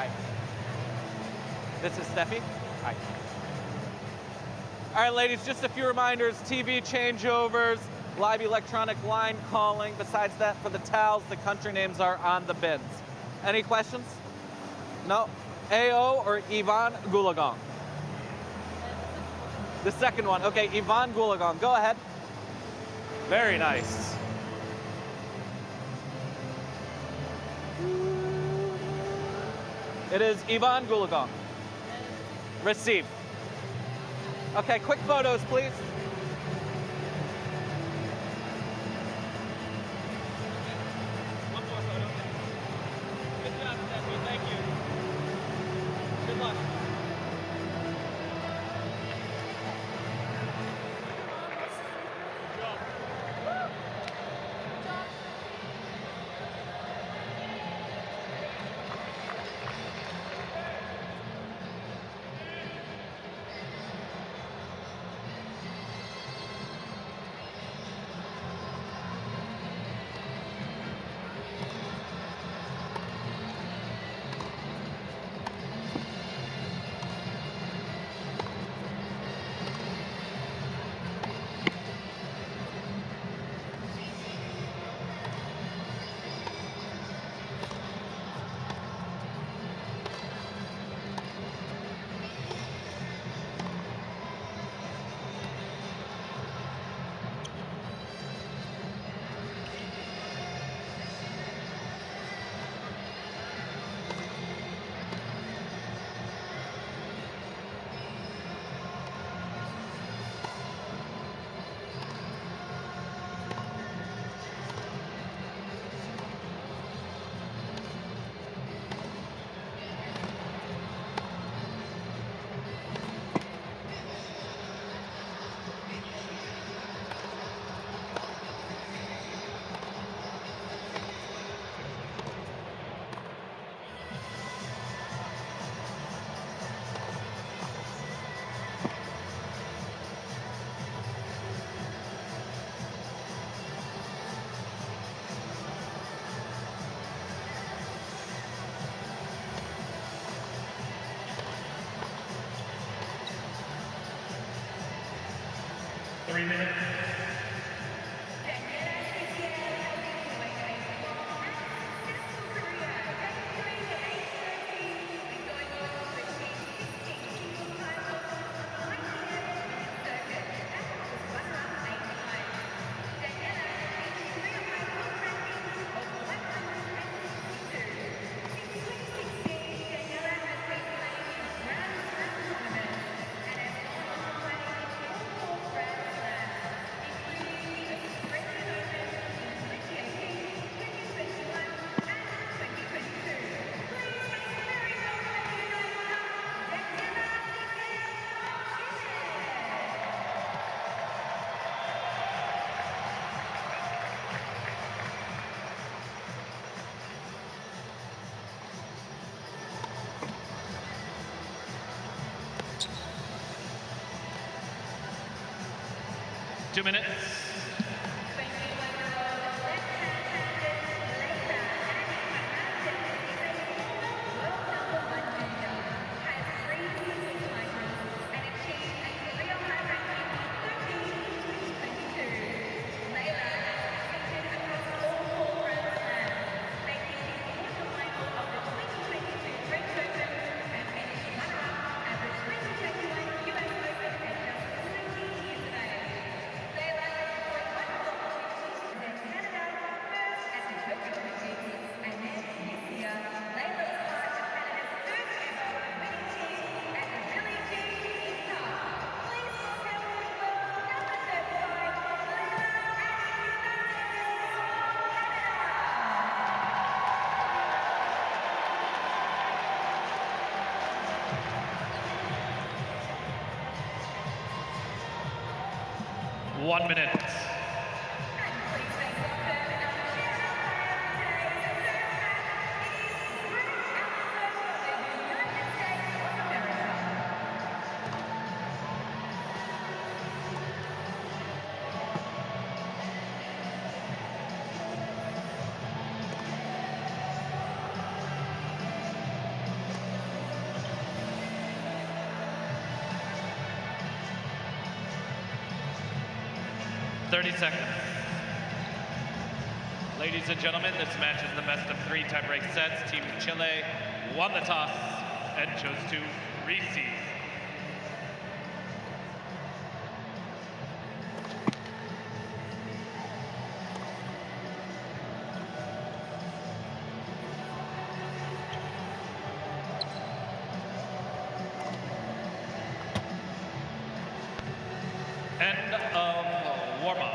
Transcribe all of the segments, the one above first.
Hi. This is Steffi. Hi. All right, ladies, just a few reminders. TV changeovers, live electronic line calling. Besides that, for the towels, the country names are on the bins. Any questions? No? AO or Ivan Gulagong? The second one. Okay, Ivan Gulagong. Go ahead. Very nice. It is Ivan Gulagong. Receive. Okay, quick photos, please. One more photo. Good job, Stephanie. Thank you. Good luck. Two minutes. One minute. 30 seconds. Ladies and gentlemen, this match is the best of 3 tie-break sets. Team Chile won the toss and chose to recede. End of warm-up.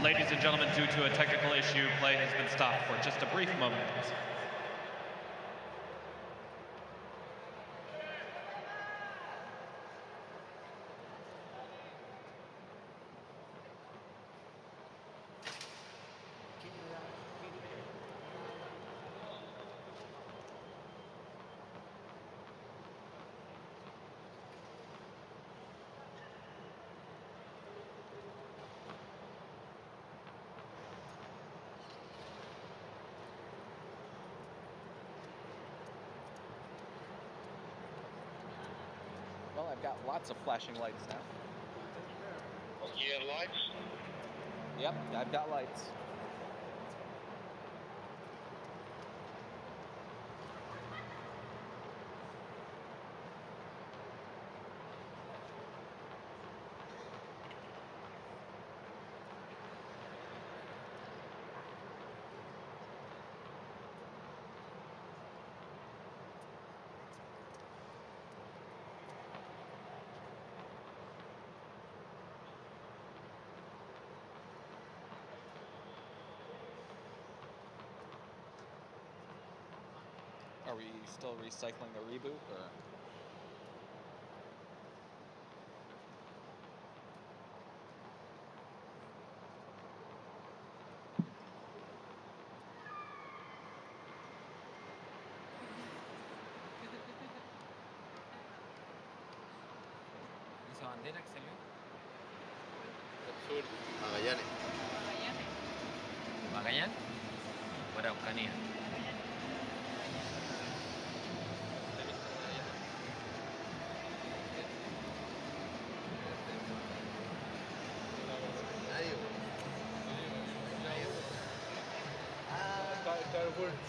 Ladies and gentlemen, due to a technical issue, play has been stopped for just a brief moment. Well, I've got lots of flashing lights now. You have lights? Yep, I've got lights. Are we still recycling the reboot, or? ¿Esa bandera que salió? Absurdo. Magallanes. ¿Magallanes? ¿O Araucanía?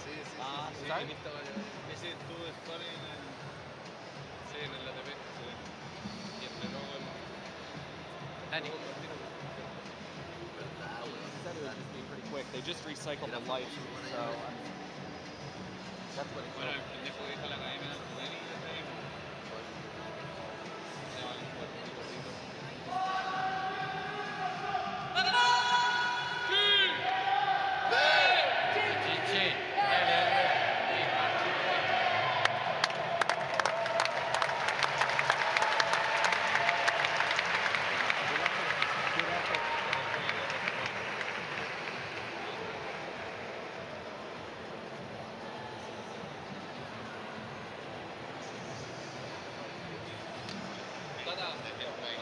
Sí, sí, Ah, sí. ¿sabes? Ese tuvo sparring en el ATP. Sí. Y entrenó con... Dani. Said it would just be pretty quick. They just recycled the lights, so that's what it's Bueno, el pendejo que dijo la academia de Rubén y de ahí. Se llama el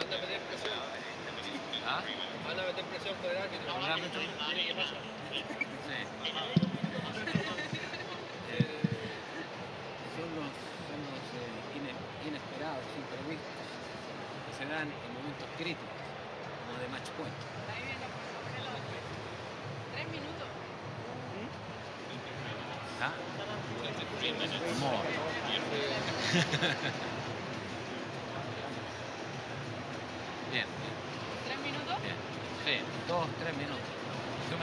Anda a meter presión. ¿Ah? Anda a meter presión por el árbitro. ¿Un árbitro? ¿Qué pasa? Sí. Son los inesperados, imprevistos, que se dan en momentos críticos, como de match point. Ahí viene el reloj. 3 minutos. ¿Ah? More. Bien, bien. 3 minutos. Bien. Sí, 2, 3 minutos. ¿Tú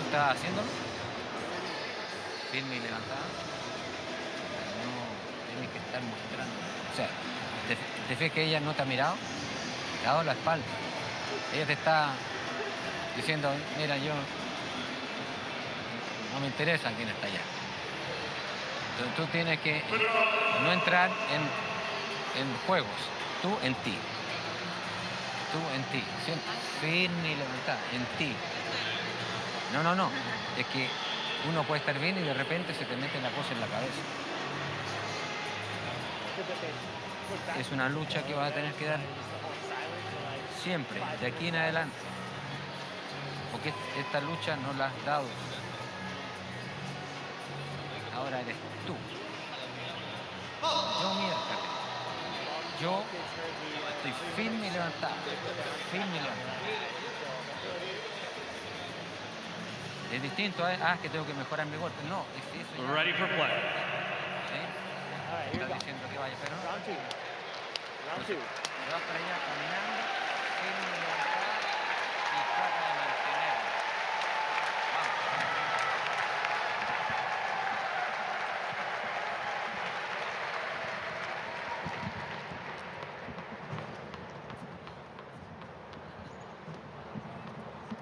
estabas haciéndolo? Firme y levantada. No tienes que estar mostrando. O sea, te fijas que ella no te ha mirado, te ha dado la espalda. Ella te está diciendo, mira, yo no me interesa quién está allá. Entonces tú tienes que no entrar en juegos, tú en ti. Tú en ti, siempre firme y levantada, en ti. No, es que uno puede estar bien y de repente se te mete la cosa en la cabeza. Es una lucha que vas a tener que dar siempre, de aquí en adelante. Porque esta lucha no la has dado. Ahora eres tú. Yo miércoles. Yo estoy firme y levantado. Firme y levantado. Es distinto, que tengo que mejorar mi golpe. No, es eso. Ya. Ready for play. ¿Sí? Estás diciendo que vaya, pero no. Entonces, te vas para allá caminando, firme y levantado y trata de mantenerlo. Vamos.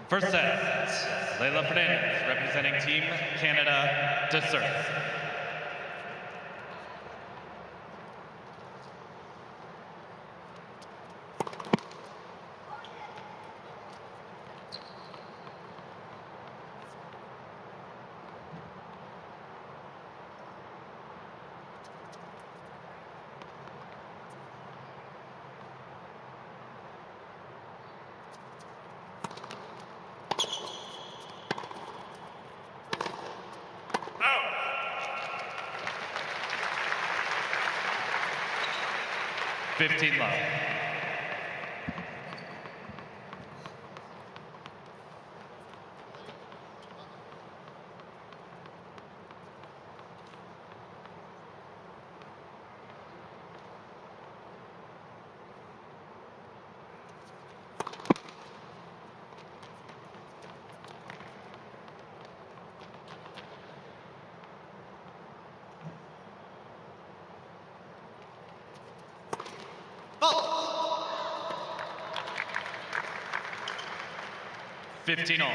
First set, Leila Fernandez representing Team Canada to serve. Oh. 15 love. Oh. 15 all.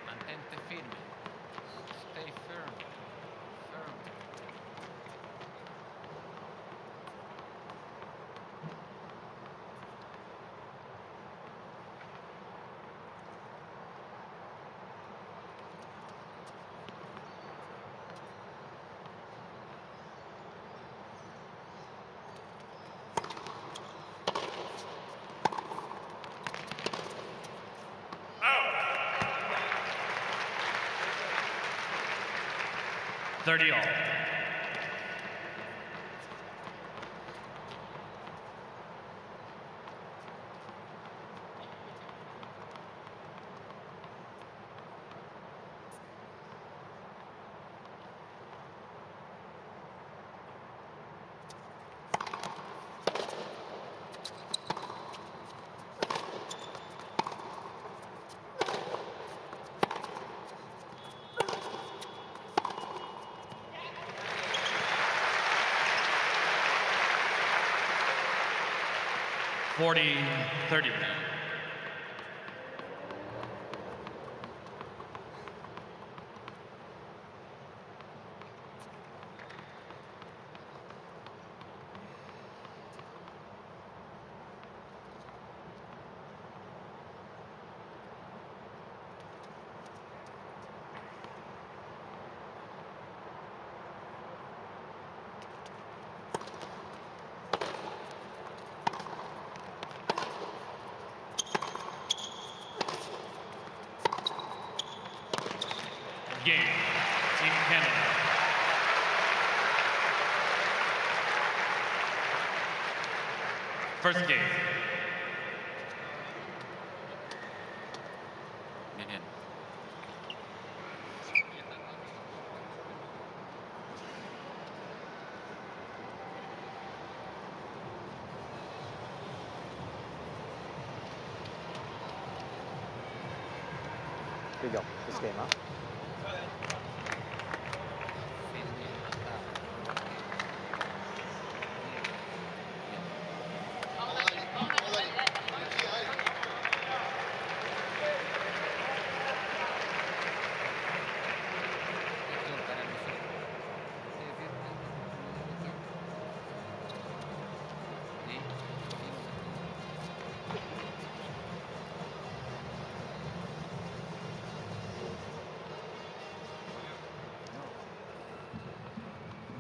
Mantente firme. Stay firm. Firm. Oh. 30 all. Forty, 30. Game. Team Canada. First game. Bien. Here you go. This game, huh?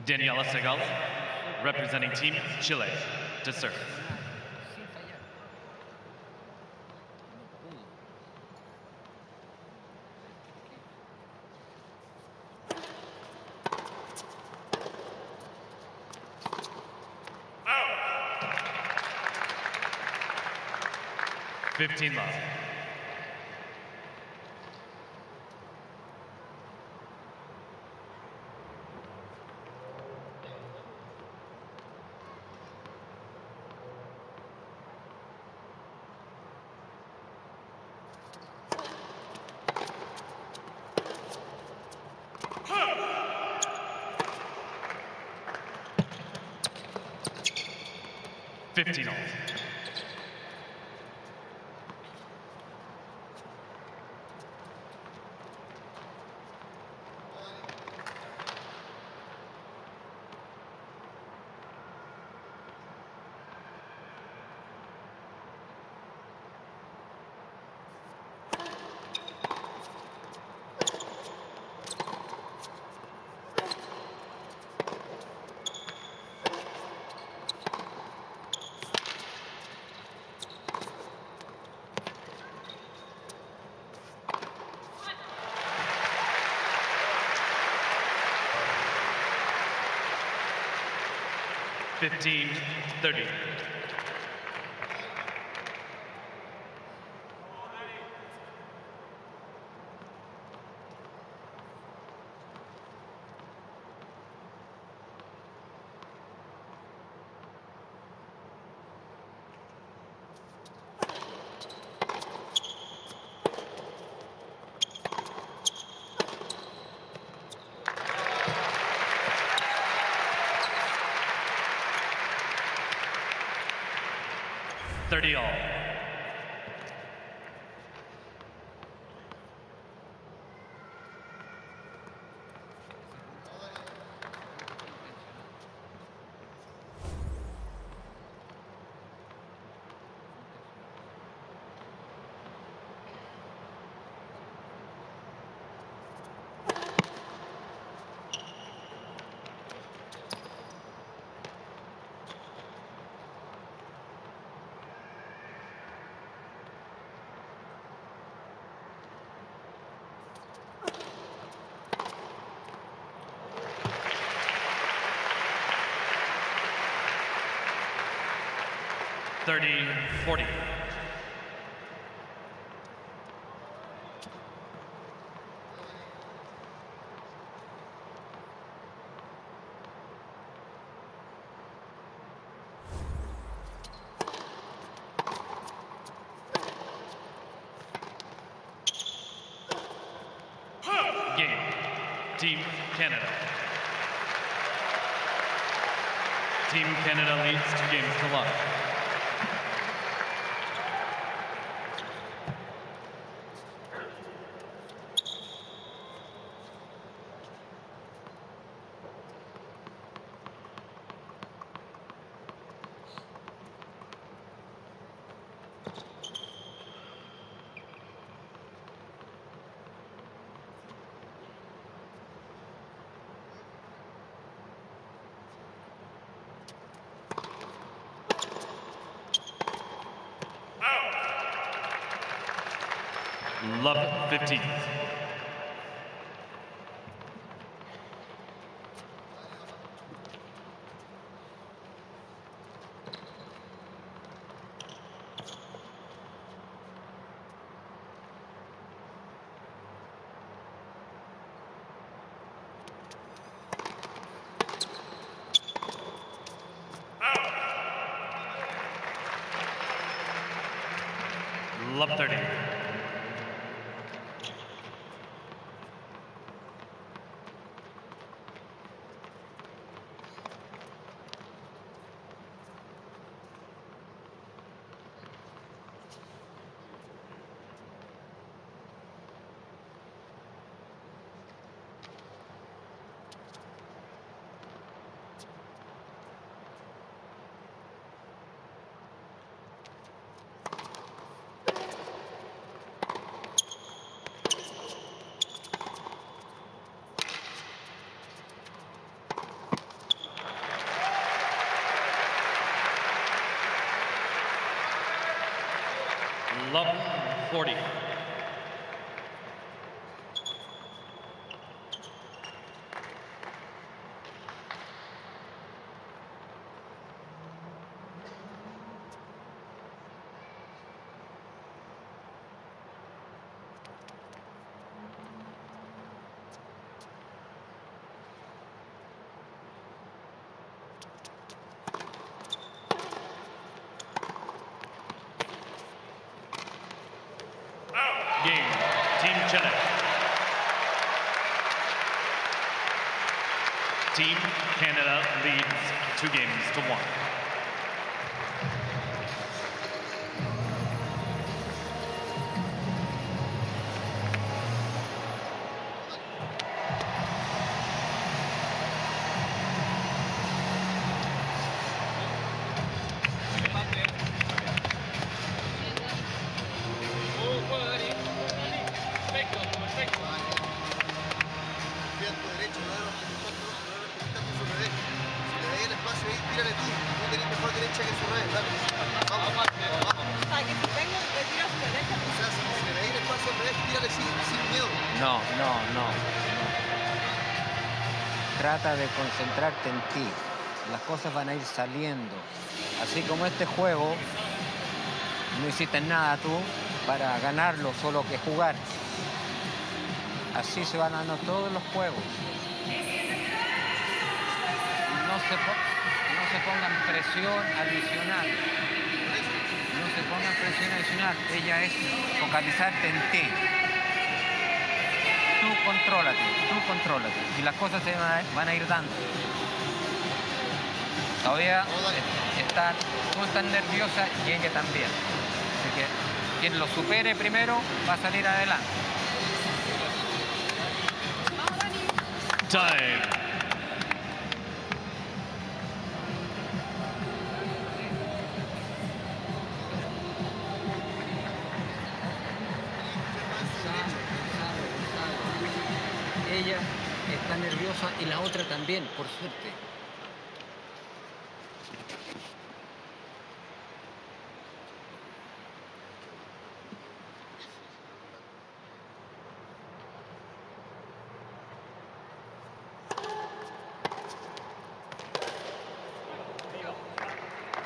Daniela Segal, representing Team Chile, to serve. Sin fallar. No pudo. 15 love. $15. $15-30. $30 all. $30-40. Game. Team Canada. Team Canada leads 2 games to 1. Love 15. Love 30. Love 40. Game, Team Chile. Team Canada leads 2-1. No. Trata de concentrarte en ti. Las cosas van a ir saliendo. Así como este juego, no hiciste nada tú para ganarlo, solo que jugar. Así se van dando todos los juegos. No se pongan presión adicional. No se pongan presión adicional. Ella es focalizarte en ti. Tú contrólate. Y las cosas se van a ir dando. Todavía tú estás nerviosa y ella también. Así que quien lo supere primero va a salir adelante. Time. Ella está nerviosa y la otra también, por suerte.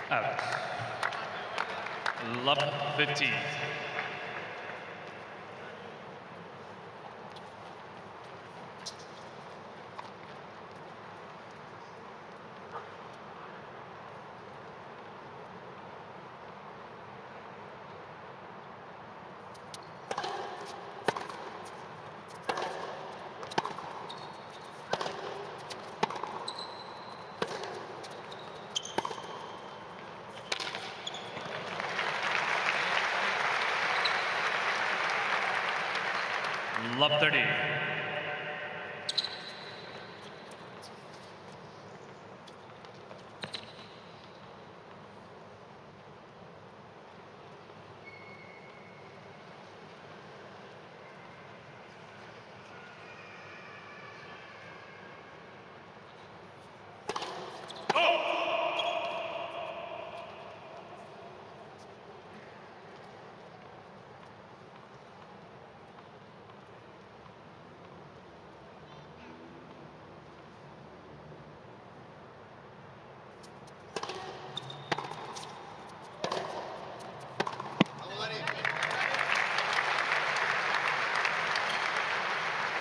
Out. Love 15. Love 30.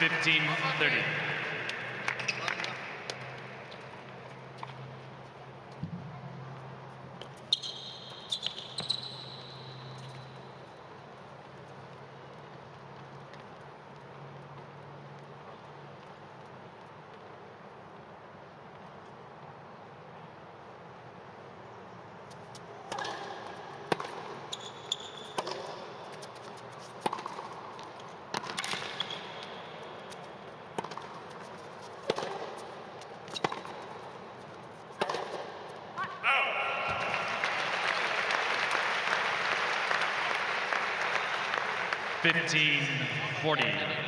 $15.30. 15-40.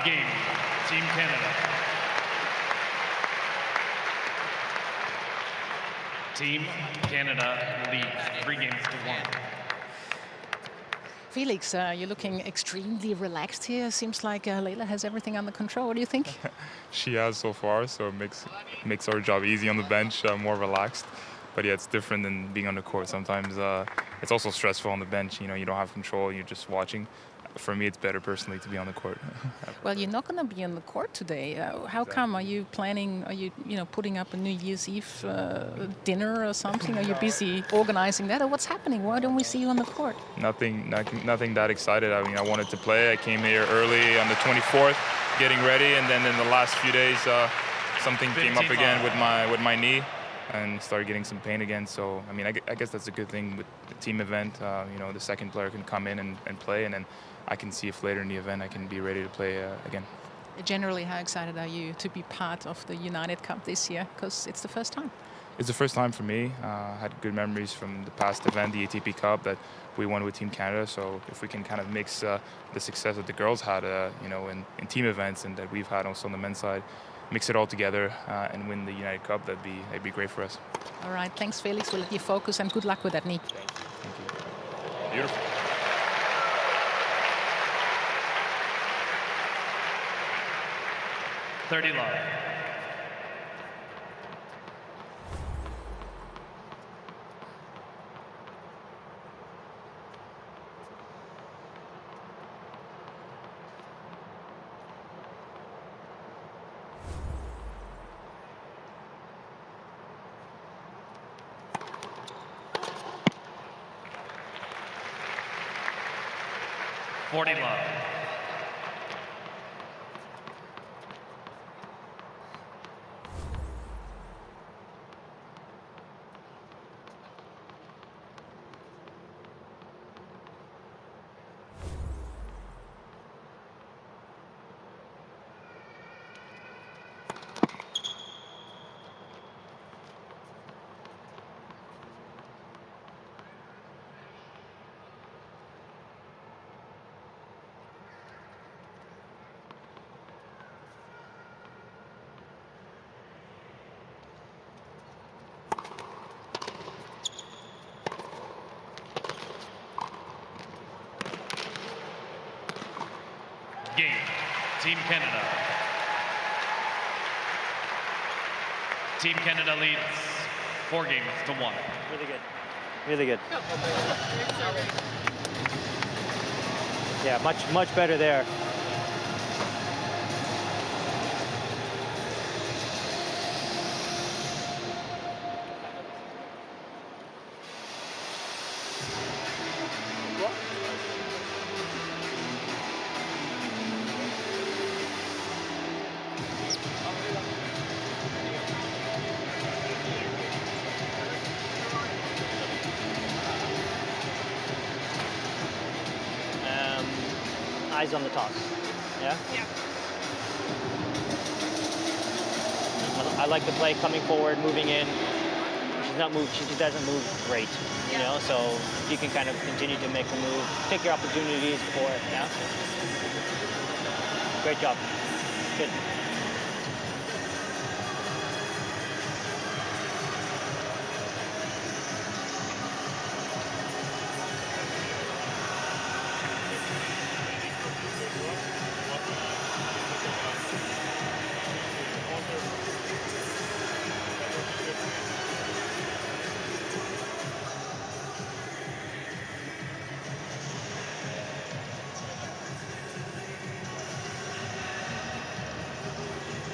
Game, Team Canada. Team Canada leads 3 games to 1. Felix, you're looking extremely relaxed here. Seems like Leila has everything under control. What do you think? She has so far, so it makes our job easy on the bench, more relaxed. But yeah, it's different than being on the court. Sometimes it's also stressful on the bench. You know, you don't have control. You're just watching. For me, it's better personally to be on the court. Well, you're not going to be on the court today. How come? Are you planning? Are you putting up a New Year's Eve dinner or something? Are you busy organizing that, or what's happening? Why don't we see you on the court? Nothing that excited. I mean, I wanted to play. I came here early on the 24th, getting ready, and then in the last few days, something came up again with my knee, and started getting some pain again. So, I mean, I guess that's a good thing with the team event. The second player can come in and play, and then I can see if later in the event I can be ready to play again. Generally, how excited are you to be part of the United Cup this year? Because it's the first time. It's the first time for me. I had good memories from the past event, the ATP Cup, that we won with Team Canada. So if we can kind of mix the success that the girls had, in team events, and that we've had also on the men's side, mix it all together and win the United Cup, that'd be great for us. All right, thanks, Felix. We'll let you focus, and good luck with that knee. Thank you. Beautiful. $30 love. $40 love. Game, Team Canada. Team Canada leads 4 games to 1. Really good. Really good. Yeah, much better there. Eyes on the toss. Yeah? Yeah. I like the play coming forward, moving in. She just doesn't move great, you know, so if you can kind of continue to make the move, take your opportunities for it, yeah? Great job. Good.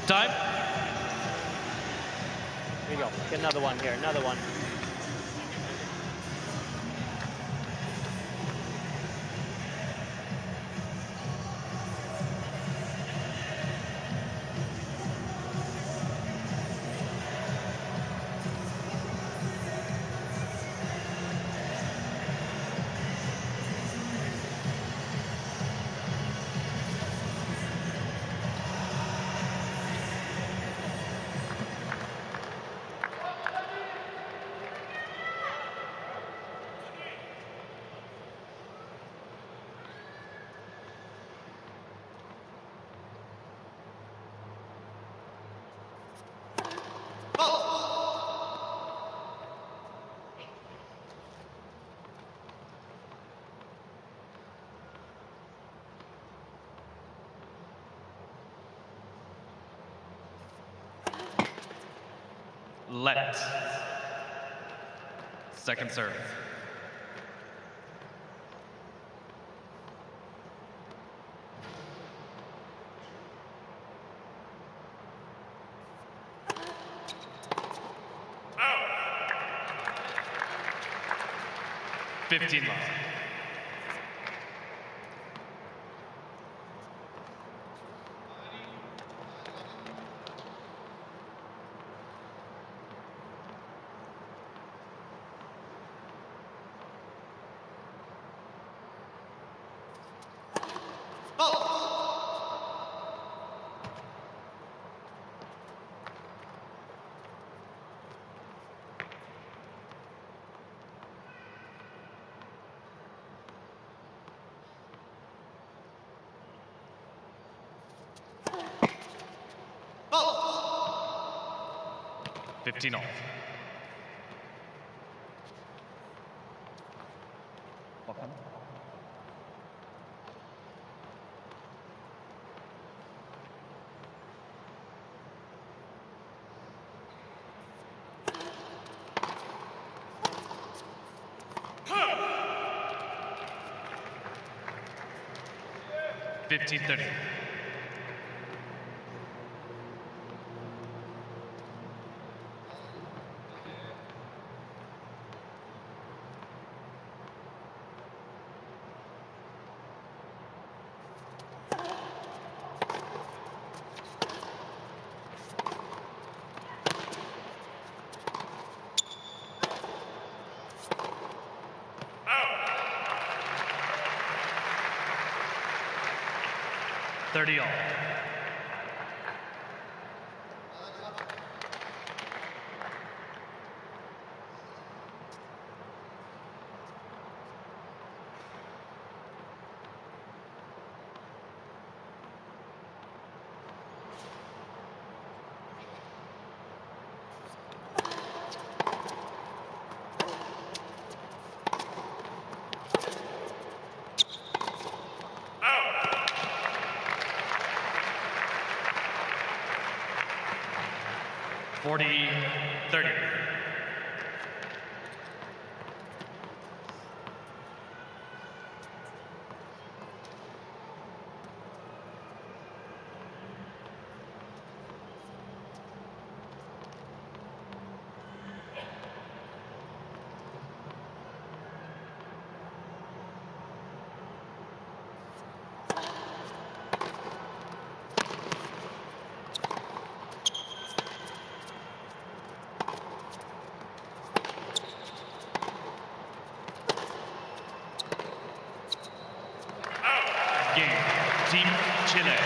Time? we go. Get another one here, another one. Let. Second serve. Out. 15 left. Ball. 15 all. Welcome. Huh. 15-30. Out. 30 all. Out. 40-30. Game. Team Chile.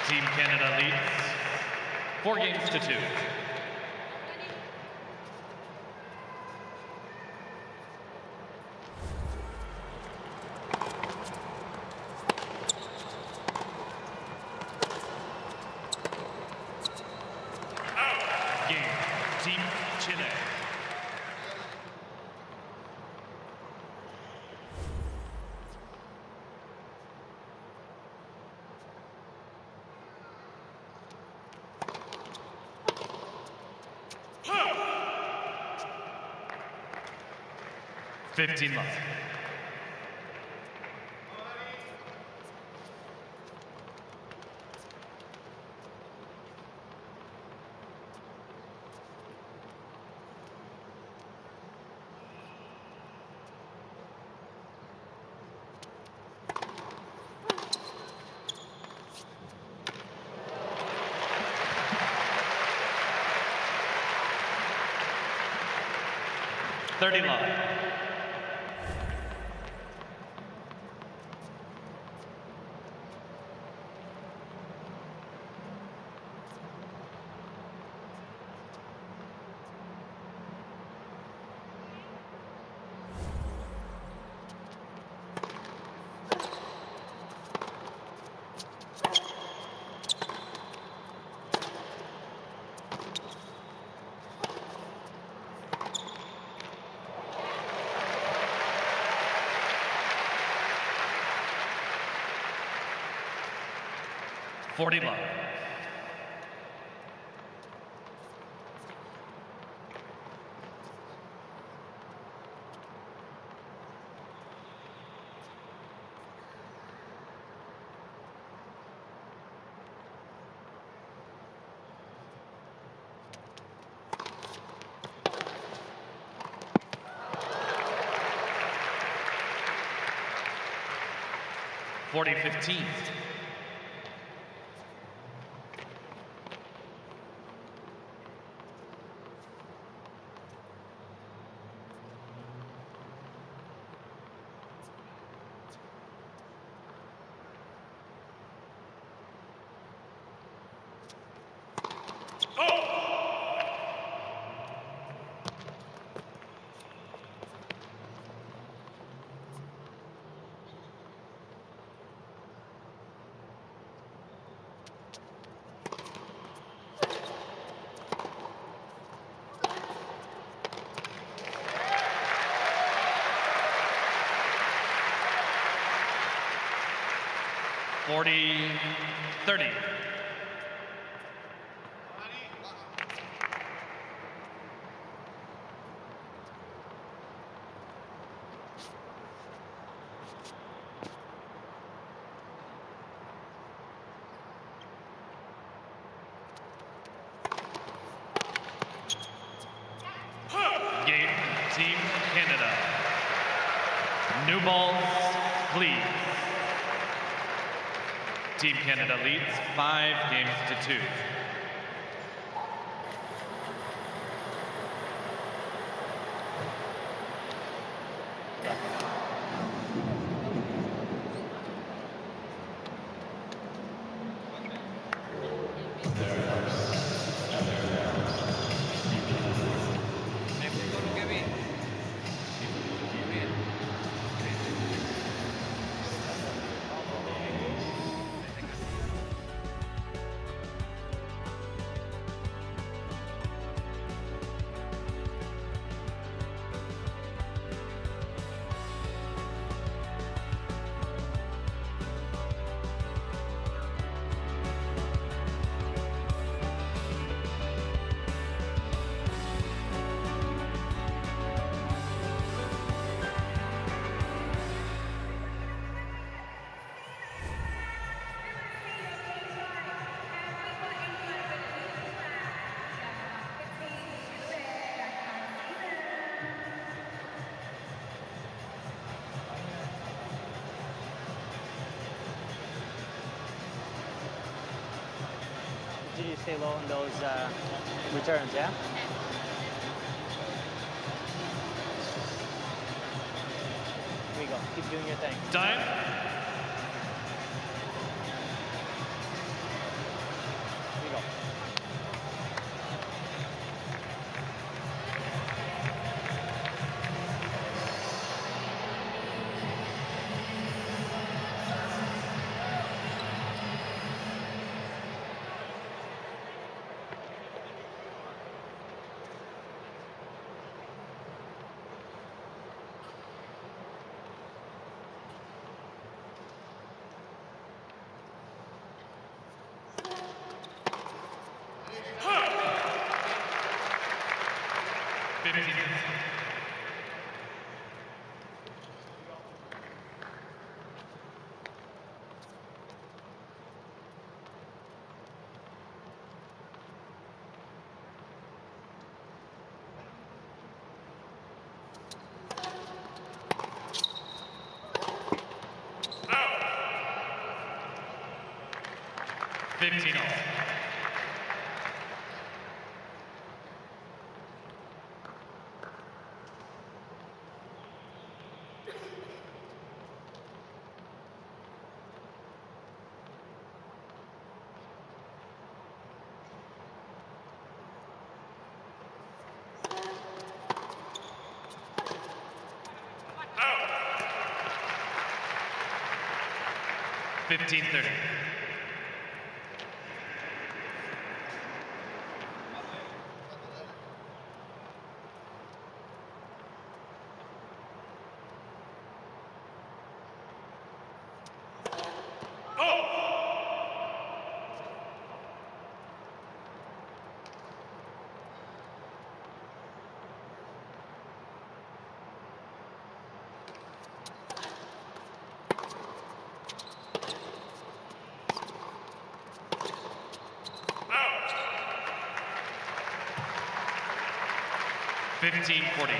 Team Canada leads 4-2. Game. Team Chile. Huh. 15 left. 30 love. Forty love. Forty 15. Forty 30. Game, Team Canada. New balls, please. Team Canada leads 5 games to 2. Continue to stay low on those returns, yeah? Here you go. Keep doing your thing. Time. Here you go. Oh. 15 all. 15-30. Out. 15-40.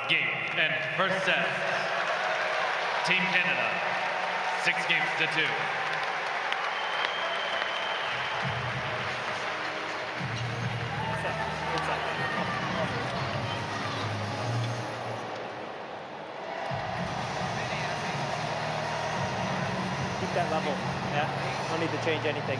Game and first set. Team Canada, 6 games to 2. Keep that level. Yeah. Don't need to change anything.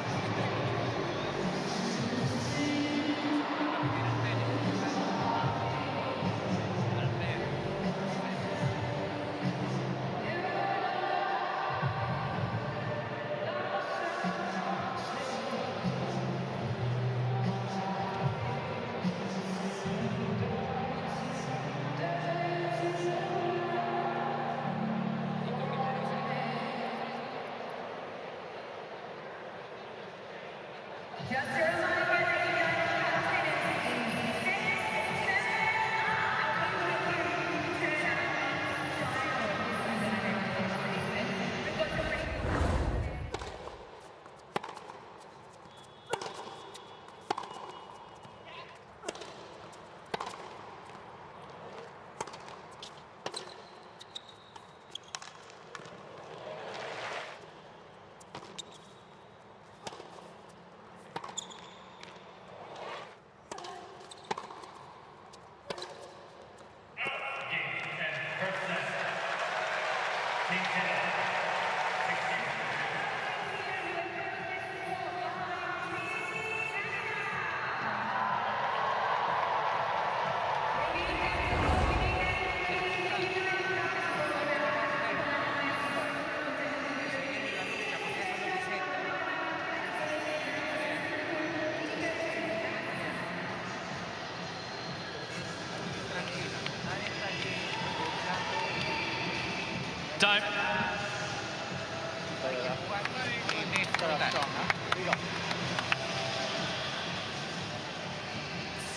Time.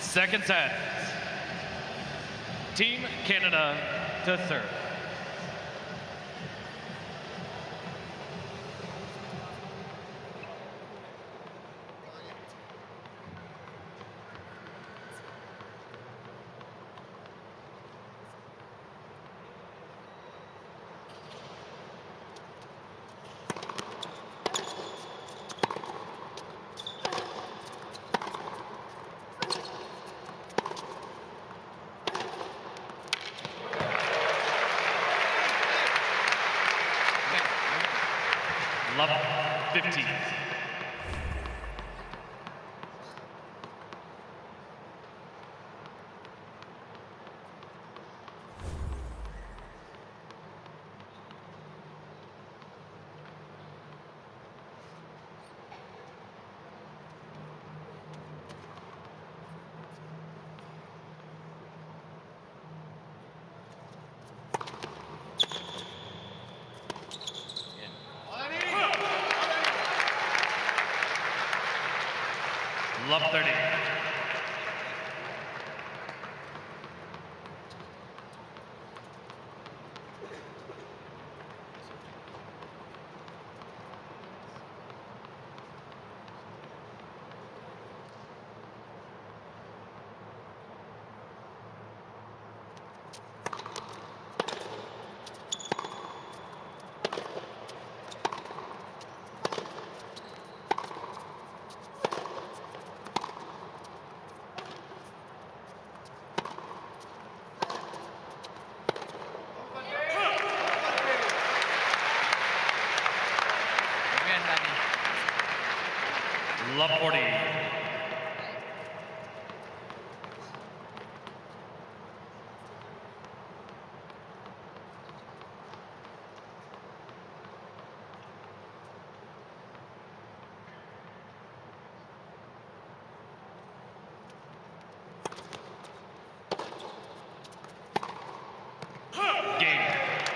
Second set. Team Canada to serve. Level 15.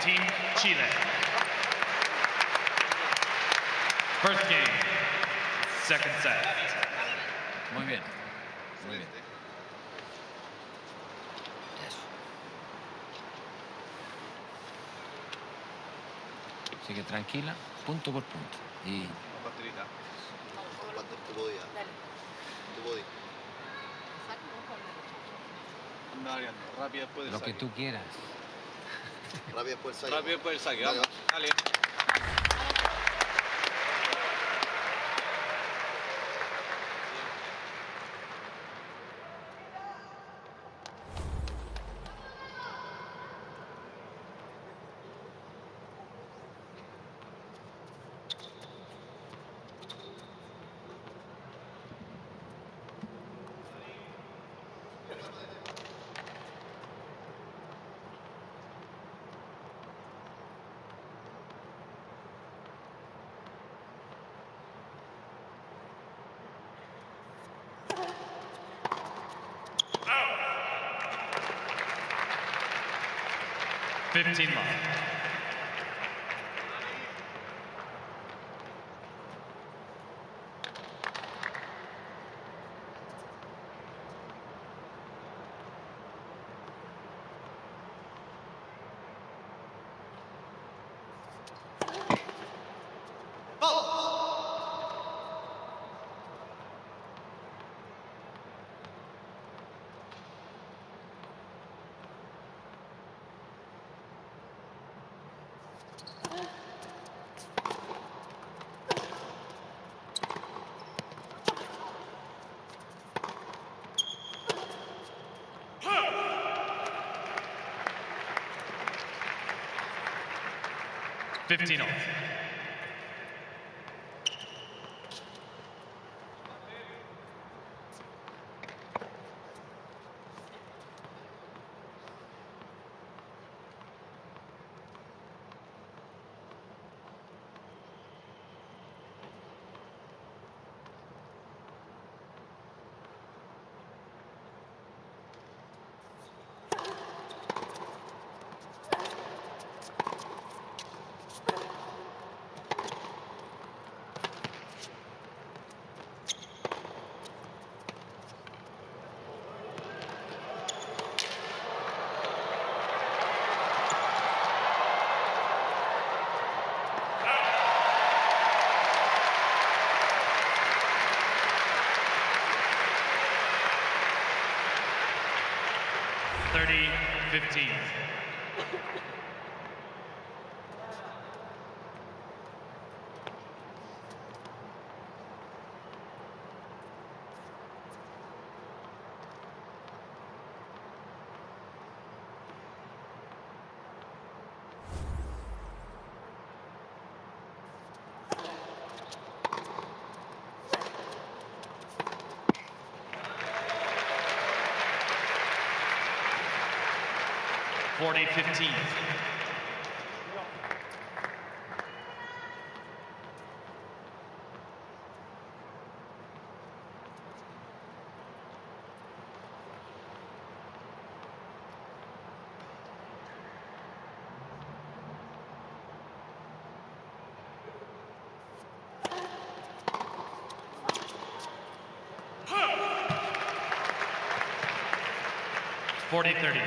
Team Chile. First game, second set. Muy bien. Muy bien. Eso. Sigue tranquila, punto por punto. Y Baterita. Tu body. Tu body. Anda variando. Rápido después del lo que saque. tú quieras. Rápido después del saque. Rápido después del saque. Vamos. Dale. Oh. 15 love. $15 all. $30-15. $40-15. $40-30.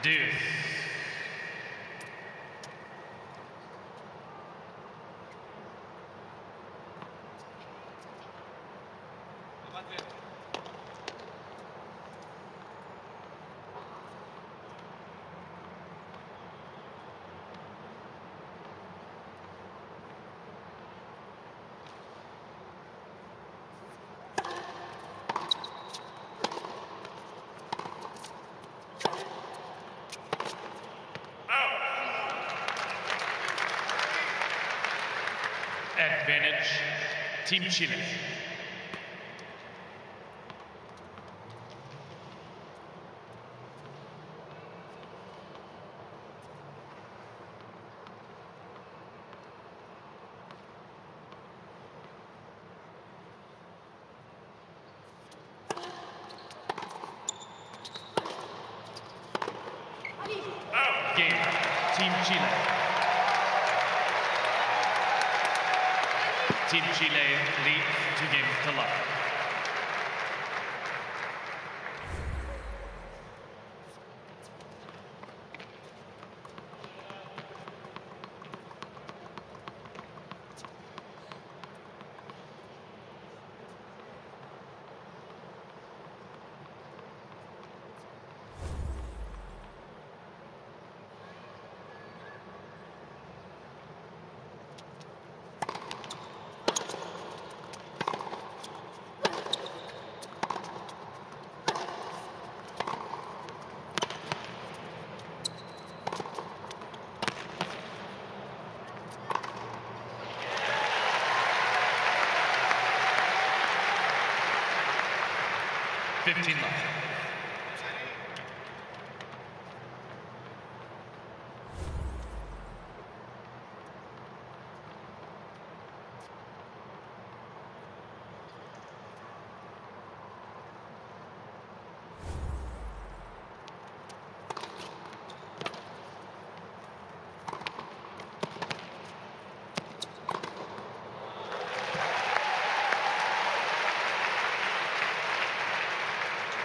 Deuce. Team Chile. Game, Team Chile. Team Chile leads 2 games to love. $15 left.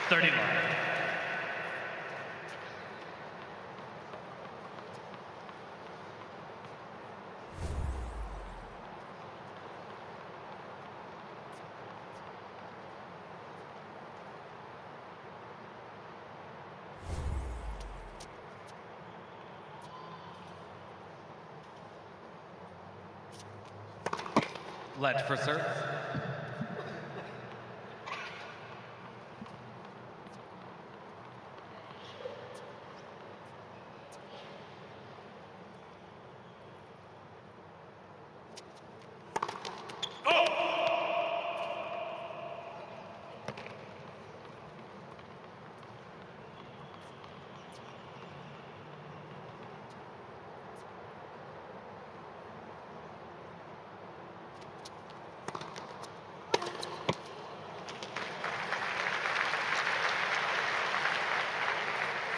$30 left. Let for serve.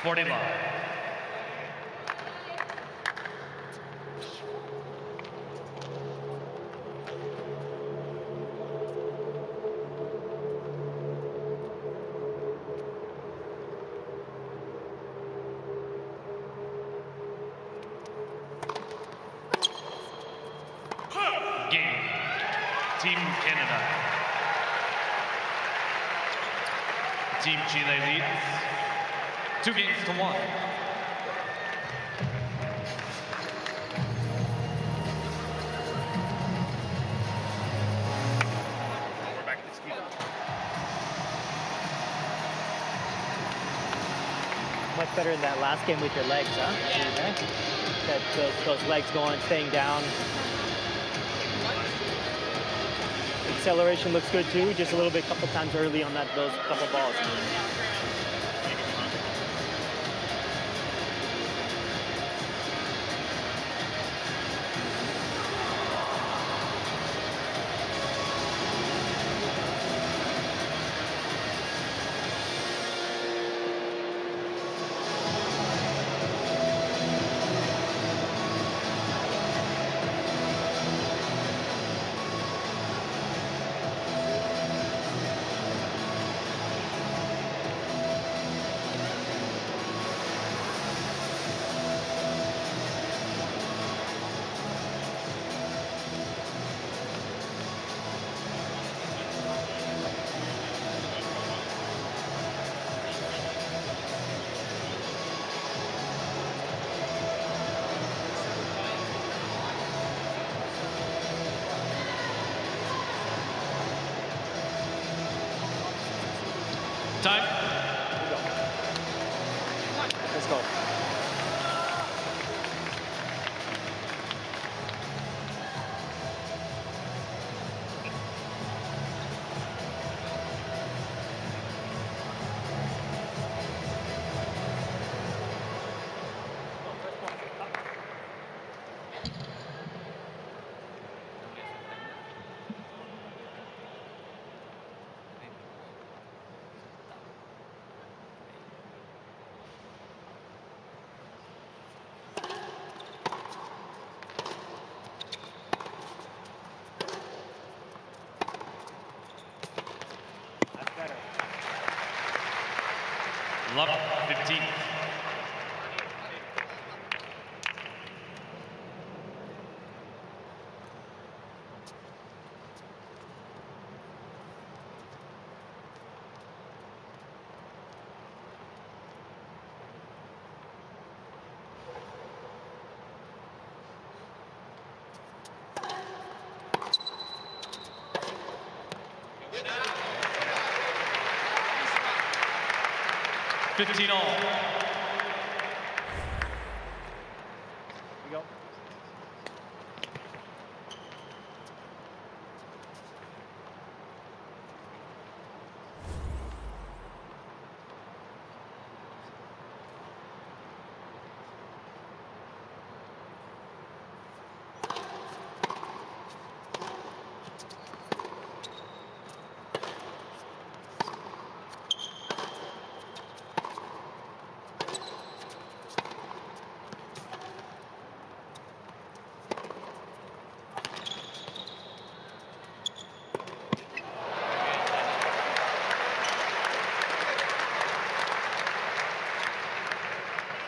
$40 left. Game. Team Canada. Team Chile leads 2 games to 1. We're back to speed. Much better in that last game with your legs, huh? That those legs going, staying down. Acceleration looks good too, just a little bit, couple times early on those couple balls. Time. Let's go. Love 15. All. We go.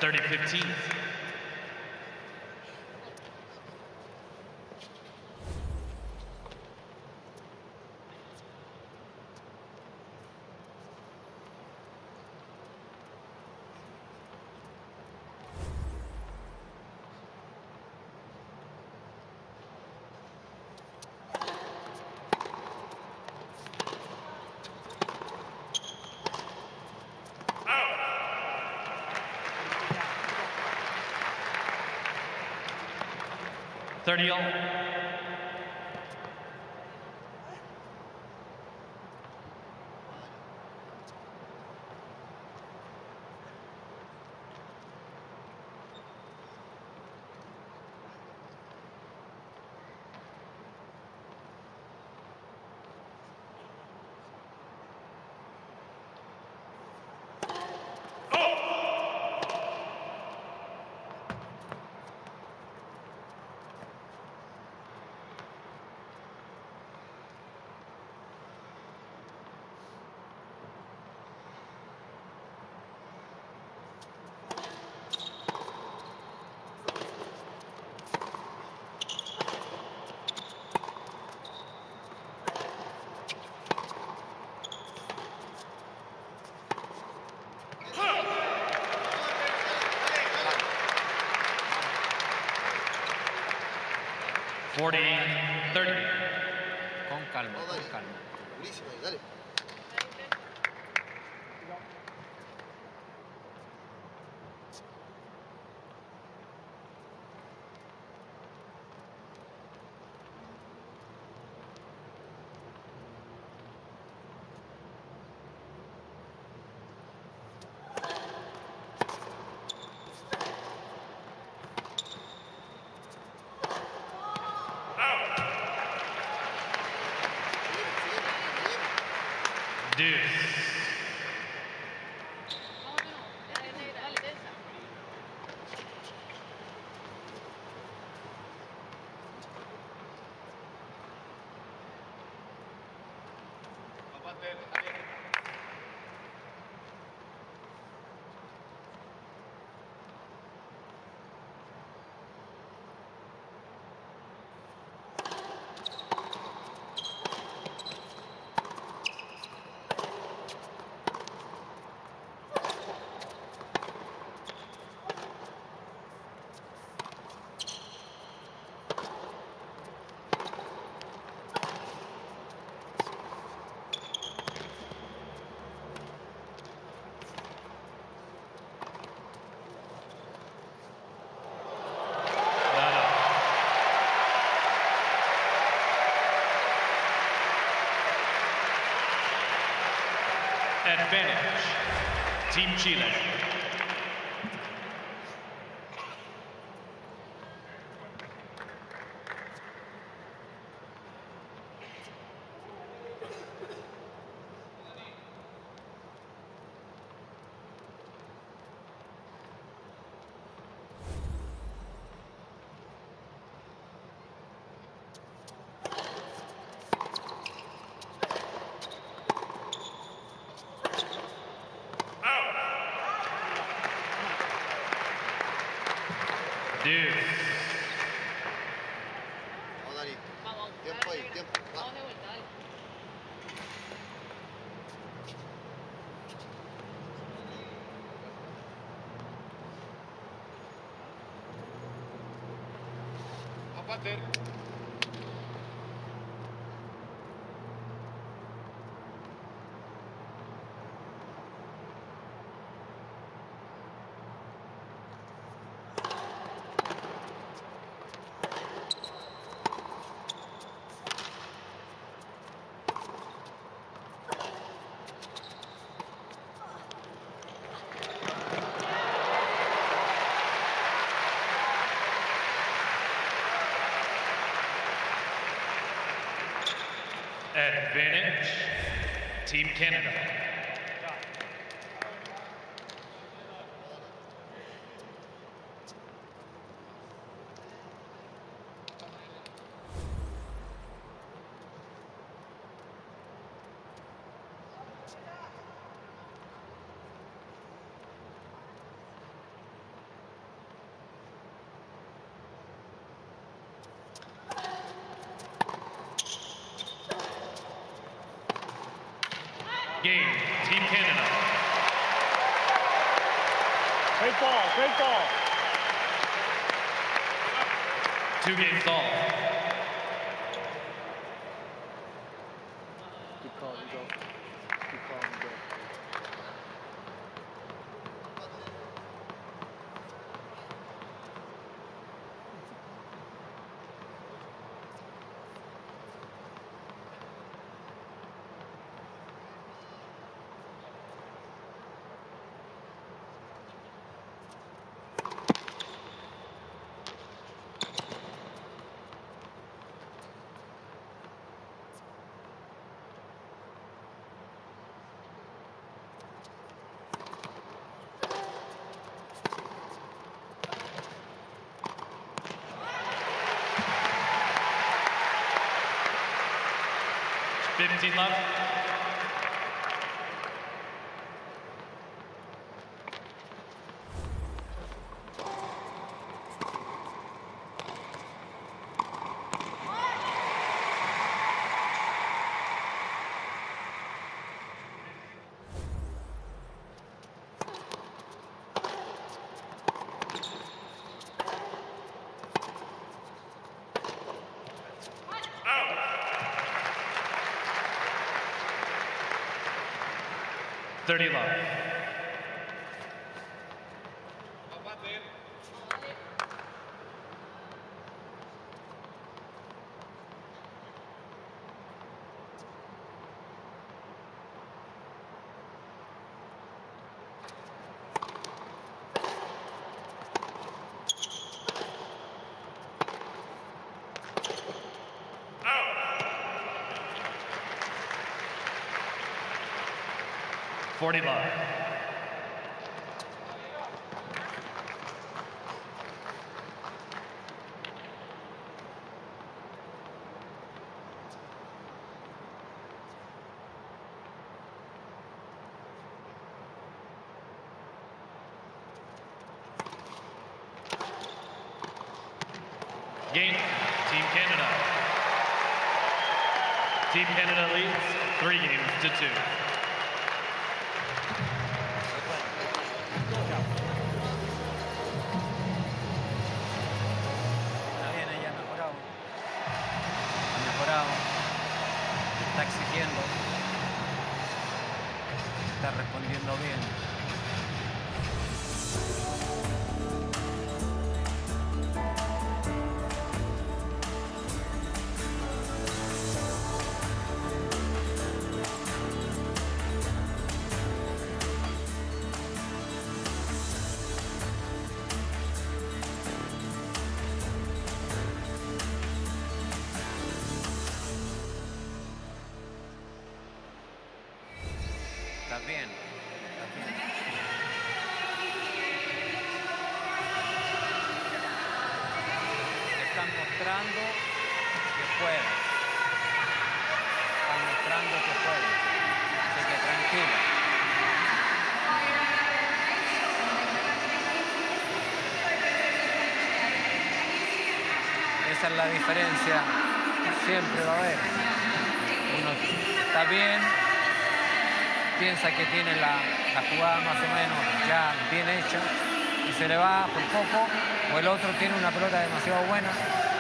Thirty 15. All. 40 30. Con calma, con calma. Durísimo, dale. Deuce. Advantage, Team Chile. Deuce. Vamos, Dani. Tiempo ahí, tiempo. Va. Pater. Advantage, Team Canada. Game, Team Canada. Great ball, great ball. 2 games all. Keep calling, go. Keep calling, go. Fifteen left. Out. 30 left. Out. 40 left. Game, Team Canada. Team Canada leads 3 games to 2. Está bien, ella ha mejorado. Ha mejorado. Está exigiendo. Está respondiendo bien. Estás bien. Estás bien. Están mostrando que puedes. Están mostrando que puedes. Así que tranquila. esa es la diferencia, siempre va a haber. Uno está bien, piensa que tiene la jugada más o menos ya bien hecha y se le va por poco, o el otro tiene una pelota demasiado buena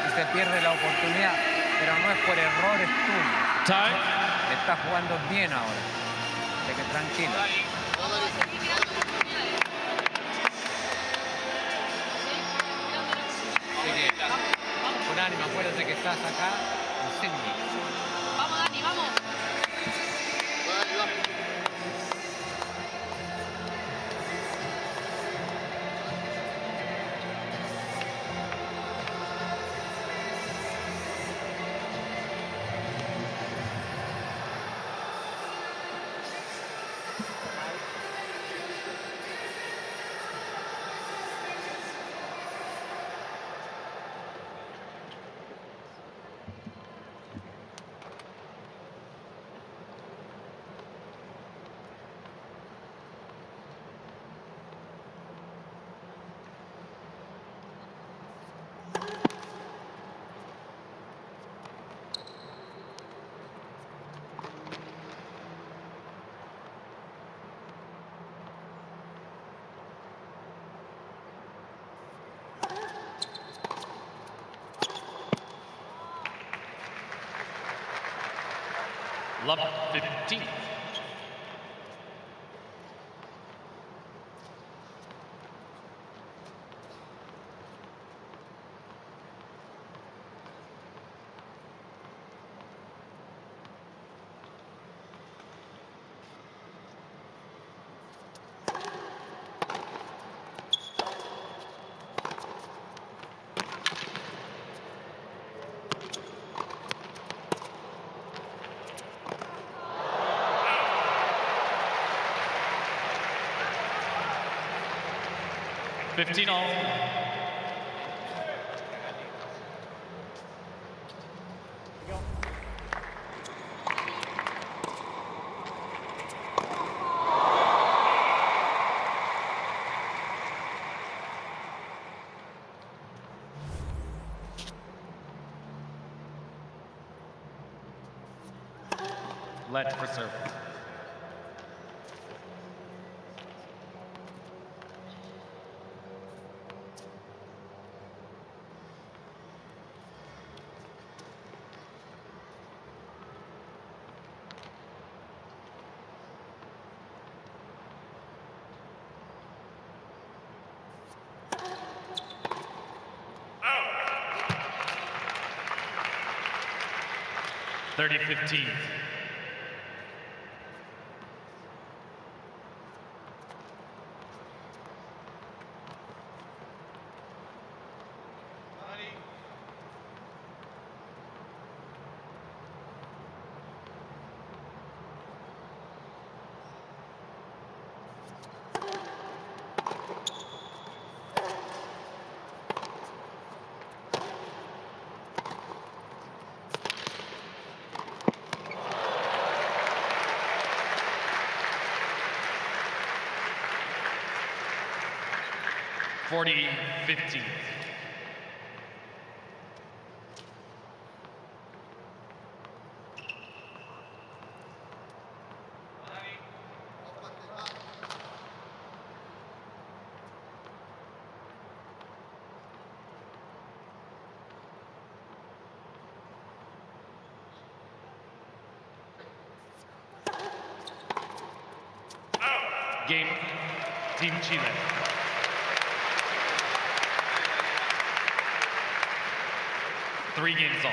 y se pierde la oportunidad, pero no es por errores tuyos. Time. Está jugando bien ahora, así que tranquilo. Así que, con ánimo, acuérdate que estás acá en Sydney. Vamos, Dani, vamos. Love 15. $15 all. Let for serve. $30-15. $40-15. Game, Team Chile. Three games all.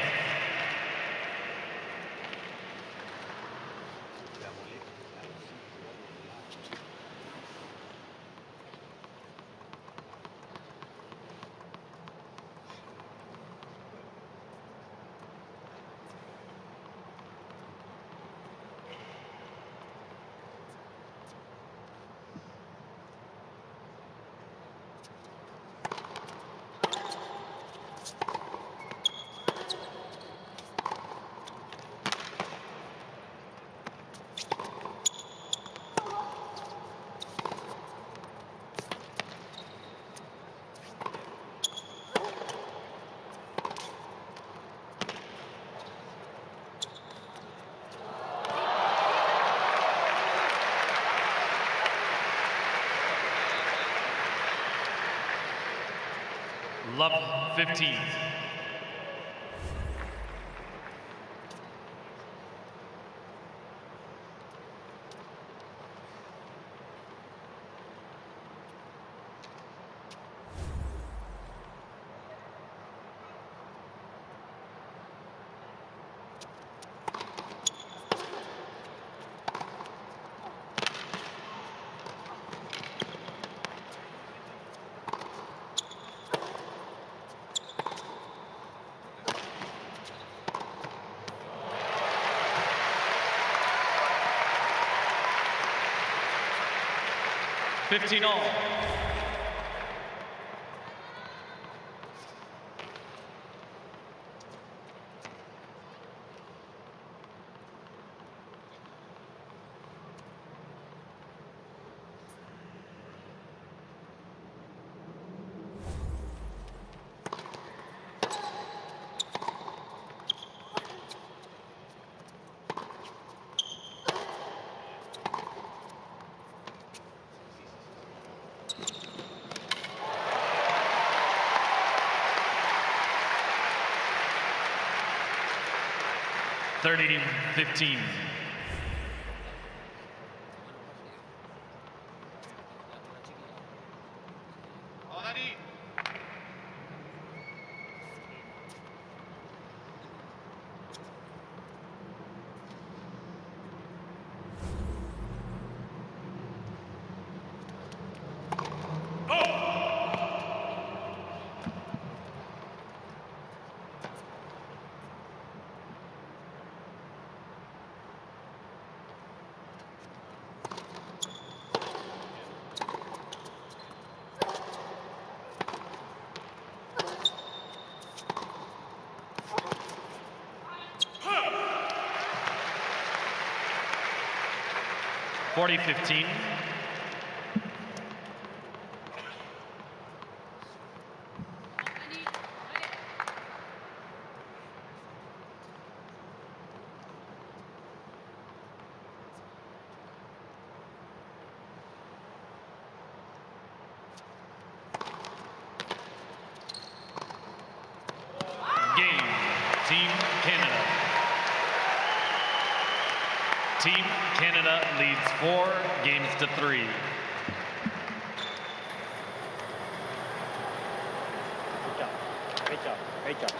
Love 15. $15 all. $13-15. $40-15. Game, Team Canada. Team Canada leads 4-3. Great job. Great job. Great job.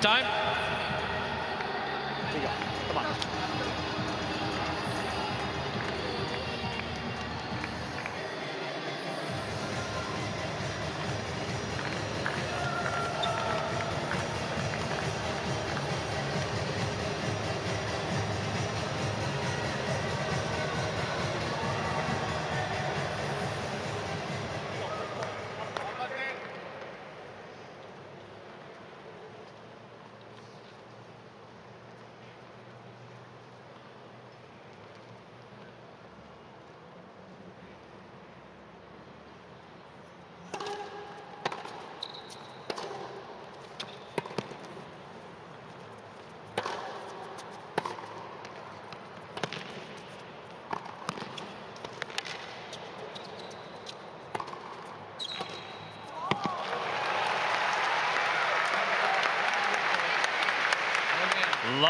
Time. Here you go. Come on.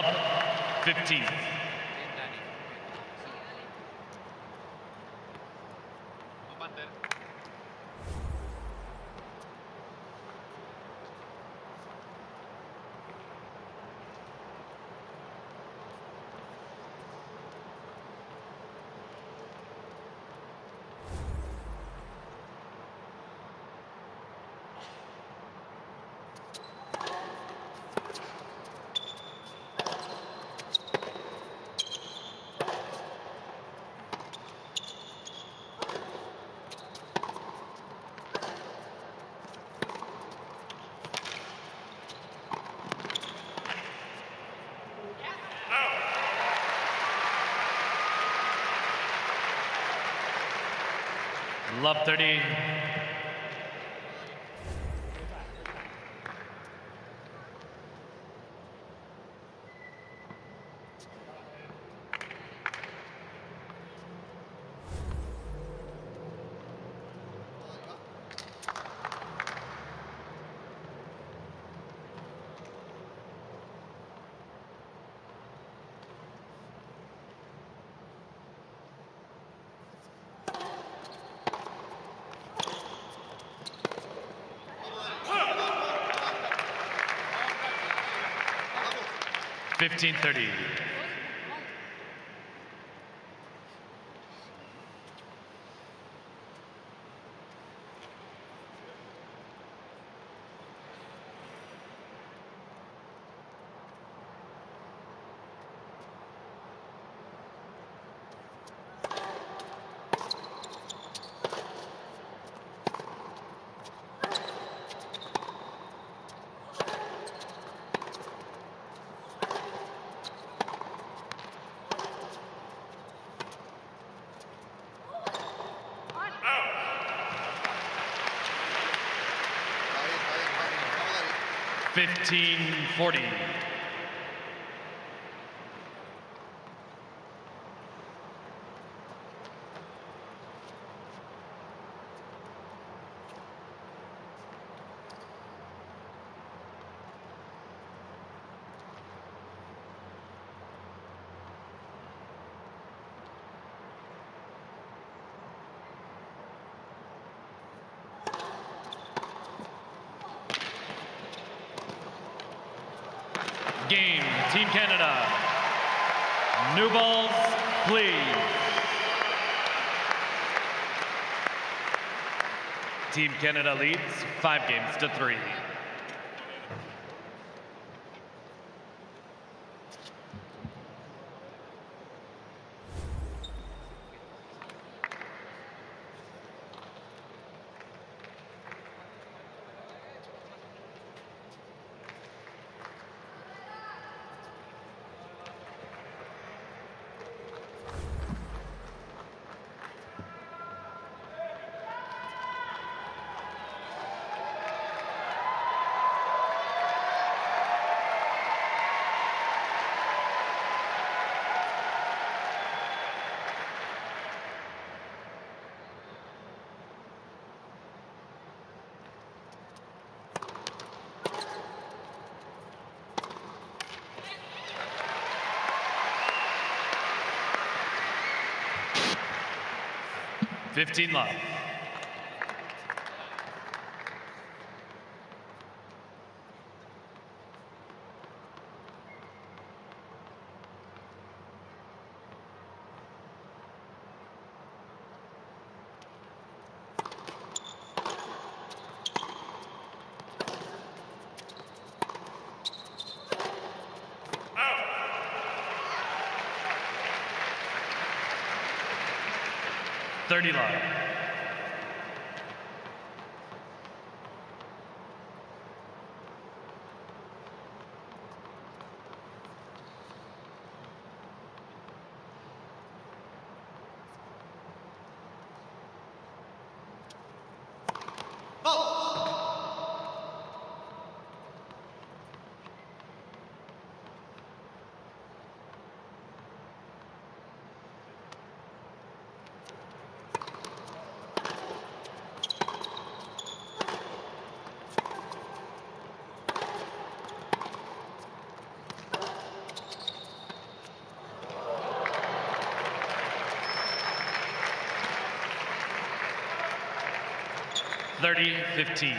Love 15. Love 30. $15.30. $15.40. Game, Team Canada. New balls, please. Team Canada leads 5-3. $15 love. $30 love. 30-15.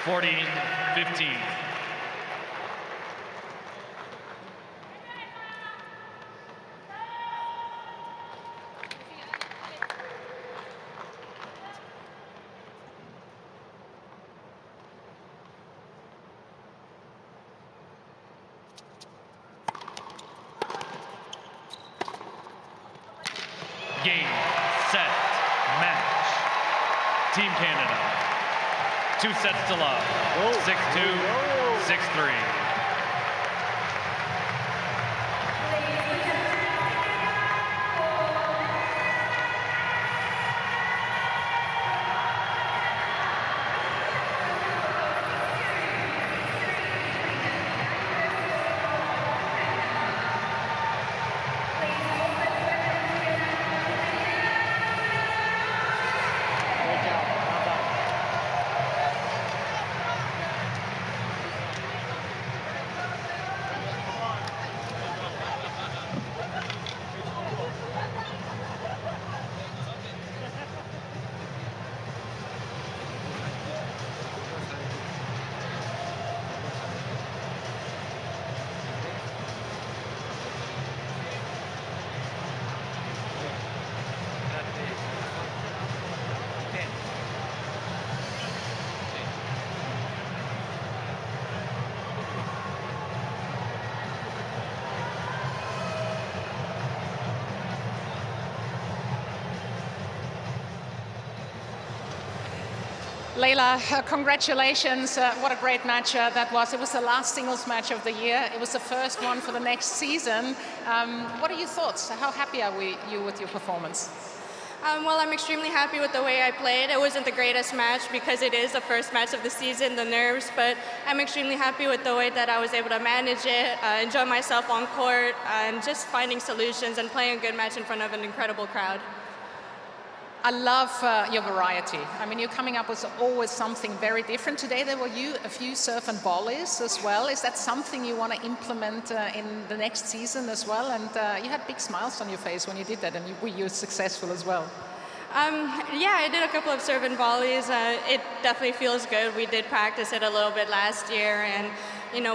(14-15). Game, set, match. Team Canada. 2 sets to love. 6-2, 6-3. Great job. Well done. Leila, congratulations. What a great match that was. It was the last singles match of the year. It was the first one for the next season. What are your thoughts? How happy are you with your performance? Well, I'm extremely happy with the way I played. It wasn't the greatest match because it is the first match of the season, the nerves, but I'm extremely happy with the way that I was able to manage it, enjoy myself on court, and just finding solutions and playing a good match in front of an incredible crowd. I love your variety. I mean, you're coming up with always something very different. Today there were a few surf and volleys as well. Is that something you want to implement in the next season as well? And you had big smiles on your face when you did that, and you were successful as well. Yeah, I did a couple of serve and volleys. It definitely feels good. We did practice it a little bit last year, and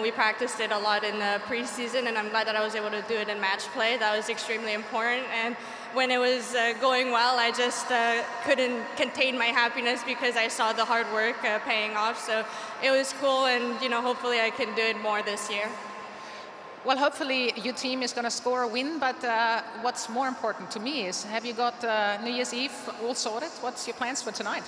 we practiced it a lot in the preseason, and I'm glad that I was able to do it in match play. That was extremely important. And when it was going well, I just couldn't contain my happiness because I saw the hard work paying off. So it was cool, and hopefully I can do it more this year. Well, hopefully your team is going to score a win, but what's more important to me is, have you got New Year's Eve all sorted? What's your plans for tonight?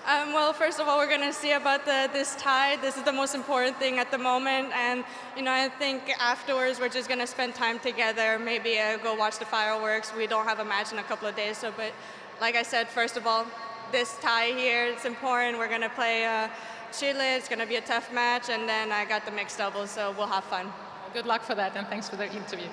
Well, first of all, we're going to see about this tie. This is the most important thing at the moment, and I think afterwards we're just going to spend time together, maybe go watch the fireworks. We don't have a match in a couple of days, but like I said, first of all, this tie here, it's important. We're going to play Chile. It's going to be a tough match, and then I got the mixed doubles, so we'll have fun. Good luck for that, and thanks for the interview.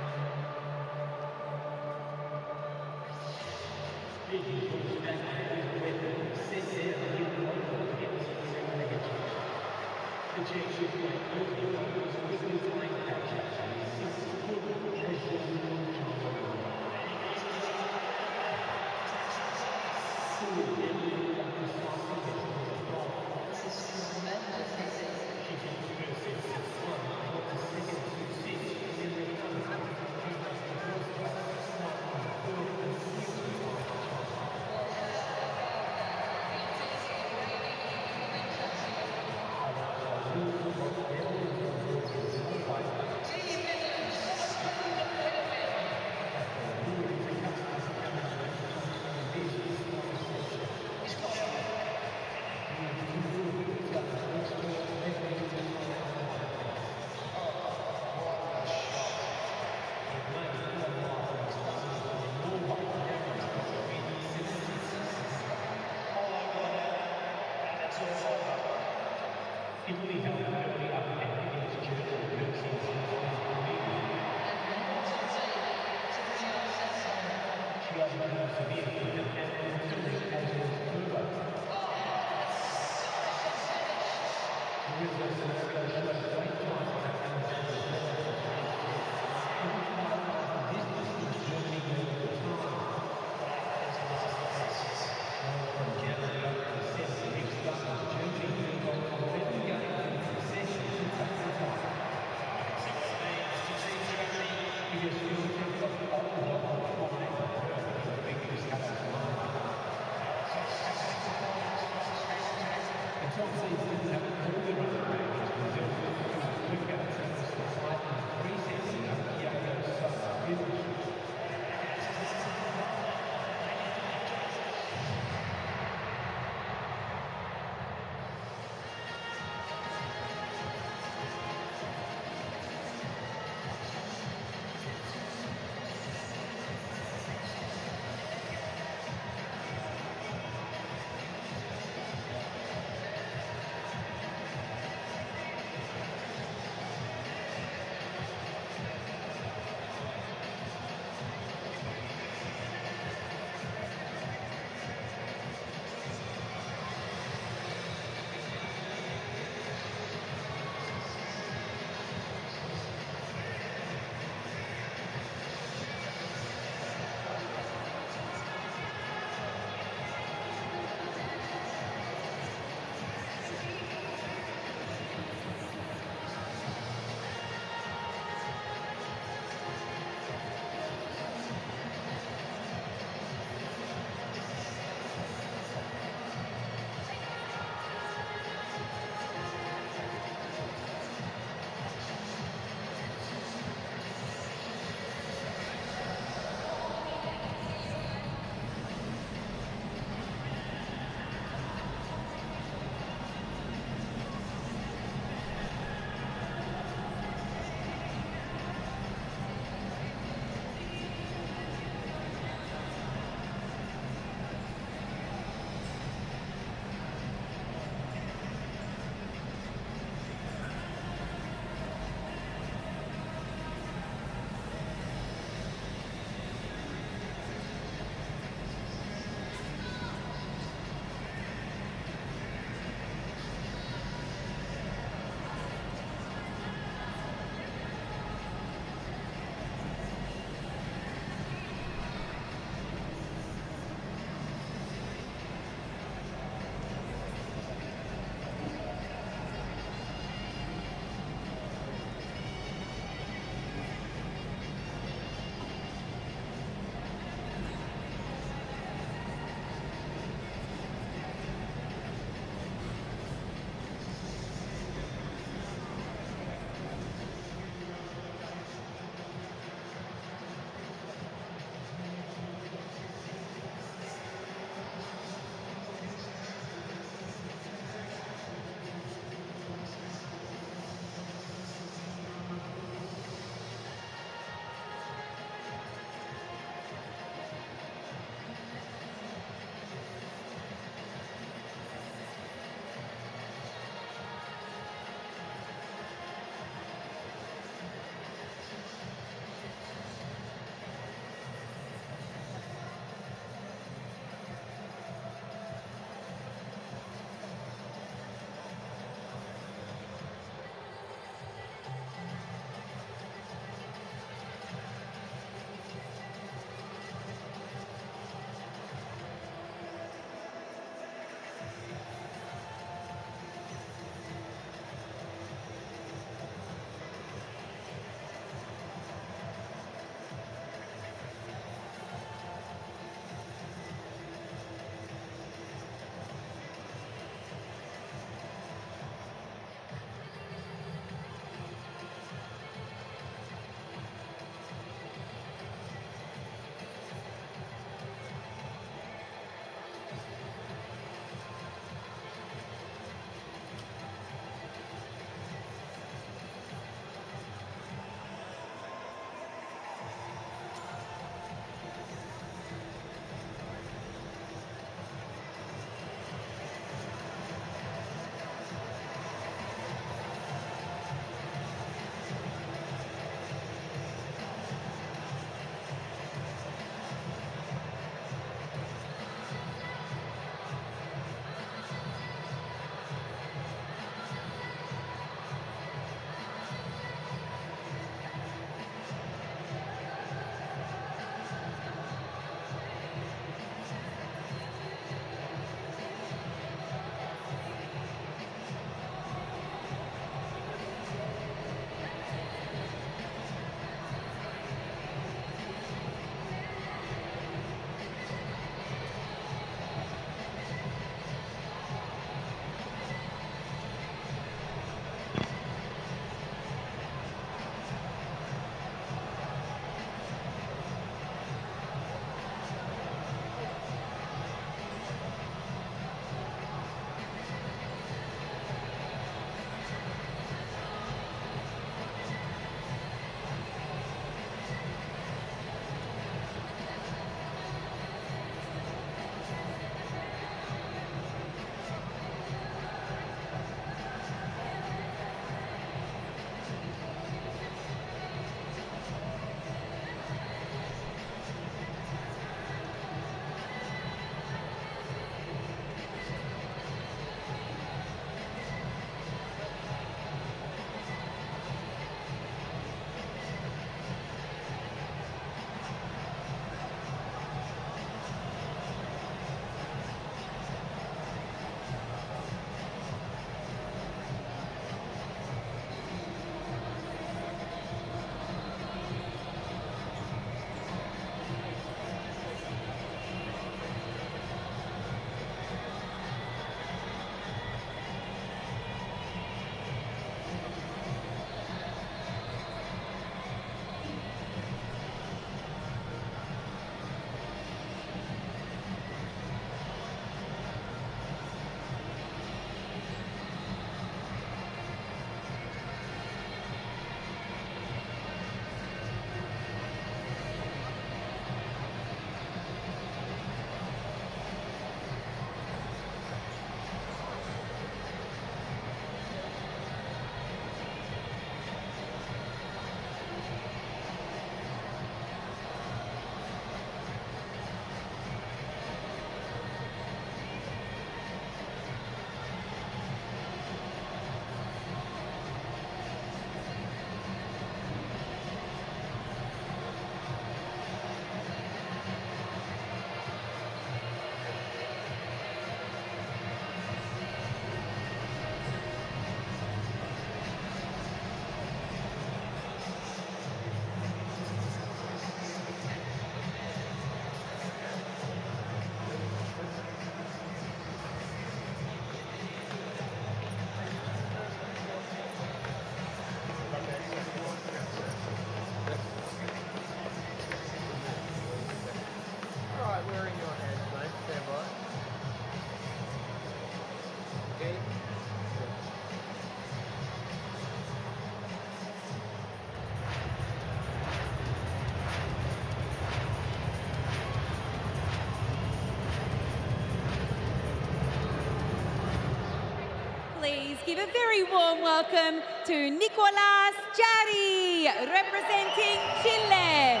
give a very warm welcome to Nicolás Jari, representing Chile,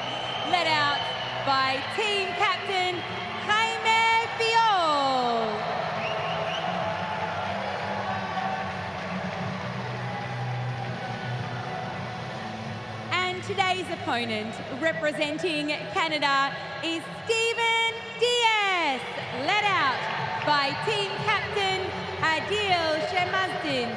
led out by team captain Jaime Fiol. And today's opponent, representing Canada, is Stephen Diaz, led out by team captain Adil Shemazdin.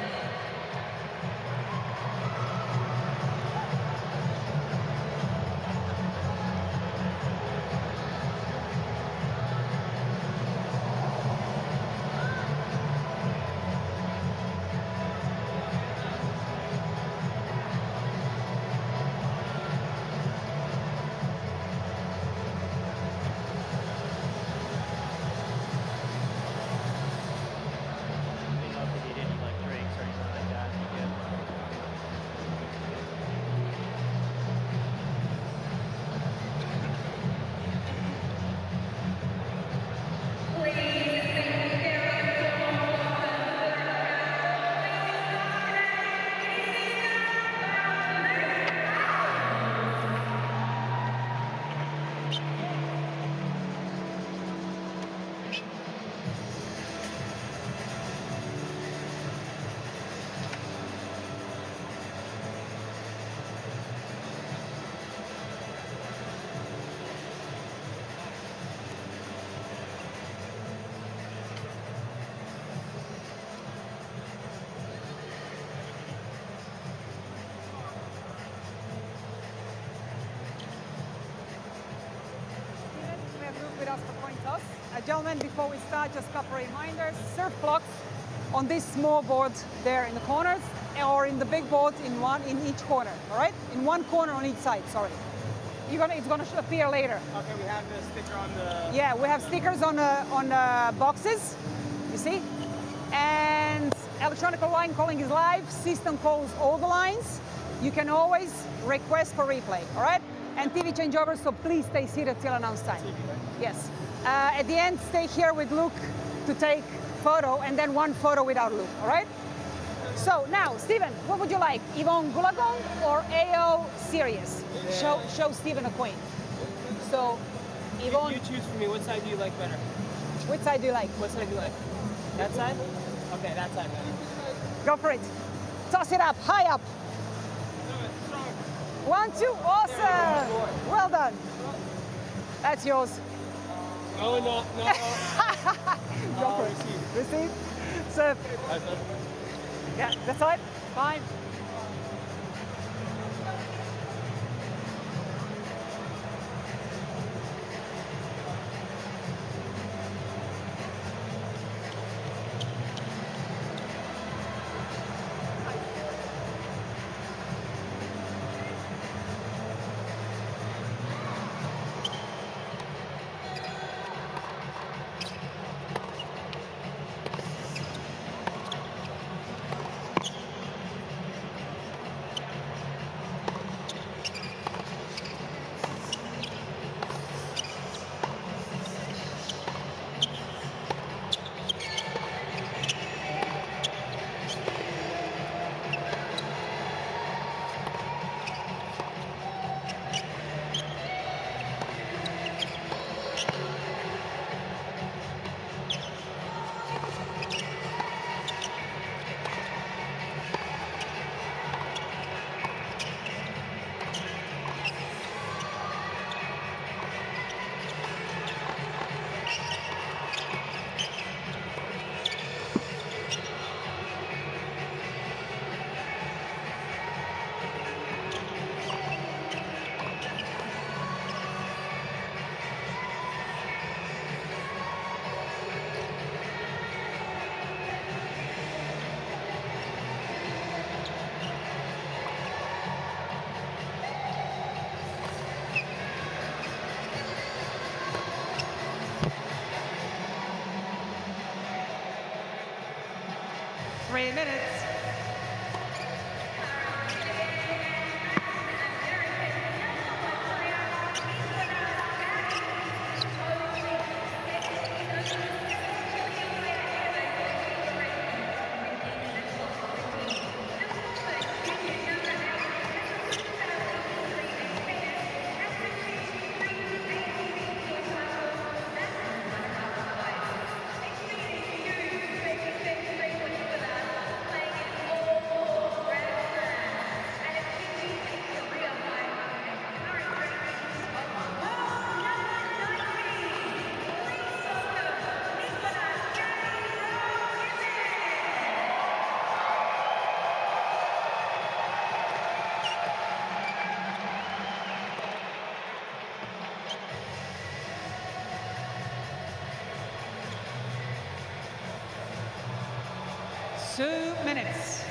With us for coin toss. Gentlemen, before we start, just a couple of reminders. Serve blocks on this small board there in the corners, or in the big board in each corner, all right? In one corner on each side, sorry. It's gonna appear later. Okay, we have the sticker on the... Yeah, we have stickers on the boxes, you see? And electronic line calling is live. System calls all the lines. You can always request for replay, all right? And TV changeover, so please stay seated till announced time. Yes. At the end, stay here with Luke to take photo, and then one photo without Luke, all right? So now, Steven, what would you like? Yvonne Gulagon or AO Sirius? Yeah. Show Steven a coin. So, Yvonne... You choose for me. What side do you like better? Which side do you like? What side do you like? That side? Okay, that side. Go for it. Toss it up, high up. 1, 2, awesome. Well done. That's yours. No, no, no. Go for it. Receive. Serve. Yeah, that's it. Fine. minutes. 2 minutes.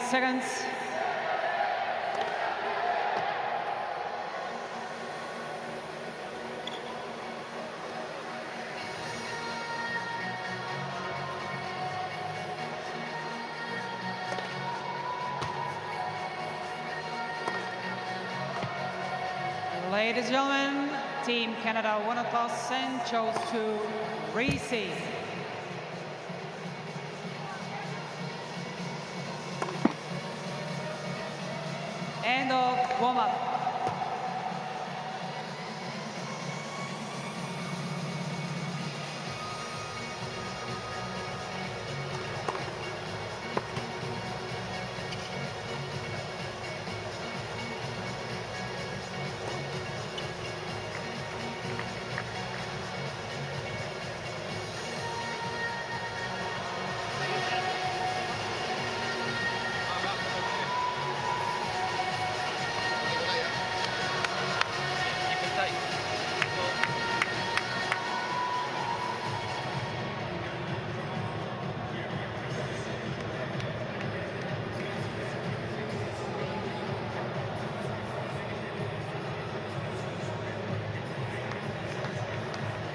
Seconds. Ladies and gentlemen, Team Canada won a toss and chose to receive. End of warm-up.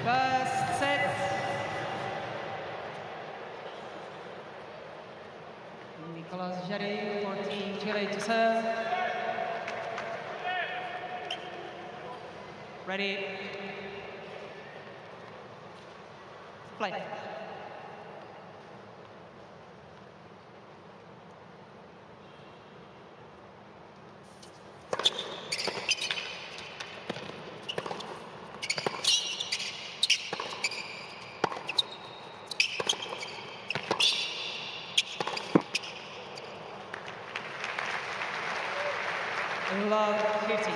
First set. Nicolas Jarry for Team Chile to serve. Ready. Play. Love 50.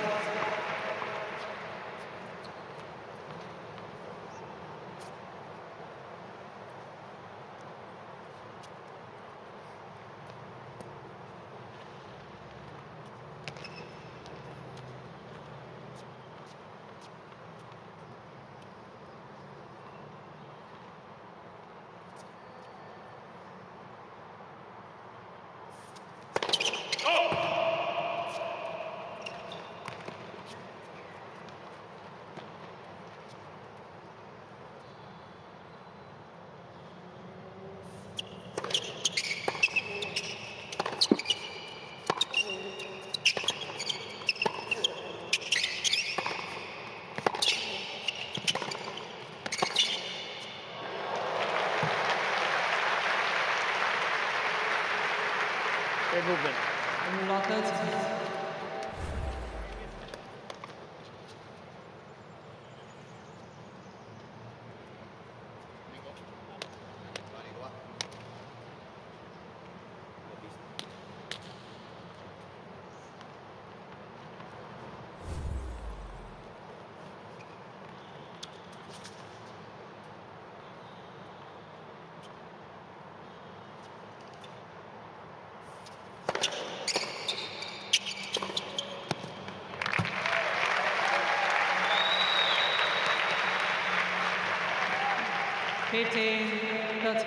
Great movement. 15-13.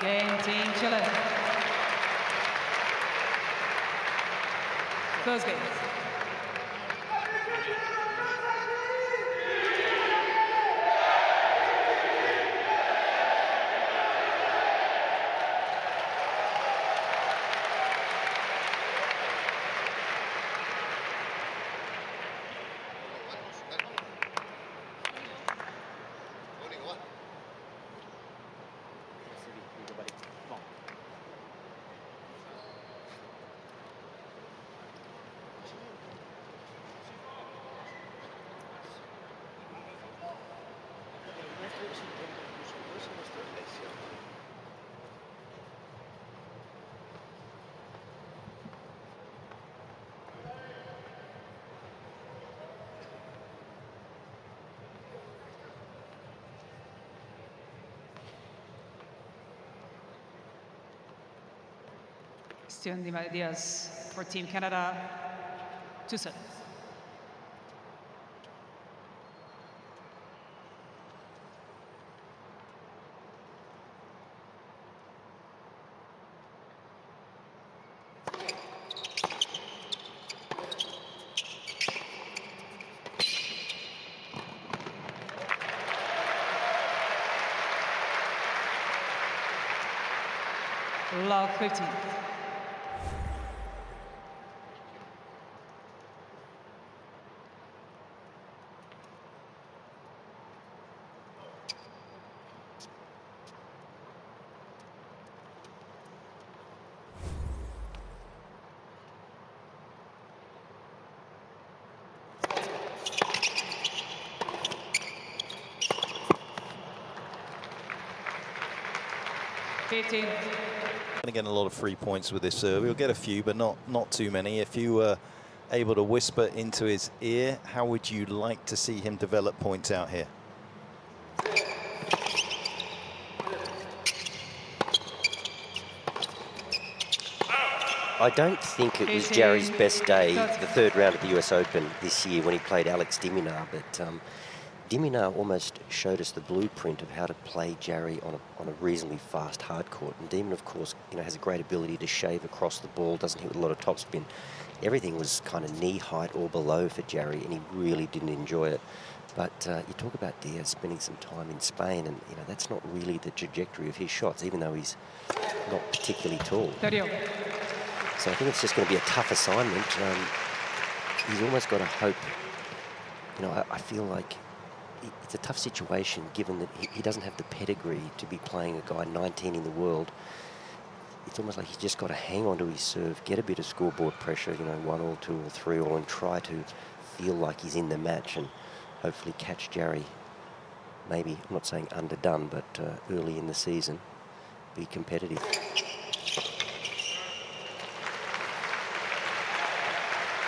Game Team Chile. First game. Steven Diaz for Team Canada, 2-7. Love 15. Going to get a lot of free points with this serve. He'll get a few, but not too many. If you were able to whisper into his ear, how would you like to see him develop points out here? I don't think it was Jarry's best day, the third round of the US Open this year when he played Alex de Minaur, but de Minaur almost showed us the blueprint of how to play Jarry on a reasonably fast hard court. And de Minaur, of course, has a great ability to shave across the ball, doesn't hit with a lot of topspin. Everything was kind of knee height or below for Jarry, and he really didn't enjoy it. But you talk about Diaz spending some time in Spain, and that's not really the trajectory of his shots, even though he's not particularly tall. So I think it's just going to be a tough assignment. He's almost got to hope. I feel like it's a tough situation given that he doesn't have the pedigree to be playing a guy 19 in the world. It's almost like he's just got to hang on to his serve, get a bit of scoreboard pressure, you know, 1 or 2 or 3 all, and try to feel like he's in the match and hopefully catch Jarry. Maybe, I'm not saying underdone, but early in the season, be competitive.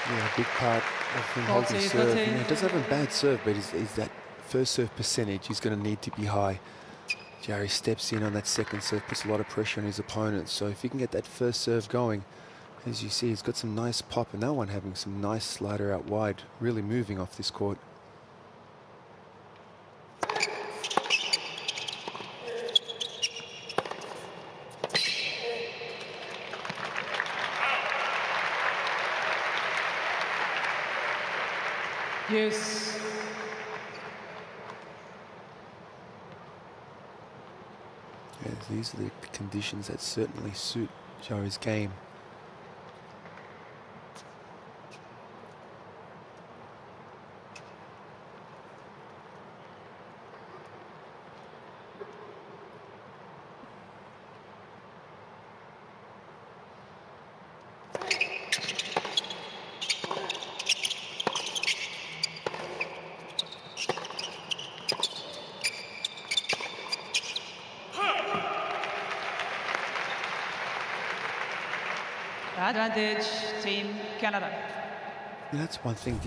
Yeah, a big part of him holding serve. You know, he doesn't have a bad serve, but is that first serve percentage is going to need to be high. Jarry steps in on that second serve, puts a lot of pressure on his opponent. So if he can get that first serve going, as you see, he's got some nice pop, and that one having some nice slider out wide, really moving off this court. Yes. Yeah, these are the conditions that certainly suit Jarry's game. Advantage, Team Canada. And that's one thing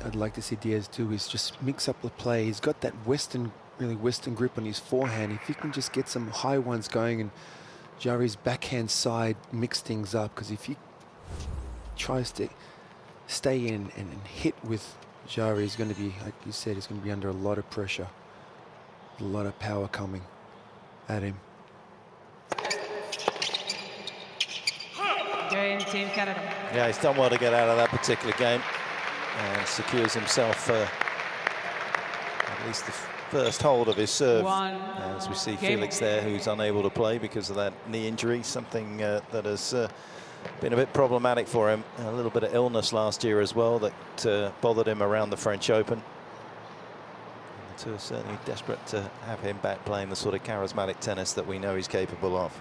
I'd like to see Diaz do, is just mix up the play. He's got that really Western grip on his forehand. If he can just get some high ones going and Jarry's backhand side mix things up, because if he tries to stay in and hit with Jarry, he's going to be, like you said, he's going to be under a lot of pressure. A lot of power coming at him. Game, Team Canada. Yeah, he's done well to get out of that particular game and secures himself at least the first hold of his serve. As we see Felix there, who's unable to play because of that knee injury, something that has been a bit problematic for him. A little bit of illness last year as well that bothered him around the French Open. And the tour certainly desperate to have him back playing the sort of charismatic tennis that we know he's capable of.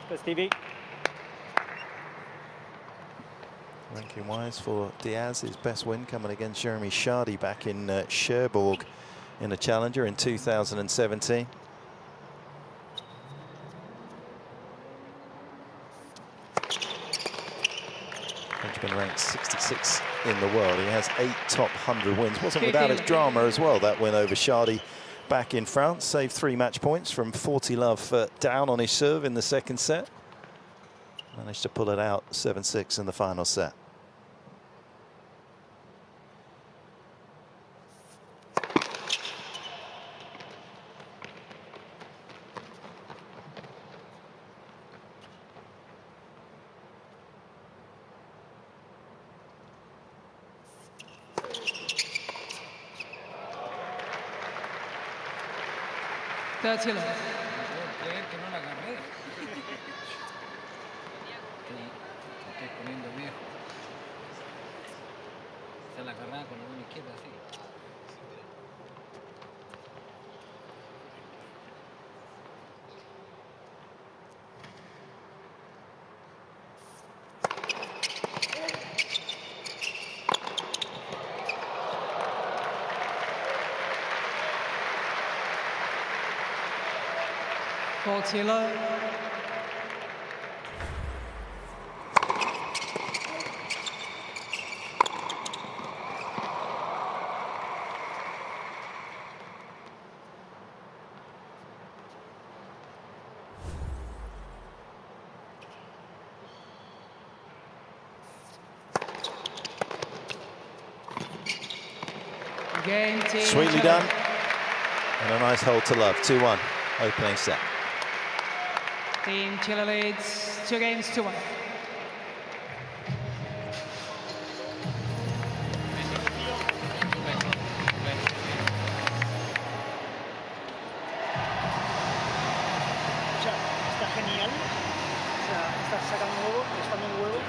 Go, Stevie. Ranking-wise for Diaz, his best win coming against Jeremy Chardy back in Cherbourg in a Challenger in 2017. Frenchman ranked 66 in the world. He has 8 top 100 wins. Wasn't without its drama as well, that win over Chardy back in France. Saved 3 match points from 40 love down on his serve in the second set. Managed to pull it out 7-6 in the final set. That's it. Estoy poniendo viejo. Se la agarraba con la mano izquierda así. Portillo. Game, Team Sweetly Chile. done. And a nice hold to love. 2-1 opening set. Team Chile leads 2 games to 1. Está genial. O sea, está sacando un huevo, estando un huevo.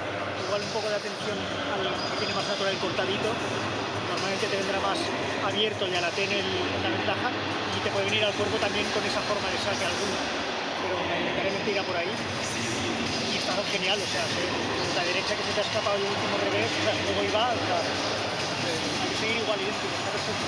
Igual un poco de atención al que tiene más natural cortadito. No normalmente te vendrá más abierto y a la T en la ventaja, y te puede venir al cuerpo también con esa forma de saque alguna, pero mayoritariamente irá por ahí. Y está genial, o sea, la derecha que se te ha escapado el último revés, o sea, luego iba, o sea, hay que seguir igual idéntico, está perfecto.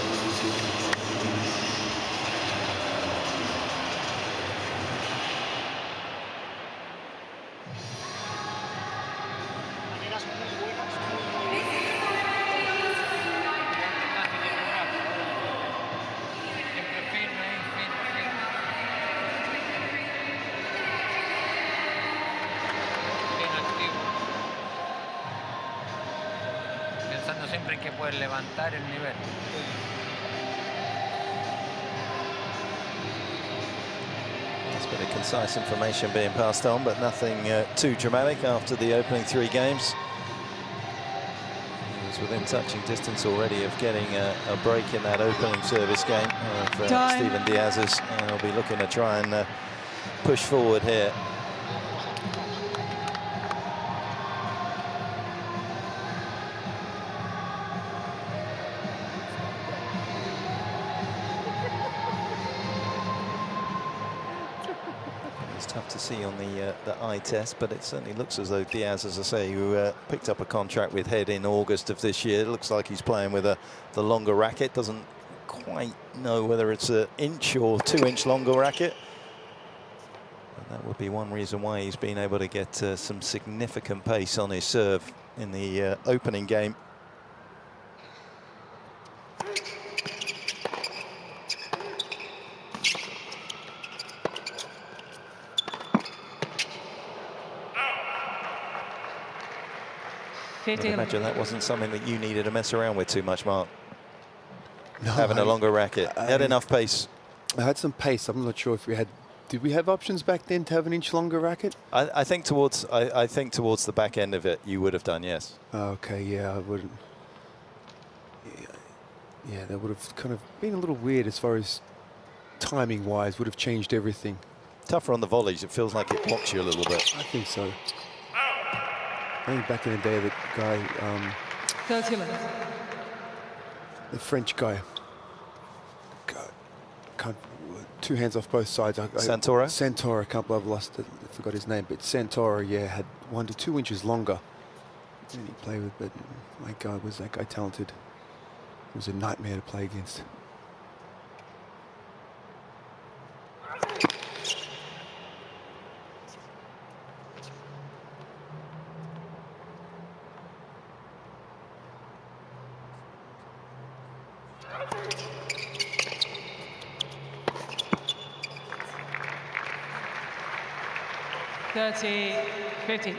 Pensando siempre en que puedes levantar el nivel. There's a bit of concise information being passed on, but nothing too dramatic after the opening 3 games. He was within touching distance already of getting a break in that opening service game of Steven Diaz's, and he'll be looking to try and push forward here. Tough to see on the eye test, but it certainly looks as though Diaz, as I say, who picked up a contract with Head in August of this year, it looks like he's playing with the longer racket. Doesn't quite know whether it's an inch or 2-inch longer racket. And that would be one reason why he's been able to get some significant pace on his serve in the opening game. I imagine that wasn't something that you needed to mess around with too much, Mark. No, having a longer racket. You had enough pace. I had some pace. I'm not sure if we had. Did we have options back then to have an inch longer racket? I think towards the back end of it, you would have done, yes. Okay, yeah, I wouldn't. Yeah, that would have kind of been a little weird as far as timing-wise. Would have changed everything. Tougher on the volleys. It feels like it blocks you a little bit. I think so. I think back in the day, the guy, 30 minutes. The French guy, can't, 2 hands off both sides. Santoro? Santoro, I can't believe I've lost it, I forgot his name, but Santoro, yeah, had 1 to 2 inches longer than he played with, but my God, was that guy talented. It was a nightmare to play against. Thirty, 50.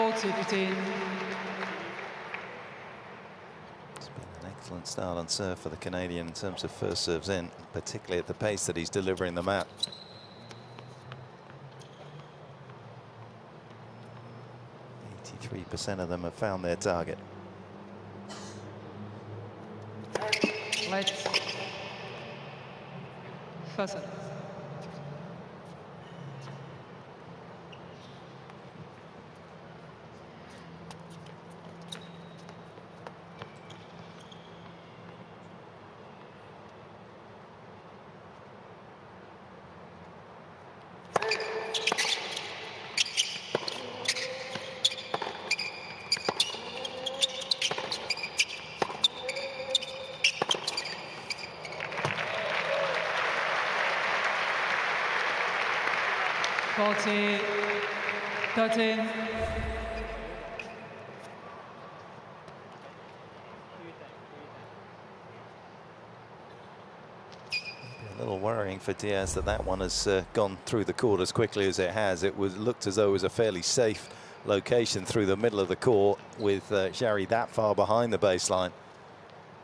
It's been an excellent start on serve for the Canadian in terms of first serves in, particularly at the pace that he's delivering them at. 83% of them have found their target. Let's first serve. A little worrying for Diaz that one has gone through the court as quickly as it has. It looked as though it was a fairly safe location through the middle of the court with Jarry that far behind the baseline.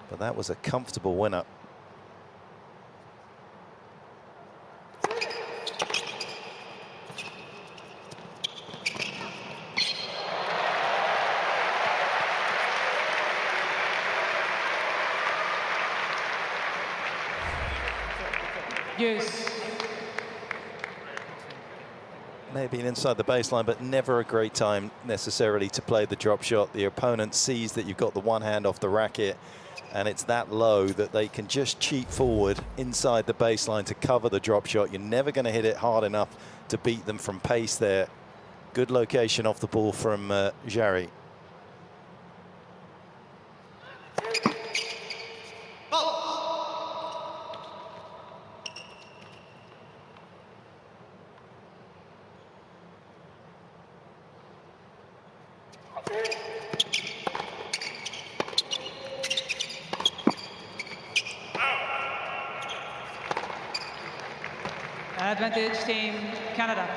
But that was a comfortable winner. Deuce. Maybe inside the baseline, but never a great time necessarily to play the drop shot. The opponent sees that you've got the one hand off the racket, and it's that low that they can just cheat forward inside the baseline to cover the drop shot. You're never going to hit it hard enough to beat them from pace there. Good location off the ball from Jarry. Advantage Team Canada.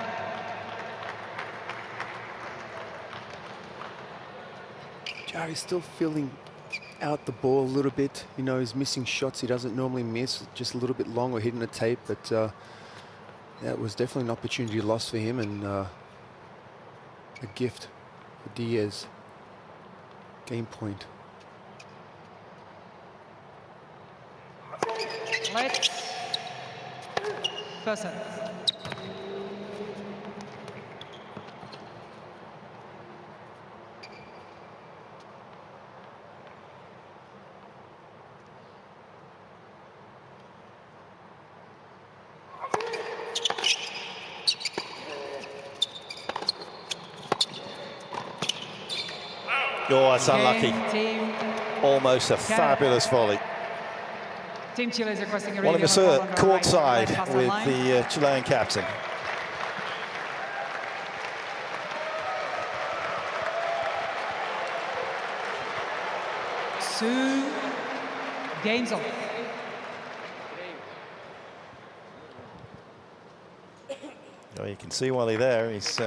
Jarry's still feeling out the ball a little bit. You know, he's missing shots he doesn't normally miss, just a little bit long or hitting a tape, but that was definitely an opportunity lost for him, and a gift for Diaz. Game point. Let's first set. Oh, that's unlucky. Almost a fabulous volley. Team Chile is requesting a Wally Masur courtside with the Chilean captain. Sue, game's on. Oh, you can see Wally there. He's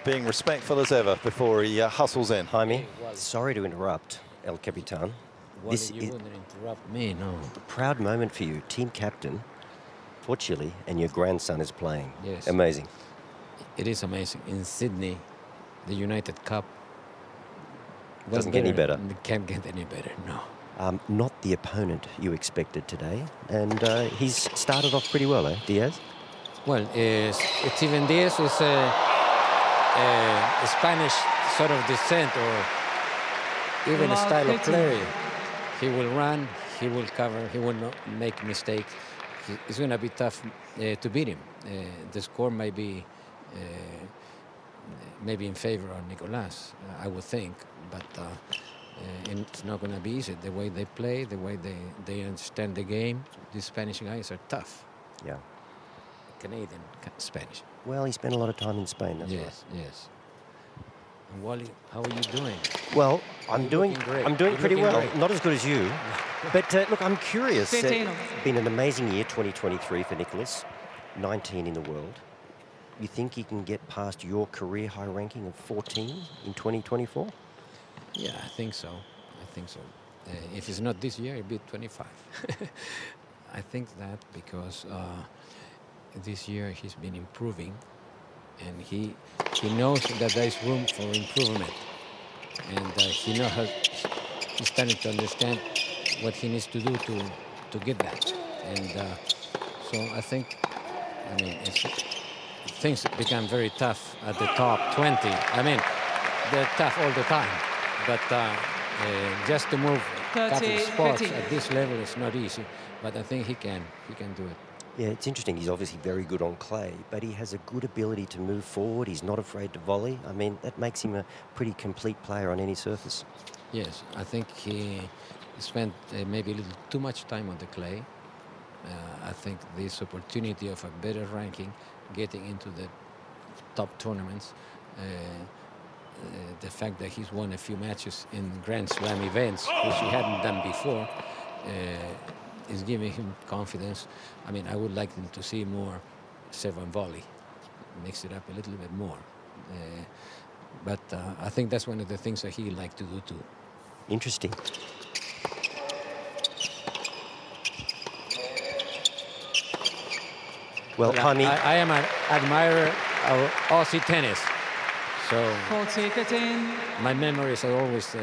being respectful as ever before he hustles in. Jaime, sorry to interrupt, El Capitan. Wally, you wouldn't interrupt me, no. A proud moment for you, team captain for Chile, and your grandson is playing. Yes. Amazing. It is amazing. In Sydney, the United Cup Doesn't get any better. It can't get any better, no. Not the opponent you expected today, and he's started off pretty well, Diaz? Well, Steven Diaz is a Spanish sort of descent, or even a style of play. He will run, he will cover, he will not make mistakes. It's going to be tough to beat him. The score might be maybe in favor of Nicolas, I would think, but it's not going to be easy. The way they play, the way they understand the game, these Spanish guys are tough. Yeah. Canadian, Spanish. Well, he spent a lot of time in Spain, that's right. Yes, yes. And Wally, how are you doing? Well, I'm doing great. pretty looking well. great. Not as good as you, but look, I'm curious. Been Been an amazing year, 2023 for Nicolas, 19 in the world. You think he can get past your career high ranking of 14 in 2024? Yeah, I think so. I think so. If it's not this year, it'll be 25. I think that because this year he's been improving, and he knows that there is room for improvement, and he knows how he's starting to understand what he needs to do to get that, and so I think, I mean, things become very tough at the top 20. I mean, they're tough all the time, but just to move a couple of spots at this level is not easy, but I think he can do it. Yeah, it's interesting. He's obviously very good on clay, but he has a good ability to move forward. He's not afraid to volley. I mean, that makes him a pretty complete player on any surface. Yes, I think he spent maybe a little too much time on the clay. I think this opportunity of a better ranking, getting into the top tournaments, the fact that he's won a few matches in Grand Slam events, which he hadn't done before, is giving him confidence. I mean, I would like him to see more serve and volley, mix it up a little bit more. But I think that's one of the things that he likes to do too. Interesting. Well, Jaime, I am an admirer of Aussie tennis, so my memories are always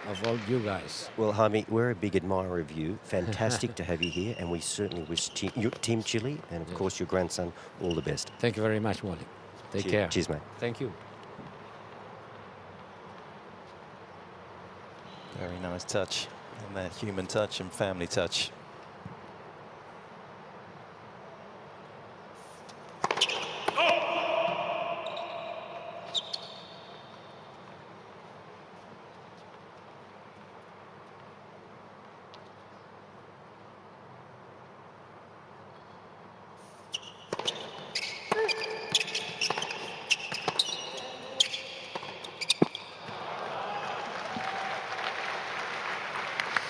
of all you guys. Well, Jaime, we're a big admirer of you. Fantastic to have you here, and we certainly wish your Team Chile and, of course, your grandson all the best. Thank you very much, Wally. Take care. Cheers, mate. Thank you. Very nice touch, and that human touch and family touch.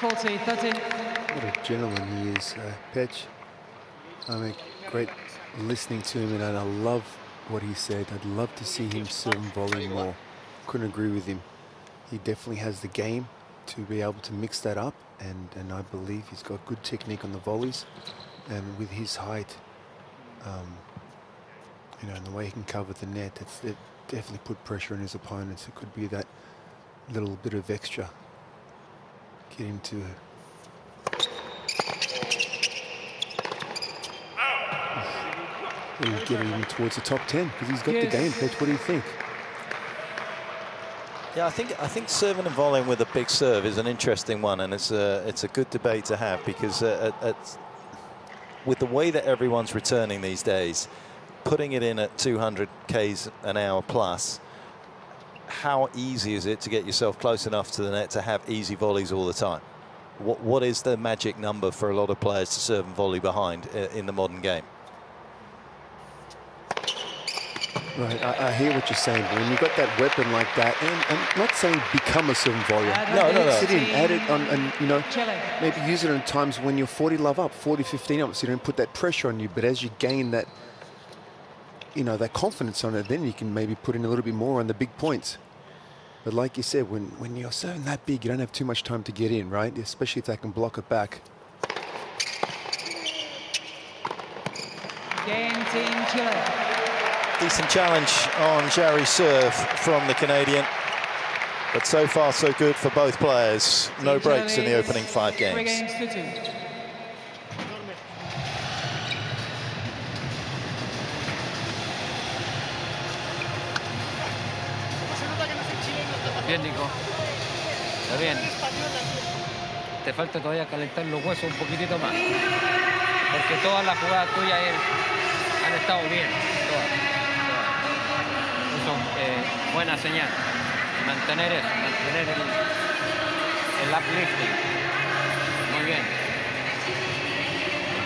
What a gentleman he is, Petch. I mean, great listening to him, and I love what he said. I'd love to see him serve and volley more. Couldn't agree with him. He definitely has the game to be able to mix that up, and I believe he's got good technique on the volleys, and with his height, you know, and the way he can cover the net, it definitely put pressure on his opponents. It could be that little bit of extra. Get him to getting him towards the top 10 because he's got the game. Petch, what do you think? Yeah, I think serving and volleying with a big serve is an interesting one, and it's a good debate to have because with the way that everyone's returning these days, putting it in at 200 k's an hour plus, how easy is it to get yourself close enough to the net to have easy volleys all the time? What is the magic number for a lot of players to serve and volley behind in the modern game? Right, I hear what you're saying, but when you've got that weapon like that, and I'm not saying become a serve and volleyer. No. Sit in, add it on, and you know, maybe use it in times when you're 40 love up, 40-15 up, so you don't put that pressure on you. But as you gain that, you know, that confidence on it, then you can maybe put in a little bit more on the big points. But like you said, when you're serving that big, you don't have too much time to get in, right? Especially if they can block it back. Game Team Chile. Decent challenge on Jarry's serve from the Canadian. But so far, so good for both players. No breaks in the opening 5 games. 3 games to 2. Bien, Nico. Está bien. Te falta todavía calentar los huesos un poquitito más. Porque todas las jugadas tuyas han estado bien. Todas. Eso es buena señal. Mantener eso, mantener el uplifting. Muy bien.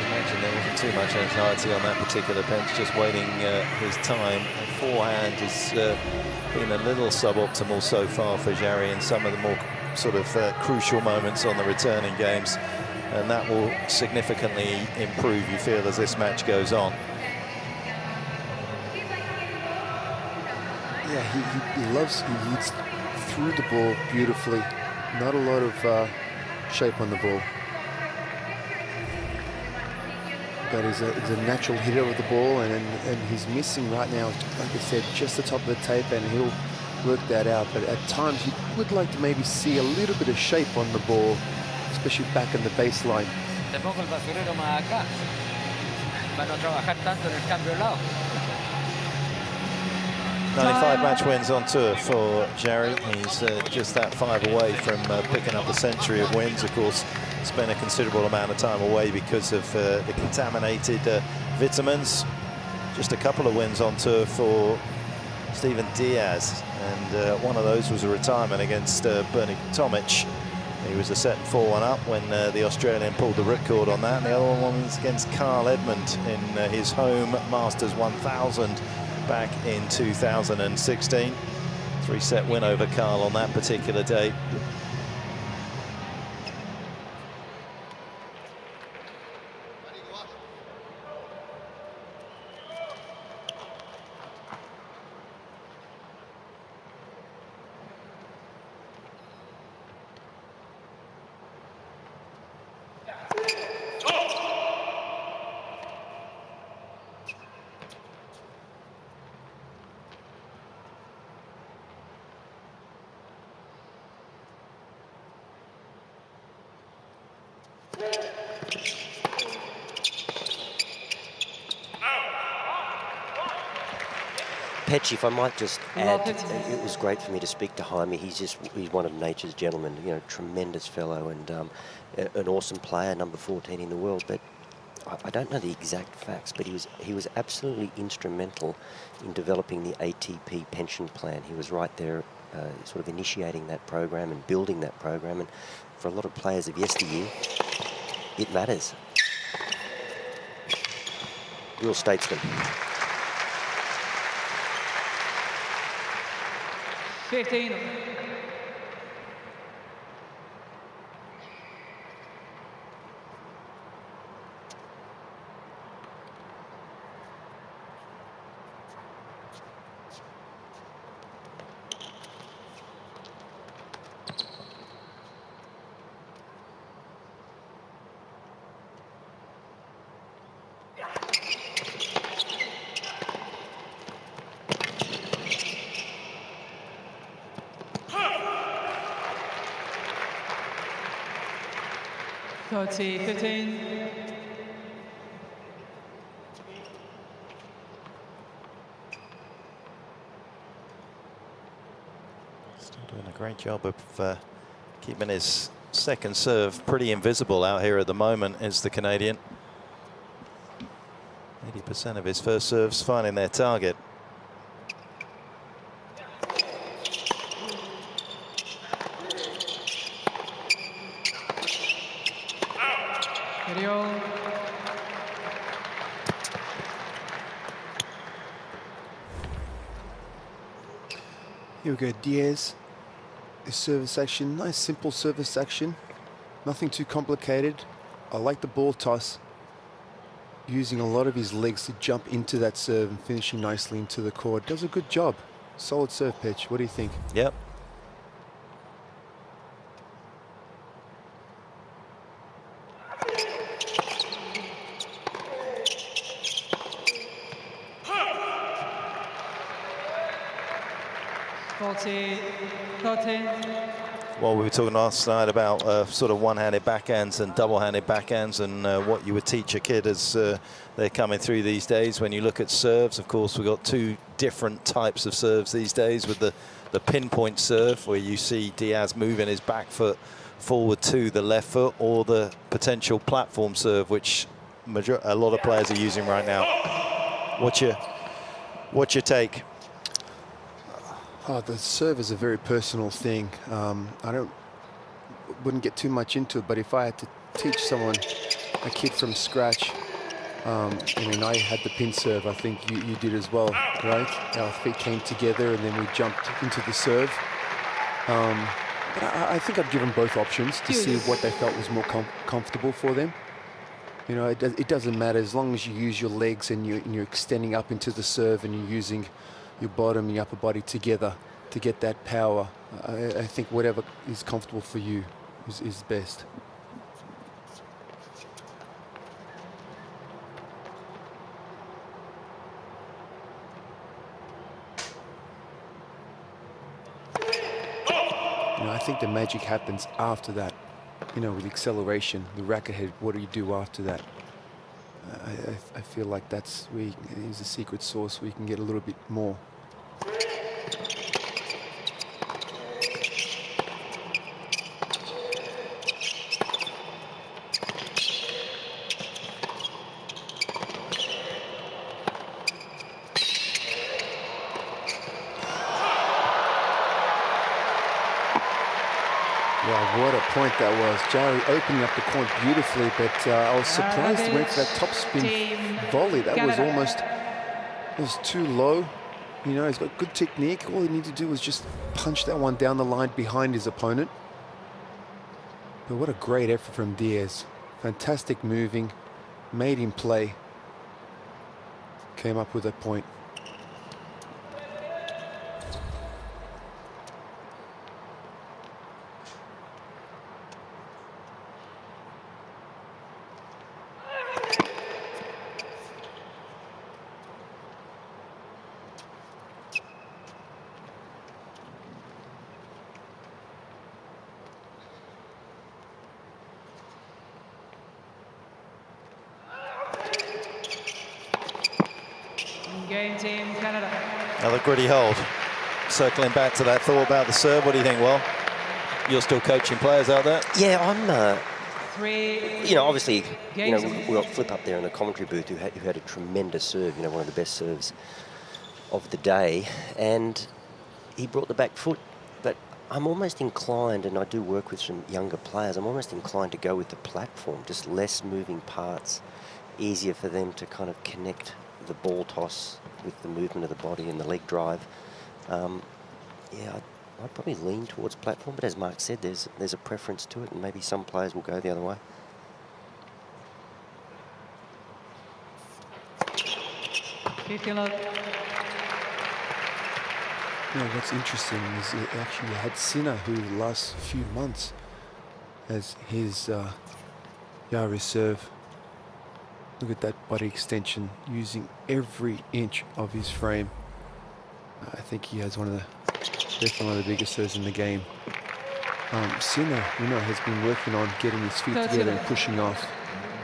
Imagine there wasn't too much anxiety on that particular bench, just waiting his time. Forehand has been a little suboptimal so far for Jarry in some of the more sort of crucial moments on the returning games, and that will significantly improve, you feel, as this match goes on. Yeah, he loves, he hits through the ball beautifully. Not a lot of shape on the ball. But he's a natural hitter of the ball, and he's missing right now, like I said, just the top of the tape, and he'll work that out. But at times you would like to maybe see a little bit of shape on the ball, especially back in the baseline. Te pongo el basurero más acá. Para no trabajar tanto en el cambio de lado. 95 match wins on tour for Jarry. He's just that 5 away from picking up the century of wins. Of course, spent a considerable amount of time away because of the contaminated vitamins. Just a couple of wins on tour for Steven Diaz, and one of those was a retirement against Bernie Tomic. He was a set 4-1 up when the Australian pulled the ripcord on that, and the other one was against Carl Edmund in his home Masters 1000 back in 2016. 3-set win over Carl on that particular day. Petch, if I might just add, it was great for me to speak to Jaime. He's one of nature's gentlemen, you know, tremendous fellow and an awesome player, number 14 in the world. But I don't know the exact facts, but he was absolutely instrumental in developing the ATP pension plan. He was right there, sort of initiating that program and building that program. And for a lot of players of yesteryear, it matters. Real statesman. 15. Thirty, 15. Still doing a great job of keeping his second serve pretty invisible out here at the moment is the Canadian. 80% of his first serves finding their target. Here we go, Diaz. His service action, nice simple service action. Nothing too complicated. I like the ball toss. Using a lot of his legs to jump into that serve and finishing nicely into the court. Does a good job. Solid serve pitch. What do you think? Yep. Well, we were talking last night about sort of one-handed backhands and double-handed backhands and what you would teach a kid as they're coming through these days. When you look at serves, of course, we've got two different types of serves these days with the pinpoint serve, where you see Diaz moving his back foot forward to the left foot, or the potential platform serve, which a lot of players are using right now. What's your take? Oh, the serve is a very personal thing. I wouldn't get too much into it, but if I had to teach someone, a kid from scratch, I mean, I had the pin serve. I think you did as well, right? Our feet came together and then we jumped into the serve. But I think I'd give them both options to see what they felt was more comfortable for them. You know, it doesn't matter as long as you use your legs and you're extending up into the serve and you're using your bottom and your upper body together to get that power. I think whatever is comfortable for you is best. You know, I think the magic happens after that. You know, with acceleration, the racket head, what do you do after that? I feel like that's where is a secret sauce where you can get a little bit more. What a point that was. Jari opening up the court beautifully, but I was surprised he went for that topspin volley. That was almost, it was too low. You know, he's got good technique. All he needed to do was just punch that one down the line behind his opponent. But what a great effort from Diaz. Fantastic moving, made him play. Came up with that point. Game Team Canada. Another gritty hold. Circling back to that thought about the serve, what do you think, Will? You're still coaching players out there? Yeah, I'm... you know, obviously, you know, we got Flip up there in the commentary booth who had a tremendous serve, you know, one of the best serves of the day, and he brought the back foot. But I'm almost inclined, and I do work with some younger players, I'm almost inclined to go with the platform, just less moving parts, easier for them to kind of connect the ball toss with the movement of the body and the leg drive. Yeah, I'd probably lean towards platform, but as Mark said, there's a preference to it, and maybe some players will go the other way. You know, what's interesting is it actually had Sinner, who the last few months as his Jari serve. Look at that body extension, using every inch of his frame. I think he has definitely one of the biggest serves in the game. Sinner, you know, has been working on getting his feet together and pushing off,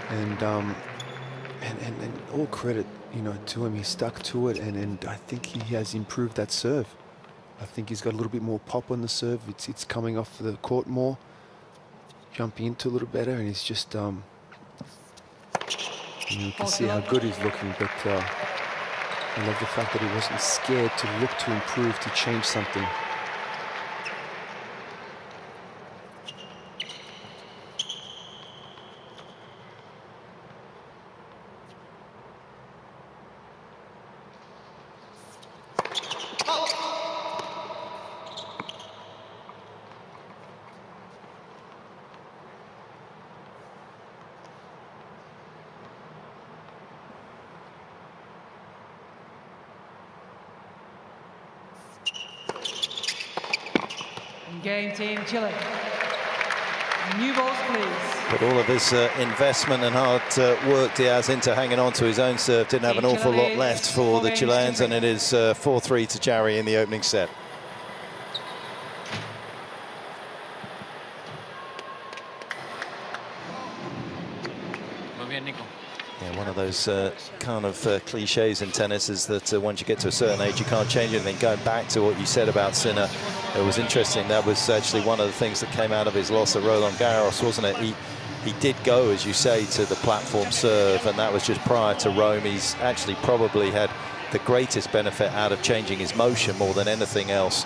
and all credit, you know, to him. He stuck to it, and I think he has improved that serve. I think he's got a little bit more pop on the serve. It's coming off the court more, jumping into a little better, and he's just you know, you can see how good he's looking, but I love the fact that he wasn't scared to look to improve, to change something. Game Team Chile. New balls, please. But all of his investment and hard work Diaz into hanging on to his own serve didn't have an awful lot left for the Chileans, and it is 4-3 to Jari in the opening set. Yeah, one of those kind of cliches in tennis is that once you get to a certain age, you can't change anything. Going back to what you said about Sinner, it was interesting. That was actually one of the things that came out of his loss at Roland Garros, wasn't it? He did go, as you say, to the platform serve, and that was just prior to Rome. He's actually probably had the greatest benefit out of changing his motion more than anything else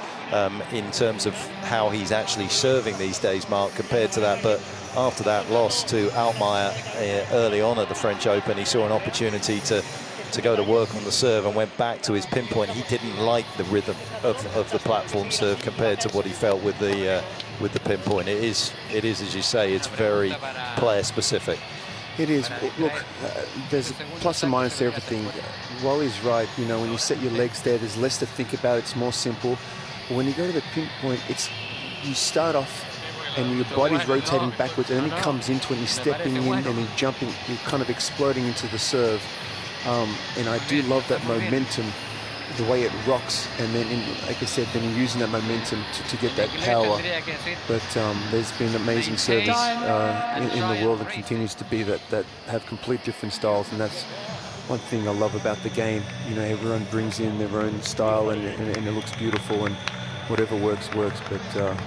in terms of how he's actually serving these days, Mark, compared to that. But after that loss to Altmaier early on at the French Open, he saw an opportunity to go to work on the serve and went back to his pinpoint. He didn't like the rhythm of the platform serve compared to what he felt with the pinpoint. It is, as you say, it's very player specific. It is. Look, there's a plus and minus to everything. Wally's right. You know, when you set your legs there, there's less to think about. It's more simple. But when you go to the pinpoint, you start off and your body's rotating backwards, and then he comes into it, and he's stepping in, and he's jumping, you're kind of exploding into the serve. And I do love that momentum, the way it rocks, and then, like I said, then you're using that momentum to get that power. But there's been amazing servers in the world, and continues to be that have complete different styles, and that's one thing I love about the game. You know, everyone brings in their own style, and it looks beautiful, and whatever works, works. But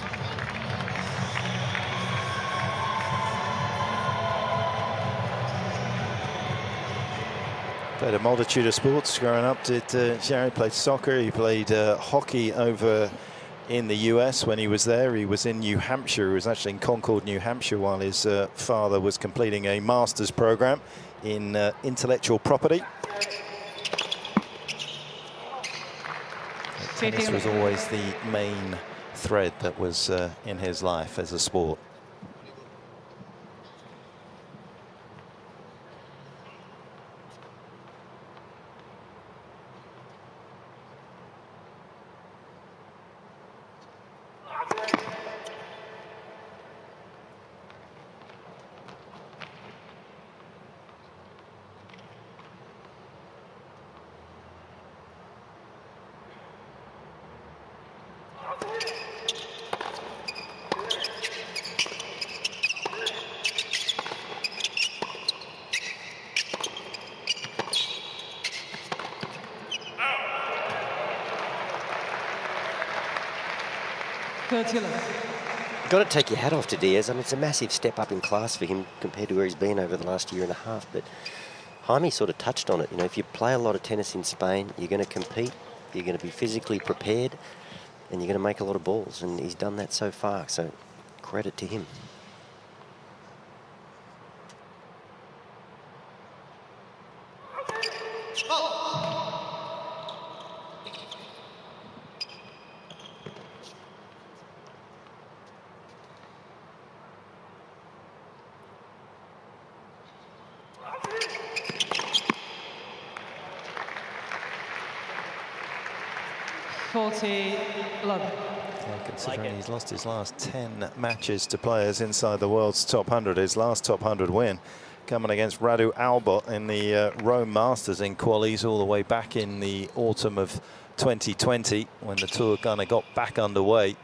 played a multitude of sports growing up. Jari played soccer, he played hockey over in the US when he was there. He was in New Hampshire, he was actually in Concord, New Hampshire, while his father was completing a master's program in intellectual property. Tennis was always the main thread that was in his life as a sport. Got to take your hat off to Diaz. I mean, it's a massive step up in class for him compared to where he's been over the last year and a half. But Jaime sort of touched on it. You know, if you play a lot of tennis in Spain, you're going to compete, you're going to be physically prepared, and you're going to make a lot of balls. And he's done that so far, so credit to him. Considering he's lost his last 10 matches to players inside the world's top 100, his last top 100 win coming against Radu Albot in the Rome Masters in qualies all the way back in the autumn of 2020 when the tour kind of got back underway.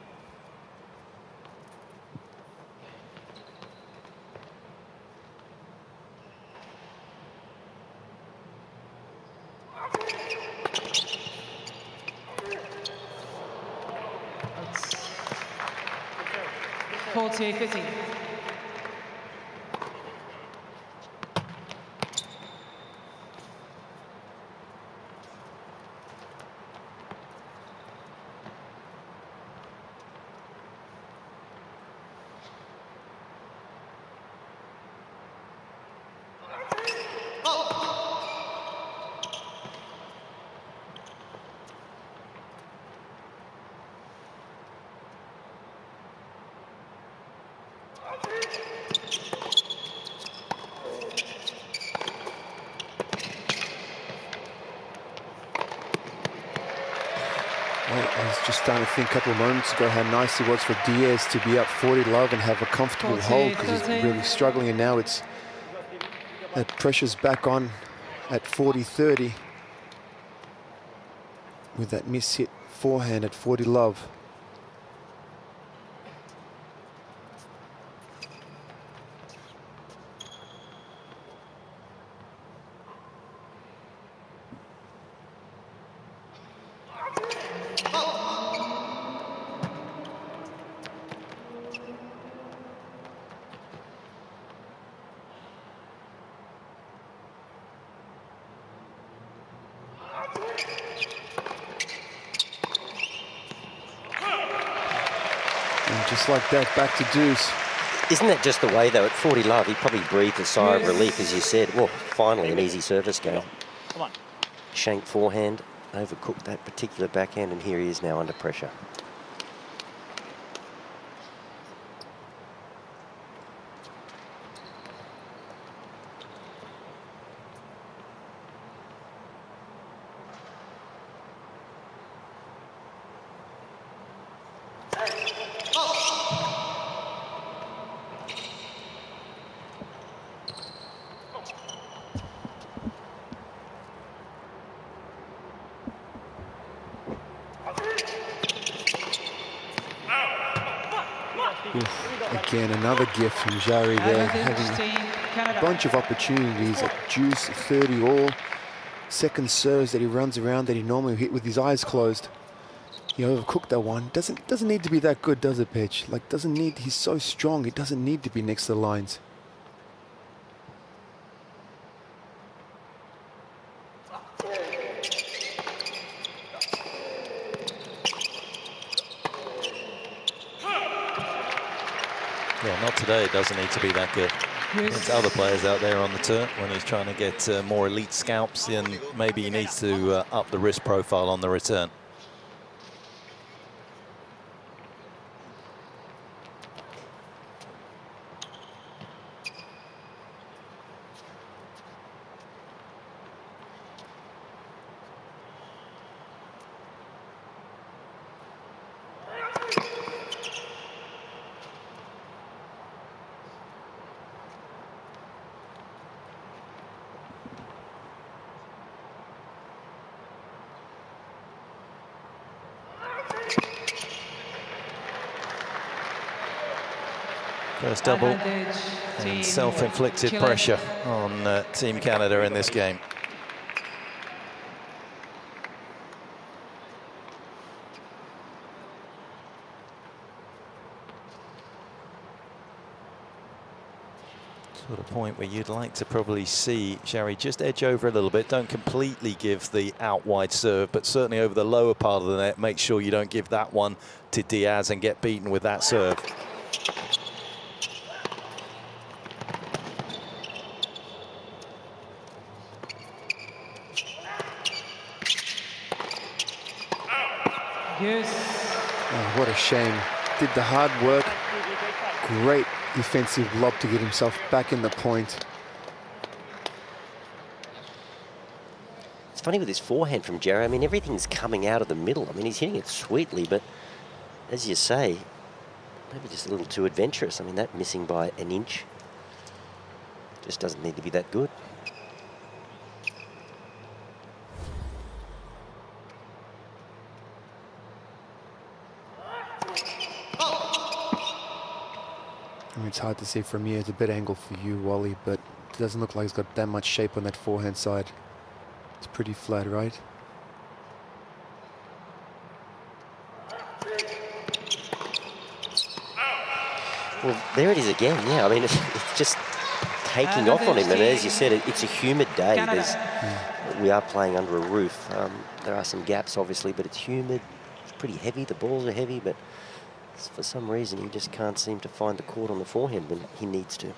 I was just starting to think a couple of moments ago how nice it was for Diaz to be up 40-love and have a comfortable hold, because he's really struggling, and now it's that pressure's back on at 40-30 with that miss-hit forehand at 40-love. Just like that, back to deuce. Isn't that just the way, though? At 40-love, he probably breathed a sigh of relief, as you said. Well, finally, an easy service game. Come on. Shank forehand, overcooked that particular backhand, and here he is now under pressure. Again, another gift from Jarry there, having a bunch of opportunities at deuce, 30 all. Second serves that he runs around that he normally hit with his eyes closed. He overcooked that one. Doesn't need to be that good, does it, Pitch? Like, doesn't need. He's so strong. He doesn't need to be next to the lines. Yeah, not today. It doesn't need to be that good. There's other players out there on the tour when he's trying to get more elite scalps in. Maybe he needs to up the risk profile on the return. First double and self-inflicted pressure on Team Canada in this game. Sort of point where you'd like to probably see Jarry just edge over a little bit. Don't completely give the out wide serve, but certainly over the lower part of the net. Make sure you don't give that one to Diaz and get beaten with that serve. Yes. Oh, what a shame. Did the hard work. Great defensive lob to get himself back in the point. It's funny with his forehand from Jarry. I mean, everything's coming out of the middle. I mean, he's hitting it sweetly, but as you say, maybe just a little too adventurous. I mean, that missing by an inch just doesn't need to be that good. I mean, it's hard to see from here. It's a bit angle for you, Wally, but it doesn't look like he's got that much shape on that forehand side. It's pretty flat, right? Well, there it is again. Yeah, I mean, it's just taking off on him. And as you said, it's a humid day. We are playing under a roof. There are some gaps, obviously, but it's humid. It's pretty heavy. The balls are heavy, but for some reason, he just can't seem to find the court on the forehand when he needs to.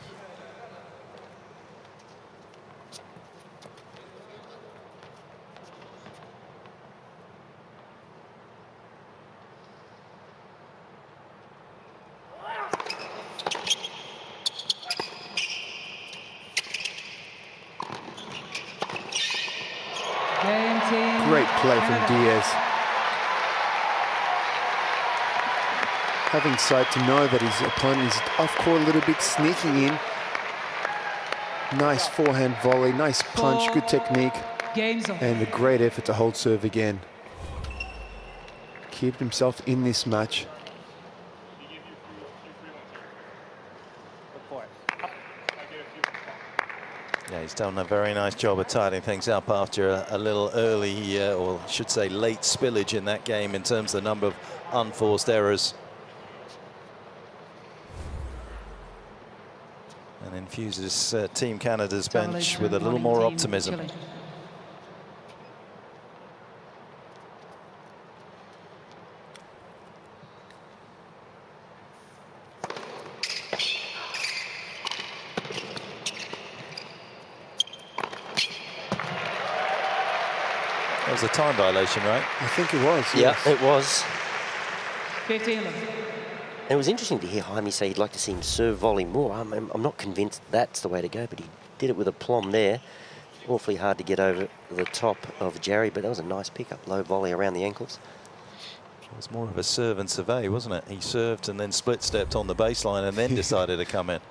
Great play from Diaz. Having sight to know that his opponent is off court a little bit, sneaking in. Nice forehand volley, nice punch, good technique. And a great effort to hold serve again. Keep himself in this match. Yeah, he's done a very nice job of tidying things up after a little early, or I should say late spillage in that game in terms of the number of unforced errors. And infuses Team Canada's bench with a little more optimism. That was a time violation, right? I think it was. Yeah, yes. it was. 15. It was interesting to hear Jaime say he'd like to see him serve volley more. I'm not convinced that's the way to go, but he did it with aplomb there. Awfully hard to get over the top of Jarry, but that was a nice pickup, low volley around the ankles. It was more of a serve and survey, wasn't it? He served and then split-stepped on the baseline and then decided to come in.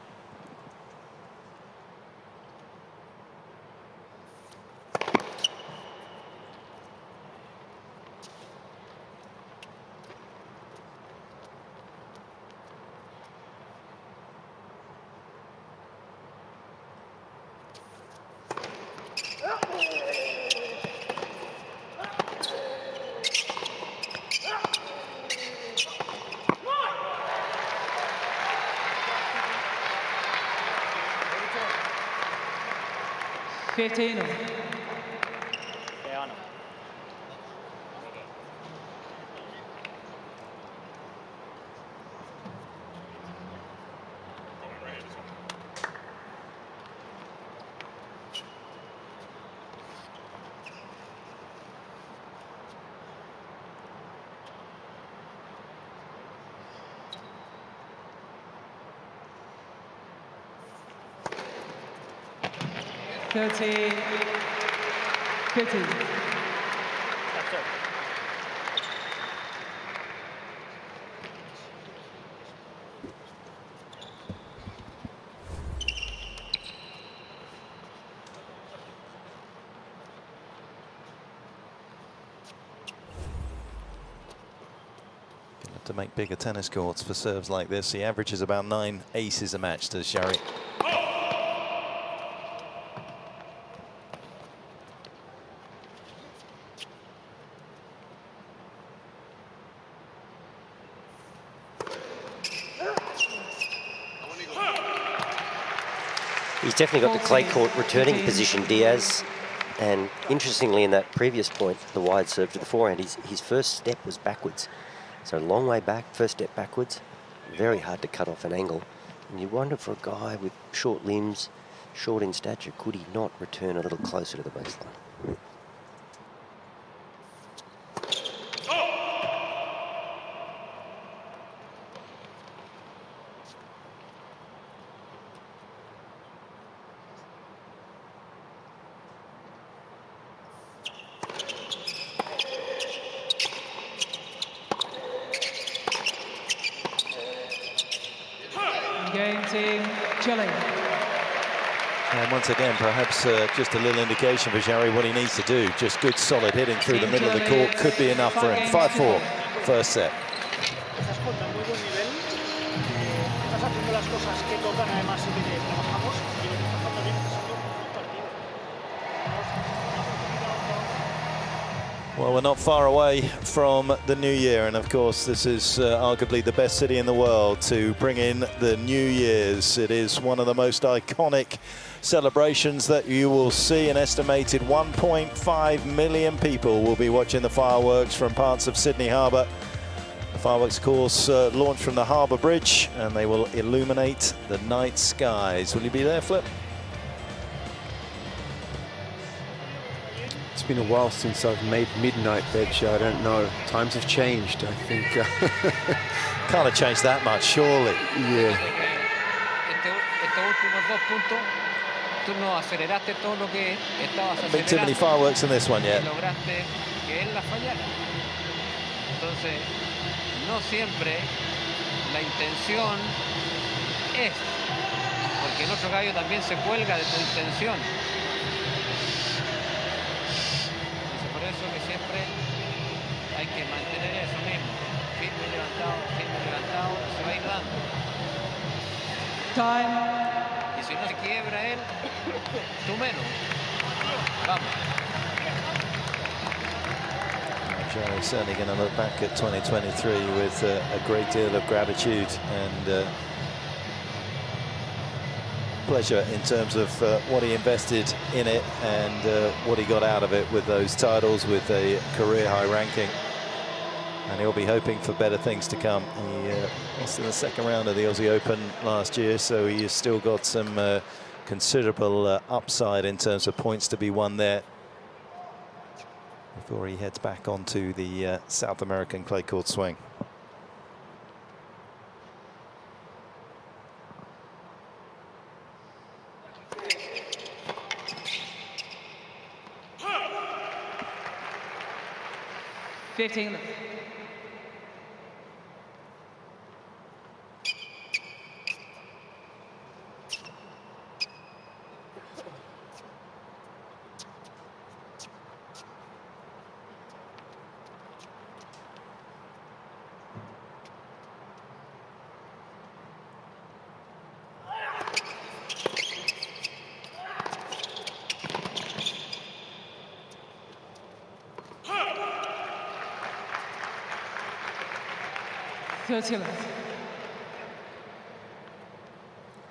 To make bigger tennis courts for serves like this. He averages about 9 aces a match to Jarry. He's definitely got the clay court returning position, Diaz. And interestingly, in that previous point, the wide serve to the forehand, his first step was backwards. So a long way back, first step backwards. Very hard to cut off an angle. And you wonder, for a guy with short limbs, short in stature, could he not return a little closer to the baseline? Game team, Chile. And once again, perhaps just a little indication for Jarry what he needs to do. Just good, solid hitting through the middle of the court could be enough for him. 5-4, first set. Estás con muy buen nivel, estás haciendo las cosas que tocan, además y que trabajamos, y lo que estás haciendo bien está siendo un buen partido. Well, we're not far away from the new year, and of course this is arguably the best city in the world to bring in the New Year's. It is one of the most iconic celebrations that you will see. An estimated 1.5 million people will be watching the fireworks from parts of Sydney Harbour. The fireworks, of course, launched from the Harbour Bridge, and they will illuminate the night skies. Will you be there, Flip? It's been a while since I've made midnight bed show. I don't know. Times have changed, I think. Can't have changed that much, surely. Yeah. Estos últimos 2 puntos, tú no aceleraste todo lo que estabas acelerando. Been too many fireworks in this one yet. Y lograste que él la fallara. Entonces, no siempre la intención es, porque el otro gallo también se cuelga de tu intención. Por eso que siempre hay que mantener eso mismo, firme levantado, se va a ir dando. Y si no se quiebra él, tú menos. Vamos. Jarry's certainly going to look back at 2023 with a great deal of gratitude and pleasure in terms of what he invested in it and what he got out of it with those titles, with a career high ranking. And he'll be hoping for better things to come. He lost in the second round of the Aussie Open last year, so he has still got some considerable upside in terms of points to be won there before he heads back onto the South American clay court swing.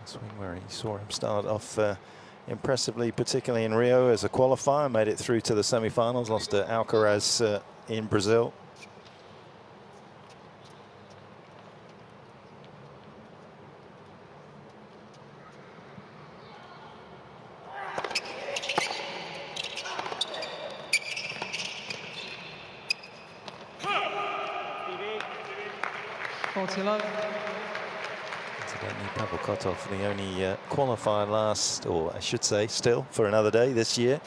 Swing where he saw him start off impressively, particularly in Rio as a qualifier, made it through to the semi-finals, lost to Alcaraz in Brazil. Incidentally, Pavel Kotov, the only qualifier last, or I should say still, for another day this year,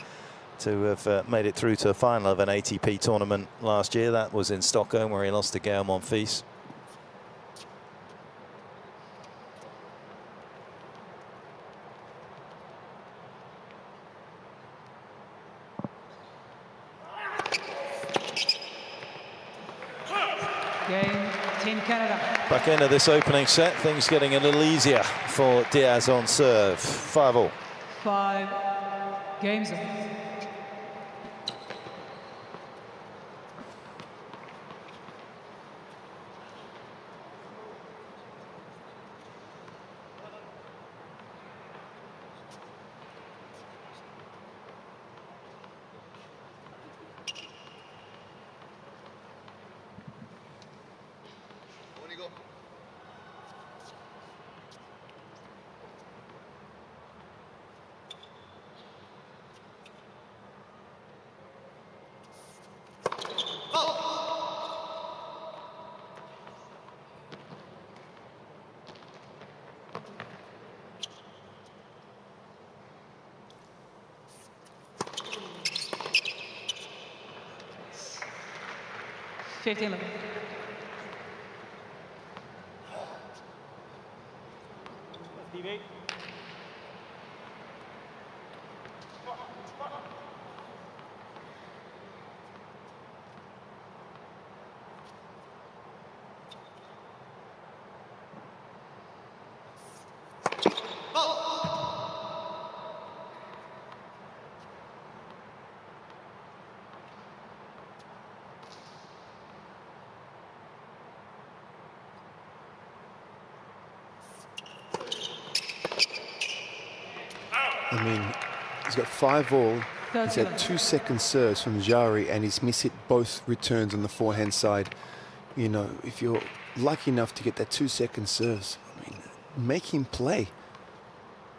to have made it through to a final of an ATP tournament last year. That was in Stockholm, where he lost to Gael Monfils. Game, Team Canada. Back into this opening set, things getting a little easier for Diaz on serve. 5-all. 5 games. 15. I mean, he's got 5 all. He's had 2-second serves from Jari, and he's missed hit both returns on the forehand side. You know, if you're lucky enough to get that 2-second serves, I mean, make him play.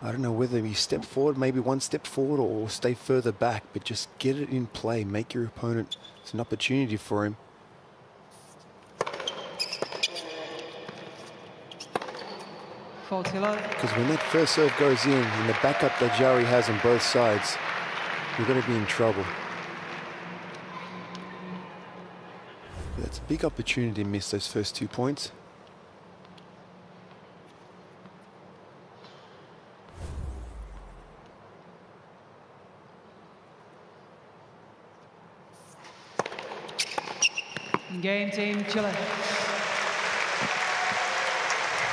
I don't know whether you step forward, maybe 1 step forward, or stay further back, but just get it in play. Make your opponent, it's an opportunity for him. Because when that first serve goes in, and the backup that Jari has on both sides, you're going to be in trouble. That's a big opportunity to miss those first 2 points. Game team Chile.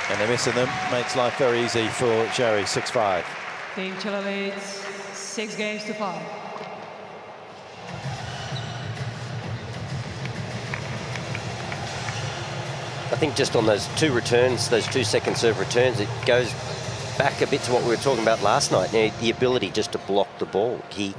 And they're missing them. Makes life very easy for Jari, 6-5. Team Chile leads 6 games to 5. I think just on those 2 returns, those 2-second serve returns, it goes back a bit to what we were talking about last night. Now, the ability just to block the ball. He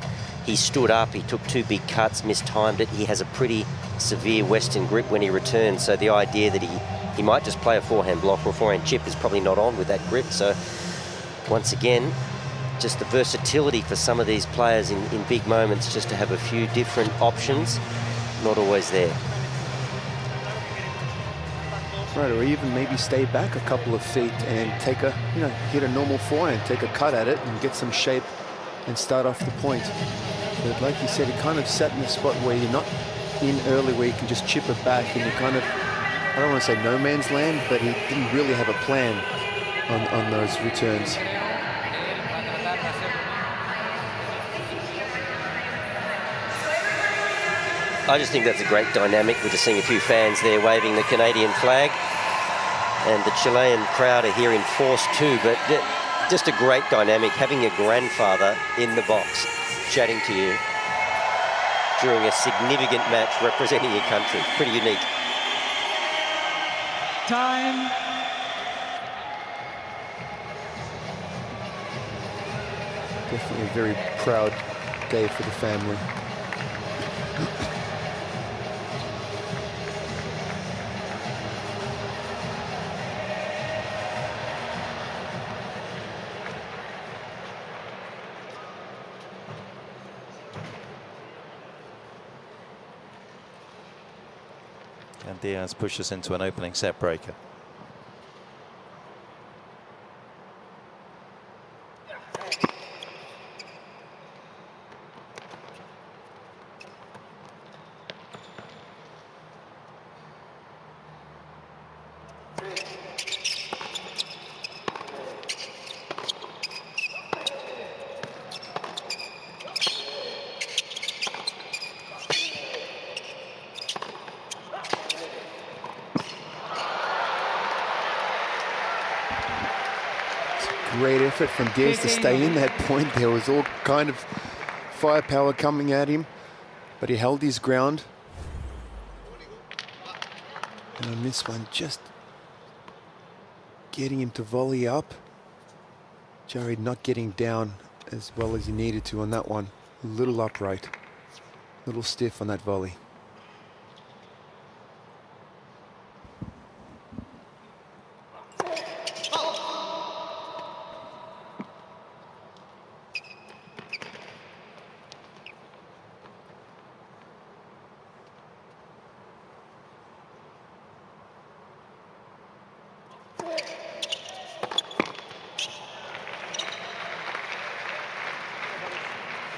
stood up, he took 2 big cuts, mistimed it. He has a pretty severe Western grip when he returns, so the idea that he might just play a forehand block or a forehand chip is probably not on with that grip. So once again, just the versatility for some of these players in big moments, just to have a few different options, not always there. Right, or even maybe stay back a couple of feet and take a, you know, hit a normal forehand, take a cut at it and get some shape and start off the point. But like you said, it kind of sat in a spot where you're not in early, where you can just chip it back, and you kind of, I don't want to say no man's land, but he didn't really have a plan on those returns. I just think that's a great dynamic. We're just seeing a few fans there waving the Canadian flag, and the Chilean crowd are here in force too, but just a great dynamic, having your grandfather in the box chatting to you during a significant match representing your country. Pretty unique. Time. Definitely a very proud day for the family. And Diaz pushes into an opening set breaker. Great effort from Diaz to stay in that point. There was all kind of firepower coming at him, but he held his ground. And on this one, just getting him to volley up. Jari not getting down as well as he needed to on that one. A little upright, a little stiff on that volley.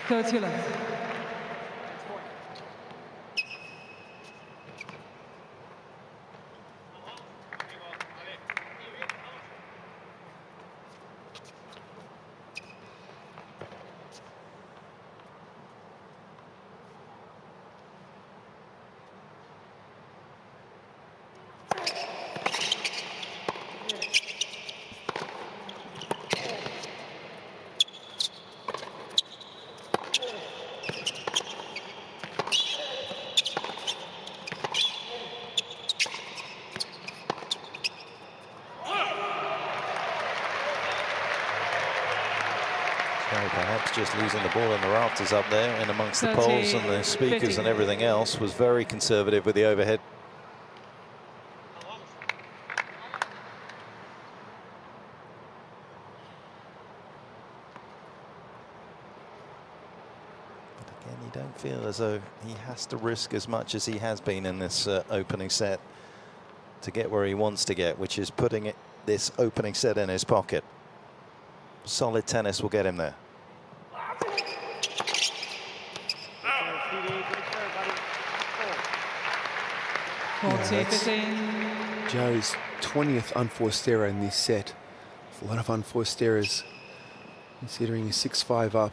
30. Perhaps just losing the ball in the rafters up there and amongst the poles and the speakers and everything else, was very conservative with the overhead. But again, you don't feel as though he has to risk as much as he has been in this opening set to get where he wants to get, which is putting this opening set in his pocket. Solid tennis will get him there. Yeah, Joe's 20th unforced error in this set. A lot of unforced errors, considering he's 6-5 up.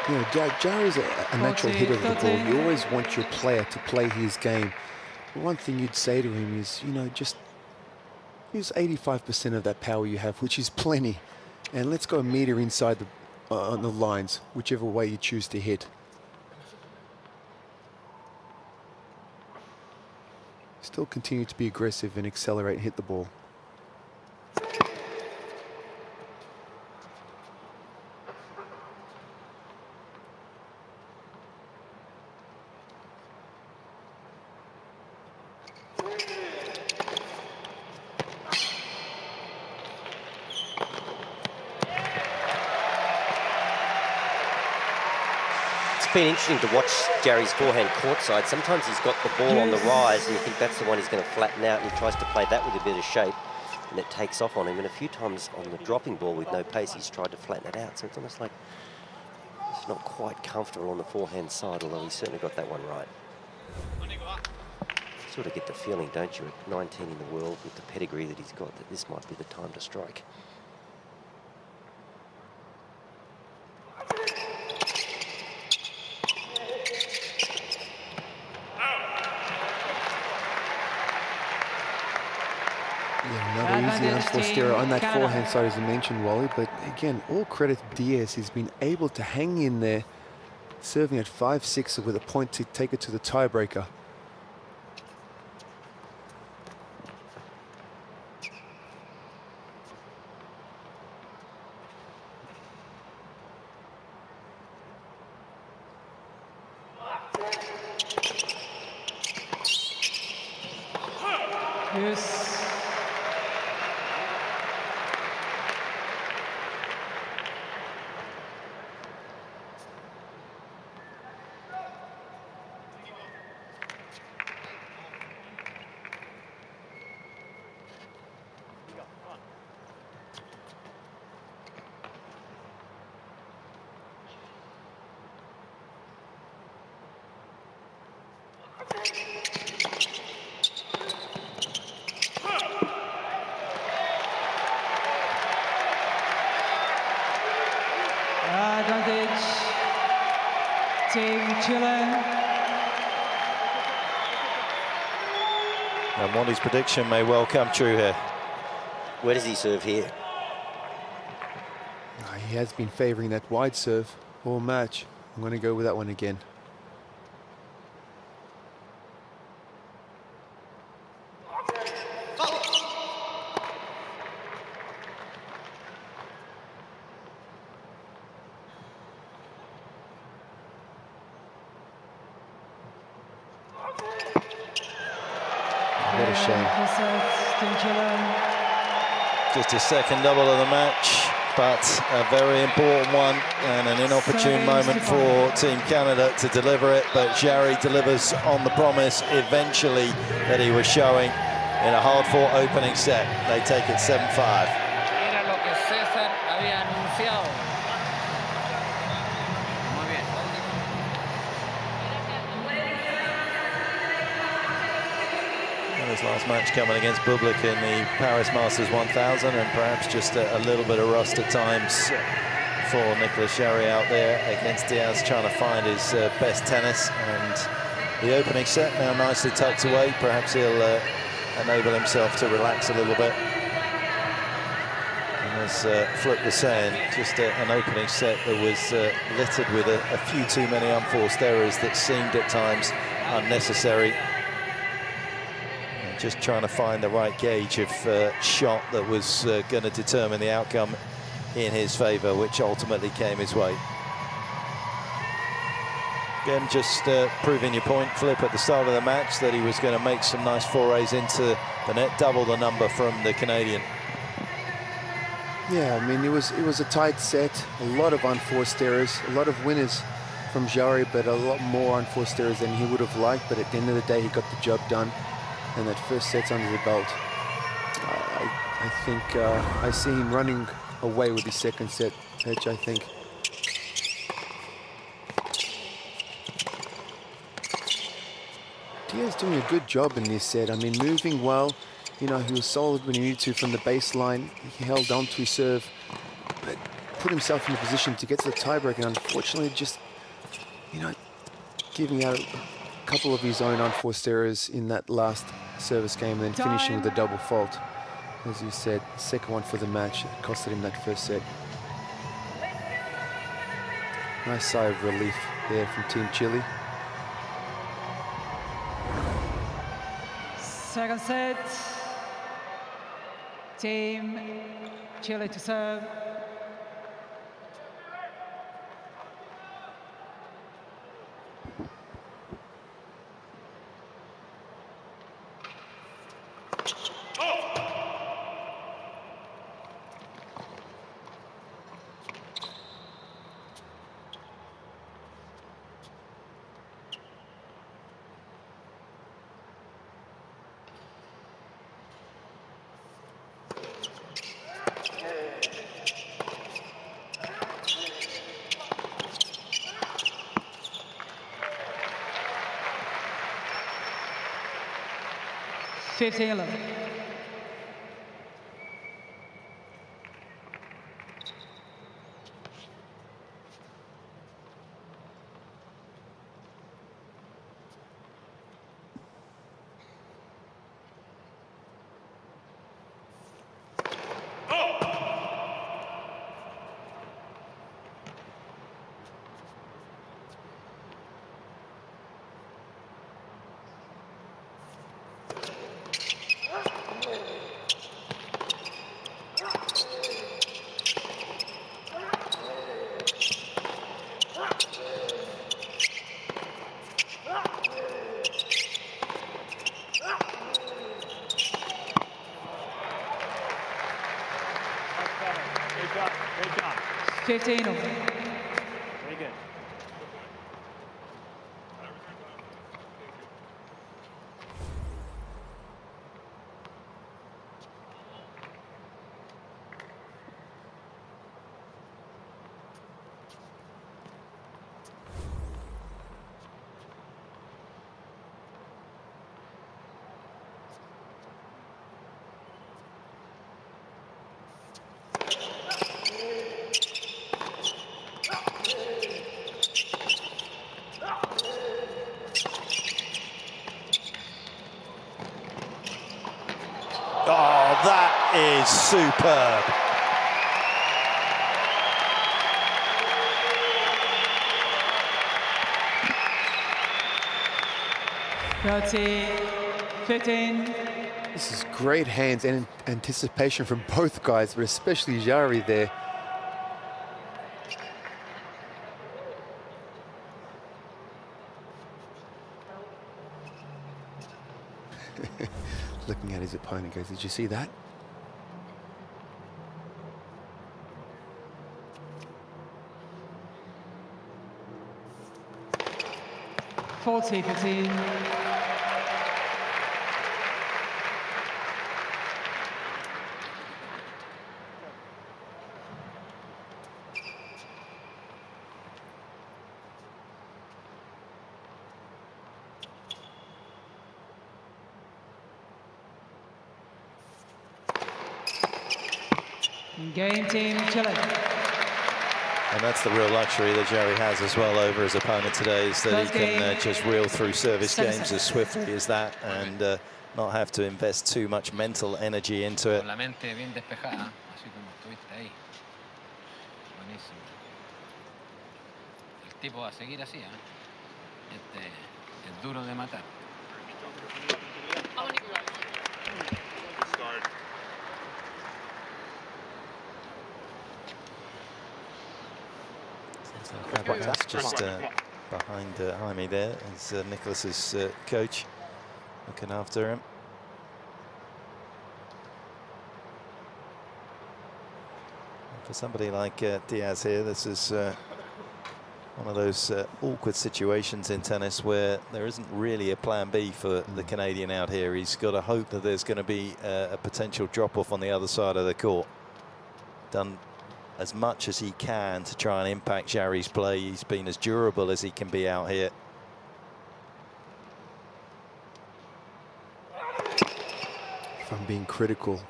You know, Jarry's a natural hitter of the ball. You always want your player to play his game. But one thing you'd say to him is, you know, just use 85% of that power you have, which is plenty, and let's go a meter inside on the lines, whichever way you choose to hit. Still continue to be aggressive and accelerate and hit the ball. It's been interesting to watch Jarry's forehand courtside. Sometimes he's got the ball on the rise and you think that's the one he's going to flatten out, and he tries to play that with a bit of shape and it takes off on him. And a few times on the dropping ball with no pace, he's tried to flatten it out. So it's almost like he's not quite comfortable on the forehand side, although he's certainly got that one right. Sort of get the feeling, don't you, at 19 in the world with the pedigree that he's got, that this might be the time to strike. Another easy unforced error on that forehand side, as you mentioned, Wally. But again, all credit to Diaz. He's been able to hang in there, serving at 5-6 with a point to take it to the tiebreaker. Yes. Advantage, Team Chile. And Wally's prediction may well come true here. Where does he serve here? He has been favouring that wide serve all match. I'm going to go with that one again. What a shame. Just a second double of the match, but a very important one and an inopportune moment for Team Canada to deliver it. But Jarry delivers on the promise eventually that he was showing in a hard-fought opening set. They take it 7-5. Era lo que César había anunciado. Muy bien. And his last match coming against Bublik in the Paris Masters 1000, and perhaps just a little bit of rust at times for Nicolas Jarry out there against Diaz, trying to find his best tennis. And the opening set now nicely tucked away. Perhaps he'll enable himself to relax a little bit. And as Flip was saying, just an opening set that was littered with a few too many unforced errors that seemed at times unnecessary. And just trying to find the right gauge of shot that was going to determine the outcome in his favour, which ultimately came his way. Again, just proving your point, Flip, at the start of the match, that he was going to make some nice forays into the net, double the number from the Canadian. Yeah, I mean, it was a tight set, a lot of unforced errors, a lot of winners from Jarry, but a lot more unforced errors than he would have liked. But at the end of the day, he got the job done, and that first set's under the belt. I think I see him running away with his second set, Petch, I think. Diaz doing a good job in this set. I mean, moving well. You know, he was solid when he needed to from the baseline. He held on to his serve, but put himself in a position to get to the tiebreak. And unfortunately, just, you know, giving out a couple of his own unforced errors in that last service game, and then finishing with a double fault. As you said, second one for the match. It costed him that first set. Nice sigh of relief there from Team Chile. Second set, Team Chile to serve. $15-11. Great job. 15 over. Very good. Oh, that is superb. That's 15. This is great hands and anticipation from both guys, but especially Jarry there. Looking at his opponent, goes, did you see that? (40-15). Game team Chile. And that's the real luxury that Jerry has as well over his opponent today, is that he can just reel through service games as swiftly as that and not have to invest too much mental energy into it. La mente bien despejada, así como estuviste ahí. Buenísimo. El tipo va a seguir así, ¿eh? Es duro de matar. That's just behind Jaime there, as Nicholas's coach looking after him. For somebody like Diaz here, this is one of those awkward situations in tennis where there isn't really a plan B for the Canadian out here. He's got to hope that there's going to be a potential drop-off on the other side of the court. Done as much as he can to try and impact Jarry's play. He's been as durable as he can be out here. If I'm being critical,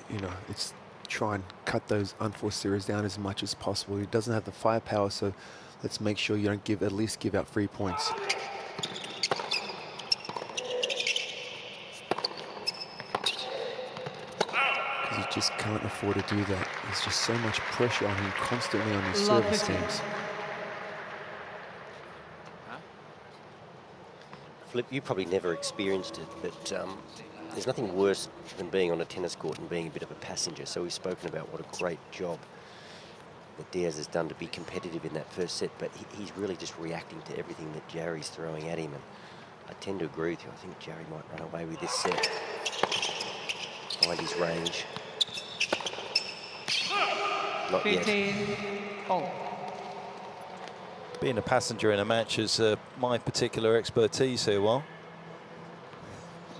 you know, it's try and cut those unforced series down as much as possible. He doesn't have the firepower, so let's make sure you don't at least give out free points. You just can't afford to do that. There's just so much pressure on him constantly on his service games. Flip, you probably never experienced it, but there's nothing worse than being on a tennis court and being a bit of a passenger. So we've spoken about what a great job that Diaz has done to be competitive in that first set, but he's really just reacting to everything that Jarry's throwing at him. And I tend to agree with you. I think Jarry might run away with this set. Find his range. Not yet. Being a passenger in a match is my particular expertise here, Will.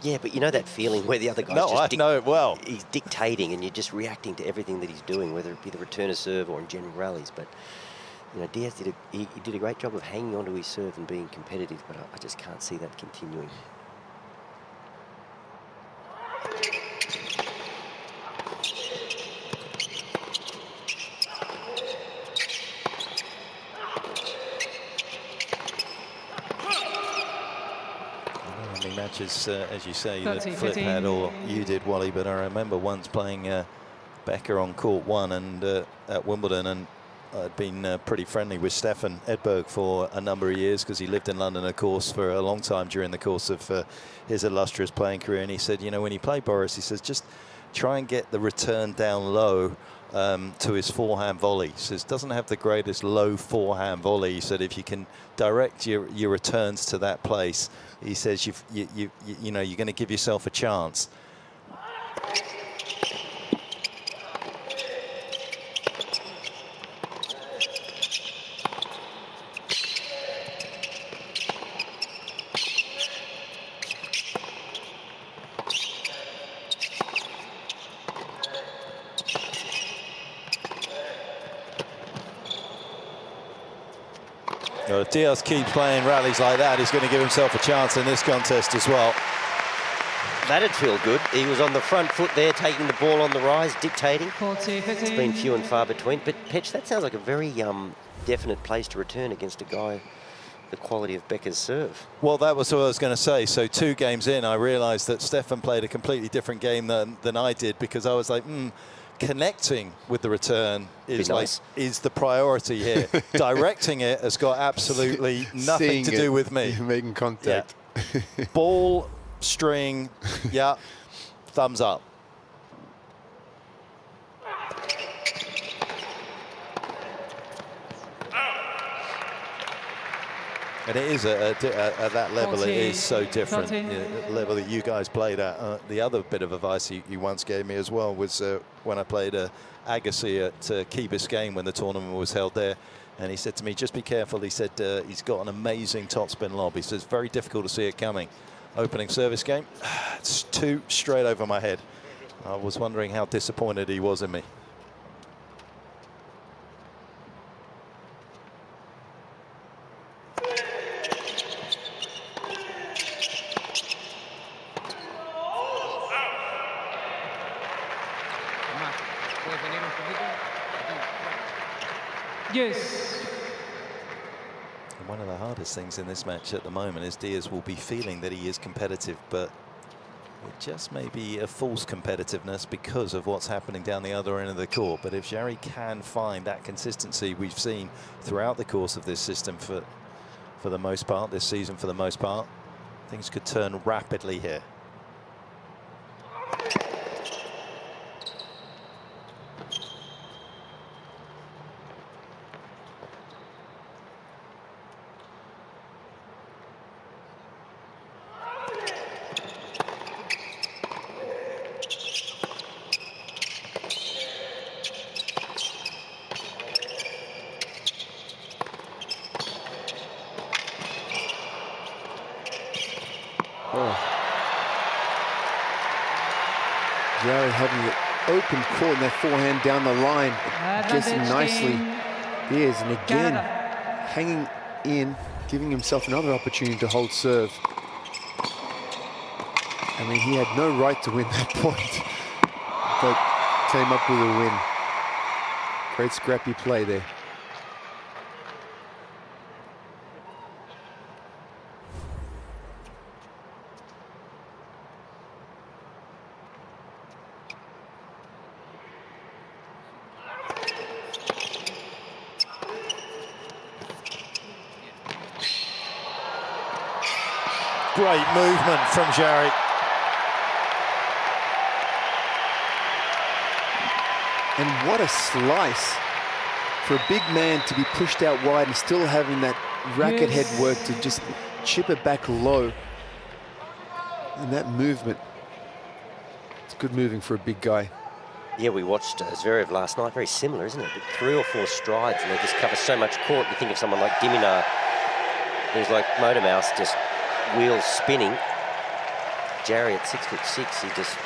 Yeah, but you know that feeling where the other guy's I know it well. He's dictating and you're just reacting to everything that he's doing, whether it be the return of serve or in general rallies. But, you know, Diaz did he did a great job of hanging onto his serve and being competitive, but I just can't see that continuing. Matches, as you say, that Flip had or you did, Wally, but I remember once playing Becker on court 1 and at Wimbledon, and I'd been pretty friendly with Stefan Edberg for a number of years because he lived in London, of course, for a long time during the course of his illustrious playing career. And he said, you know, when you play Boris, he says, just try and get the return down low to his forehand volley. He says, doesn't have the greatest low forehand volley. He said, if you can direct your returns to that place, he says, you know, you're going to give yourself a chance. If Diaz keeps playing rallies like that, he's going to give himself a chance in this contest as well. That'd feel good. He was on the front foot there, taking the ball on the rise, dictating. It's been few and far between. But, Petch, that sounds like a very definite place to return against a guy the quality of Becker's serve. Well, that was what I was going to say. So 2 games in, I realised that Stefan played a completely different game than I did, because I was like, connecting with the return is is the priority here. Directing it has got absolutely nothing to do with me. Making contact. Yeah. Ball, string, yeah, thumbs up. And it is at that level, 14, it is so different. 13. The level that you guys played at. The other bit of advice he once gave me as well was when I played Agassi at Key Biscayne when the tournament was held there. And he said to me, just be careful. He said he's got an amazing topspin lob. He says it's very difficult to see it coming. Opening service game, it's 2 straight over my head. I was wondering how disappointed he was in me. Yes. And one of the hardest things in this match at the moment is Diaz will be feeling that he is competitive, but it just may be a false competitiveness because of what's happening down the other end of the court. But if Jarry can find that consistency we've seen throughout the course of this system for the most part, this season for the most part, things could turn rapidly here. Jarry having the open court and that forehand down the line, guessing nicely. Diaz, and again, hanging in, giving himself another opportunity to hold serve. I mean, he had no right to win that point, but came up with a win. Great scrappy play there. Great movement from Jarry. And what a slice for a big man to be pushed out wide and still having that racket head work to just chip it back low. And that movement, it's good moving for a big guy. Yeah, we watched Zverev last night. Very similar, isn't it? But 3 or 4 strides and they just cover so much court. You think of someone like Diminar, who's like Motor Mouse, just wheels spinning. Jarry at 6'6", he just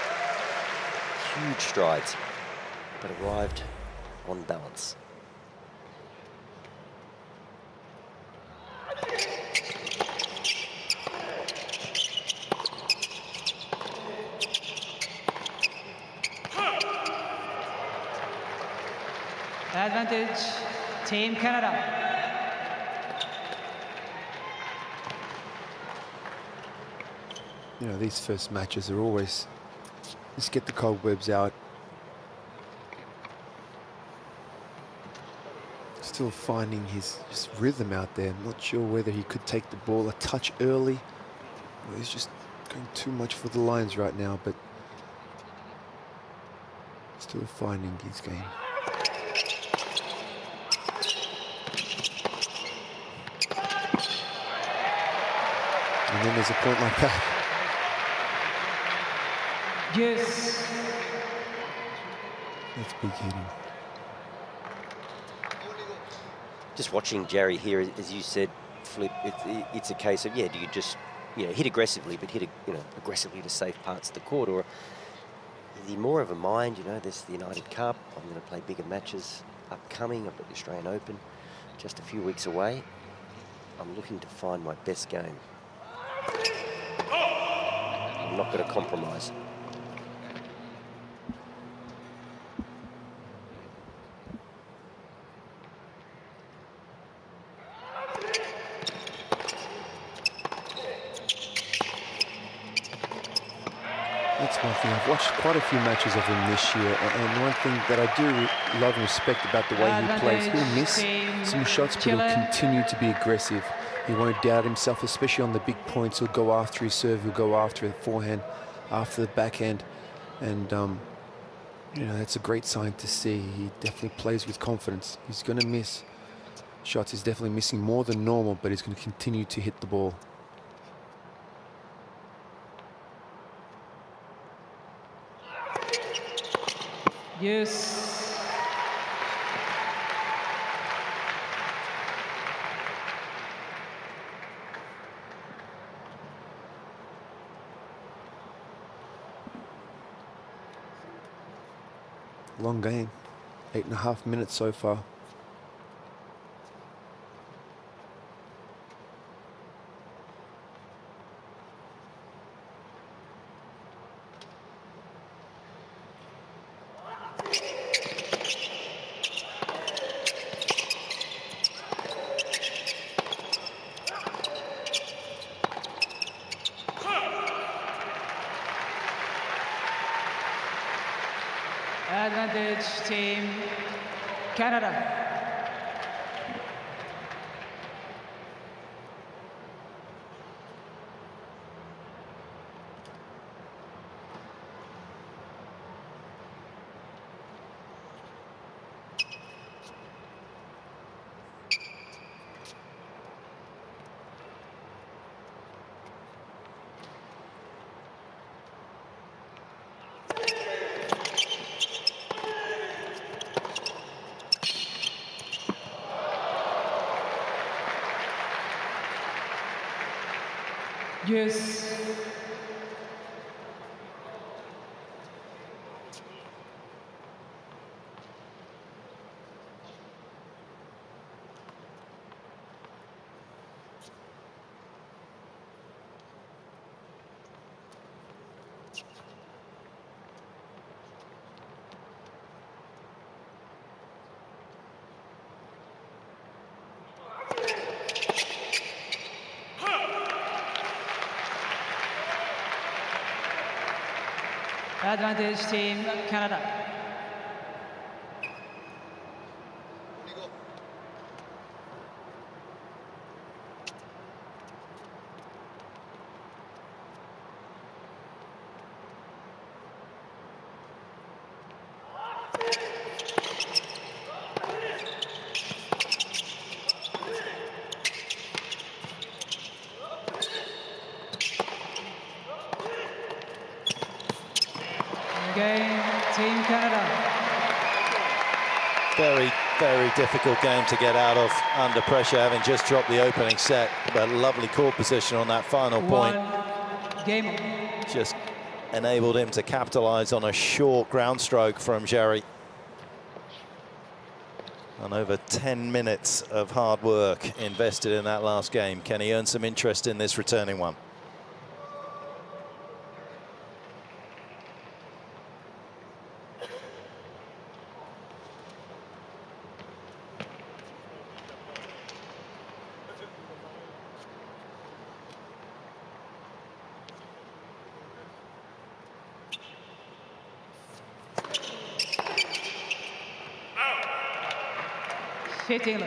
huge strides, but arrived on balance. Advantage, Team Canada. You know, these first matches are always, just get the cobwebs out. Still finding his rhythm out there. I'm not sure whether he could take the ball a touch early. Or he's just going too much for the lines right now, but still finding his game. And then there's a point like that. Yes. That's big hitting. Just watching Jarry here, as you said, Flip, it's a case of, yeah, do you just, hit aggressively, but hit, aggressively to safe parts of the court, or is he more of a mind, there's the United Cup, I'm going to play bigger matches upcoming, I've got the Australian Open just a few weeks away. I'm looking to find my best game. I'm not going to compromise. That's one thing. I've watched quite a few matches of him this year, and one thing that I do love and respect about the way he plays, he'll miss some shots, but he'll continue to be aggressive. He won't doubt himself, especially on the big points. He'll go after his serve, he'll go after the forehand, after the backhand, and that's a great sign to see. He definitely plays with confidence. He's going to miss shots. He's definitely missing more than normal, but he's going to continue to hit the ball. Yes. Long game. 8.5 minutes so far. Advantage Team Canada. Yes. Advantage Team Canada. Game, Team Canada. Very, very difficult game to get out of under pressure, having just dropped the opening set, but lovely court position on that final point. Game. Just enabled him to capitalize on a short ground stroke from Jerry. And over 10 minutes of hard work invested in that last game. Can he earn some interest in this returning one? Fitting.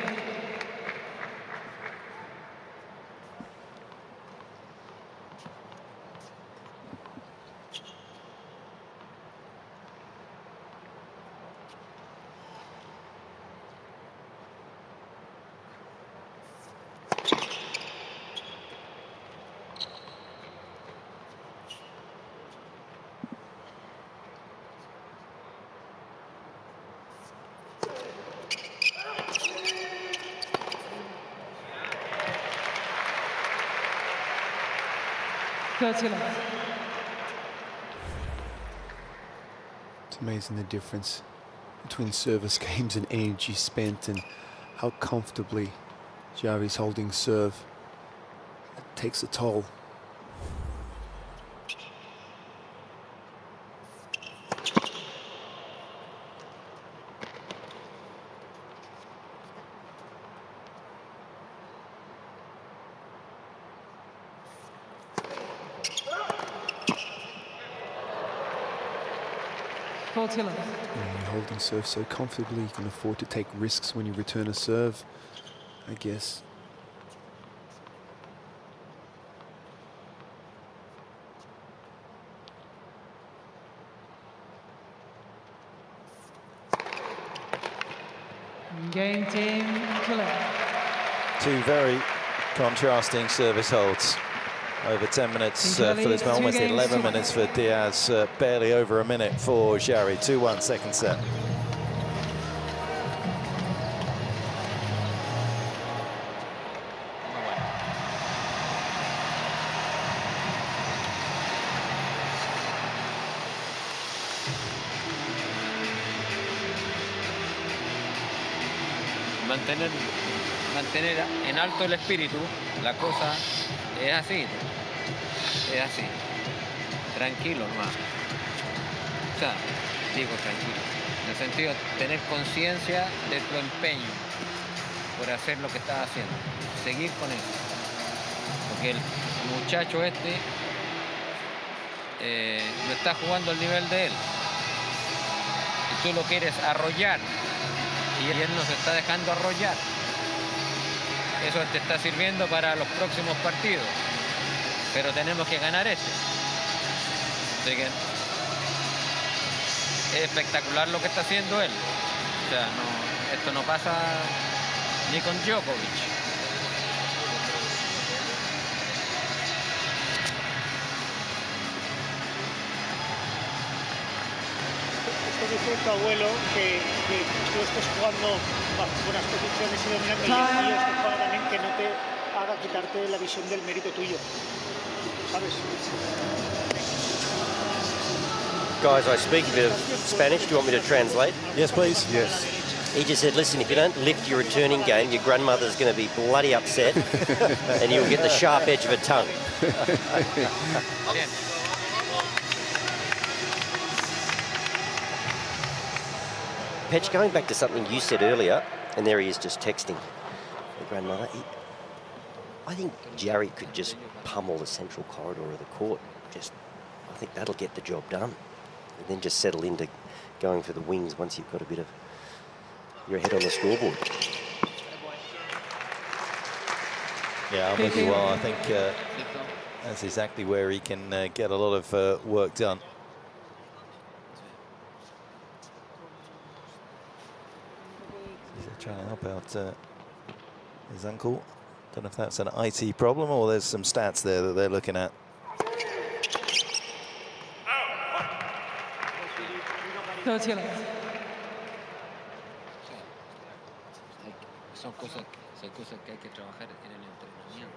It's amazing the difference between service games and energy spent and how comfortably Jari's holding serve. It takes a toll. When you're holding serve so comfortably, you can afford to take risks when you return a serve, I guess. Game Team Chile. Two very contrasting service holds. Over 10 minutes for this one, almost 11 minutes for Diaz, barely over a minute for Jarry. 2-1 second set. Mantener en alto el espíritu, la cosa es así, tranquilo nomás. O sea, digo tranquilo, en el sentido de tener conciencia de tu empeño por hacer lo que estás haciendo, seguir con eso. Porque el muchacho este no está jugando al nivel de él. Y tú lo quieres arrollar. Y él nos está dejando arrollar. Eso te está sirviendo para los próximos partidos. Pero tenemos que ganar este. Así que es espectacular lo que está haciendo él. O sea, esto no pasa ni con Djokovic. Dice tu abuelo que tú estés jugando bajo buenas posiciones y dominando y yo estoy jugando también que no te haga quitarte la visión del mérito tuyo, ¿sabes? Guys, I speak a bit of Spanish. Do you want me to translate? Yes, please. Yes. He just said, listen, if you don't lift your returning game, your grandmother's going to be bloody upset and you'll get the sharp edge of a tongue. Petch, going back to something you said earlier, and there he is just texting the grandmother. I think Jarry could just pummel the central corridor of the court. I think that'll get the job done. And then just settle into going for the wings once you've got a bit of your head on the scoreboard. Yeah, I'm with you. Well, I think that's exactly where he can get a lot of work done. Trying to help out his uncle. Don't know if that's an IT problem or there's some stats there that they're looking at. Son cosas que hay que trabajar en el entrenamiento.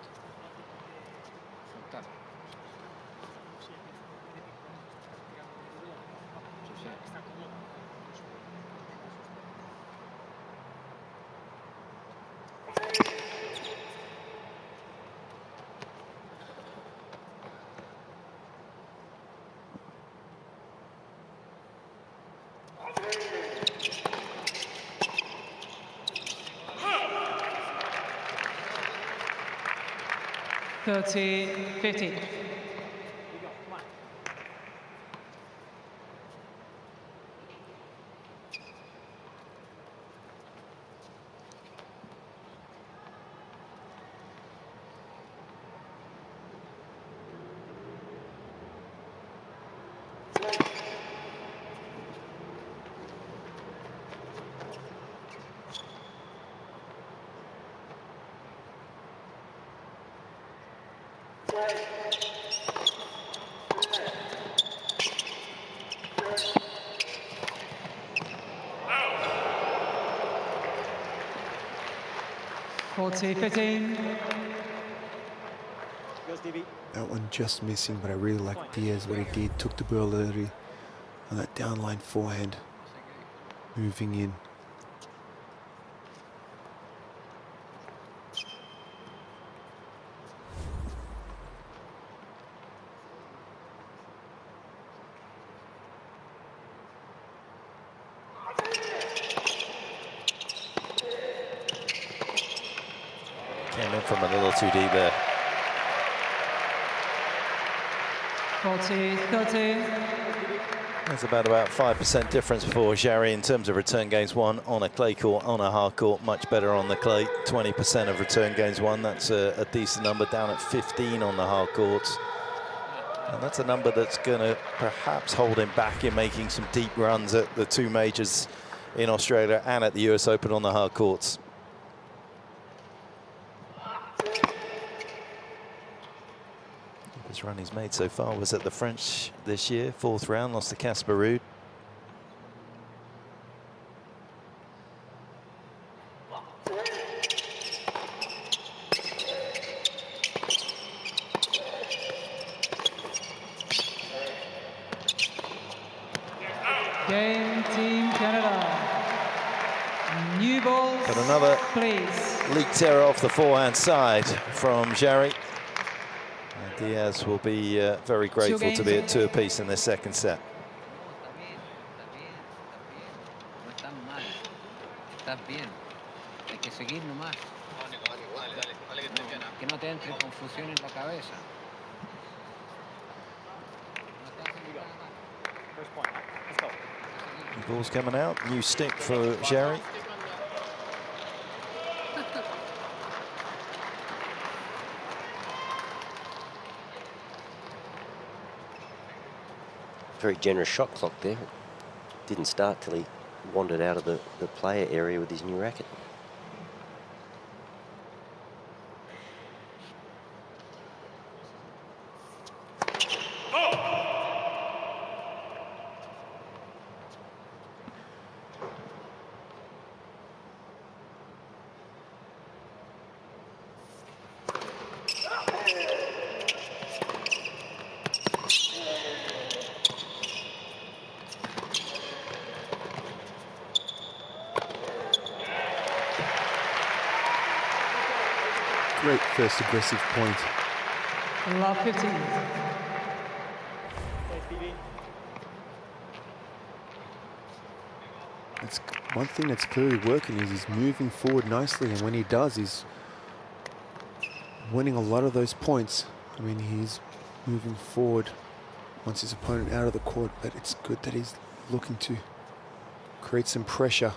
$30-50. That one just missing, but I really like Diaz, what he did. Took the ball early on that downline forehand, moving in. Came in from a little too deep there. 40-30. There's about 5% difference for Jarry in terms of return games won on a clay court, on a hard court, much better on the clay. 20% of return games won, that's a decent number, down at 15 on the hard courts. And that's a number that's going to perhaps hold him back in making some deep runs at the two majors in Australia and at the US Open on the hard courts. Best run he's made so far was at the French this year. 4th round, lost to Casper Ruud. Game Team Canada. New balls, But another please. leaked error off the forehand side from Jarry. And Diaz will be very grateful to be at 2 apiece in this second set. No están mal. Estás bien. Hay que seguir nomás. Que no te entre confusión en la cabeza. The ball's coming out. New stick for Jarry. Very generous shot clock there. Didn't start till he wandered out of the player area with his new racket. Great first aggressive point. Love 15. It's one thing that's clearly working is he's moving forward nicely, and when he does, he's winning a lot of those points. I mean, he's moving forward once his opponent out of the court, but it's good that he's looking to create some pressure.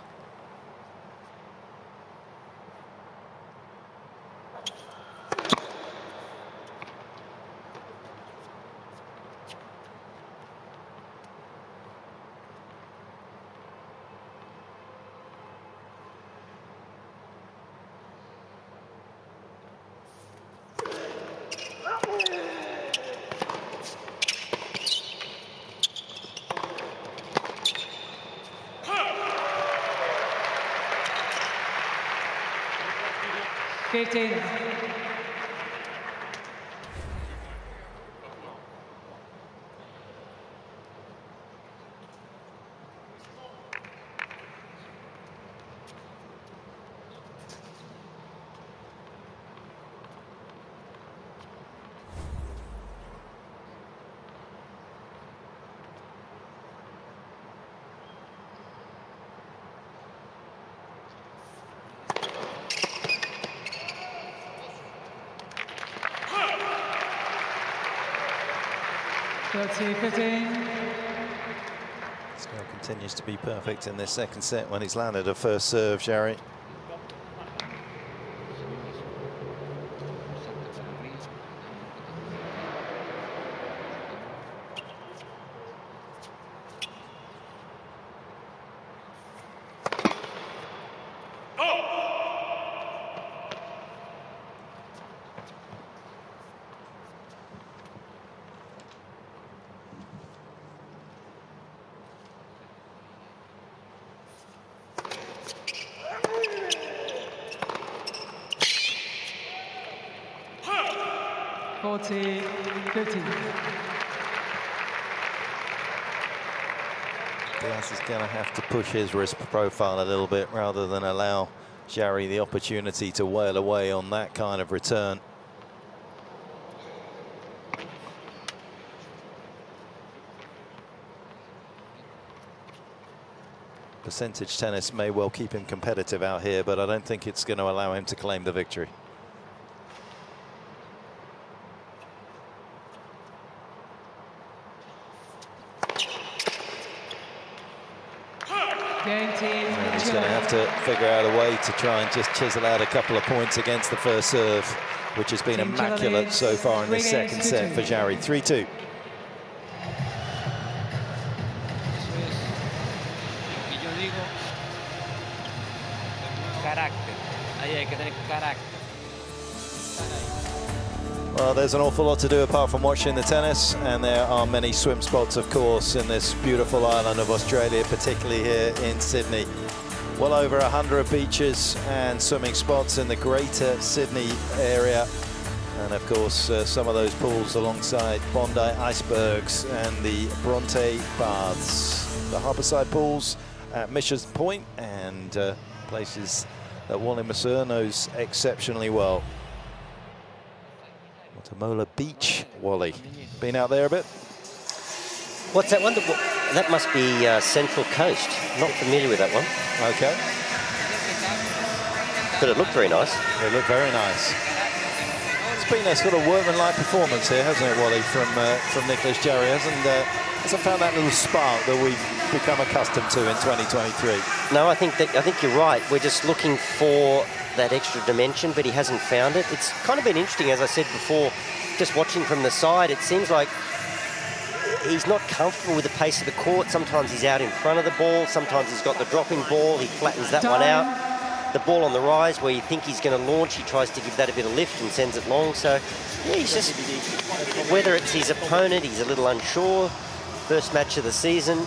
Still continues to be perfect in this second set when he's landed a first serve, Jarry. Diaz is going to have to push his risk profile a little bit rather than allow Jarry the opportunity to wail away on that kind of return. Percentage tennis may well keep him competitive out here, but I don't think it's going to allow him to claim the victory. He's going to have to figure out a way to try and just chisel out a couple of points against the first serve, which has been immaculate so far in this second set for Jarry. 3-2. Carácter. Ahí hay que tener carácter. Well, there's an awful lot to do apart from watching the tennis, and there are many swim spots, of course, in this beautiful island of Australia, particularly here in Sydney. Well over 100 beaches and swimming spots in the greater Sydney area. And of course, some of those pools alongside Bondi Icebergs and the Bronte Baths. The harbourside pools at Missions Point, and places that Wally Masur knows exceptionally well. Watamola Beach, Wally. Been out there a bit? What's that one? That must be Central Coast. Not familiar with that one. Okay. But it looked very nice. It looked very nice. It's been a sort of workmanlike performance here, hasn't it, Wally, from Nicholas Jarry? Hasn't found that little spark that we've become accustomed to in 2023. No, I think you're right. We're just looking for that extra dimension, but he hasn't found it. It's kind of been interesting, as I said before, just watching from the side. It seems like he's not comfortable with the pace of the court. Sometimes he's out in front of the ball. Sometimes he's got the dropping ball. He flattens that one out. The ball on the rise where you think he's going to launch, he tries to give that a bit of lift and sends it long. So, yeah, he's just, whether it's his opponent, he's a little unsure. First match of the season,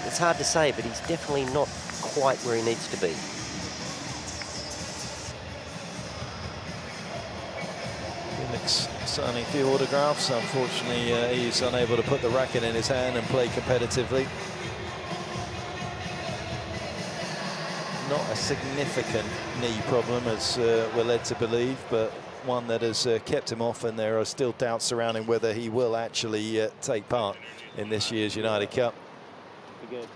it's hard to say, but he's definitely not quite where he needs to be. Felix signing a few autographs. Unfortunately, he's unable to put the racket in his hand and play competitively. Not a significant knee problem, as we're led to believe, but one that has kept him off, and there are still doubts surrounding whether he will actually take part in this year's United Cup. Good.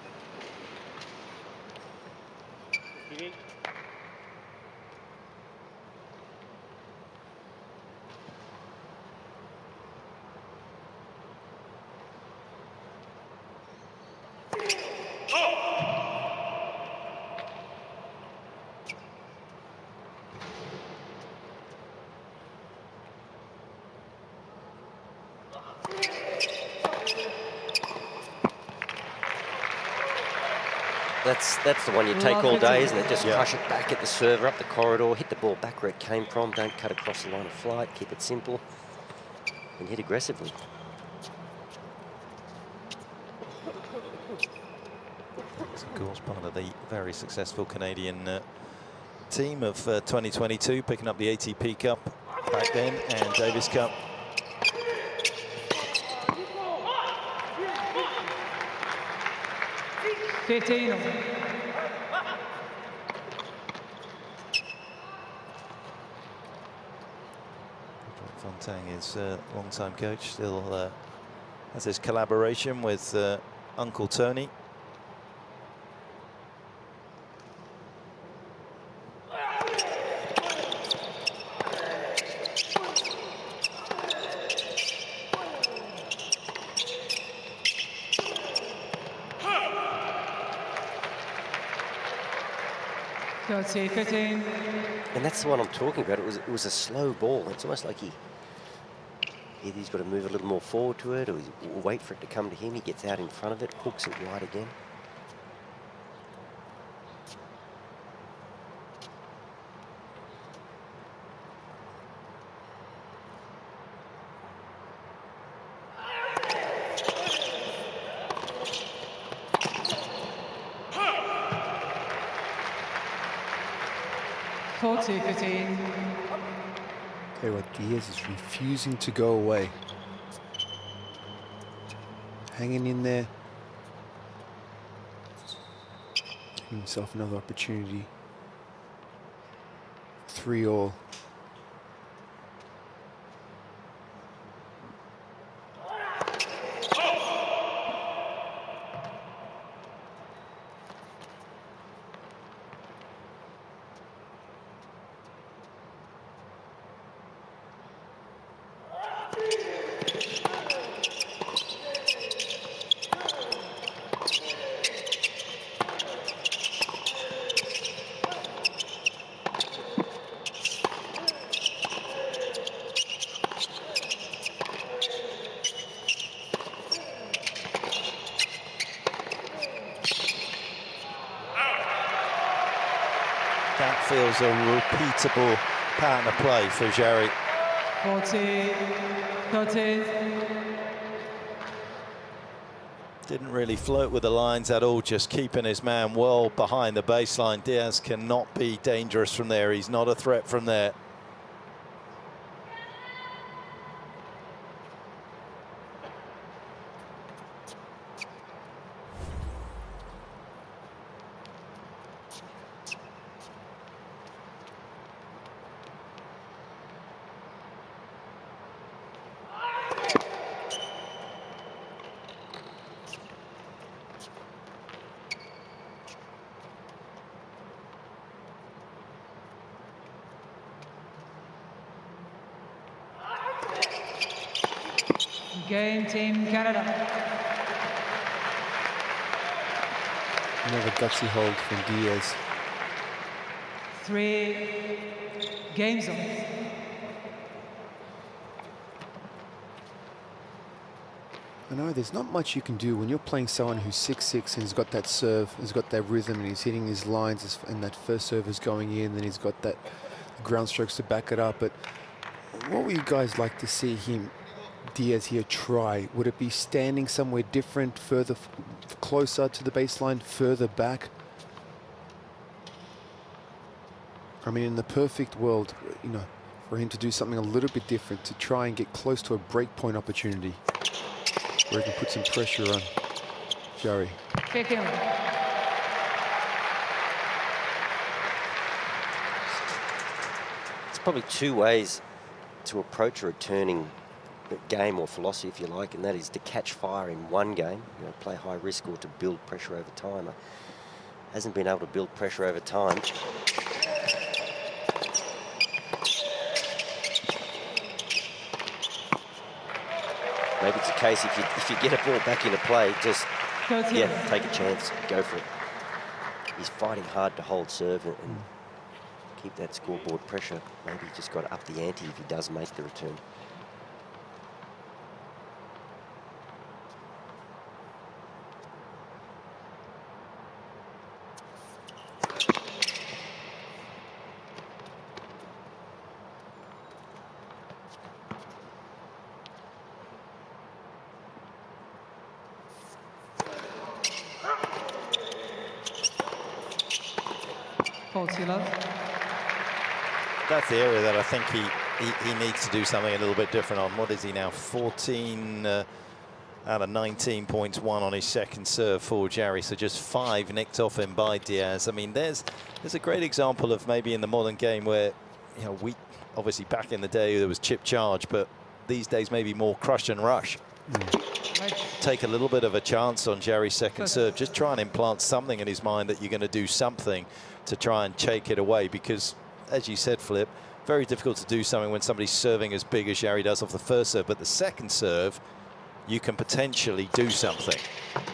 That's the one you take all day, isn't it? Just crush it back at the server, up the corridor, hit the ball back where it came from, don't cut across the line of flight, keep it simple, and hit aggressively. It's of course part of the very successful Canadian team of 2022, picking up the ATP Cup back then and Davis Cup. Fontang is long-time coach, still has his collaboration with Uncle Tony. And that's the one I'm talking about. It was a slow ball. It's almost like either he's got to move a little more forward to it, or wait for it to come to him. He gets out in front of it, hooks it wide again. Okay, what Diaz is refusing to go away. Hanging in there. Giving himself another opportunity. 3-all. That feels a repeatable pattern of play for Jarry. 40-13. Didn't really flirt with the lines at all, just keeping his man well behind the baseline. Diaz cannot be dangerous from there. He's not a threat from there. Game, Team Canada. Another gutsy hold from Diaz. 3 games on. I know there's not much you can do when you're playing someone who's 6'6" and he's got that serve, he's got that rhythm, and he's hitting his lines, and that first serve is going in, then he's got that ground strokes to back it up. But what would you guys like to see him, Diaz, here try? Would it be standing somewhere different, further closer to the baseline, further back? I mean, in the perfect world, you know, for him to do something a little bit different, to try and get close to a breakpoint opportunity where he can put some pressure on Jarry. Kick him. It's probably two ways to approach a returning game or philosophy, if you like, and that is to catch fire in one game, you know, play high risk, or to build pressure over time. Hasn't been able to build pressure over time. Maybe it's a case if you get a ball back into play, just take a chance, go for it. He's fighting hard to hold serve and keep that scoreboard pressure. Maybe he's just got to up the ante if he does make the return. That's the area that I think he needs to do something a little bit different on. What is he now? 14 out of 19 points, 1 on his second serve for Jarry. So just 5 nicked off him by Diaz. I mean, there's a great example of maybe in the modern game where, you know, we obviously back in the day there was chip charge, but these days maybe more crush and rush. Take a little bit of a chance on Jarry's second serve. Just try and implant something in his mind that you're going to do something to try and take it away, because, as you said, Flip, very difficult to do something when somebody's serving as big as Jarry does off the first serve. But the second serve, you can potentially do something.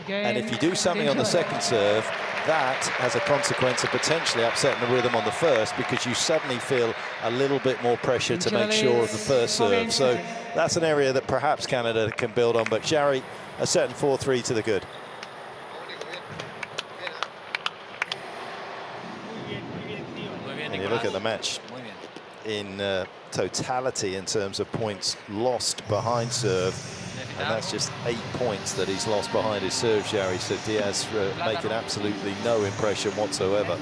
And if you do something on the second serve, that has a consequence of potentially upsetting the rhythm on the first, because you suddenly feel a little bit more pressure to make sure of the first serve. So that's an area that perhaps Canada can build on. But Jarry, a set and 4-3 to the good. And you look at the match in totality in terms of points lost behind serve, and that's just 8 points that he's lost behind his serve, Jarry. So Diaz making absolutely no impression whatsoever.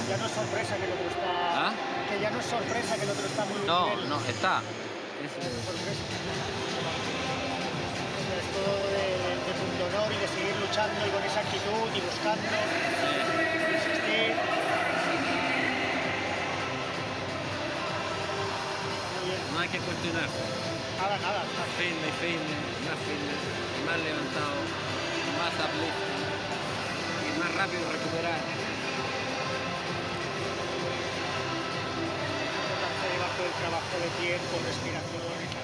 Ya no es sorpresa que el otro está. Que ya no es sorpresa que el otro está muy bien. No, está. Es sorpresa. Es todo de punto honor y de seguir luchando y con esa actitud y buscando, insistir. No hay que cuestionar. Nada. Firme, más levantado, más uplift, y más rápido recuperar. Debajo del trabajo de tiempo, respiración adecuada.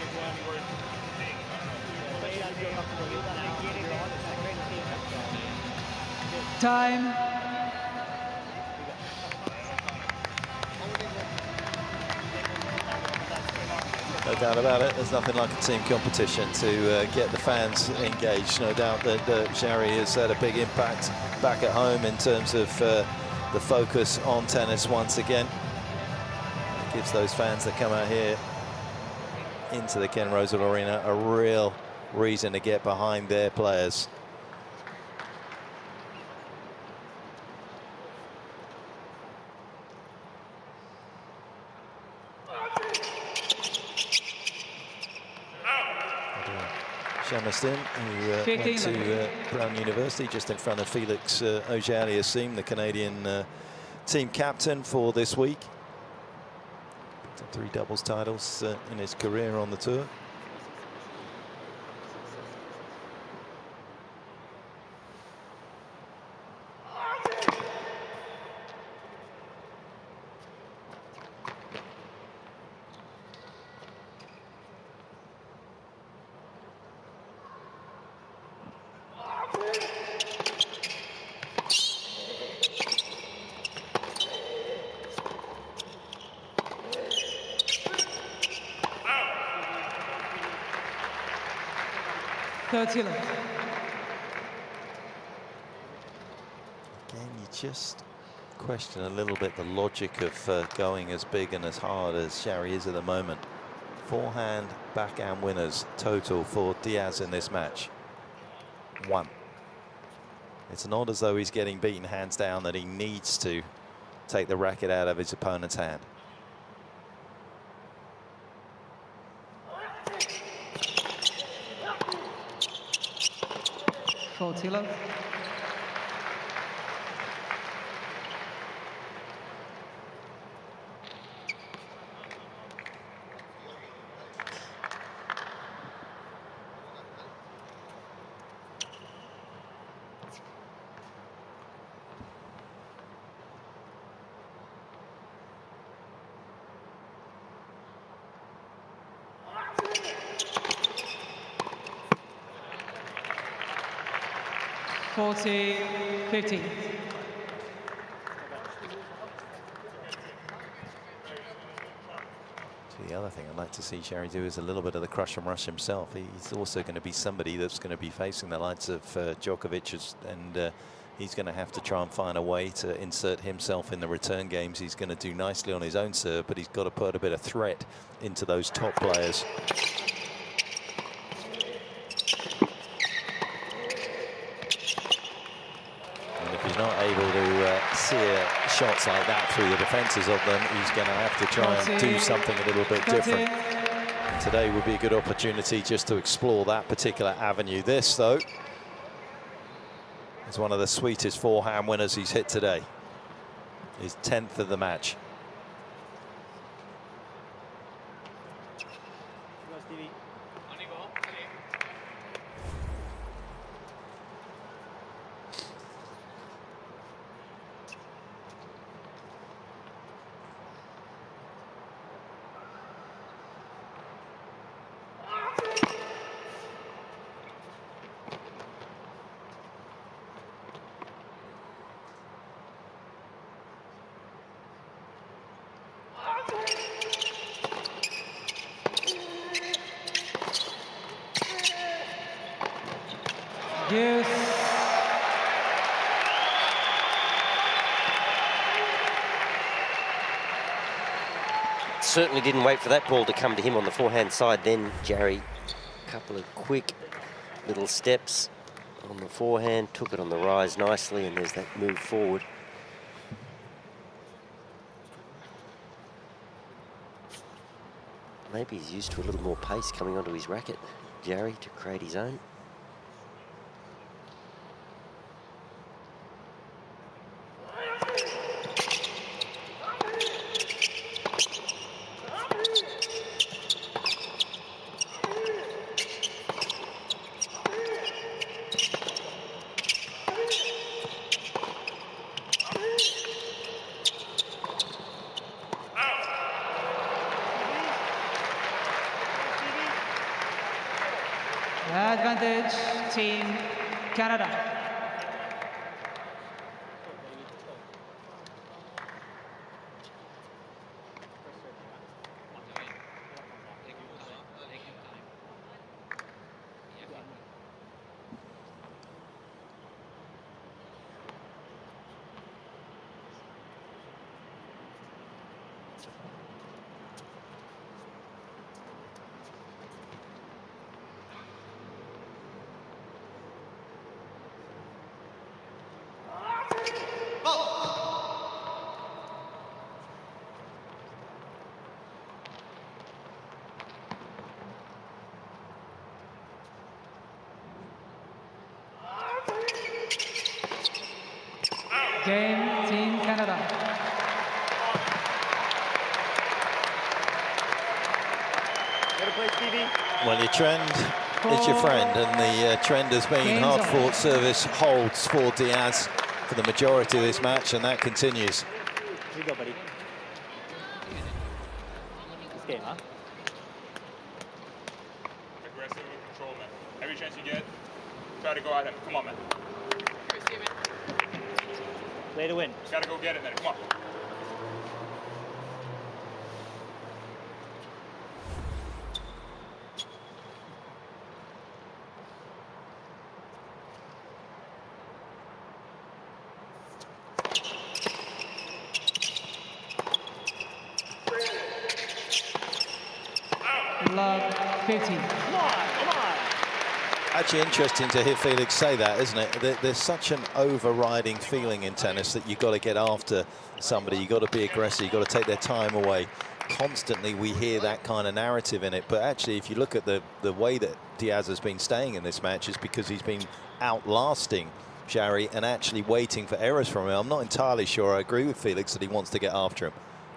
Time. doubt about it. There's nothing like a team competition to get the fans engaged. No doubt that Jarry has had a big impact back at home in terms of the focus on tennis once again. It gives those fans that come out here into the Ken Rosewall Arena a real reason to get behind their players. Shamastin, who went to Brown University, just in front of Felix Auger-Aliassime, the Canadian team captain for this week. Picked up 3 doubles titles in his career on the tour. Again, you just question a little bit the logic of going as big and as hard as Jarry is at the moment. Forehand, backhand winners total for Diaz in this match. 1. It's not as though he's getting beaten hands down that he needs to take the racket out of his opponent's hand. Fortillo. (40-15). The other thing I'd like to see Jarry do is a little bit of the crush and rush himself. He's also going to be somebody that's going to be facing the likes of Djokovic, and he's going to have to try and find a way to insert himself in the return games. He's going to do nicely on his own serve, but he's got to put a bit of threat into those top players. He's not able to sear shots like that through the defences of them. He's going to have to try and do something a little bit different. And today would be a good opportunity just to explore that particular avenue. This, though, is one of the sweetest forehand winners he's hit today. His 10th of the match. Yes. Certainly didn't wait for that ball to come to him on the forehand side then, Jarry. A couple of quick little steps on the forehand, took it on the rise nicely, and there's that move forward. Maybe he's used to a little more pace coming onto his racket, Jarry, to create his own. Advantage, Team Canada. Game, Team Canada. Well, your trend is your friend, and the trend has been hard-fought service holds for Diaz for the majority of this match, and that continues. Here you go, buddy. This game, huh? Aggressive with control, man. Every chance you get, try to go at him. Come on, man. Play to win. Just gotta go get it, man. Come on. Love 50. Come on. Actually interesting to hear Felix say that, isn't it? There's such an overriding feeling in tennis that you've got to get after somebody, you've got to be aggressive, you've got to take their time away. Constantly we hear that kind of narrative in it, but actually if you look at the way that Diaz has been staying in this match is because he's been outlasting Jarry and actually waiting for errors from him. I'm not entirely sure I agree with Felix that he wants to get after him.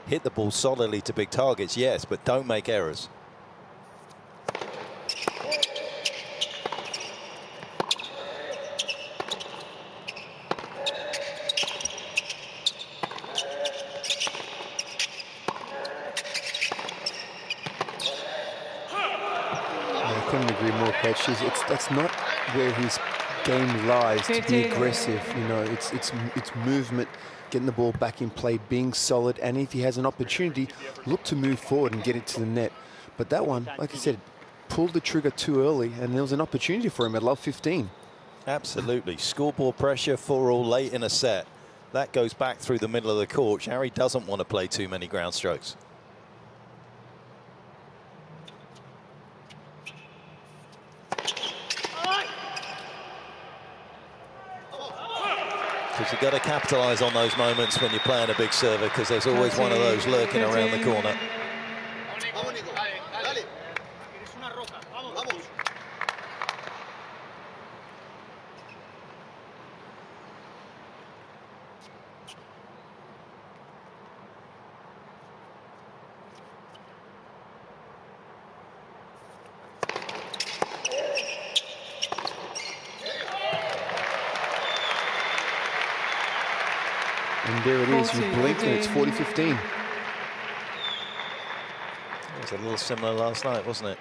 Hit the ball solidly to big targets, yes, but don't make errors. I couldn't agree more, Pet. That's not where his game lies, to be aggressive. You know, it's movement, getting the ball back in play, being solid, and if he has an opportunity, look to move forward and get it to the net. But that one, like I said, pulled the trigger too early, and there was an opportunity for him at love 15. Absolutely. Scoreboard pressure 4-all late in a set. That goes back through the middle of the court. Jarry doesn't want to play too many ground strokes. Because you've got to capitalise on those moments when you're playing a big server, because there's always one of those lurking around the corner. And there it is, you blink and it's 40-15. It was a little similar last night, wasn't it?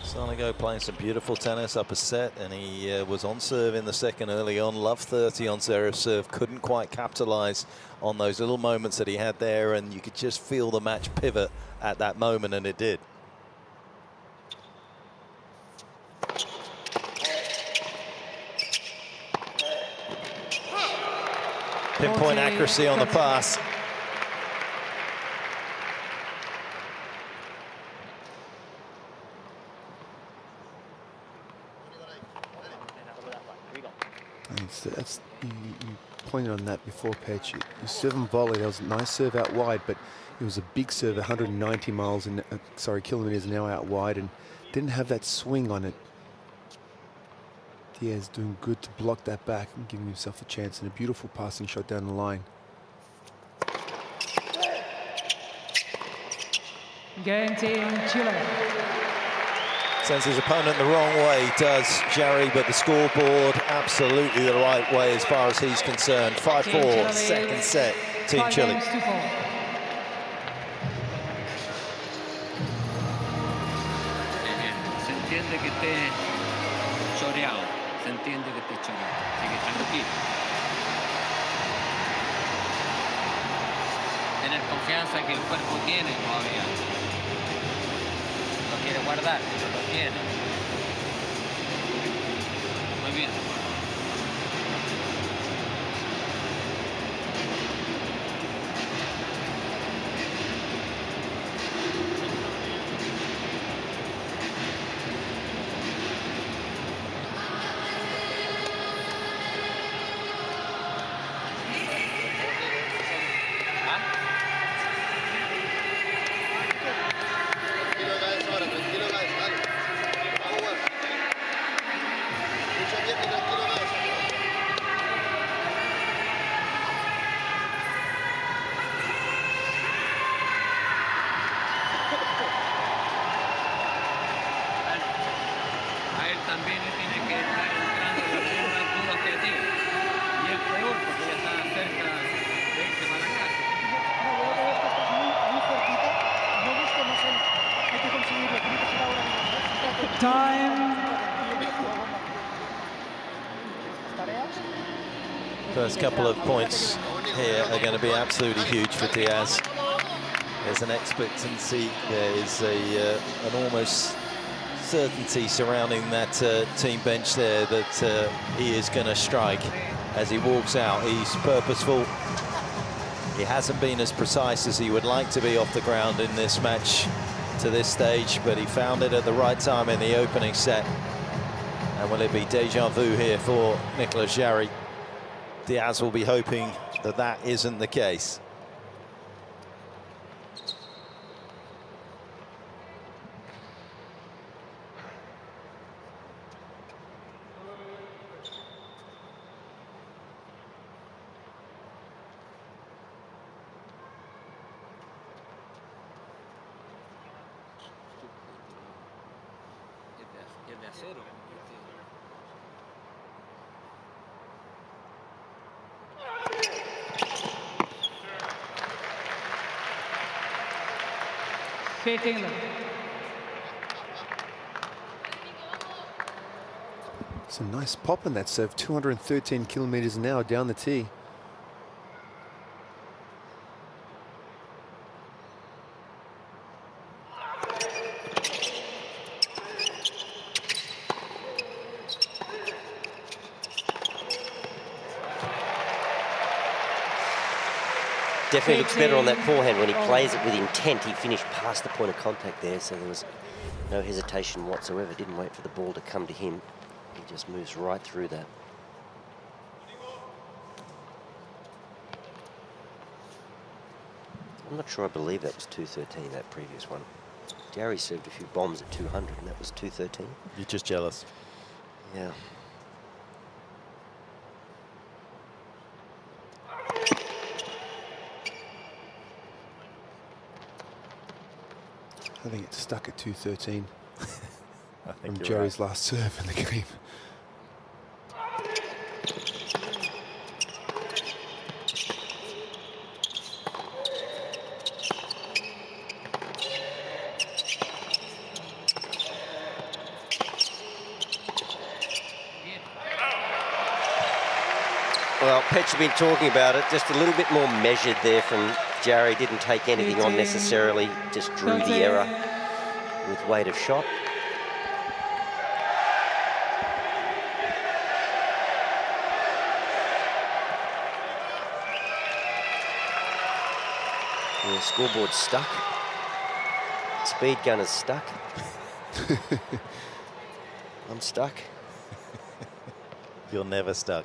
Sanago playing some beautiful tennis up a set, and he was on serve in the second early on. Love 30 on Zverev serve, couldn't quite capitalise on those little moments that he had there, and you could just feel the match pivot at that moment, and it did. Pinpoint accuracy on the pass. You pointed on that before, Petch. You serve and volley. That was a nice serve out wide, but it was a big serve, 190 kilometers an hour out wide, and didn't have that swing on it. Diaz doing good to block that back and giving himself a chance, and a beautiful passing shot down the line. Game, Team Chile. Sends his opponent the wrong way, does Jarry, but the scoreboard absolutely the right way as far as he's concerned. 5-4, second set, Team Chile. Se entiende que esté choreado, se entiende que esté choreado, así que tranquilo. Tener confianza que el cuerpo tiene todavía. Lo quiere guardar, pero lo tiene. Muy bien. Tranquilo, guys, dale. Vamos, mucho bien, tranquilo. Time. First couple of points here are going to be absolutely huge for Diaz. There's an expectancy, there is an almost certainty surrounding that team bench there that he is going to strike as he walks out. He's purposeful. He hasn't been as precise as he would like to be off the ground in this match to this stage, but he found it at the right time in the opening set. And will it be deja vu here for Nicolas Jarry? Diaz will be hoping that that isn't the case. It's a nice pop in that serve, 213 kilometers an hour down the tee. Definitely looks better on that forehand. When he plays it with intent, he finished past the point of contact there, so there was no hesitation whatsoever. Didn't wait for the ball to come to him. He just moves right through that. I'm not sure I believe that was 213, that previous one. Jarry served a few bombs at 200, and that was 213. You're just jealous. Yeah. I think it's stuck at 213 I think from you're Jarry's right. last serve in the game. Well, Petch have been talking about it, just a little bit more measured there from Jarry. Didn't take anything on necessarily, just drew the error with weight of shot. The scoreboard's stuck. Speed gunner's stuck. I'm stuck. You're never stuck.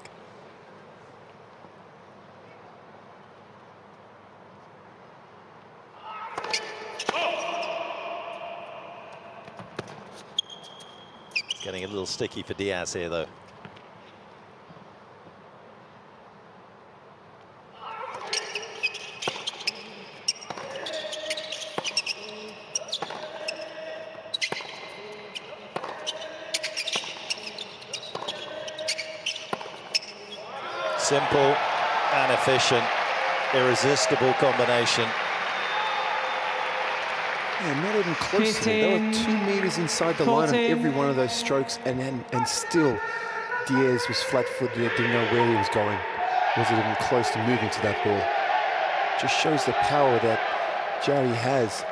It's getting a little sticky for Diaz here, though. Simple and efficient, irresistible combination. Yeah, not even close to it. They were 2 meters inside the line on every one of those strokes, and still Diaz was flat-footed, didn't know where he was going. Wasn't even close to moving to that ball. Just shows the power that Jarry has.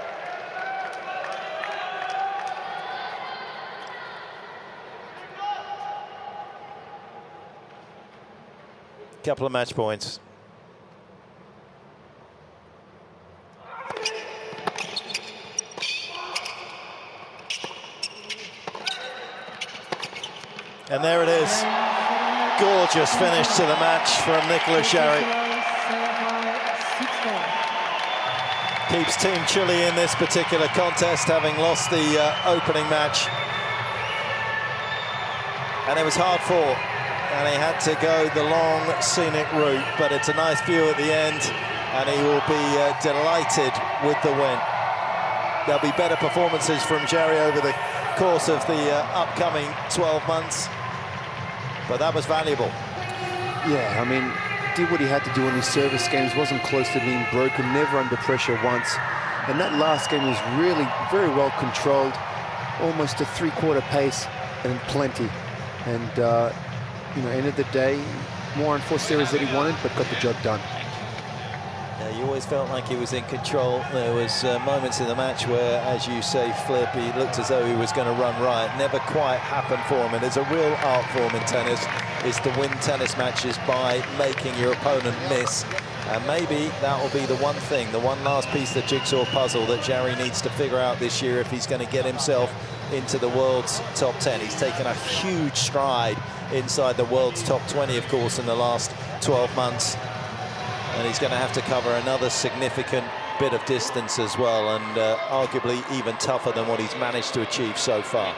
Couple of match points. And there it is. Gorgeous finish to the match from Nicolas Jarry. Keeps Team Chile in this particular contest, having lost the opening match. And it was hard fought, and he had to go the long, scenic route, but it's a nice view at the end, and he will be delighted with the win. There'll be better performances from Jarry over the course of the upcoming 12 months, but that was valuable. Yeah, I mean, did what he had to do in his service games, wasn't close to being broken, never under pressure once. And that last game was really very well controlled. almost a 3/4 pace and plenty. And, you know, end of the day, more unforced series that he wanted, but got the job done. Yeah, you always felt like he was in control. There was moments in the match where, as you say, Flip, he looked as though he was going to run right. Never quite happened for him. And there's a real art form in tennis, is to win tennis matches by making your opponent miss. And maybe that will be the one thing, the one last piece of the jigsaw puzzle that Jarry needs to figure out this year if he's going to get himself into the world's top 10. He's taken a huge stride inside the world's top 20, of course, in the last 12 months. And he's going to have to cover another significant bit of distance as well, and arguably even tougher than what he's managed to achieve so far.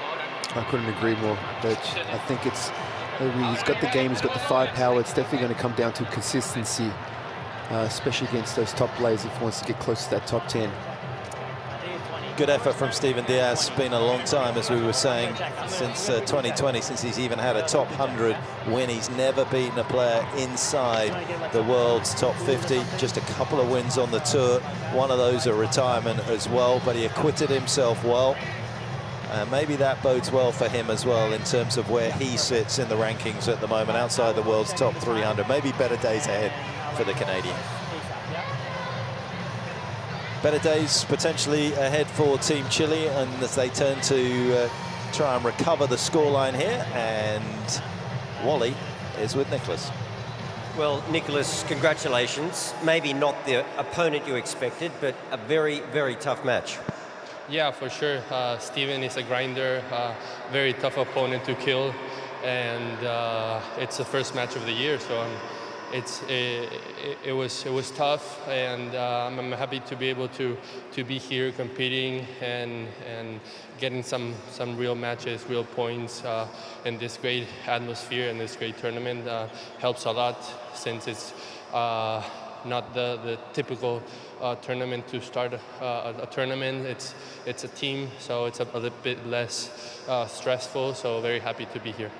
I couldn't agree more, but I think it's, he's got the game, he's got the firepower. It's definitely going to come down to consistency, especially against those top players if he wants to get close to that top 10. Good effort from Steven Diaz. It's been a long time, as we were saying, since 2020, since he's even had a top 100 win. He's never beaten a player inside the world's top 50. Just a couple of wins on the tour. One of those a retirement as well, but he acquitted himself well. And maybe that bodes well for him as well in terms of where he sits in the rankings at the moment, outside the world's top 300. Maybe better days ahead for the Canadian. Better days potentially ahead for Team Chile, and as they turn to try and recover the scoreline here, and Wally is with Nicholas. Well, Nicholas, congratulations. Maybe not the opponent you expected, but a very, very tough match. Yeah, for sure. Steven is a grinder, very tough opponent to kill, and it's the first match of the year, so it was tough, and I'm happy to be able to be here competing and getting some real matches, real points in this great atmosphere and this great tournament. Helps a lot, since it's not the typical tournament to start a tournament. It's a team, so it's a little bit less stressful, so very happy to be here.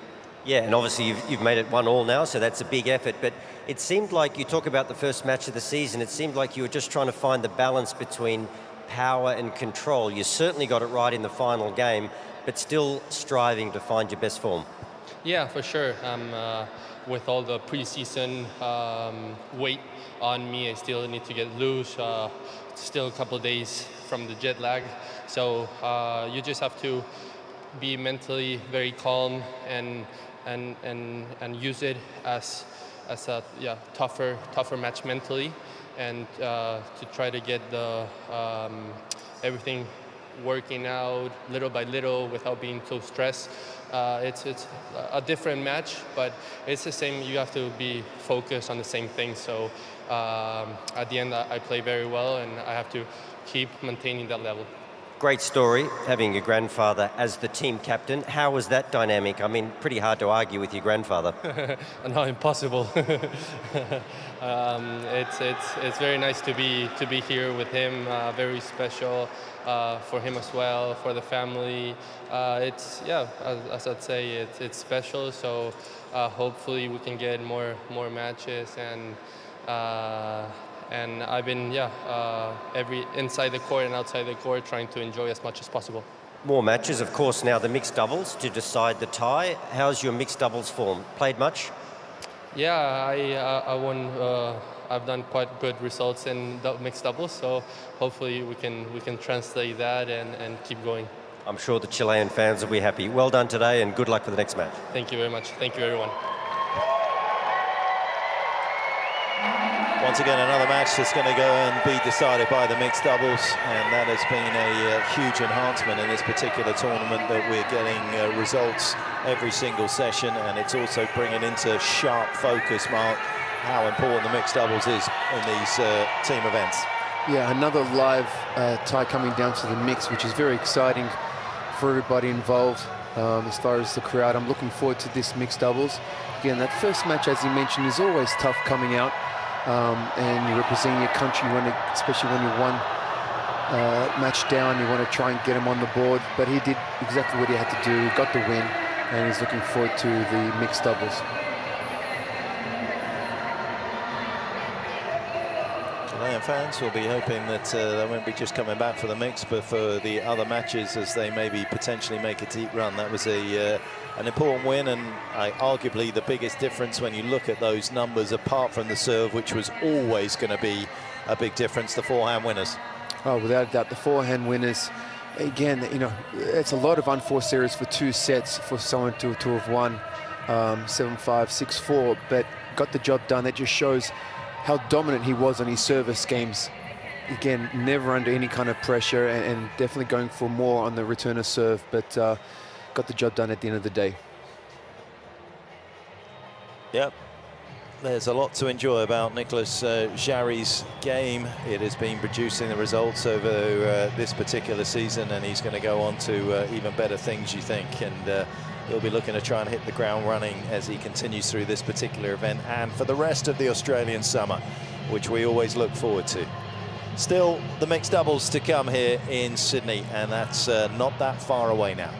Yeah, and obviously you've made it 1-1 now, so that's a big effort. But it seemed like, you talk about the first match of the season, it seemed like you were just trying to find the balance between power and control. You certainly got it right in the final game, but still striving to find your best form. Yeah, for sure. With all the preseason weight on me, I still need to get loose. Still a couple of days from the jet lag. So you just have to be mentally very calm and use it as a tougher match mentally, and to try to get the everything working out little by little without being so stressed. It's a different match, but it's the same. You have to be focused on the same thing. So at the end, I play very well, and I have to keep maintaining that level. Great story, having your grandfather as the team captain. How was that dynamic? I mean, pretty hard to argue with your grandfather. No, impossible. It's very nice to be here with him. Very special for him as well, for the family. As I'd say, it's special. So hopefully we can get more matches, and I've been, every inside the court and outside the court, trying to enjoy as much as possible. More matches, of course, now the mixed doubles to decide the tie. How's your mixed doubles form? Played much? Yeah, I won. I've done quite good results in mixed doubles, so hopefully we can translate that and keep going. I'm sure the Chilean fans will be happy. Well done today, and good luck for the next match. Thank you very much. Thank you, everyone. Once again, another match that's going to go and be decided by the mixed doubles, and that has been a huge enhancement in this particular tournament, that we're getting results every single session, and it's also bringing into sharp focus, Mark, how important the mixed doubles is in these team events. Yeah, another live tie coming down to the mix, which is very exciting for everybody involved. As far as the crowd, I'm looking forward to this mixed doubles. Again, that first match, as you mentioned, is always tough coming out. And you're representing your country, especially when you're one match down, you want to try and get him on the board. But he did exactly what he had to do. He got the win, and he's looking forward to the mixed doubles. Chilean fans will be hoping that they won't be just coming back for the mix, but for the other matches as they maybe potentially make a deep run. That was an important win, and arguably the biggest difference when you look at those numbers, apart from the serve, which was always going to be a big difference, the forehand winners. Oh, without a doubt, the forehand winners. Again, you know, it's a lot of unforced series for 2 sets for someone to have won 7-5, 6-4, but got the job done. That just shows how dominant he was on his service games. Again, never under any kind of pressure, and definitely going for more on the return of serve, but got the job done at the end of the day. Yep. There's a lot to enjoy about Nicolas Jarry's game. It has been producing the results over this particular season, and he's going to go on to even better things, you think. And he'll be looking to try and hit the ground running as he continues through this particular event and for the rest of the Australian summer, which we always look forward to. Still, the mixed doubles to come here in Sydney, and that's not that far away now.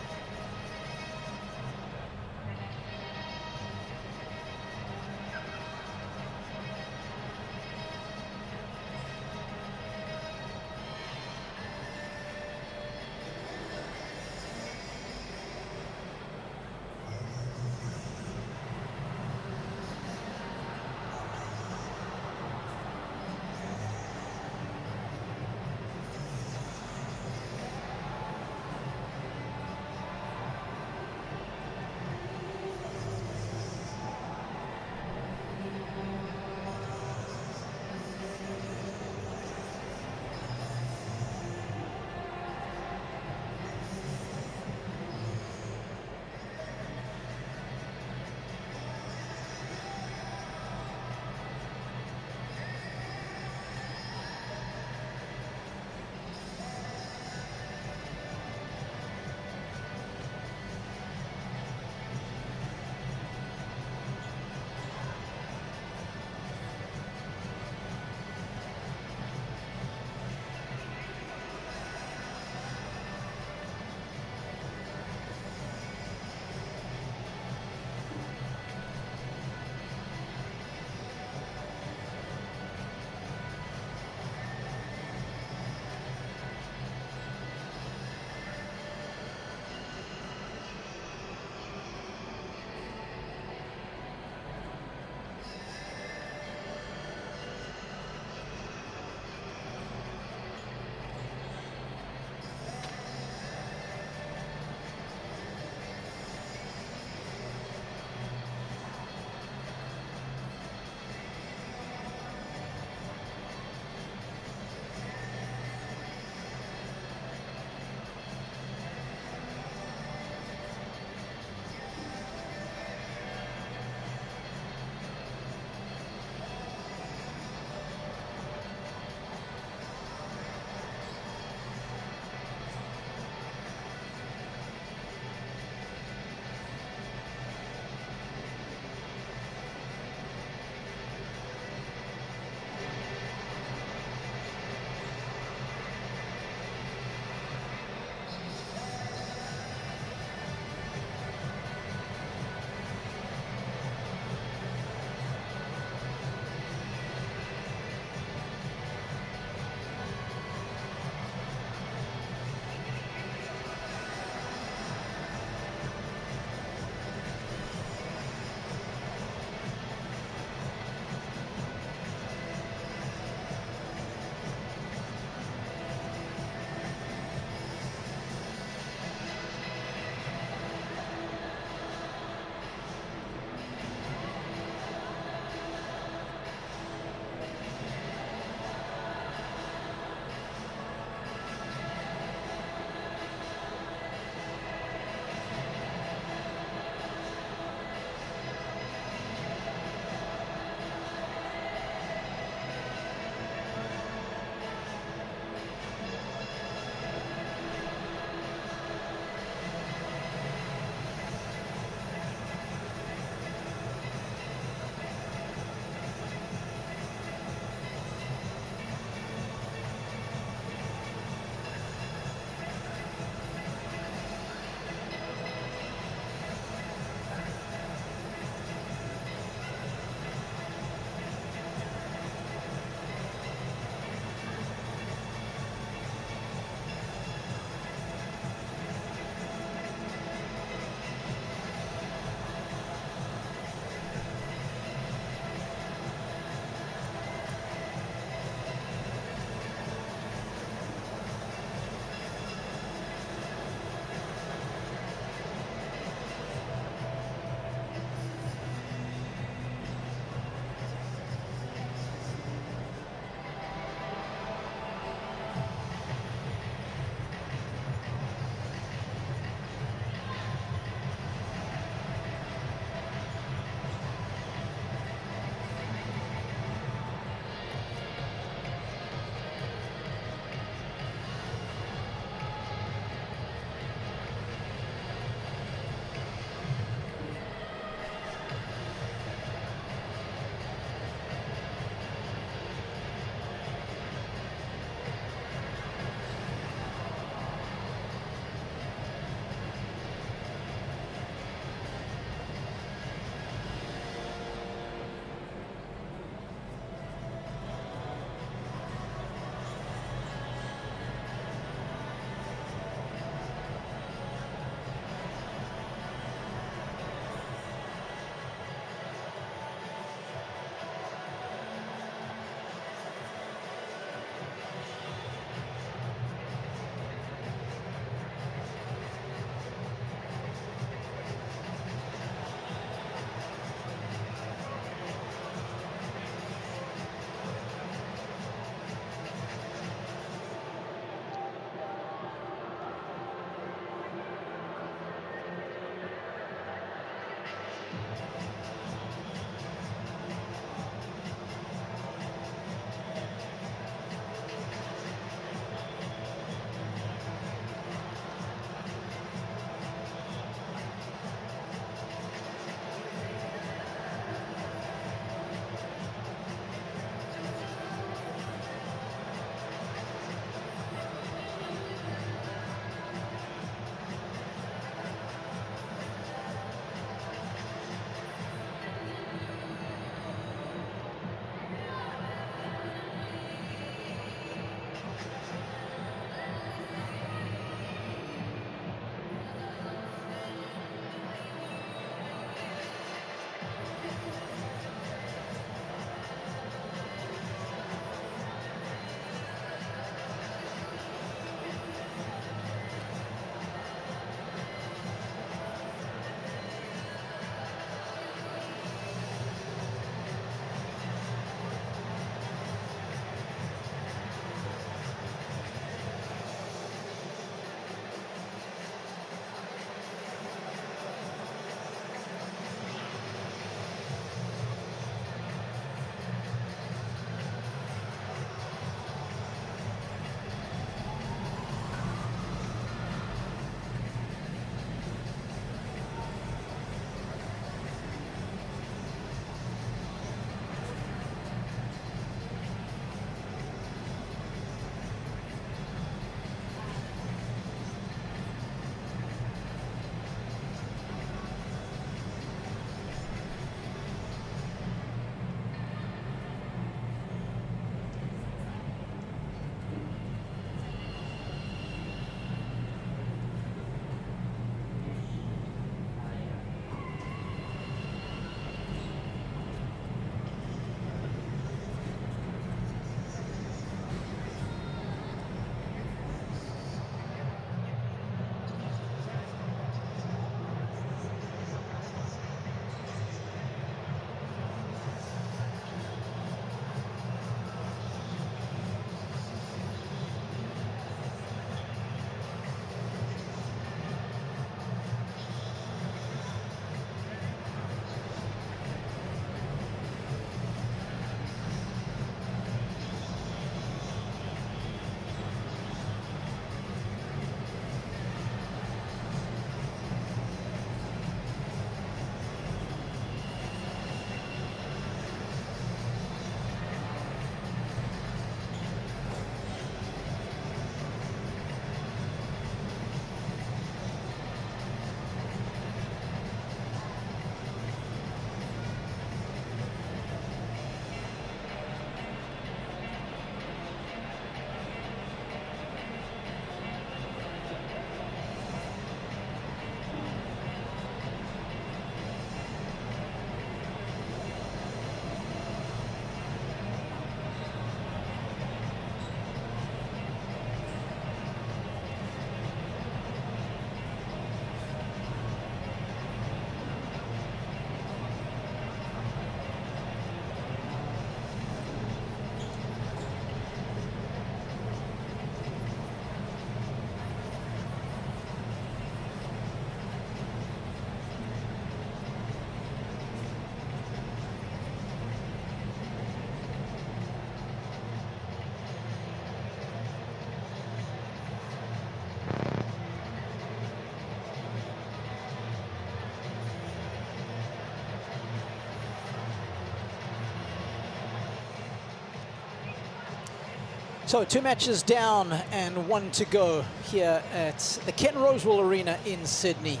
So 2 matches down and 1 to go here at the Ken Rosewall Arena in Sydney.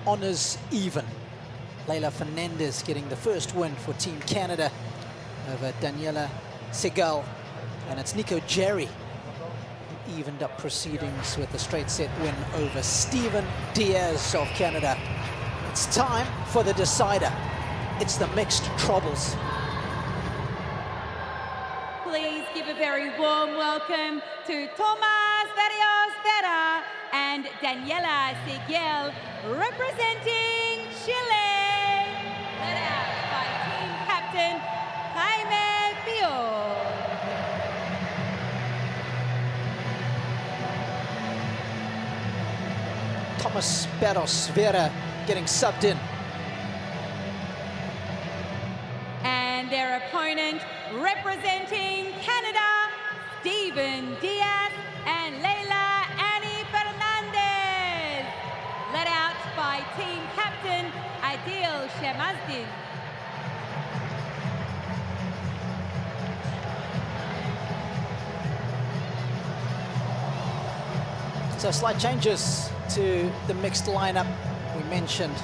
Honours even. Leila Fernandez getting the first win for Team Canada over Daniela Segal. And it's Nico Jerry who evened up proceedings with a straight set win over Steven Diaz of Canada. It's time for the decider. It's the mixed troubles. Please give a very warm welcome to Tomás Berrios Vera and Daniela Seguel, representing Chile. Led out by team captain Jaime Fiol. Tomás Berrios Vera getting subbed in. And their opponent, representing Canada, Steven Diaz and Leila Annie Fernandez. Led out by team captain Adil Shemazdin. So slight changes to the mixed lineup. We mentioned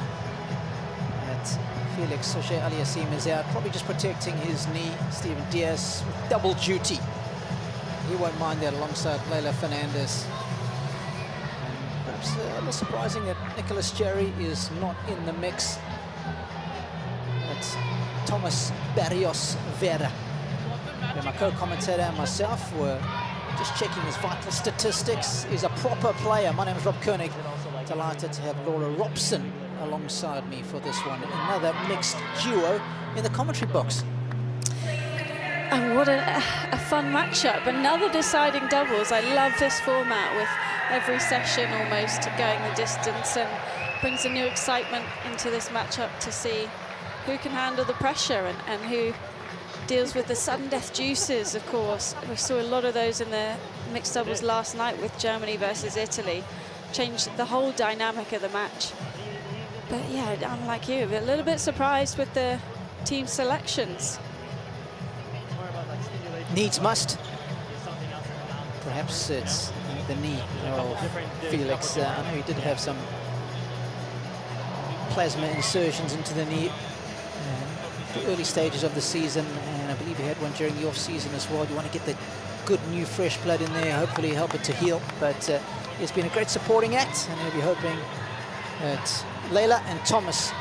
that Felix Auger-Aliassime is out, probably just protecting his knee. Steven Diaz with double duty. He won't mind that alongside Leila Fernandez. And perhaps a little surprising that Nicolas Jerry is not in the mix. That's Tomás Berrios Vera. And my co-commentator and myself were just checking his vital statistics. He's a proper player. My name is Rob Koenig. Delighted to have Laura Robson alongside me for this one. Another mixed duo in the commentary box. And what a fun matchup. Another deciding doubles. I love this format with every session almost going the distance, and brings a new excitement into this matchup to see who can handle the pressure and who deals with the sudden death juices, of course. We saw a lot of those in the mixed doubles last night with Germany versus Italy. Changed the whole dynamic of the match. But yeah, unlike you, a little bit surprised with the team selections. Needs must. Perhaps it's the knee of Felix. I know he did have some plasma insertions into the knee the early stages of the season, and I believe he had one during the off-season as well. You want to get the good new fresh blood in there, hopefully help it to heal. But it's been a great supporting act, and he'll be hoping that Leila and Thomas,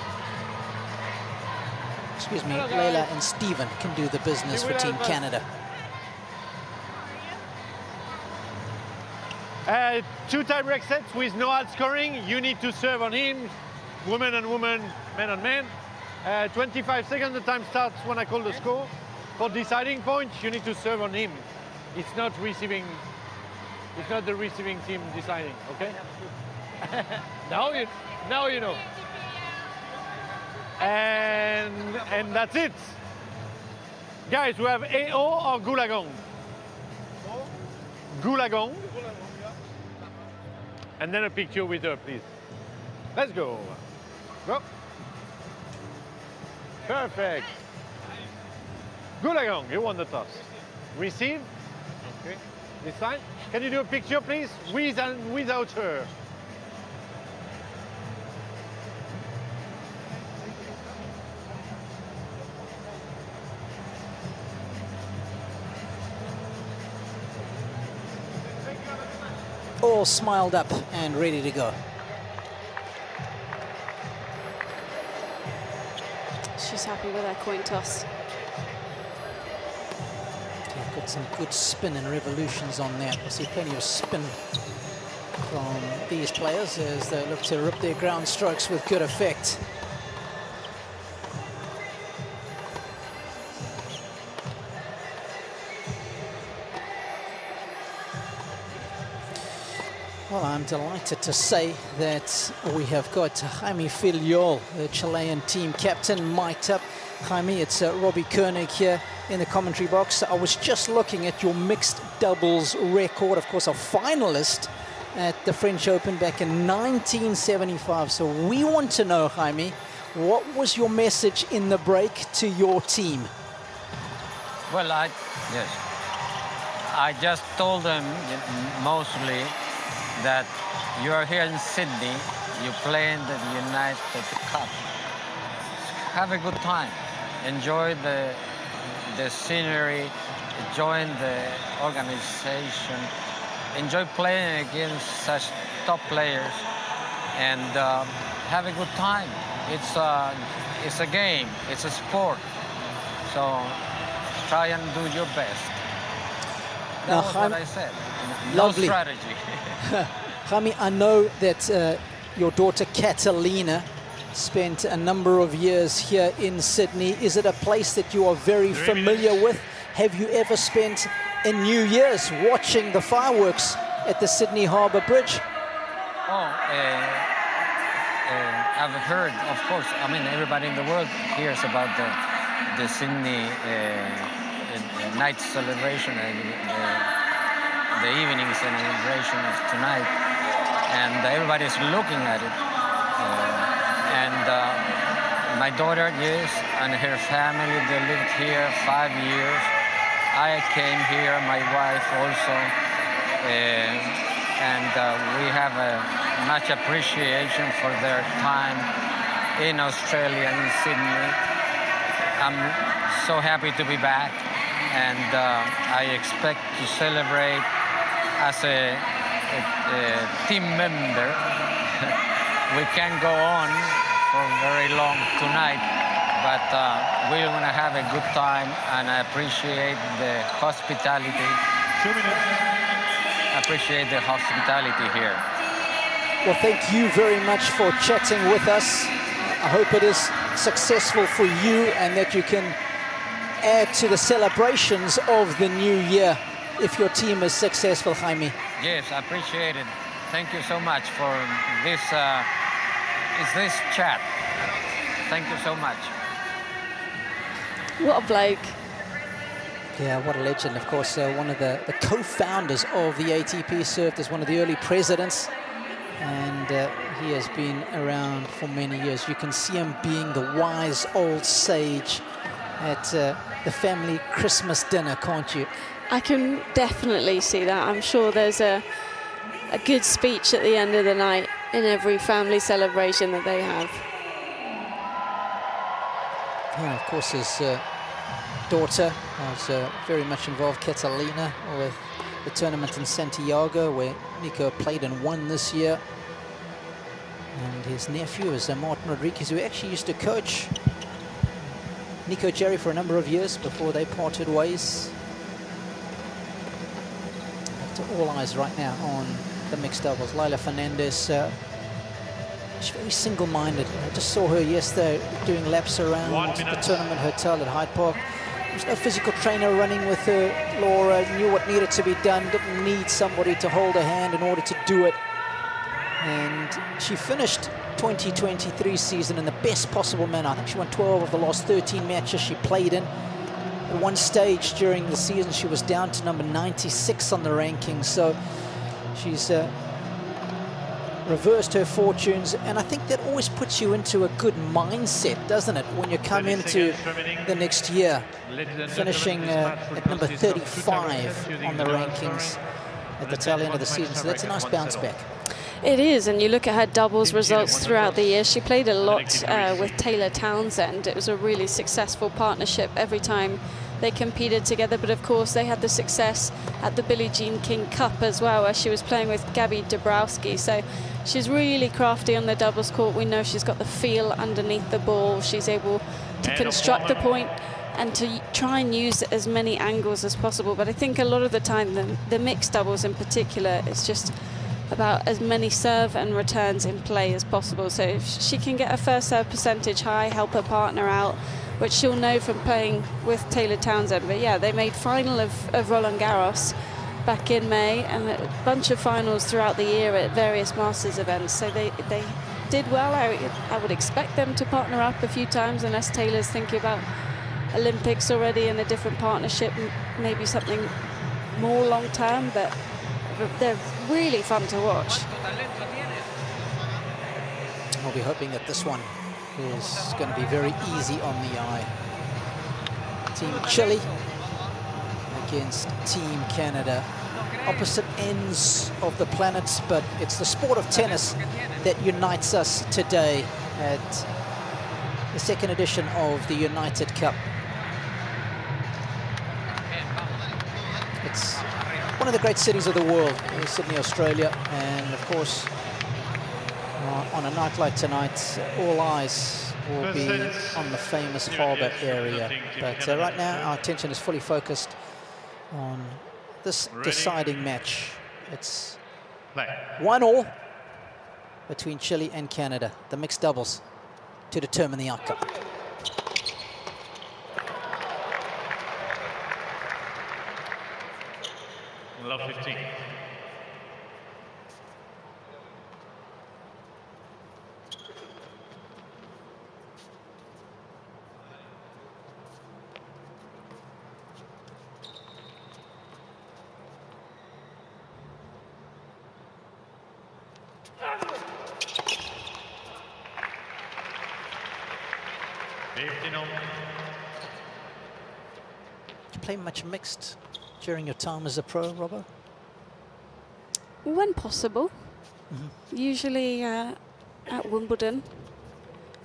excuse me, Leila and Steven can do the business for Team Canada. 2 tie-break sets with no hard scoring. You need to serve on him, woman on woman, man on man. 25 seconds, the time starts when I call the score. For deciding points, you need to serve on him. It's not receiving, it's not the receiving team deciding, okay? now you know. And that's it. Guys, we have AO or Goulagong? Goulagong. And then a picture with her, please. Let's go. Go. Perfect. Goulagong, you won the toss. Receive. Okay. This side. Can you do a picture, please? With and without her. All smiled up and ready to go. She's happy with her coin toss. Yeah, got some good spin and revolutions on that. We'll see plenty of spin from these players as they look to rip their ground strokes with good effect. Well, I'm delighted to say that we have got Jaime Fiol, the Chilean team captain, mic'd up. Jaime, it's Robbie Koenig here in the commentary box. I was just looking at your mixed doubles record, of course, a finalist at the French Open back in 1975. So we want to know, Jaime, what was your message in the break to your team? Well, yes. I just told them mostly that you are here in Sydney, you play in the United Cup. Have a good time. Enjoy the scenery, enjoy the organization, enjoy playing against such top players, and have a good time. It's a game, it's a sport. So try and do your best. That was what I said. No Lovely. strategy. Jaime, I know that your daughter Catalina spent a number of years here in Sydney. Is it a place that you are very familiar with? Have you ever spent a New Year's watching the fireworks at the Sydney Harbour Bridge? Oh, I've heard, of course. I mean, everybody in the world hears about the Sydney night celebration, the evening celebration of tonight, and everybody's looking at it. My daughter, yes, and her family, they lived here 5 years. I came here, my wife also, and we have much appreciation for their time in Australia, in Sydney. I'm so happy to be back, and I expect to celebrate as a team member. We can't go on for very long tonight, but we're going to have a good time, and I appreciate the hospitality. 2 minutes. I appreciate the hospitality here. Well, thank you very much for chatting with us. I hope it is successful for you and that you can add to the celebrations of the new year if your team is successful, Jaime. Yes, I appreciate it. Thank you so much for this this chat. Thank you so much. What a bloke. Yeah, what a legend. Of course, one of the co-founders of the ATP, served as one of the early presidents, and he has been around for many years. You can see him being the wise old sage at the family Christmas dinner, can't you? I can definitely see that. I'm sure there's a good speech at the end of the night in every family celebration that they have. Yeah, of course, his daughter was very much involved, Catalina, with the tournament in Santiago, where Nico played and won this year. And his nephew is Martin Rodriguez, who actually used to coach Nico Jarry for a number of years before they parted ways. So all eyes right now on the mixed doubles. Leylah Fernandez, she's very single-minded. I just saw her yesterday doing laps around the tournament hotel at Hyde Park. There was no physical trainer running with her. Laura knew what needed to be done, didn't need somebody to hold her hand in order to do it. And she finished 2023 season in the best possible manner. I think she won 12 of the last 13 matches she played in. At one stage during the season, she was down to number 96 on the rankings. So she's reversed her fortunes, and I think that always puts you into a good mindset, doesn't it, when you come into the next year, finishing at number 35 on the rankings at the tail end of the season. So that's a nice bounce back. It is, and you look at her doubles results throughout the year. She played a lot with Taylor Townsend. It was a really successful partnership every time they competed together, but of course they had the success at the Billie Jean King Cup as well, where she was playing with Gabby Dabrowski. So she's really crafty on the doubles court. We know she's got the feel underneath the ball. She's able to construct the point and to try and use as many angles as possible. But I think a lot of the time, the mixed doubles in particular, it's just about as many serve and returns in play as possible. So if she can get a first serve percentage high, help her partner out, which she'll know from playing with Taylor Townsend. But yeah, they made final of Roland Garros back in May, and a bunch of finals throughout the year at various Masters events. So they did well. I would expect them to partner up a few times, unless Taylor's thinking about Olympics already and a different partnership, maybe something more long term, but they're really fun to watch. I'll be hoping that this one is going to be very easy on the eye. Team Chile against Team Canada. Opposite ends of the planets, but it's the sport of tennis that unites us today at the second edition of the United Cup. It's one of the great cities of the world, Sydney, Australia, and of course, on a night like tonight, all eyes will be on the famous harbour area. But right now, our attention is fully focused on this deciding match. It's 1-1 between Chile and Canada, the mixed doubles, to determine the outcome. Love 15. Did you play much mixed during your time as a pro, Robbo? When possible. Usually at Wimbledon,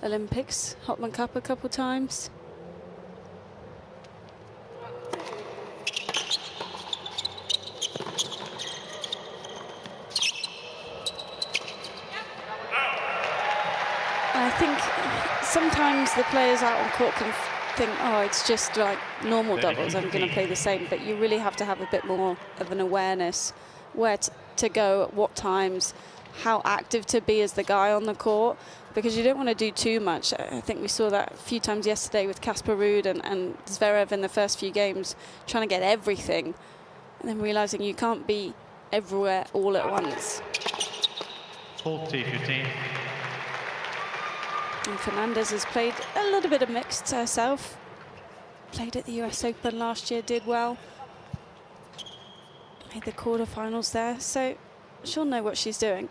Olympics, Hopman Cup a couple times. I think sometimes the players out on court can think, oh, it's just like normal doubles, I'm going to play the same, but you really have to have a bit more of an awareness where to go, at what times, how active to be as the guy on the court, because you don't want to do too much. I think we saw that a few times yesterday with Casper Ruud and Zverev in the first few games, trying to get everything, and then realizing you can't be everywhere all at once. 40-15. And Fernandez has played a little bit of mixed herself. Played at the US Open last year, did well. Made the quarterfinals there, so she'll know what she's doing.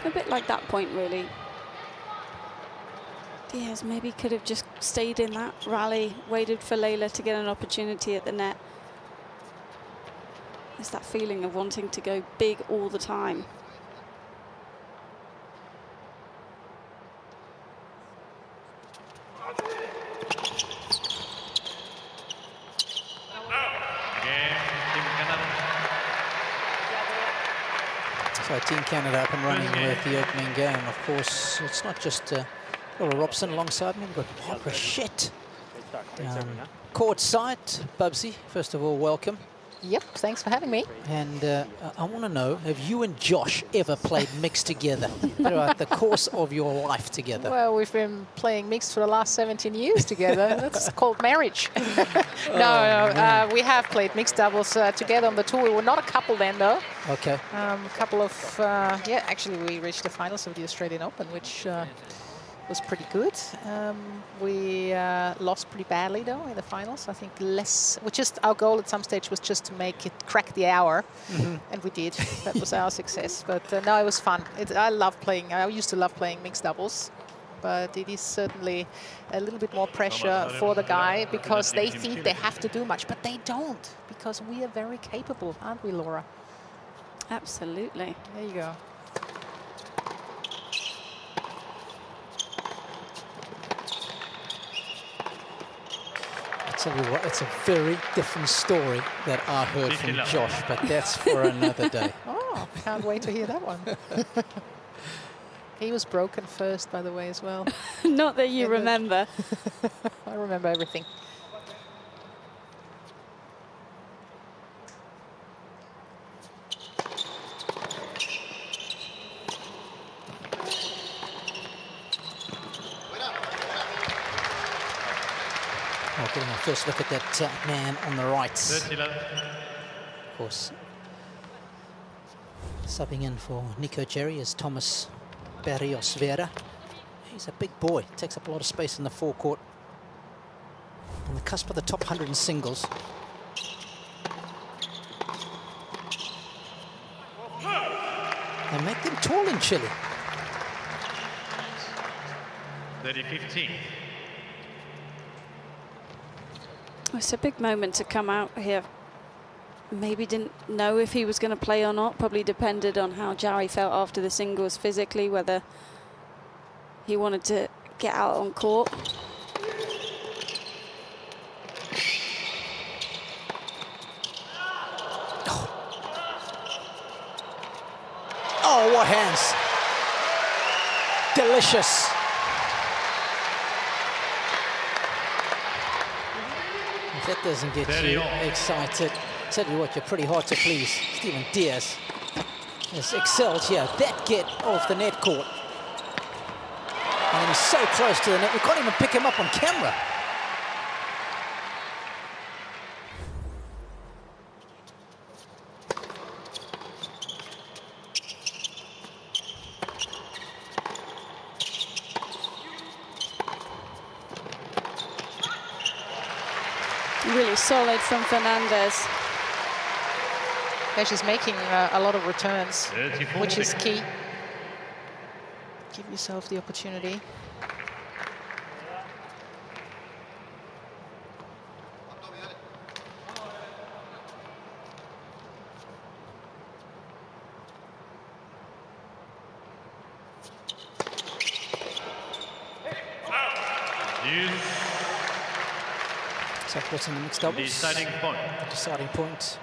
A bit like that point, really. Diaz maybe could have just stayed in that rally, waited for Leylah to get an opportunity at the net. It's that feeling of wanting to go big all the time. So Team Canada up and running with the opening game. Of course, it's not just Laura Robson alongside me. We've got Barbara Shett court side. Bubsy, first of all, welcome. Yep, thanks for having me. And I want to know, have you and Josh ever played mixed together throughout the course of your life together? Well, we've been playing mixed for the last 17 years together. That's called marriage. No, we have played mixed doubles together on the tour. We were not a couple then, though. Okay. A couple of, yeah, actually we reached the finals of the Australian Open, which was pretty good. We lost pretty badly, though, in the finals. I think our goal at some stage was just to make it crack the hour, and we did. That was our success. But no, it was fun. I love playing. I used to love playing mixed doubles, but it is certainly a little bit more pressure for the guy because they think they have to do much, but they don't, because we are very capable, aren't we, Laura? Absolutely. There you go. Tell you what, it's a very different story that I heard from Josh, but that's for another day. Oh, can't wait to hear that one. He was broken first, by the way, as well. Not that you remember. I remember everything. getting our first look at that man on the right. 30 love. Of course, subbing in for Nico Jerry is Thomas Barrios Vera. He's a big boy, takes up a lot of space in the forecourt. On the cusp of the top 100 in singles. They make them tall in Chile. 30-15. It's a big moment to come out here. Maybe didn't know if he was going to play or not. Probably depended on how Jarry felt after the singles physically, whether he wanted to get out on court. Oh, what hands. Delicious. If that doesn't get you excited, tell you what, you're pretty hard to please. Steven Diaz has excelled here. That get off the net court. And he's so close to the net, we can't even pick him up on camera. Really solid from Fernandez. Yeah, she's making a lot of returns, which is key. Give yourself the opportunity. So what's in the mixed doubles? Deciding point. The deciding point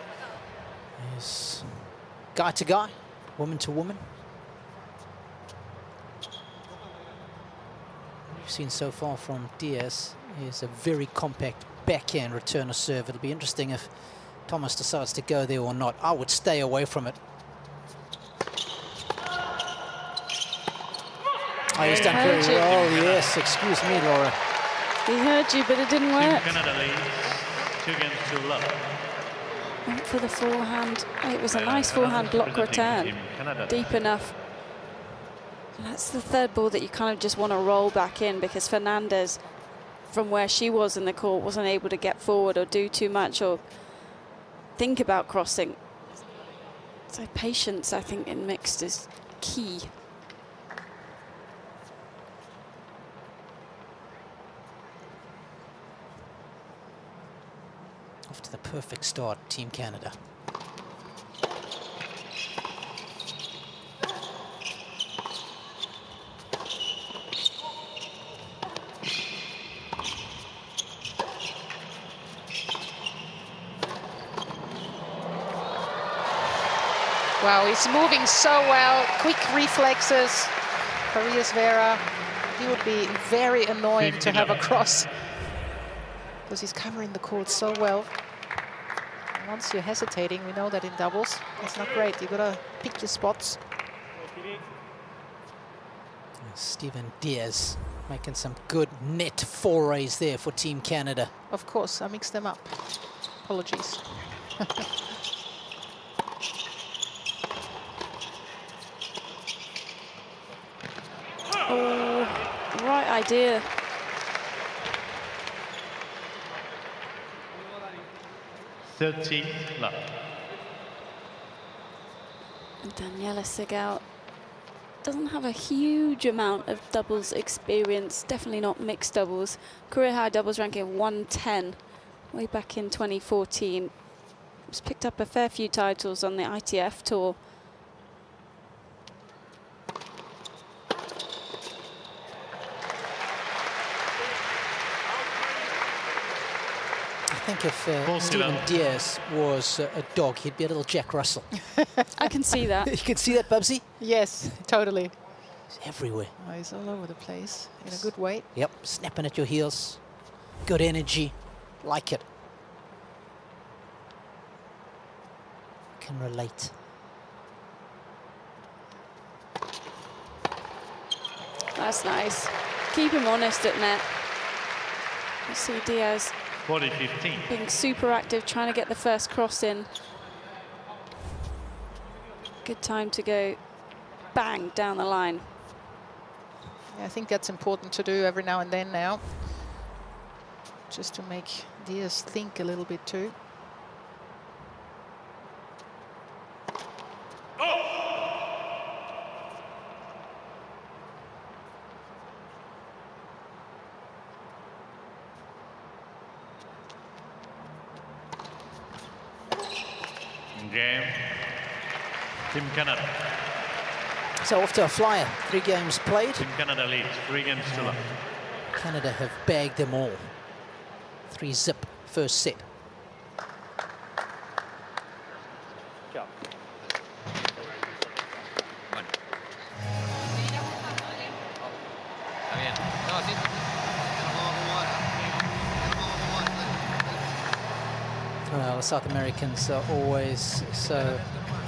is guy to guy, woman to woman. What we've seen so far from Diaz is a very compact backhand return of serve. It'll be interesting if Thomas decides to go there or not. I would stay away from it. Oh, he's done very well. Yes, excuse me, Laura. He heard you, but it didn't work. Canada leads 2 games to love. Went for the forehand. It was a nice forehand block return. Deep enough. And that's the third ball that you kind of just want to roll back in, because Fernandez, from where she was in the court, wasn't able to get forward or do too much or think about crossing. So patience, I think, in mixed is key. Off to the perfect start, Team Canada. Wow, he's moving so well. Quick reflexes. Barrios Vera. He would be very annoying to have a cross, because he's covering the court so well. And once you're hesitating, we know that in doubles, that's not great. You gotta pick your spots. Steven Diaz making some good net forays there for Team Canada. Of course, I mixed them up. Apologies. Oh, right idea. Love. Daniela Segal doesn't have a huge amount of doubles experience, definitely not mixed doubles. Career high doubles ranking of 110 way back in 2014. She's picked up a fair few titles on the ITF tour. I think if Steven Diaz was a dog, he'd be a little Jack Russell. I can see that. You can see that, Bubsy? Yes, totally. He's everywhere. Oh, he's all over the place in a good way. Yep, snapping at your heels. Good energy. Like it. Can relate. That's nice. Keep him honest at net. You see Diaz 40-15. Being super active, trying to get the first cross in. Good time to go bang down the line. Yeah, I think that's important to do every now and then now, just to make Diaz think a little bit too. Game. Team Canada. So off to a flyer. 3 games played. Team Canada leads. 3 games to love. Canada have bagged them all. 3-0 first set. Job. Está bien. No, sí. Well, the South Americans are always so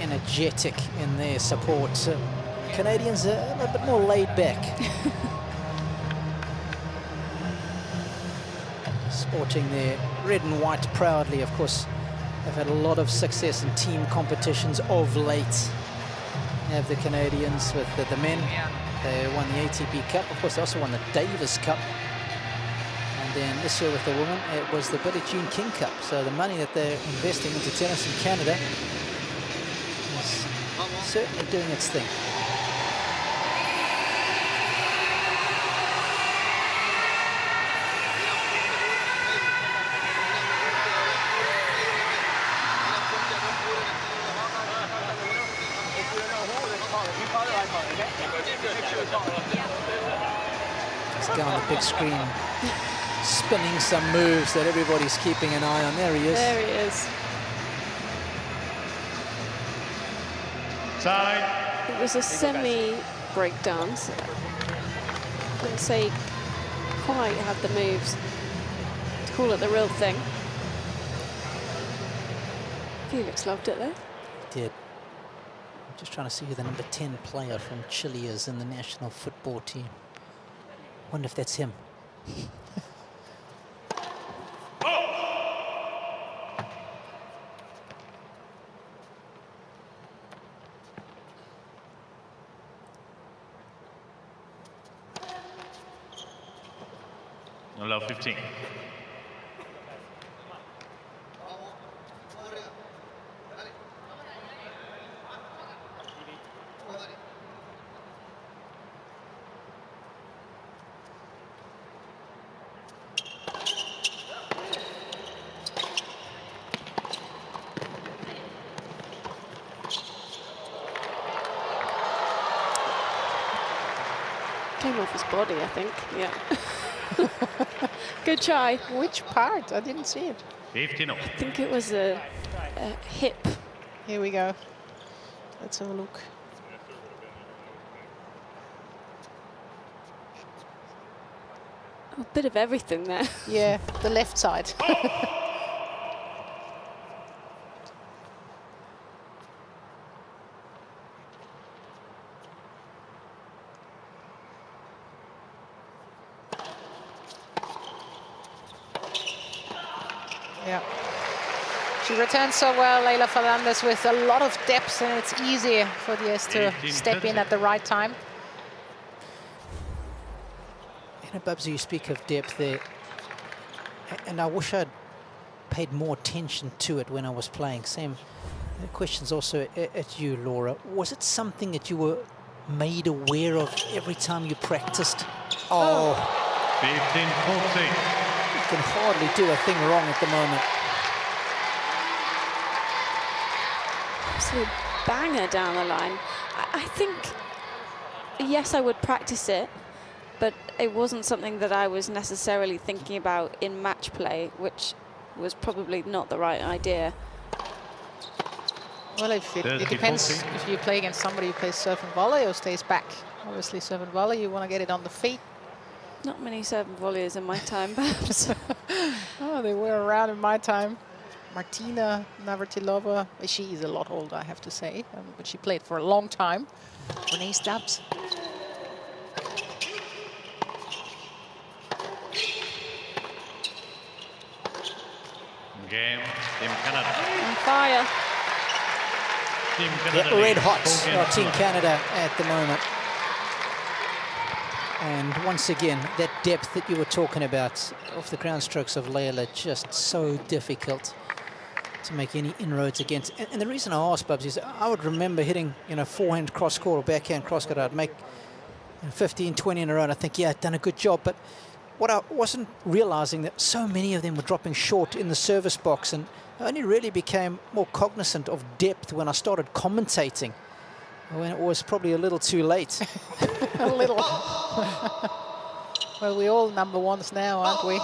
energetic in their support. Canadians are a little bit more laid back. Sporting their red and white proudly, of course. They've had a lot of success in team competitions of late. You have the Canadians with the men. They won the ATP Cup. Of course, they also won the Davis Cup. And then this year with the women, it was the Billie Jean King Cup. So the money that they're investing into tennis in Canada is certainly doing its thing. Just go on the big screen, spinning some moves that everybody's keeping an eye on. There he is. There he is. Side. It was a semi-breakdance. Wouldn't say quite had the moves to call it the real thing. Felix loved it though. He did. I'm just trying to see who the number 10 player from Chile is in the national football team. Wonder if that's him. Allow 15. Came off his body, I think. Yeah. Good try. Which part? I didn't see it. 15. I think it was a hip. Here we go. Let's have a look. A bit of everything there. Yeah, the left side. Yeah. She returns so well, Leila Fernandez, with a lot of depth, and it's easier for Diaz to step in at the right time. You know, Babs, you speak of depth there, and I wish I'd paid more attention to it when I was playing. Same questions also at you, Laura. Was it something that you were made aware of every time you practiced? Oh. 15-14. You can hardly do a thing wrong at the moment. Absolute banger down the line. I think, yes, I would practice it, but it wasn't something that I was necessarily thinking about in match play, which was probably not the right idea. Well, it depends if you play against somebody who plays serve and volley or stays back. Obviously, serve and volley, you want to get it on the feet. Not many serve and volleys in my time, perhaps. Oh, they were around in my time. Martina Navratilova, she is a lot older, I have to say, but she played for a long time. Renee Stubbs. Game, Team Canada. On fire. Team Yeah, Canada red leads hot, 4 games Team to 0. Canada at the moment. And once again, that depth that you were talking about off the ground strokes of Leila, just so difficult to make any inroads against. And the reason I asked, Bubs, is I would remember hitting, forehand cross-court or backhand cross-court. I'd make 15, 20 in a row, and I think, yeah, I'd done a good job. But what I wasn't realizing that so many of them were dropping short in the service box, and I only really became more cognizant of depth when I started commentating, when it was probably a little too late. A little. Well, we're all number ones now, aren't we?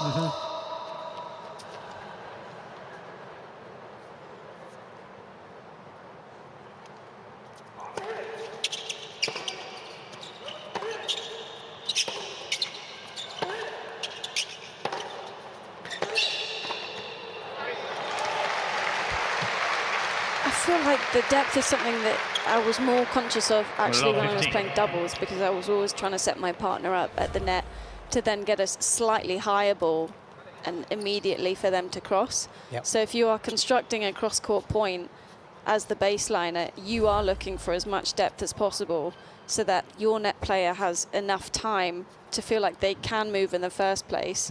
I feel like the depth is something that I was more conscious of actually when I was 15. playing doubles, because I was always trying to set my partner up at the net to then get a slightly higher ball and immediately for them to cross. Yep. So if you are constructing a cross-court point as the baseliner, you are looking for as much depth as possible so that your net player has enough time to feel like they can move in the first place.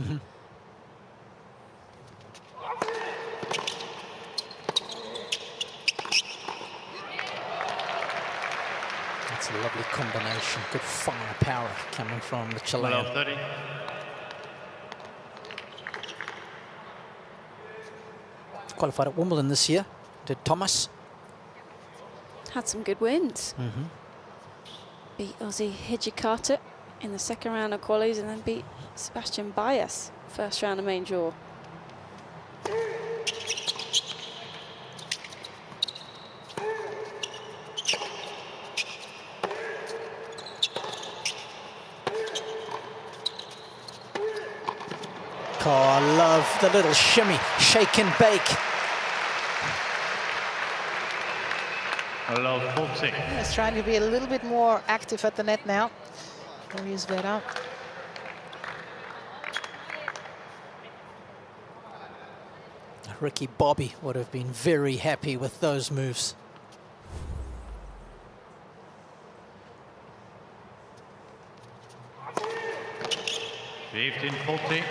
It's a lovely combination. Good firepower coming from the Chilean. 30. Qualified at Wimbledon this year. Did Thomas. Had some good wins. Beat Aussie Hijikata in the second round of qualies and then beat Sebastian Baez first round of main draw. Oh, I love the little shimmy, shake and bake. Hello, 40. He's trying to be a little bit more active at the net now. There he is better. Ricky Bobby would have been very happy with those moves. $15.40.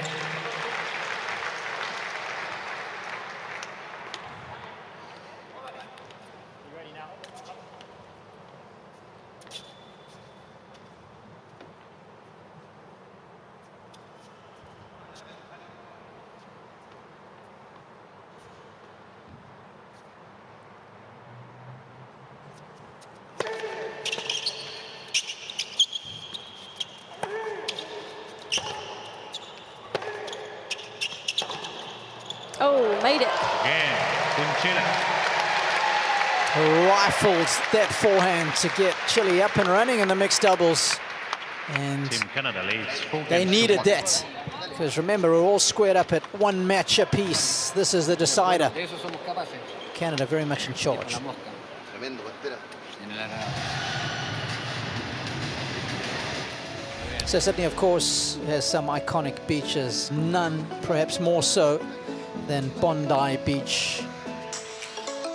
Oh, made it. Again, Team Chile. Rifled that forehand to get Chile up and running in the mixed doubles. And Team Canada leads 4 they games to needed 1. that. Because remember, we're all squared up at one match apiece. This is the decider. Canada very much in charge. So Sydney, of course, has some iconic beaches. None, perhaps more so, than Bondi Beach.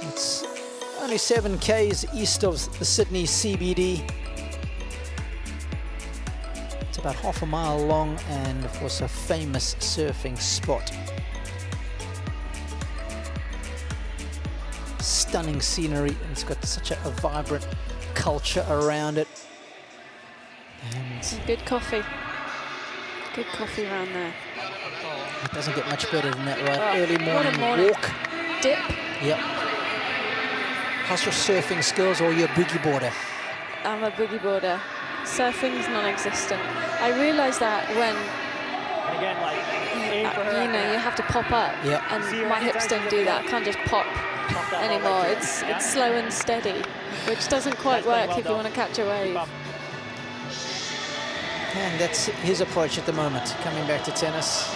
It's only 7 k's east of the Sydney CBD. It's about half a mile long and, of course, a famous surfing spot. Stunning scenery, and it's got such a vibrant culture around it. And Some good coffee. Good coffee around there. it doesn't get much better than that, right? Oh, Early what a morning morning. walk. Dip. Yep. How's your surfing skills or your boogie boarder? I'm a boogie boarder. Surfing's non-existent. I realised that when Again, like, aim for her. you know, you have to pop up, Yeah. and See her my anytime hips she's don't at do the that. I net. can't just pop Pop that ball anymore. like It's this. Yeah? slow and steady, which doesn't quite That's playing work if well you want to catch a wave. And that's his approach at the moment, coming back to tennis.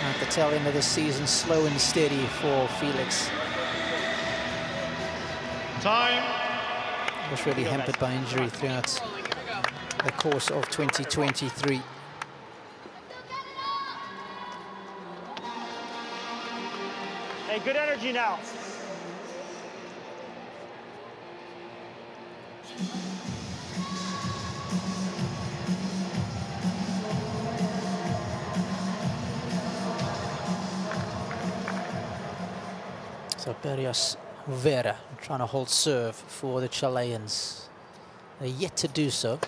At the tail end of the season, slow and steady for Felix. Time. Was really hampered by injury throughout the course of 2023. Hey, good energy now. So Barrios Vera trying to hold serve for the Chileans. They're yet to do so.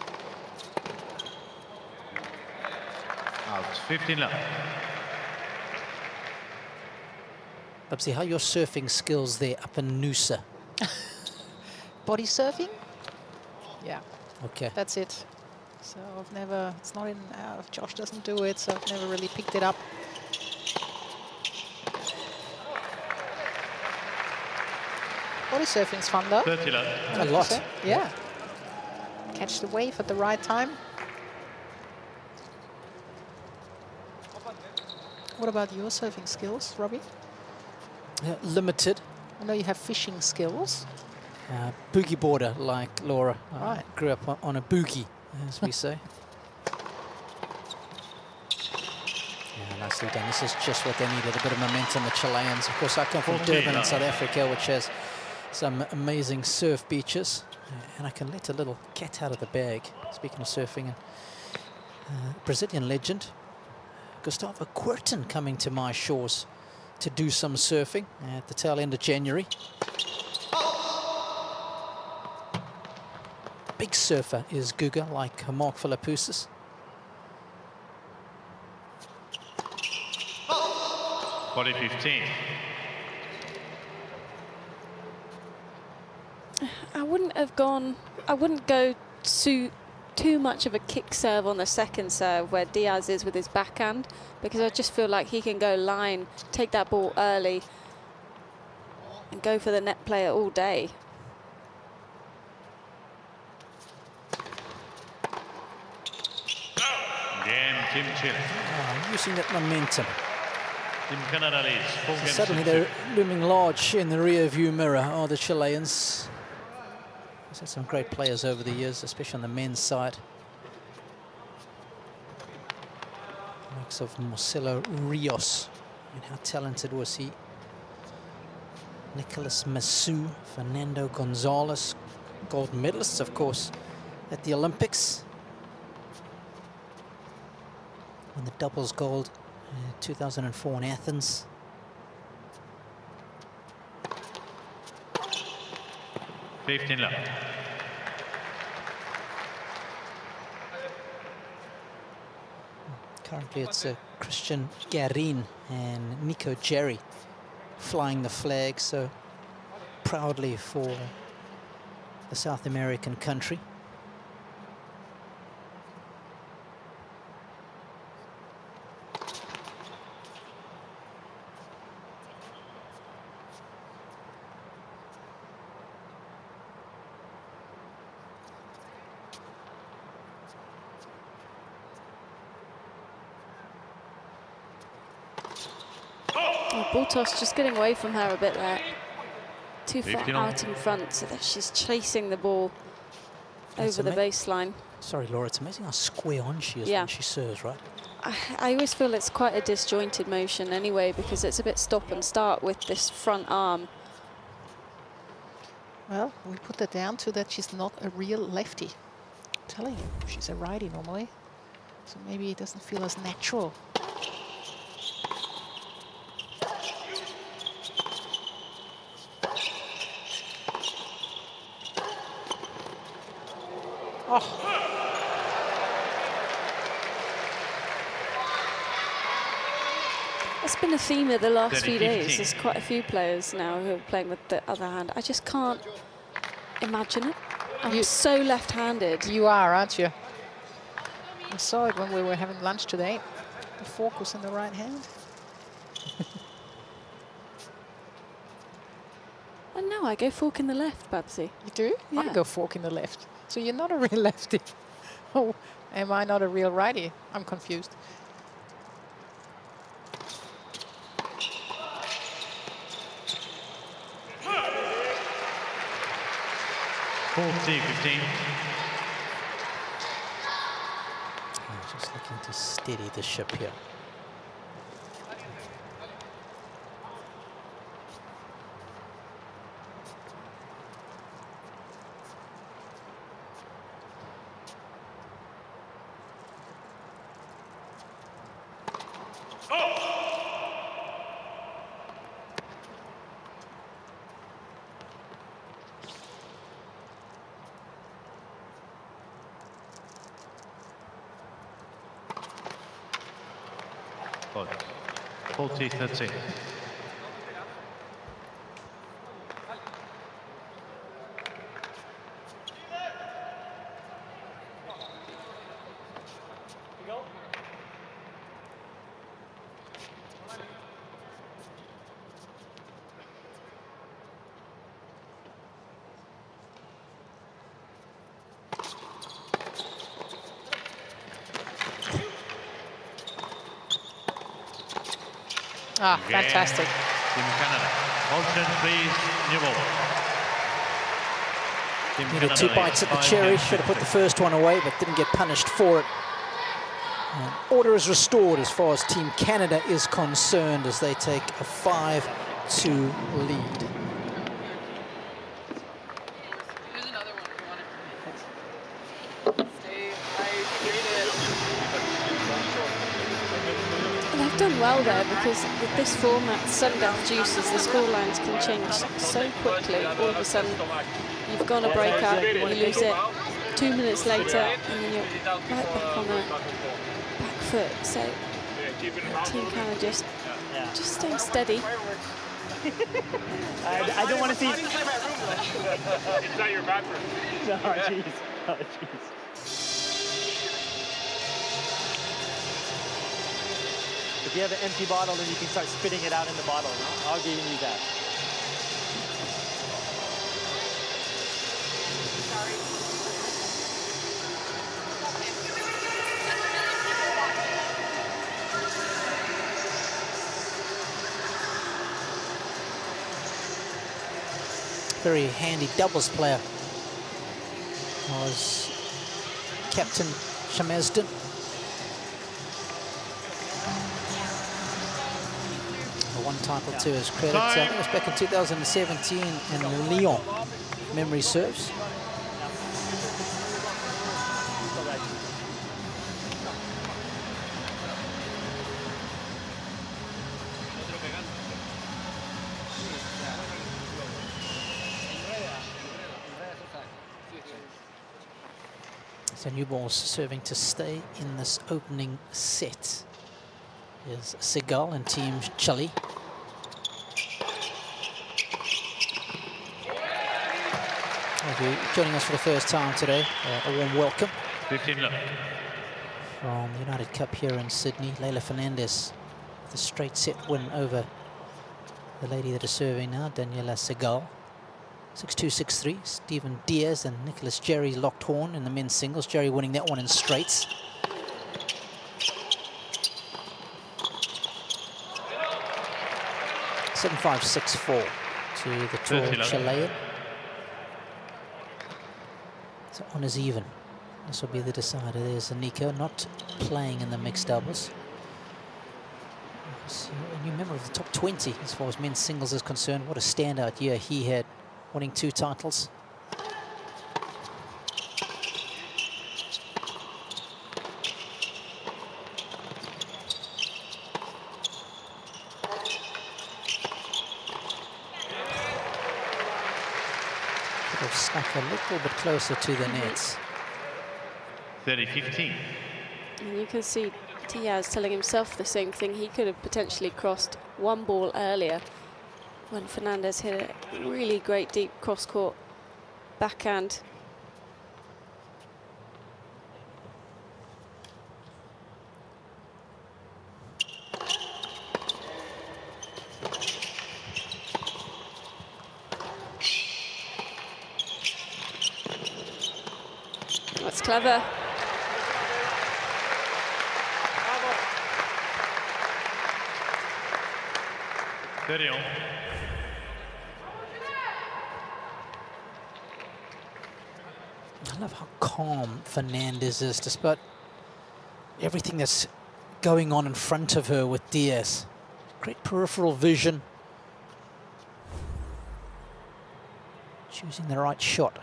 Out, 15 love. Babsi, how are your surfing skills there up in Noosa? Body surfing? Yeah. Okay. That's it. So I've never, it's not in, Josh doesn't do it, so I've never really picked it up. Body surfing's fun though. 30 love. A lot. Yeah. Catch the wave at the right time. What about your surfing skills, Robbie? Limited. I know you have fishing skills. Boogie boarder like Laura. Right. Grew up on a boogie, as we say. Yeah, nicely done. This is just what they needed, a bit of momentum, the Chileans. Of course, I come from Durban in South Africa, which has some amazing surf beaches. And I can let a little cat out of the bag, speaking of surfing. Brazilian legend, Gustavo Kuerten, coming to my shores to do some surfing at the tail end of January. Big surfer is Guga, like Mark Philippoussis. Body 15. I wouldn't go too much of a kick serve on the second serve where Diaz is with his backhand, because I just feel like he can go line, take that ball early and go for the net player all day. Game Team Chile. Using that momentum. Team Canada leads. Full game Suddenly 6-2. they're looming large in the rear view mirror, are the Chileans. They've had some great players over the years, especially on the men's side. The likes of Marcelo Rios. And how talented was he? Nicolas Massou, Fernando Gonzalez, gold medalists, of course, at the Olympics. Won the doubles gold in 2004 in Athens. $15 love. Currently it's Christian Garin and Nico Jerry flying the flag, so proudly for the South American country. Ball toss just getting away from her a bit there. Too far 15 out in front, so that she's chasing the ball over the baseline. Sorry, Laura, it's amazing how square on she is Yeah. when she serves, right? I always feel it's quite a disjointed motion anyway, because it's a bit stop and start with this front arm. Well, we put that down to that she's not a real lefty. I'm telling you, she's a righty normally. So maybe it doesn't feel as natural. Oh. It's been a theme of the last 30, few days. 15. There's quite a few players now who are playing with the other hand. I just can't imagine it. I'm so left-handed. You are, aren't you? I saw it when we were having lunch today. The fork was in the right hand. And no, I go fork in the left, Babsy. You do? Yeah. I go fork in the left. So you're not a real lefty. Oh, am I not a real righty? I'm confused. $15. Just looking to steady the ship here. 40-13. Ah, fantastic. Team Canada. Motion, please. New ball. Team Needed Canada two bites at the leads cherry. 5 Should have put the games first one away, but didn't get punished for it. And order is restored as far as Team Canada is concerned as they take a 5-2 lead. They've done well there because with this format, sundeath juices, the scorelines can change so quickly. All of a sudden, you've gone a break up, you lose it 2 minutes later, and then you're right back on the back foot. So Team Canada just staying steady. I don't want to see. It's not your bathroom. Oh, jeez. Oh, jeez. If you have an empty bottle, then you can start spitting it out in the bottle. No? I'll give you that. Very handy doubles player was Captain Shamesden. One title to his credit. I think it was back in 2017 in Lyon, if memory serves. So new balls serving to stay in this opening set is Segal and Team Chile. Joining us for the first time today, a warm welcome 15 left. from the United Cup here in Sydney. Leila Fernandez with a straight set win over the lady that is serving now, Daniela Segal. 6-2, 6-3. Stephen Diaz and Nicholas Jerry locked horn in the men's singles. Jerry winning that one in straights. (7-5, 6-4) to the tall Chilean. So on is even. This will be the decider. There's Nico not playing in the mixed doubles. So a new member of the top 20 as far as men's singles is concerned. What a standout year he had, winning 2 titles. Could have snuck a little bit closer to the nets. 30-15. And you can see Diaz telling himself the same thing. He could have potentially crossed one ball earlier when Fernandez hit a really great deep cross-court backhand. That's clever. I love how calm Fernandez is, despite everything that's going on in front of her with Diaz. Great peripheral vision. Choosing the right shot.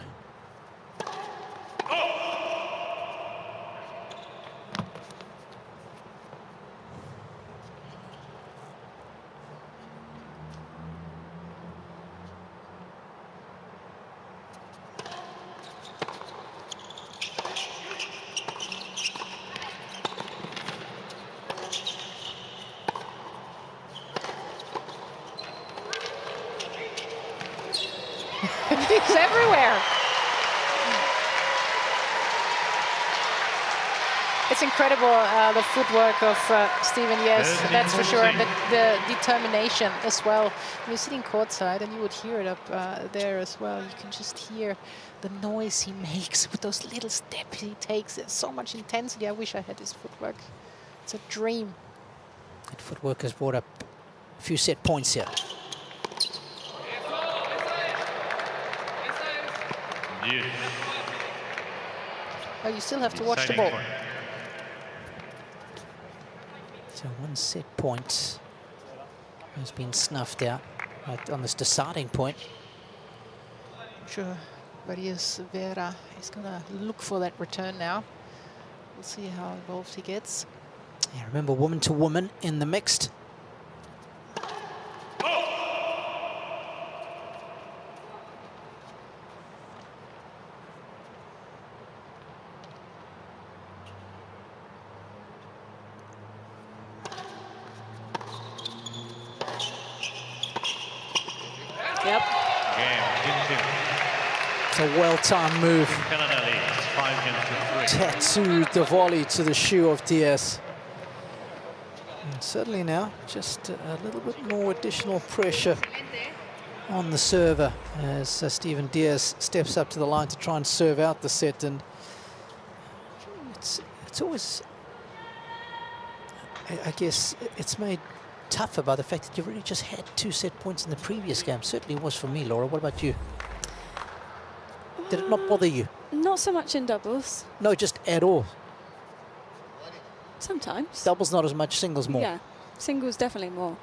It's everywhere. It's incredible, the footwork of Steven, yes, that's for sure, and the determination as well. You're sitting courtside, and you would hear it up there as well. You can just hear the noise he makes with those little steps he takes. There's so much intensity. I wish I had his footwork. It's a dream. That footwork has brought up a few set points here. Oh, you still have to watch the ball. So one set point has been snuffed out on this deciding point. Sure, but Vera is going to look for that return now. We'll see how involved he gets. Yeah, remember, woman to woman in the mixed. Yep. It's a well-timed move. Canada leads 5 games to 3. Tattooed the volley to the shoe of Diaz. And certainly now, just a little bit more additional pressure on the server as Steven Diaz steps up to the line to try and serve out the set. And it's always, I guess, it's made tougher by the fact that you've already just had 2 set points in the previous game. Certainly was for me, Laura. What about you? Did it not bother you? Not so much in doubles. No, just at all. Sometimes. Doubles not as much, singles more. Yeah, singles definitely more.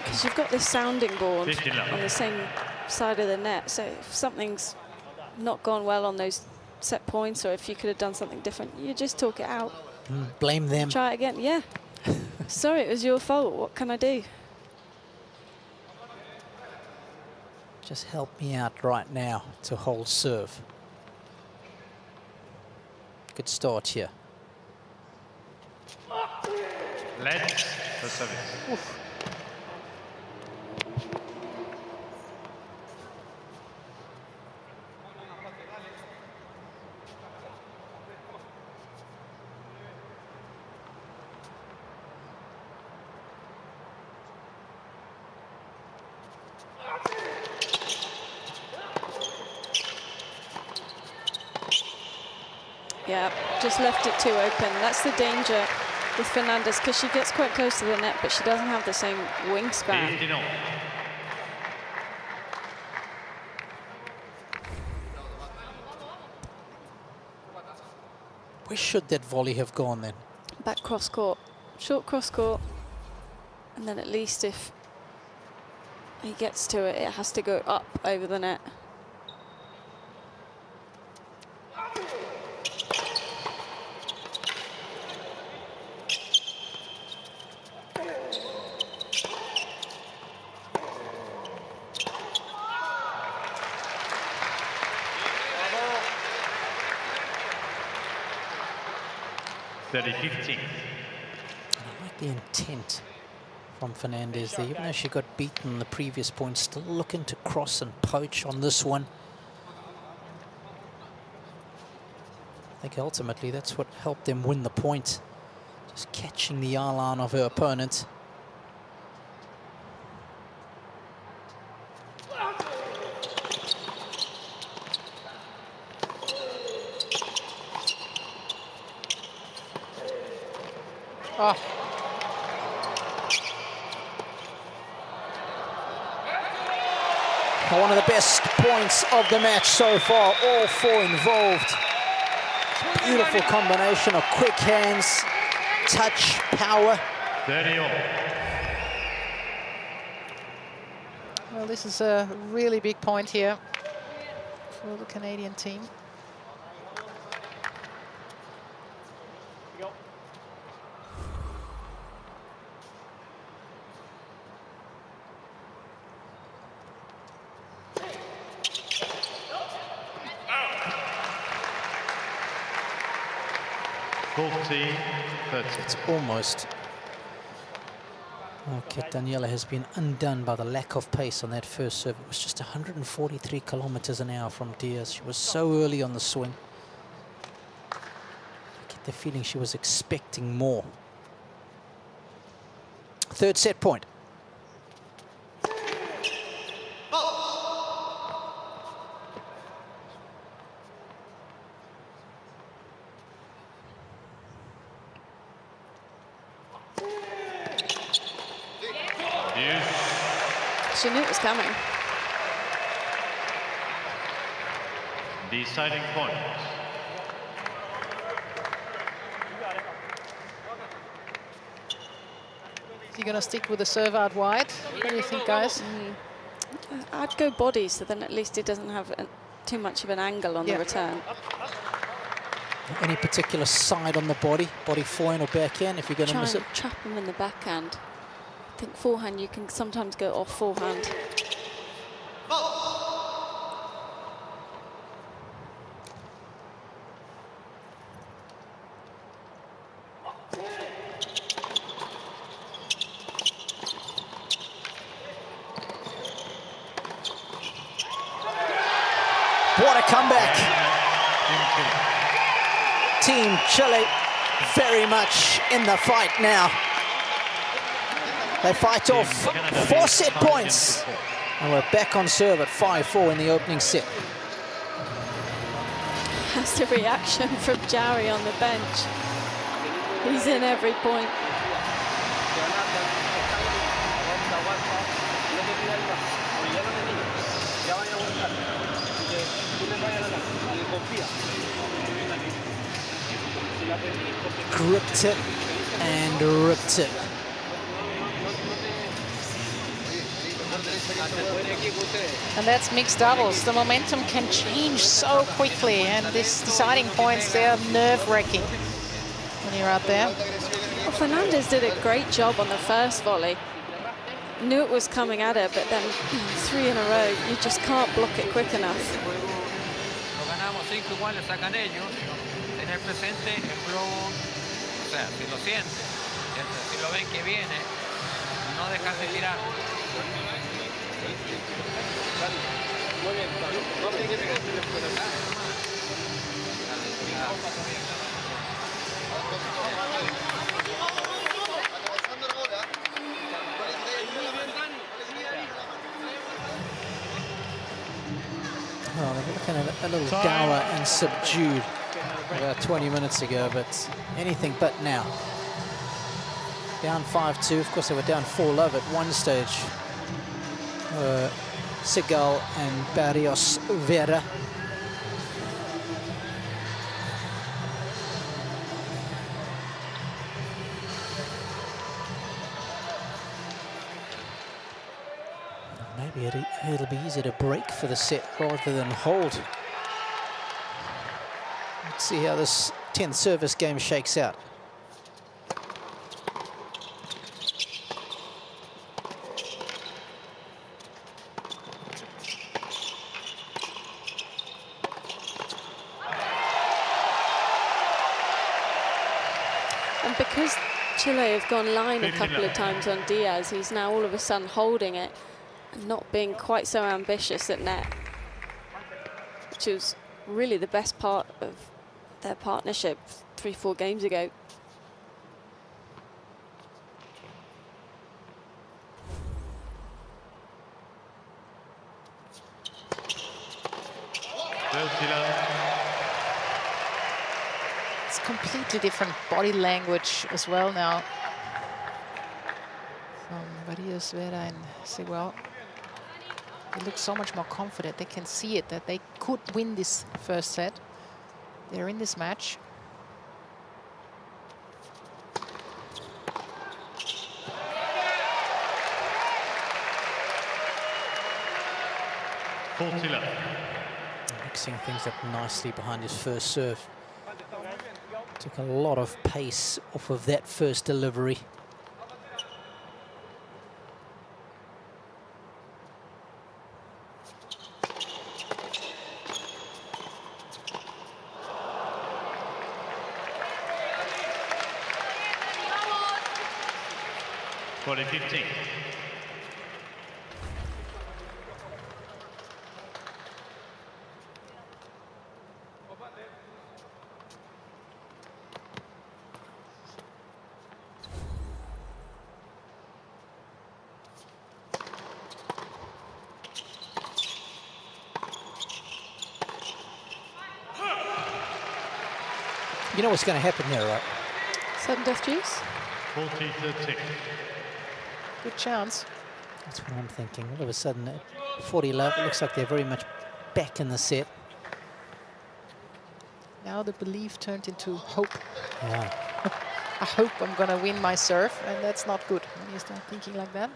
Because you've got this sounding board on the same side of the net, so if something's not gone well on those set points, or if you could have done something different, you just talk it out. Blame them. Try it again, yeah. Sorry, it was your fault. What can I do? Just help me out right now to hold serve. Good start here. Let's the service. Oof. Yeah, just left it too open. That's the danger with Fernandez, because she gets quite close to the net, but she doesn't have the same wingspan. Where should that volley have gone then? Back cross court, short cross court, and then at least if he gets to it, it has to go up over the net. I like the intent from Fernandez there, even though she got beaten the previous point, still looking to cross and poach on this one. I think ultimately that's what helped them win the point, just catching the eye line of her opponent. Oh. One of the best points of the match so far, all 4 involved. Beautiful combination of quick hands, touch, power. 30 all. Well, this is a really big point here for the Canadian team. 14-30. It's almost. Okay, Daniela has been undone by the lack of pace on that first serve. It was just 143 kilometers an hour from Diaz. She was so early on the swing. I get the feeling she was expecting more. Third set point. She knew it was coming. Deciding point. Is he going to stick with the serve out wide? What do you think, guys? I'd go body, so then at least it doesn't have too much of an angle on the return. Any particular side on the body? Body forehand or backhand if you're going to miss it? Trap him in the backhand. I think forehand, you can sometimes go off forehand. What a comeback. Team Chile very much in the fight now. They fight off 4 set points. And we're back on serve at 5-4 in the opening set. That's the reaction from Jarry on the bench. He's in every point. Gripped it and ripped it. And that's mixed doubles. The momentum can change so quickly, and these deciding points, they're nerve-wracking when you're out there. Well, Fernandez did a great job on the first volley. Knew it was coming at her, but then 3 in a row, you just can't block it quick enough. Lo ganamos 5 iguales sacan ellos. Tener presente el globo, o sea, si lo sienten, si lo ven que viene, no dejar de tirar. Oh, they were looking at a little dour and subdued about 20 minutes ago, but anything but now. Down 5-2. Of course, they were down 4-love at one stage. Segal and Barrios Vera. Maybe it'll be easier to break for the set rather than hold. Let's see how this 10th service game shakes out. And because Chile have gone line a couple of times on Diaz, he's now all of a sudden holding it and not being quite so ambitious at net, which was really the best part of their partnership 3-4 games ago. It's completely different body language as well now from Barrios Vera and Seguel. They look so much more confident. They can see it, that they could win this first set. They're in this match. Mixing things up nicely behind his first serve. Took a lot of pace off of that first delivery. 20-15. You know what's going to happen there, right? Sudden death juice. 40-13. Good chance. That's what I'm thinking. All of a sudden, at 40 love, it looks like they're very much back in the set. Now the belief turned into hope. Yeah. I hope I'm gonna win my serve, and that's not good when you start thinking like that.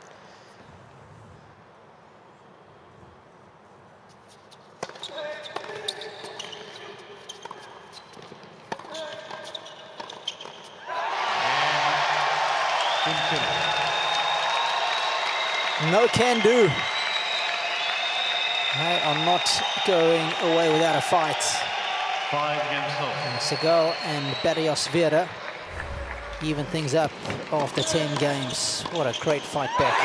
No can do. They are not going away without a fight. 5 against 0. And Segal and Barrios Vera even things up after 10 games. What a great fight back.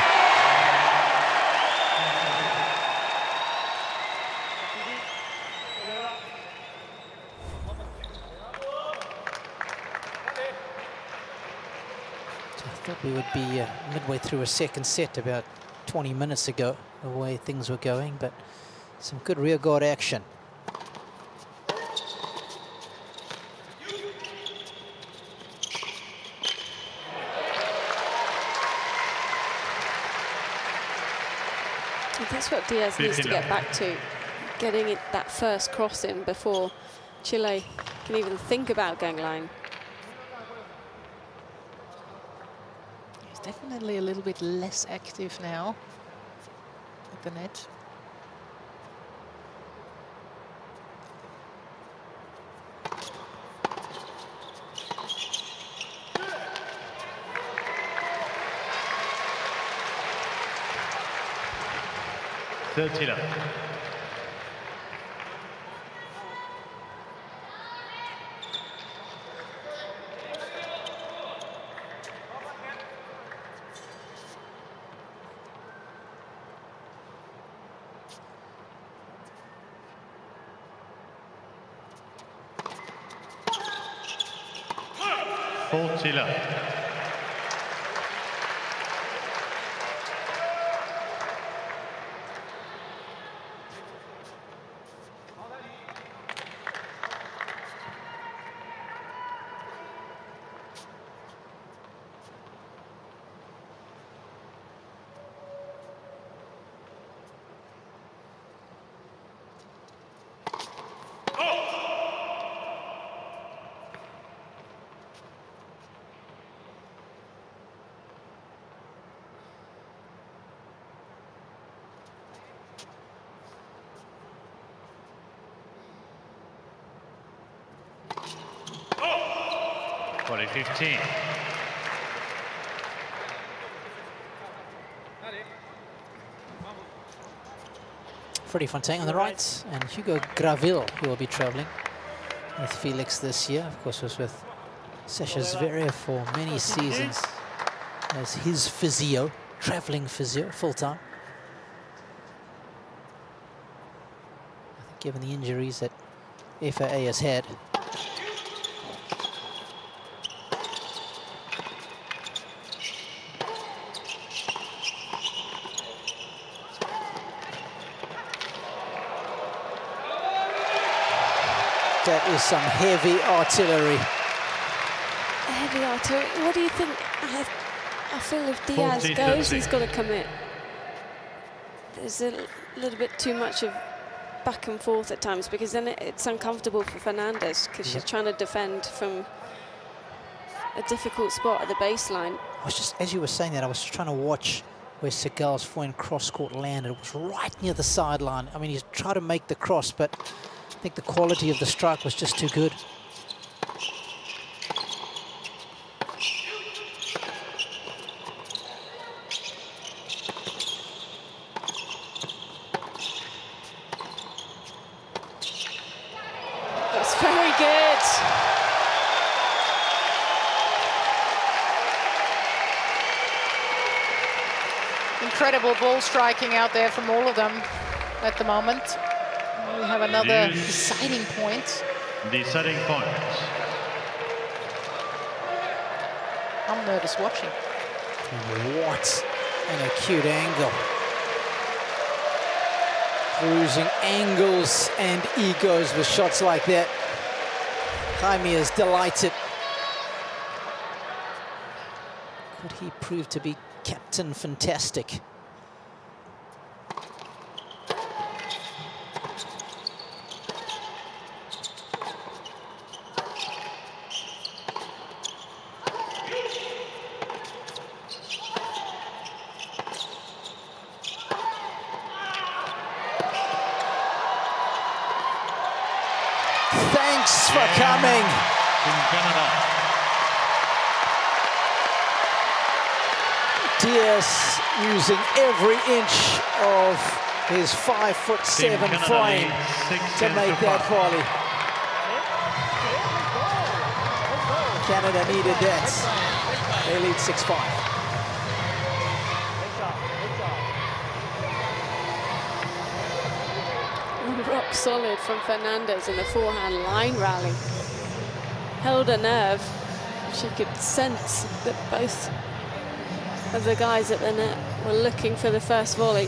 So I thought we would be midway through a second set about 20 minutes ago, the way things were going, but some good rear guard action. That's what Diaz needs to get back to, getting it that first cross in before Chile can even think about going line. He's definitely a little bit less active now at the net. Thirty-nine. Volley 15. Freddie Fontaine on the right, and Hugo Graville, who will be traveling with Felix this year. Of course, was with Sasha Zverev for many seasons as his physio, traveling physio, full-time. I think given the injuries that FAA has had, that is some heavy artillery. Heavy artillery. What do you think? I feel if Diaz goes, he's got to commit. There's a little bit too much of back and forth at times, because then it's uncomfortable for Fernandez, because she's trying to defend from a difficult spot at the baseline. I was just, as you were saying that, I was trying to watch where Segal's forehand cross-court landed. It was right near the sideline. I mean, he's tried to make the cross, but I think the quality of the strike was just too good. That's very good. incredible ball striking out there from all of them at the moment. We have another deciding point. Deciding point. I'm nervous watching. What an acute angle. Bruising angles and egos with shots like that. Jaime is delighted. Could he prove to be Captain Fantastic? Thanks for coming. Team Canada. Diaz using every inch of his 5'7" frame to make that volley. Canada needed that. They lead 6-5. Rock solid from Fernandez in the forehand line rally. Held a nerve. She could sense that both of the guys at the net were looking for the first volley.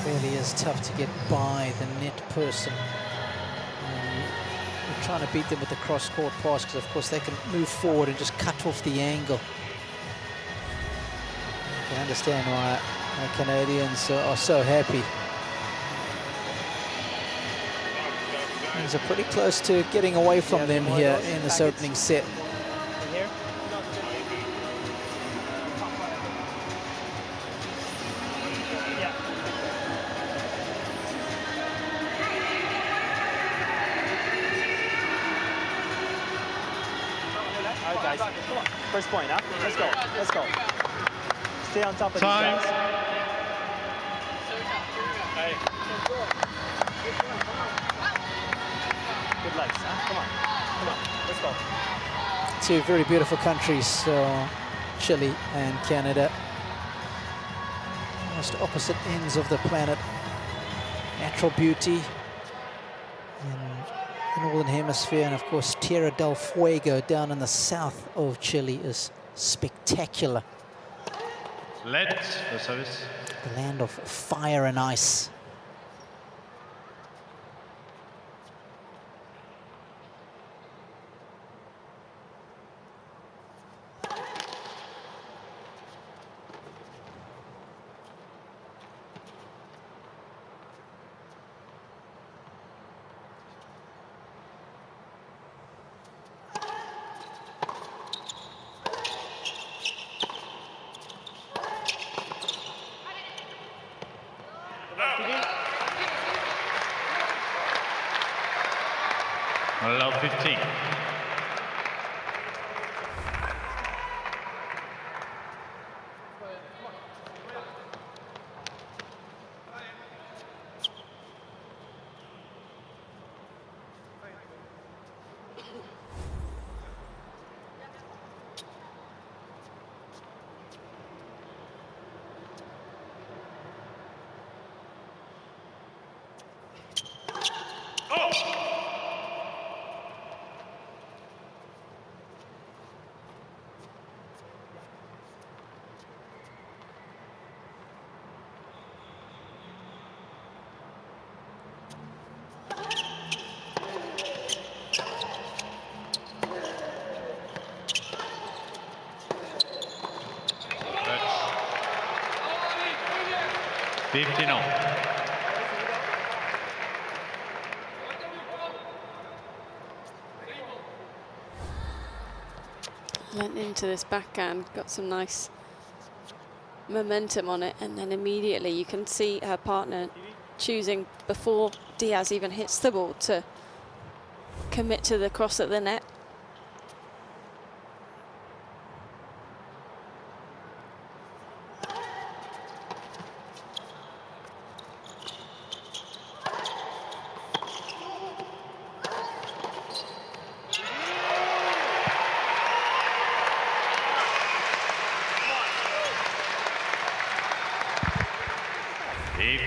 Really is tough to get by the net person. We're trying to beat them with the cross-court pass because, of course, they can move forward and just cut off the angle. I can understand why the Canadians are so happy. Things are pretty close to getting away from them here in this opening set. First point, huh? Let's go. Let's go. Stay on top of these guys. Good legs, huh? Come on. Come on. Let's go. Two very beautiful countries, so Chile and Canada. Almost opposite ends of the planet. Natural beauty in the Northern Hemisphere, and of course Tierra del Fuego down in the south of Chile is spectacular. Let's the service. The land of fire and ice. Allow 15. Went into this backhand, got some nice momentum on it, and then immediately you can see her partner choosing, before Diaz even hits the ball, to commit to the cross at the net.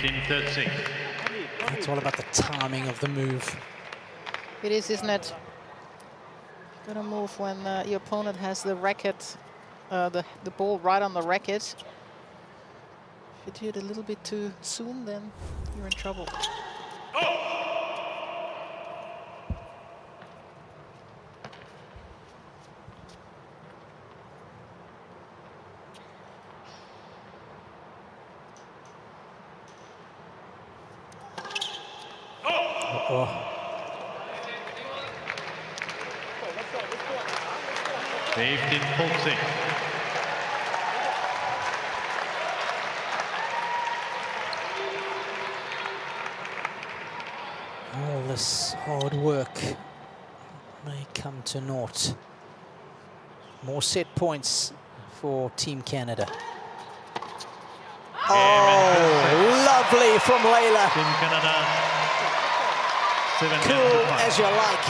15-13. It's all about the timing of the move. It is, isn't it? Gonna move when your opponent has the racket, the ball right on the racket. If you do it a little bit too soon, then you're in trouble. Oh. 15-14. All this hard work may come to naught. More set points for Team Canada. Oh, lovely from Leila. Team Canada. Cool as you like.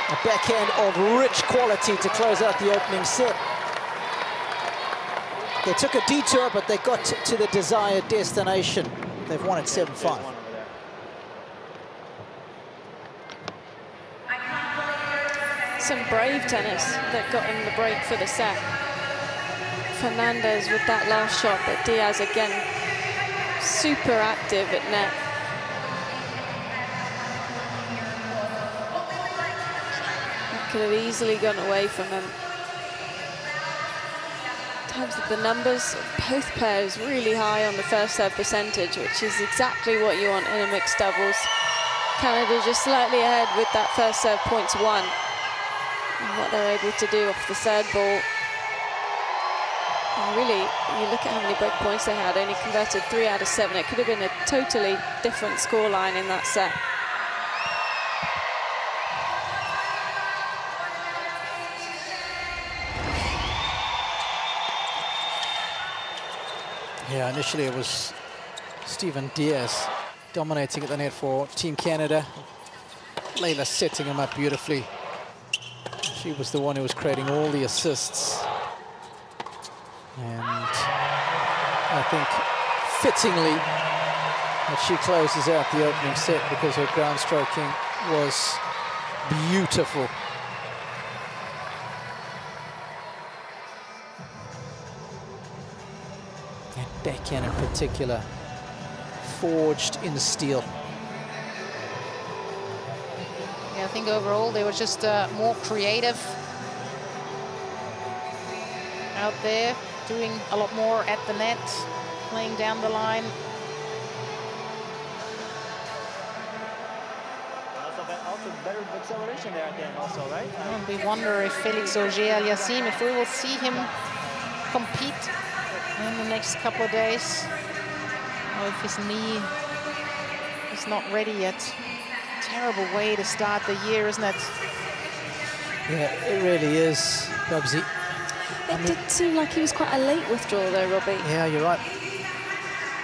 A backhand of rich quality to close out the opening set. They took a detour, but they got to the desired destination. They've won it 7-5. Some brave tennis that got him the break for the set. Fernandez with that last shot, but Diaz again super active at net. That could have easily gone away from him. In terms of the numbers, both pairs really high on the first serve percentage, which is exactly what you want in a mixed doubles. Canada just slightly ahead with that first serve points won. And what they're able to do off the third ball. And really, you look at how many break points they had, only converted 3 out of 7. It could have been a totally different scoreline in that set. Yeah, initially it was Steven Diaz dominating at the net for Team Canada. Leila setting him up beautifully. She was the one who was creating all the assists. And I think fittingly that she closes out the opening set because her ground stroking was beautiful. And backhand in particular, forged in steel. Yeah, I think overall they were just more creative out there, doing a lot more at the net, playing down the line. Also better acceleration there at the end also, right? And we wonder if Felix Auger-Aliassime, if we will see him compete in the next couple of days, or if his knee is not ready yet. Terrible way to start the year, isn't it? Yeah, it really is, Bubsy. It did seem like he was quite a late withdrawal though, Robbie. Yeah, you're right.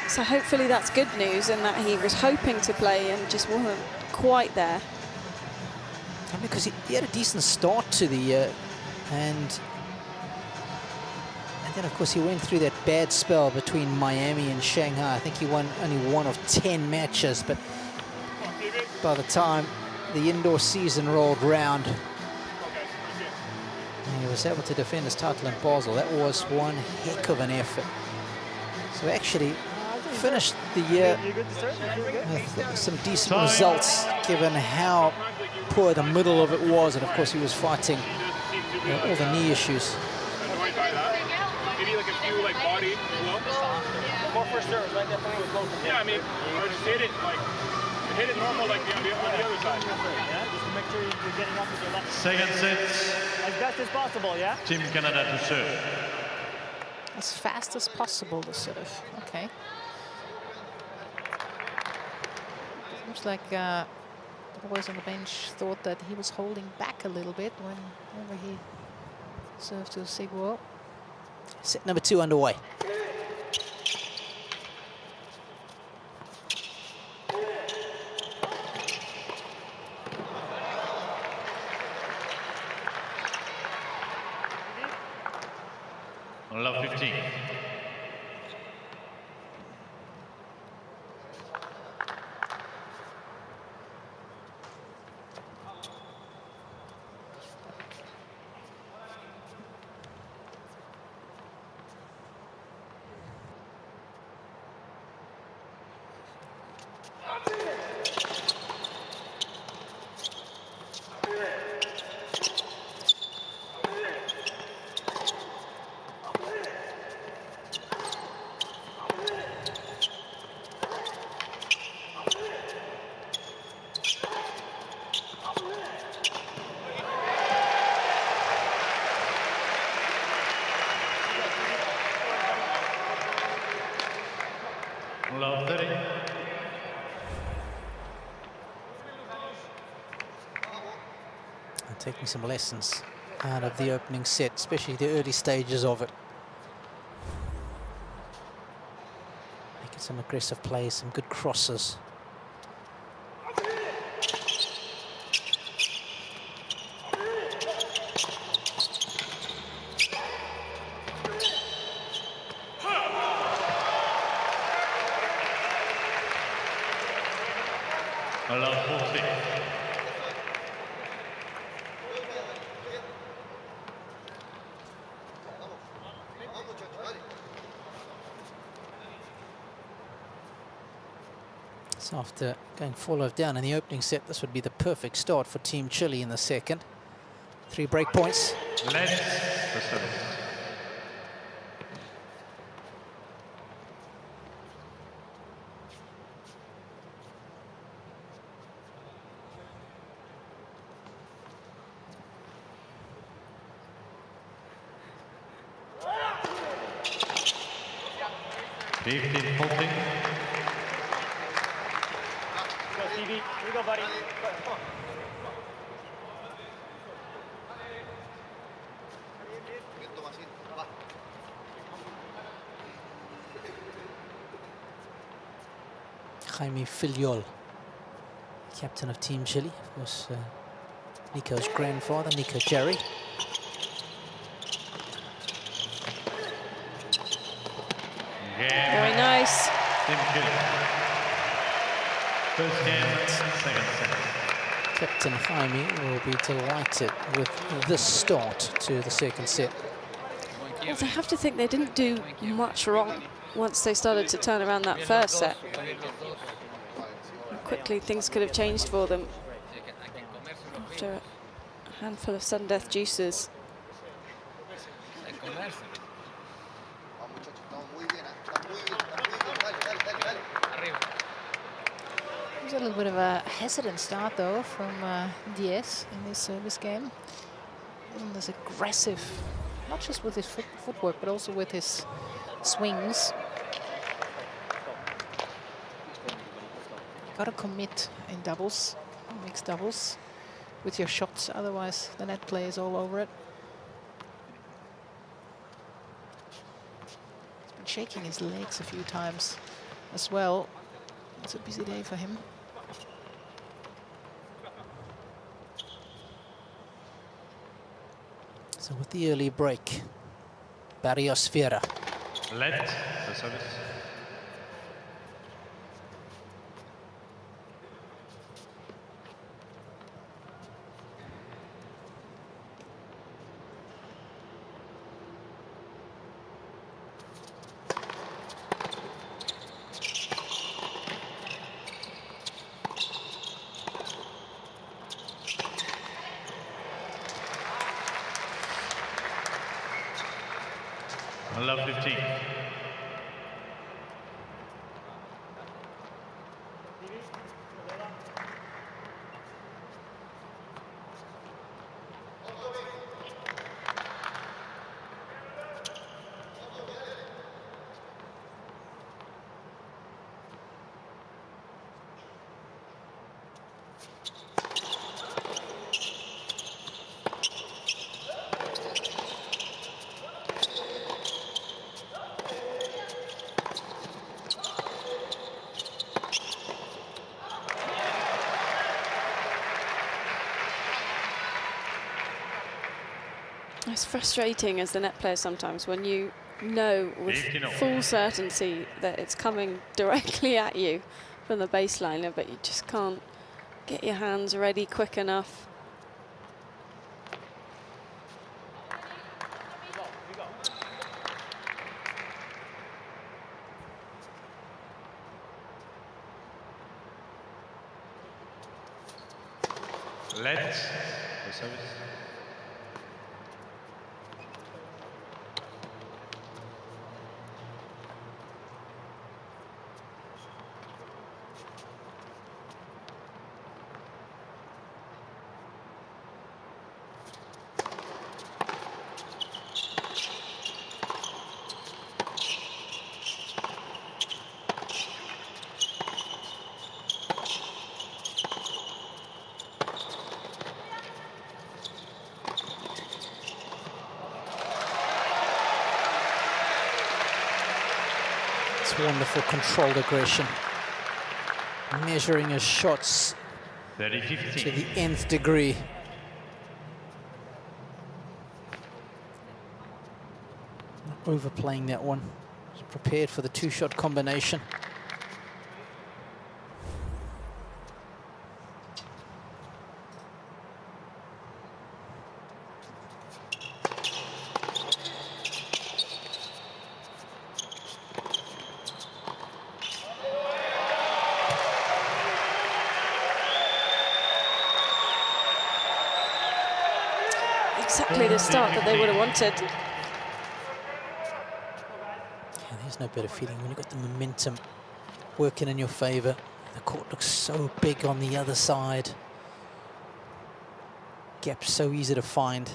So hopefully that's good news in that he was hoping to play and just wasn't quite there. And because he had a decent start to the year, and then of course he went through that bad spell between Miami and Shanghai. I think he won only 1 of 10 matches, but by the time the indoor season rolled round, he was able to defend his title in Basel. That was one heck of an effort. So actually finished the year with some decent results, given how poor the middle of it was. And of course he was fighting all the knee issues. Maybe like a few like body low. More first serve, right? Definitely with both of them. Yeah, I mean, or just hit it like hit it normal like on the other side. Yeah, just to make sure you're getting up with your left. Second set. As best as possible, yeah? Team Canada to serve. As fast as possible to serve. Okay. Seems like the boys on the bench thought that he was holding back a little bit whenever he served to Seguo. Set number 2 underway. Love 15. Love 30. And taking some lessons out of the opening set, especially the early stages of it. Making some aggressive plays, some good crosses. Love 40. So after going 4-love down in the opening set, this would be the perfect start for Team Chile in the second. 3 break points. Let's the service. Pulsing. Go, Stevie. Here we go, buddy. Jaime Filiol, captain of Team Chile, of course, Nico's grandfather, Nico Jerry. Very nice. First game, second set. Captain Jaime will be delighted with this start to the second set. Well, I have to think they didn't do much wrong once they started to turn around that first set. Quickly things could have changed for them after a handful of sudden death juices. There's a little bit of a hesitant start though from Diaz in this service game. And this aggressive, not just with his footwork, but also with his swings. Got to commit in doubles, mixed doubles, with your shots. Otherwise, the net play is all over it. He's been shaking his legs a few times as well. It's a busy day for him. So with the early break, Barrios Fiera. Let the service. Love 15. It's frustrating as the net player sometimes when you know with full certainty that it's coming directly at you from the baseliner, but you just can't get your hands ready quick enough. Let the service. It's wonderful controlled aggression. Measuring his shots to the nth degree. Not overplaying that one. Just prepared for the two-shot combination. Exactly the start that they would have wanted. Yeah, there's no better feeling when you've got the momentum working in your favour. The court looks so big on the other side. Gap so easy to find.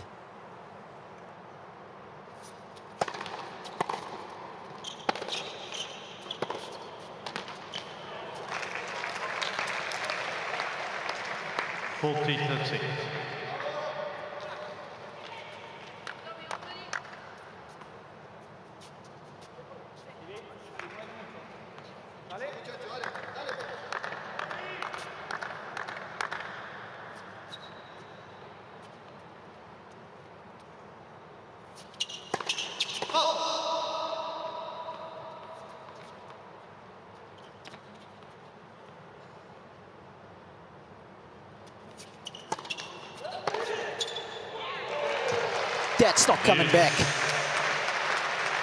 That's not coming back.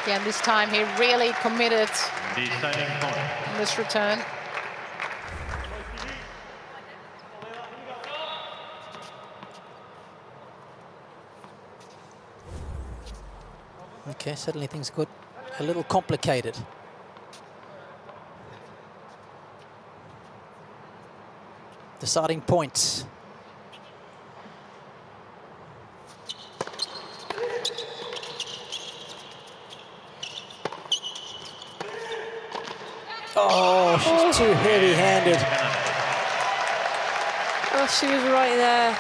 Yeah, this time he really committed Deciding point. in this return. Okay, suddenly things got a little complicated. Deciding points. Oh, she's too heavy-handed. Oh, she was right there.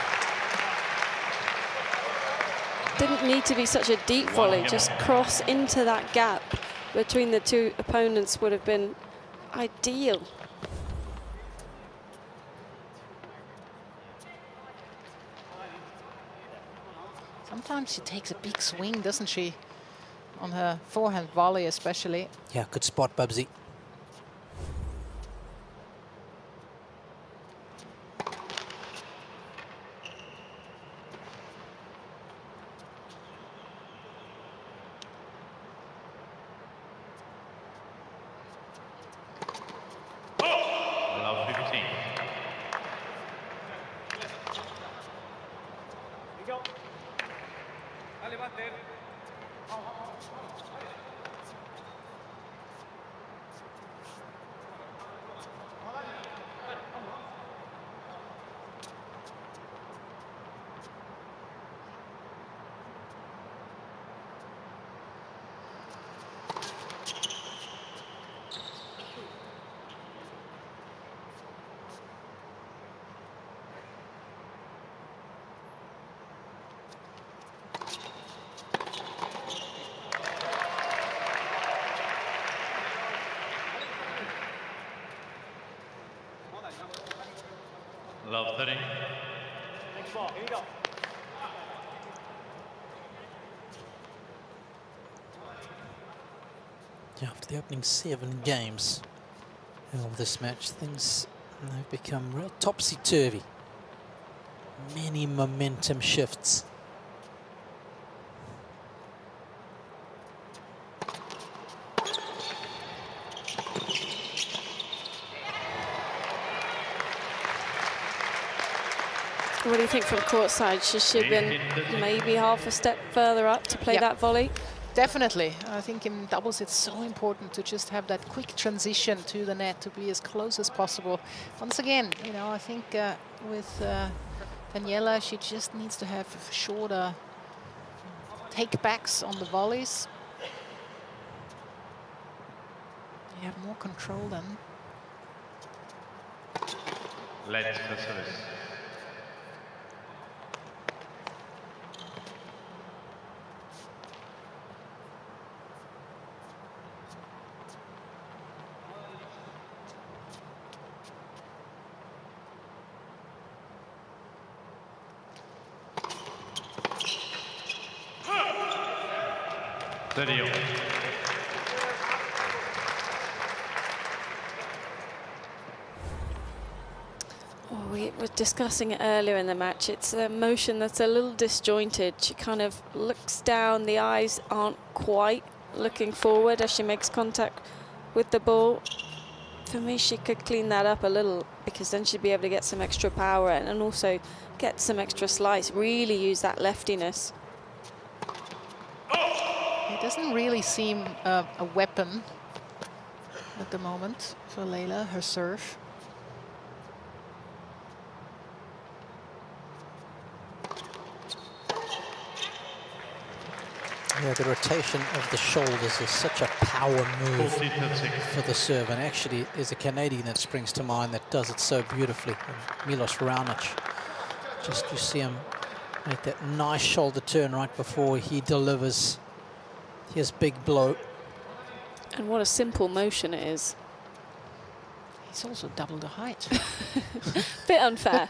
Didn't need to be such a deep volley. Just cross into that gap between the two opponents would have been ideal. Sometimes she takes a big swing, doesn't she? On her forehand volley especially. Yeah, good spot, Bubsy. Allow 15. Love 30. Next ball, here we go. After the opening 7 games of this match, things have become real topsy-turvy. Many momentum shifts. What do you think from courtside? Should she have been maybe half a step further up to play that volley? Definitely. I think in doubles it's so important to just have that quick transition to the net, to be as close as possible. Once again, you know, I think with Daniela, she just needs to have shorter take-backs on the volleys. You have more control then. Let's go service. Video. Oh, we were discussing it earlier in the match. It's a motion that's a little disjointed. She kind of looks down. The eyes aren't quite looking forward as she makes contact with the ball. For me, she could clean that up a little, because then she'd be able to get some extra power and also get some extra slice, really use that leftiness. It doesn't really seem a weapon at the moment for Leila, her serve. Yeah, the rotation of the shoulders is such a power move for the serve, and actually there's a Canadian that springs to mind that does it so beautifully, Milos Raonic. Just you see him make that nice shoulder turn right before he delivers his big blow. And what a simple motion it is. He's also double the height. Bit unfair.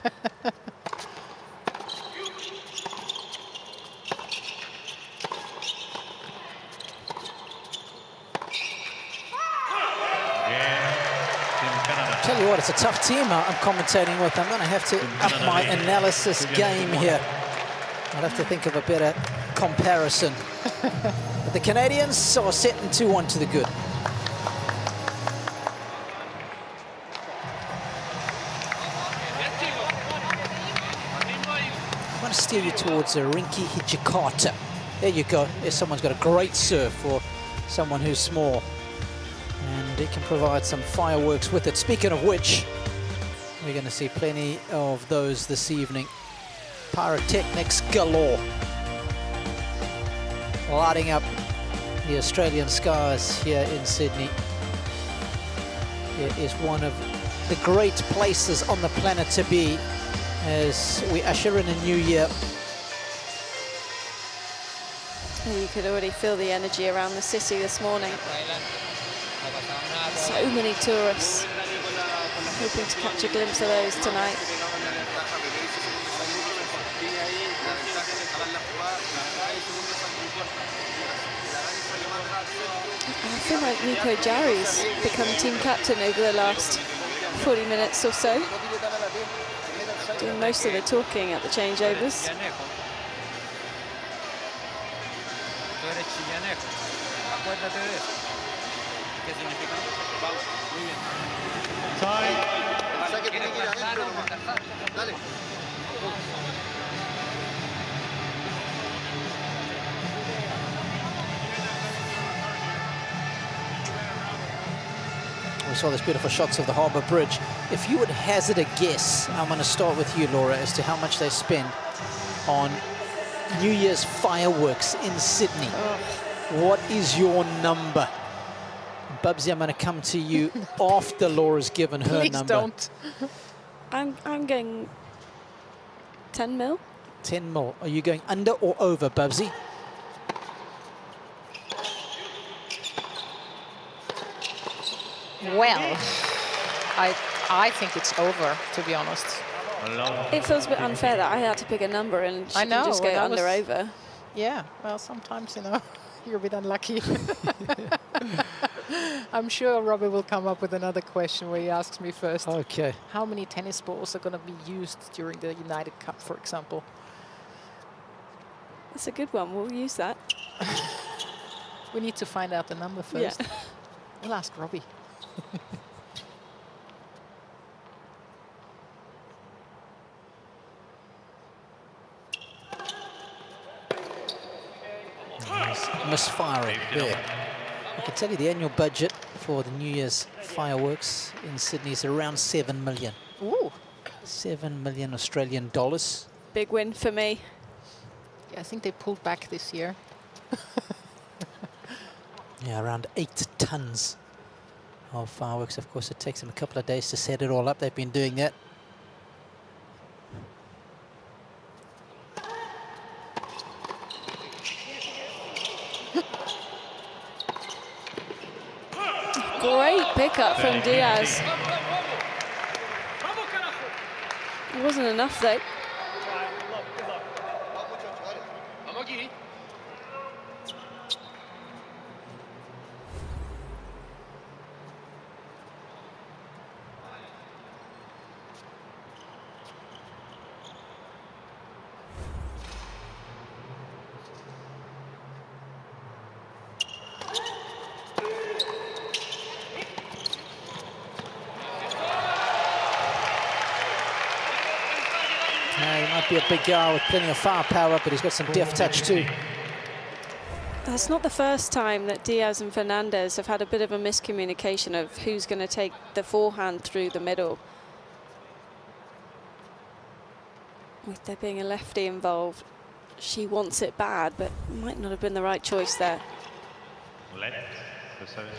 Tell you what, it's a tough team I'm commentating with. I'm going to have to up my analysis game here. I'll have to think of a better comparison. But the Canadians are setting 2-1 to the good. I want to steer you towards Rinki Hijikata. There you go. There's someone's got a great serve for someone who's small. And it can provide some fireworks with it. Speaking of which, we're going to see plenty of those this evening. Pyrotechnics galore. Lighting up the Australian skies here in Sydney. It is one of the great places on the planet to be as we usher in a new year. You could already feel the energy around the city this morning. So many tourists hoping to catch a glimpse of those tonight. I feel like Nico Jarry's become team captain over the last 40 minutes or so, doing most of the talking at the changeovers. We saw these beautiful shots of the Harbour Bridge. If you would hazard a guess, I'm going to start with you, Laura, as to how much they spend on New Year's fireworks in Sydney. What is your number? Bubsy, I'm going to come to you after Laura's given her Please number. Don't. I'm going 10 mil. 10 mil. Are you going under or over, Bubsy? Well, I think it's over, to be honest. It feels a bit unfair that I had to pick a number and she I know, can just go and I under was- over. Yeah, well, sometimes, you know, you're a bit unlucky. I'm sure Robbie will come up with another question where he asks me first. Okay. How many tennis balls are going to be used during the United Cup, for example? That's a good one. We'll use that. We need to find out the number first. Yeah. We'll ask Robbie. misfiring there. I can tell you the annual budget for the New Year's fireworks in Sydney is around 7 million. Ooh. 7 million Australian dollars. Big win for me. Yeah, I think they pulled back this year. Yeah, around 8 tons of fireworks. Of course, it takes them a couple of days to set it all up. They've been doing that. Great pickup from Diaz. It wasn't enough though. He might be a big guy with plenty of firepower, but he's got some deft touch too. That's not the first time that Diaz and Fernandez have had a bit of a miscommunication of who's going to take the forehand through the middle. With there being a lefty involved, she wants it bad, but might not have been the right choice there. Left, the service.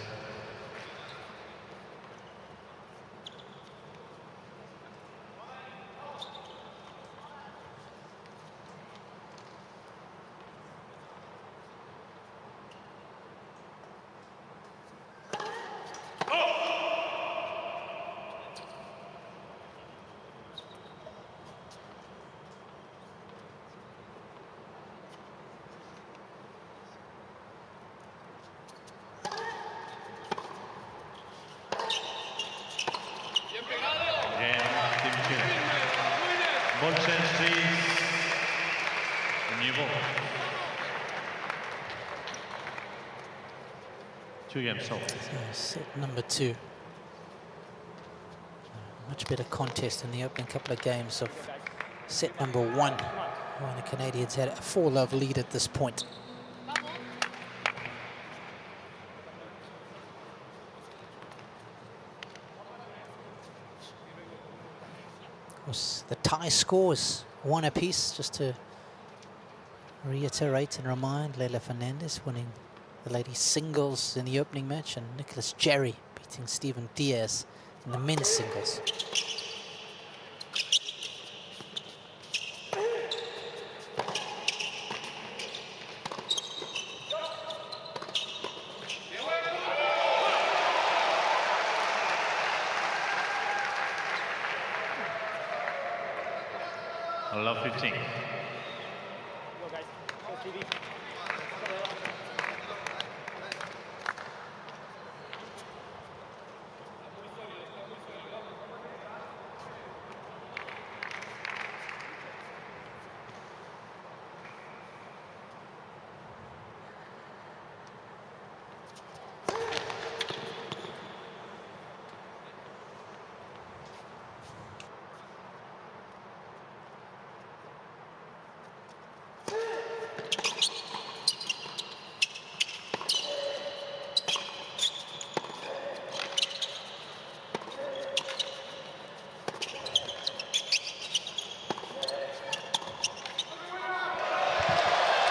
Ball change, please. A new ball. 2 games so. Set number 2. Much better contest in the opening couple of games of set number 1. When the Canadians had a 4-love lead at this point. Of course, the tie scores 1 apiece, just to reiterate and remind. Leila Fernandez winning the ladies singles in the opening match, and Nicholas Jarry beating Stephen Diaz in the men's singles. I love 15.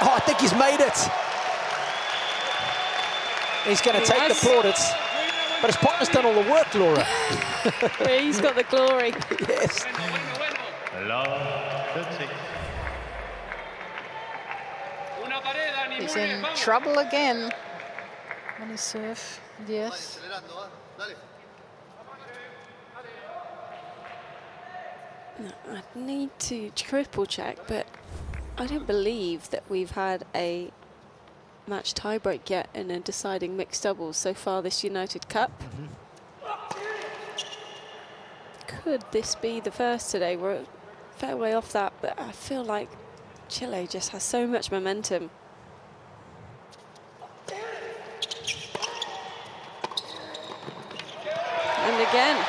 Oh, I think he's made it. He's going to take the plaudits, but his partner's done all the work, Laura. Well, he's got the glory. Yes. Love 30. He's in trouble again on his serve. Yes. I need to triple check, but I don't believe that we've had a match tiebreak yet in a deciding mixed doubles so far this United Cup. Could this be the first today? We're a fair way off that, but I feel like Chile just has so much momentum. And again.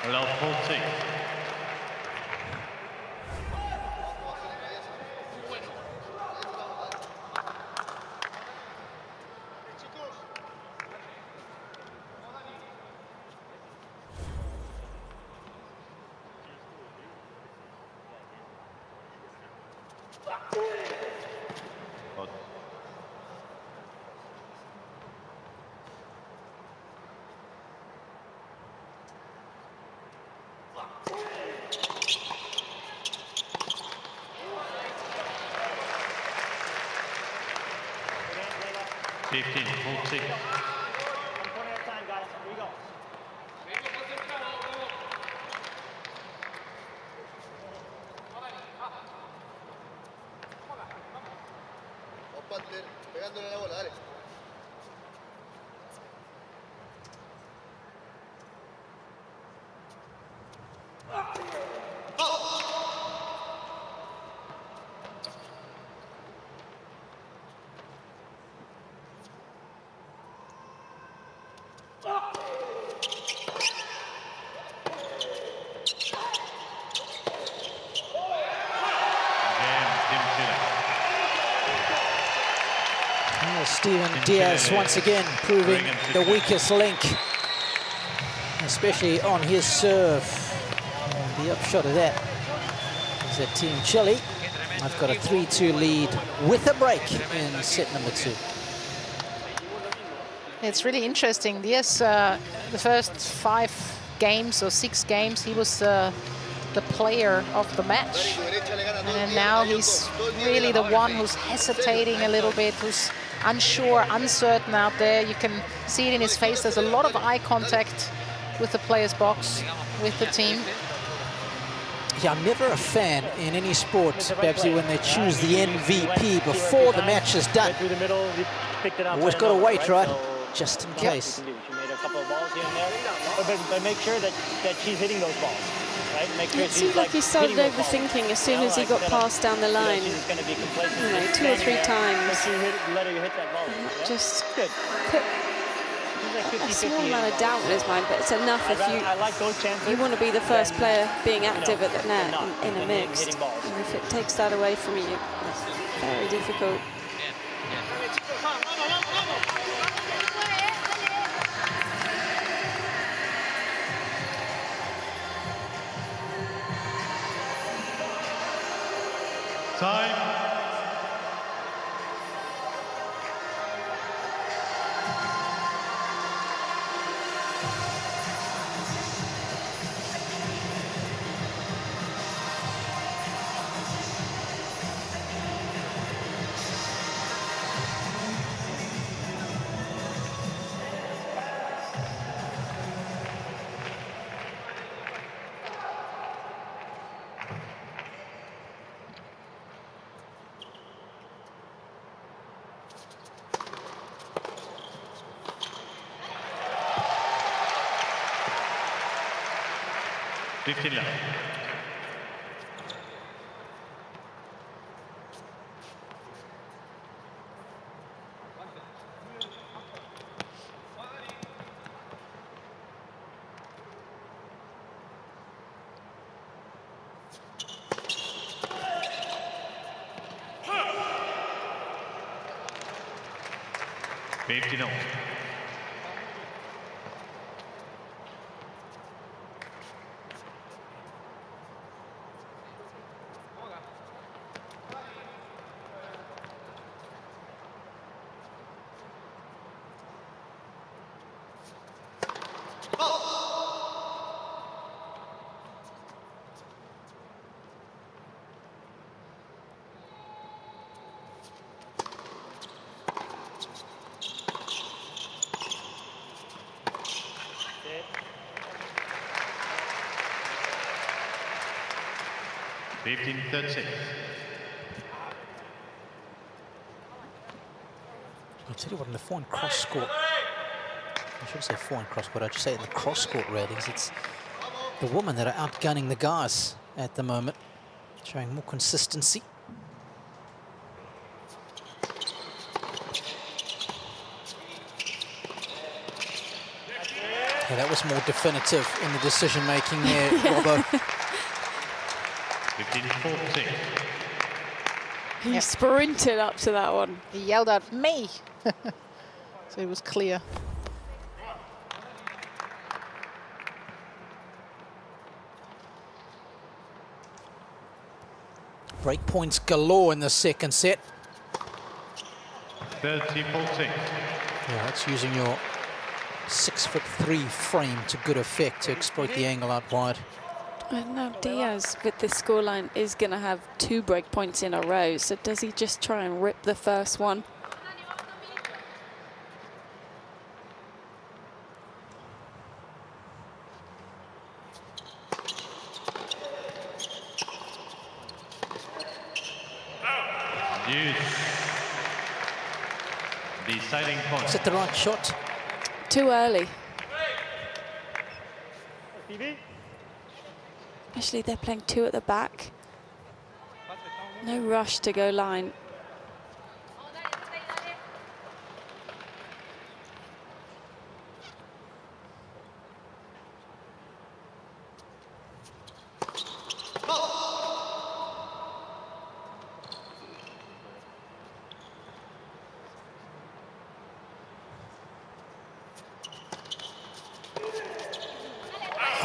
Love 14. Hot. Fifteen, 14. Pegándole la bola, dale. Steven Diaz once again proving the weakest link, especially on his serve. And the upshot of that is that Team Chile have got a 3-2 lead with a break in set number 2. It's really interesting. Diaz, the first 5 games or 6 games, he was the player of the match. And then now he's really the one who's hesitating a little bit, who's unsure, uncertain out there. You can see it in his face. There's a lot of eye contact with the player's box, with the team. Yeah, I'm never a fan in any sport, Babsy, when they choose the MVP before the match is done. Always got to wait, right? Just in case. She made a couple of balls here and there, but make sure that she's hitting those balls. Right? Make sure It seemed like he started overthinking as soon as he got passed down the line. You know, 2 or 3 times. Let her hit that ball. Just put a small amount of doubt in his mind, but it's enough if you want to be the first player being active at the net in a mixed. And if it takes that away from you, it's very difficult. Time. Fifteen. I'll tell you what, in the forehand cross court, I shouldn't say forehand cross court, I'd just say in the cross court ratings, it's the women that are outgunning the guys at the moment, showing more consistency. Yeah, that was more definitive in the decision making there, Robbo. 15-14. He sprinted up to that one. He yelled out, "Me!" So it was clear. Break points galore in the second set. 30-14. Yeah, that's using your 6'3" frame to good effect to exploit the angle out wide. And now Diaz, with this scoreline, is going to have 2 break points in a row. So does he just try and rip the first one? Use. Deciding point. Is it the right shot? Too early. Especially they're playing 2 at the back. No rush to go line.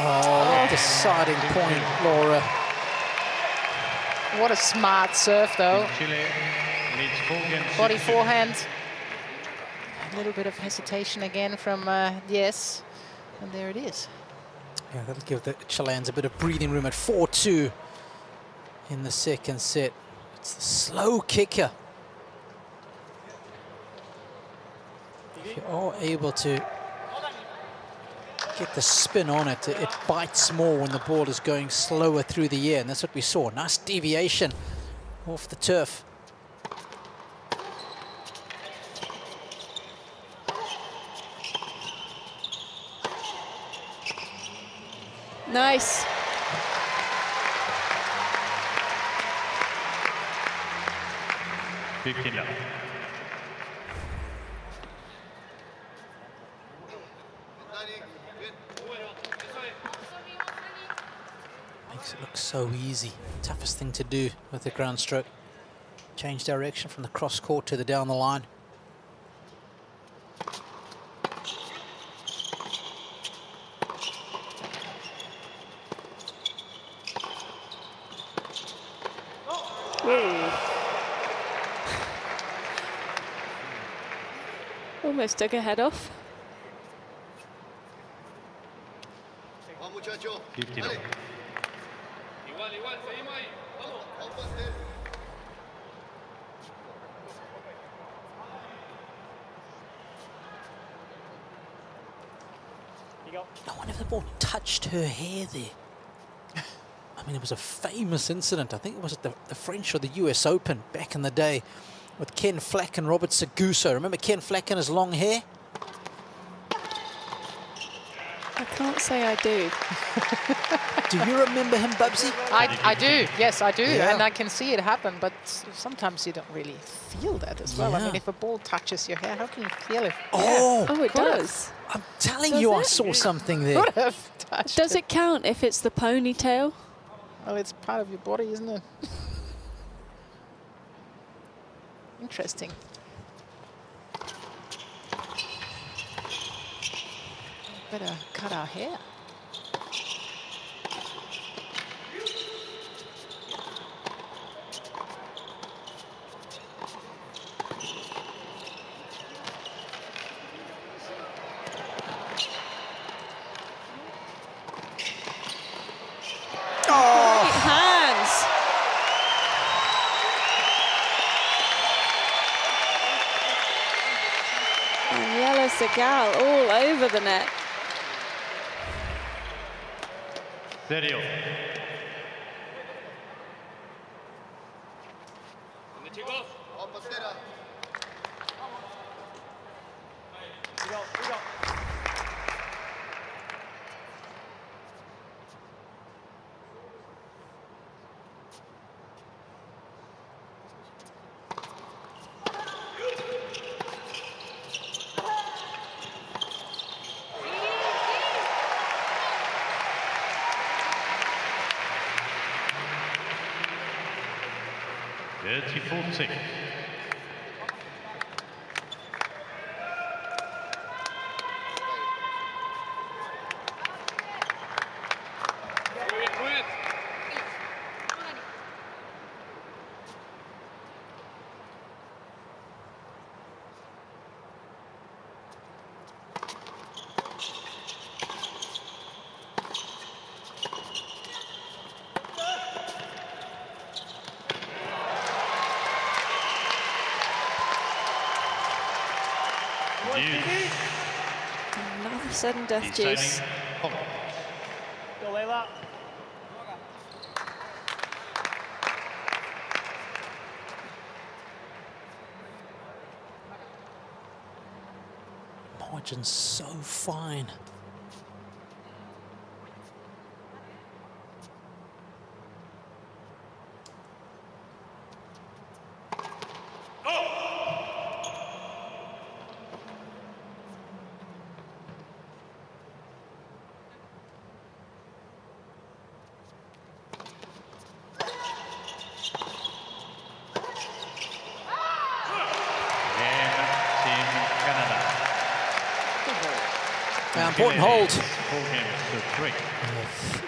Oh, deciding point, Laura. What a smart serve, though. Chile leads 4 games. Body forehand. A little bit of hesitation again from Diaz. And there it is. Yeah, that'll give the Chileans a bit of breathing room at 4-2 in the second set. It's the slow kicker. If you are able to get the spin on it, it bites more when the ball is going slower through the air, and that's what we saw. Nice deviation off the turf. Nice. Makes it look so easy. Toughest thing to do with the ground stroke. Change direction from the cross court to the down the line. Almost took her head off. I wonder if the ball touched her hair there. I mean, it was a famous incident. I think it was at the French or the US Open back in the day with Ken Flack and Robert Seguso. Remember Ken Flack and his long hair? I can't say I do. Do you remember him, Bubsy? I do, yes, I do. Yeah. And I can see it happen, but sometimes you don't really feel that as well. I Yeah. mean, if a ball touches your hair, how can you feel it? Oh, Oh, it does. I'm telling Does you, I it? saw something there. Could have touched Does it count if it's the ponytail? Well, it's part of your body, isn't it? Interesting. Better cut our hair. Great hands. And Yellow Segal all over the net. Serio. Dirty 40. sudden death juice. Go, Layla. Margin's so fine. Important hold.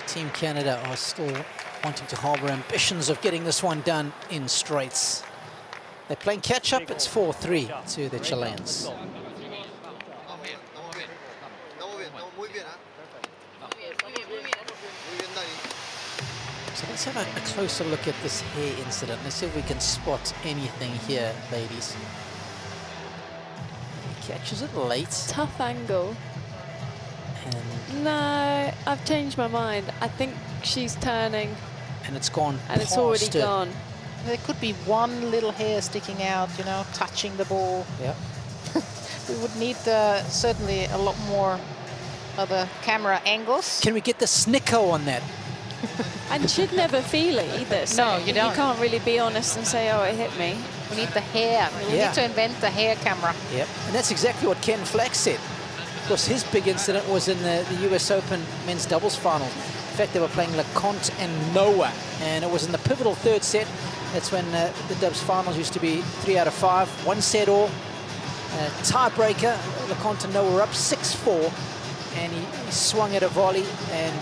Team Canada are still wanting to harbour ambitions of getting this one done in straights. They're playing catch-up. It's 4-3 to the Chileans. So let's have a closer look at this hair incident. Let's see if we can spot anything here, ladies. He catches it late. Tough angle. No, I've changed my mind. I think she's turning. And it's gone. And it's already gone. There could be one little hair sticking out, you know, touching the ball. Yeah. We would need certainly a lot more other camera angles. Can we get the snicko on that? And she'd never feel it either. So no, you don't. You can't really be honest and say, oh, it hit me. We need the hair. We need to invent the hair camera. Yep. And that's exactly what Ken Flack said. Of course, his big incident was in the US Open men's doubles final. In fact, they were playing LeConte and Noah, and it was in the pivotal third set. That's when the dubs finals used to be 3 out of 5, 1 set all. Tiebreaker, LeConte and Noah were up 6-4, and he swung at a volley, and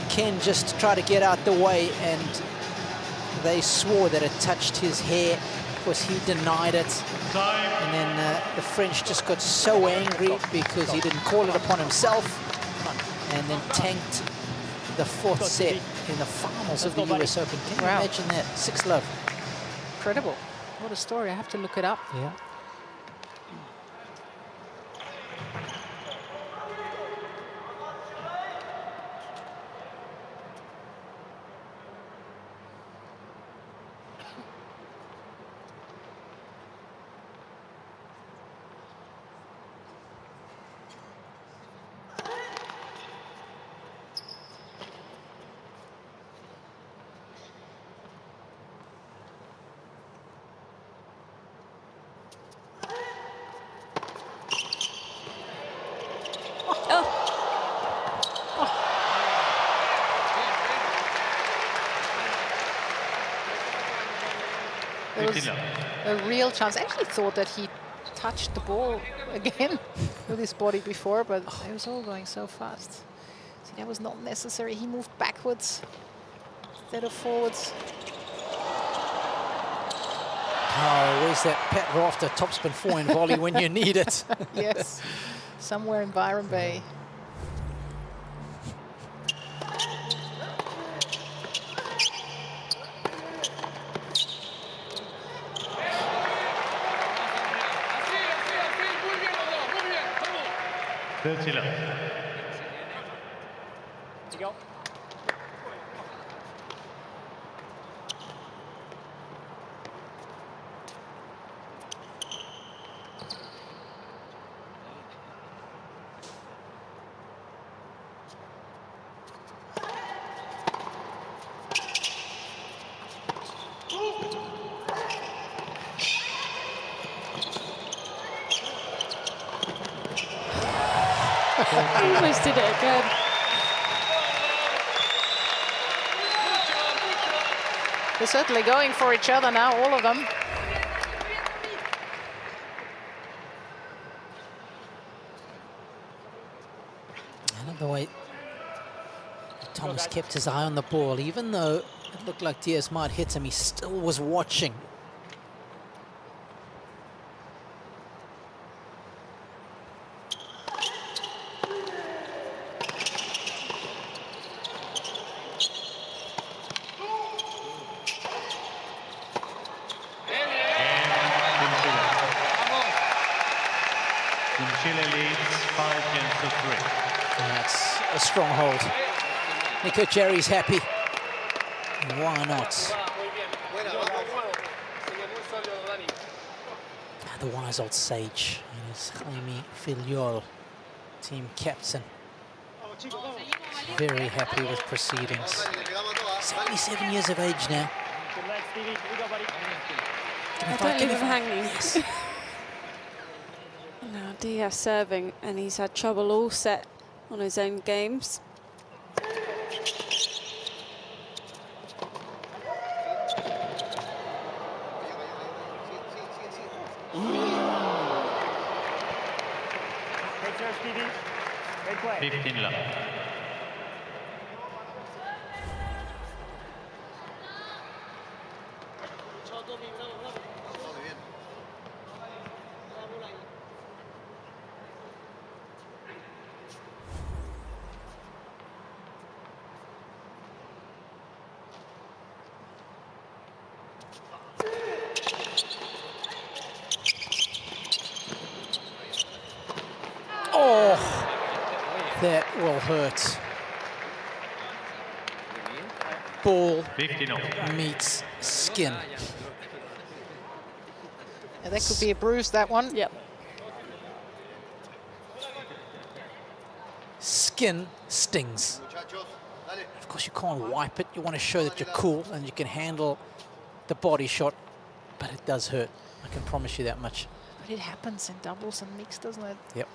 Ken just tried to get out the way, and they swore that it touched his hair. Of course, he denied it. And then the French just got so angry because he didn't call it upon himself, and then tanked the 4th set in the finals of the US Open. Can you imagine that? 6-love. Incredible. What a story. I have to look it up. Yeah. There was a real chance. I actually thought that he touched the ball again with his body before, but it was all going so fast. See, that was not necessary. He moved backwards instead of forwards. Oh, where's that Pat Rafter topspin forehand volley when you need it? Yes, somewhere in Byron Bay. Go. Almost did it again. They're certainly going for each other now, all of them. I love the way Thomas kept his eye on the ball. Even though it looked like Diaz might hit him, he still was watching. Chile leads 5 games a strong hold. Nico Jerry's happy. Why not? The wise old sage is Jaime Filiol, team captain. Very happy with proceedings. 77 years of age now. Don't leave him hanging. Yes. Now Diaz serving, and he's had trouble all set on his own games. Take care, Stevie. Great play. 15 love. Oh, that will hurt. Ball meets skin. Yeah, that could be a bruise, that one. Yep. Skin stings. Of course, you can't wipe it. You want to show that you're cool and you can handle the body shot, but it does hurt. I can promise you that much. But it happens in doubles and mixed, doesn't it? Yep.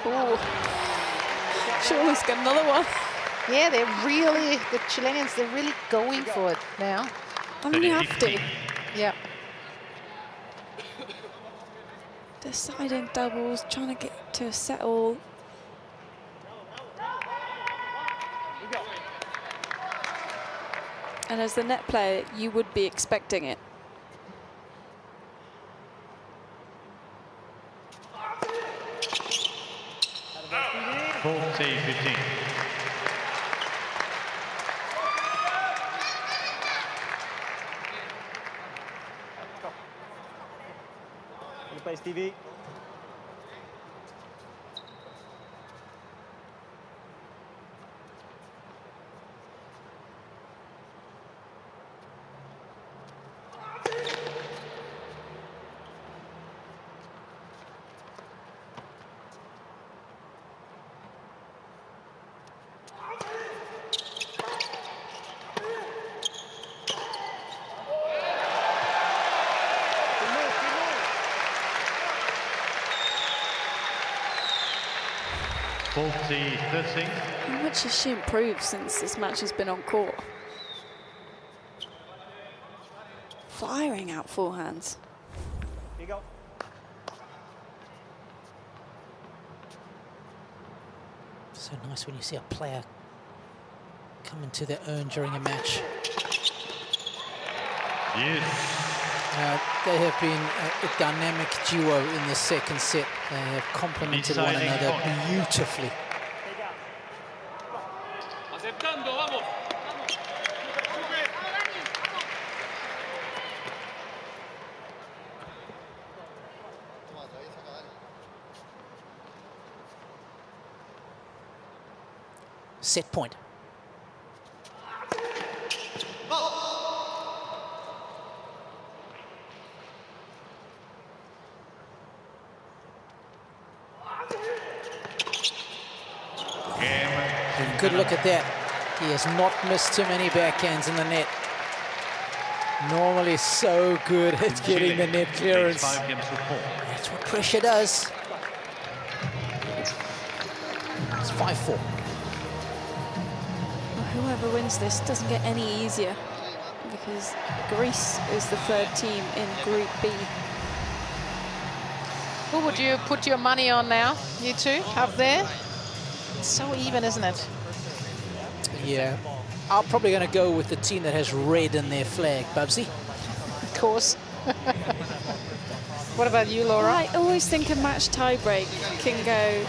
Oh, Shaw's got another one. Yeah, they're really, the Chileans, they're really going for it now. I mean, you have to. Yeah. Deciding doubles, trying to get to a set all. And as the net player, you would be expecting it. Save 15. Good play, Stevie. How much has she improved since this match has been on court? Firing out forehands. Here you go. So nice when you see a player come into their own during a match. Yes. They have been a dynamic duo in the second set. They have complemented one another beautifully. Set point. Good look at that. He has not missed too many backhands in the net. Normally so good at getting the net clearance. That's what pressure does. It's 5-4. Whoever wins this doesn't get any easier because Greece is the third team in Group B. Who would you put your money on now, you two, up there? It's so even, isn't it? Yeah. I'm probably going to go with the team that has red in their flag, Bubsy. Of course. What about you, Laura? I always think a match tiebreak can go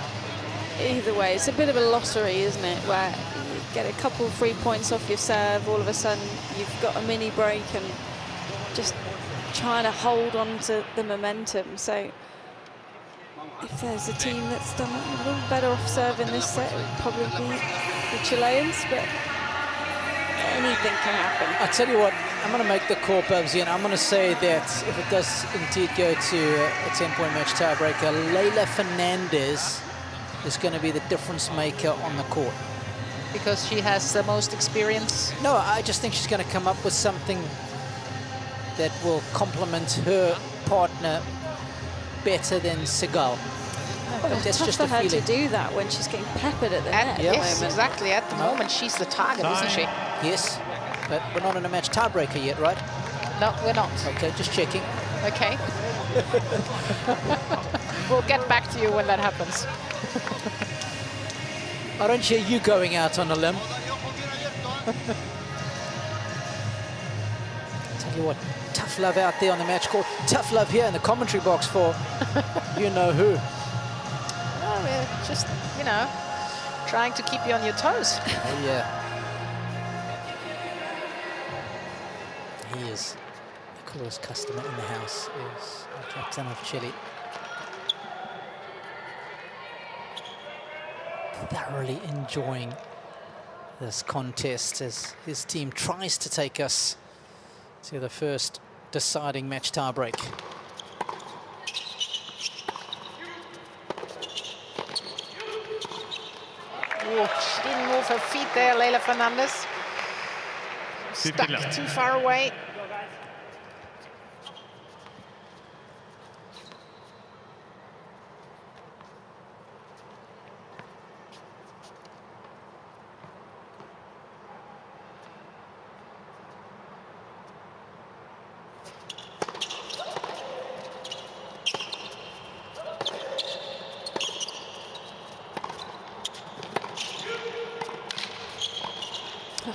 either way. It's a bit of a lottery, isn't it? Where you get a couple free points off your serve, all of a sudden you've got a mini break and just trying to hold on to the momentum. So if there's a team that's done a little better off serve in this set, it would probably be the Chileans, but anything can happen. I'll tell you what, I'm going to make the call, Bubsy, and I'm going to say that if it does indeed go to a 10-point match tiebreaker, Leila Fernandez is going to be the difference maker on the court. Because she has the most experience? No, I just think she's going to come up with something that will complement her partner better than Segal. But it's tough for her to do that when she's getting peppered at the net at the Yes, moment. exactly. At the moment, she's the target, isn't she? Yes, but we're not in a match tiebreaker yet, right? No, we're not. Okay, just checking. Okay. We'll get back to you when that happens. I don't hear you going out on a limb. Tell you what, tough love out there on the match court. Tough love here in the commentary box for you know who. Well, we're just, you know, trying to keep you on your toes. Oh, yeah. He is the coolest customer in the house, is the captain of Chile. Thoroughly enjoying this contest as his team tries to take us to the first deciding match tiebreak. Ooh, she didn't move her feet there, Leila Fernandez. Stuck too far away.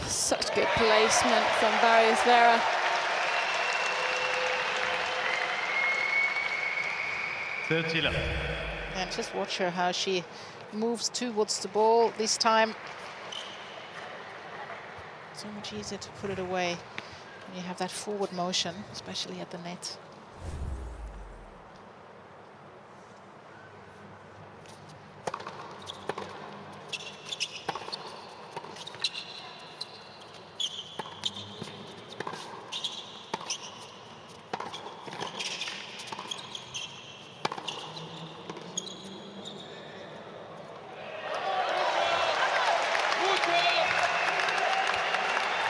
Such good placement from Barrios Vera. And just watch her how she moves towards the ball this time. So much easier to put it away when you have that forward motion, especially at the net.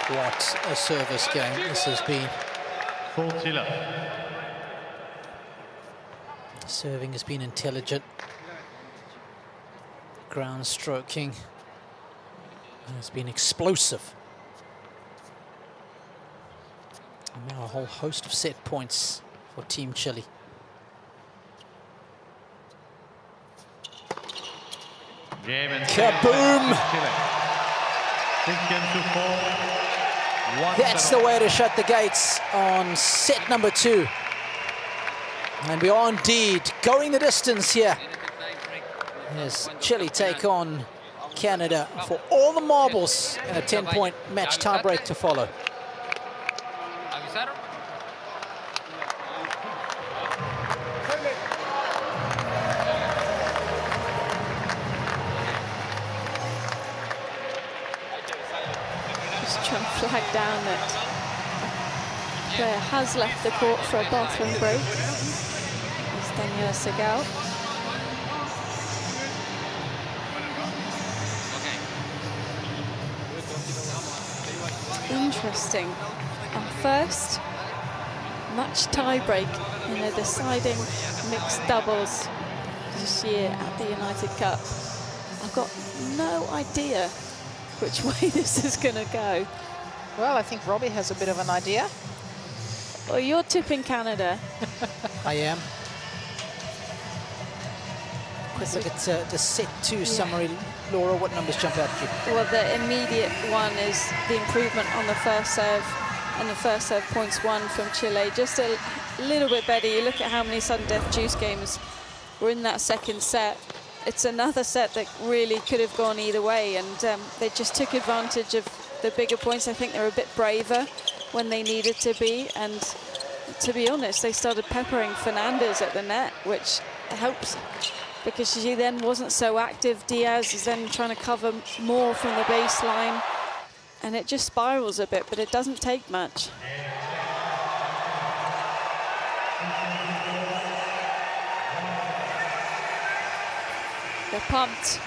What a service game this has been. Serving has been intelligent. Ground stroking has been explosive. And now a whole host of set points for Team Chile. Kaboom! That's the way to shut the gates on set number 2. And we are indeed going the distance here as Chile take on Canada for all the marbles and a 10-point match tiebreak to follow. Trying to flag down that player has left the court for a bathroom break. It's Daniela Segal. Interesting. Our first match tiebreak in a deciding mixed doubles this year at the United Cup. I've got no idea which way this is going to go. Well, I think Robbie has a bit of an idea. Well, you're tipping Canada. I am. Let's look at the set 2 summary. Laura, what numbers jump out at you? Well, the immediate one is the improvement on the first serve, and the first serve points won from Chile. Just a little bit better. You look at how many sudden death juice games were in that second set. It's another set that really could have gone either way, and they just took advantage of the bigger points. I think they're a bit braver when they needed to be. And to be honest, they started peppering Fernandez at the net, which helps because she then wasn't so active. Diaz is then trying to cover more from the baseline, and it just spirals a bit, but it doesn't take much. They're pumped.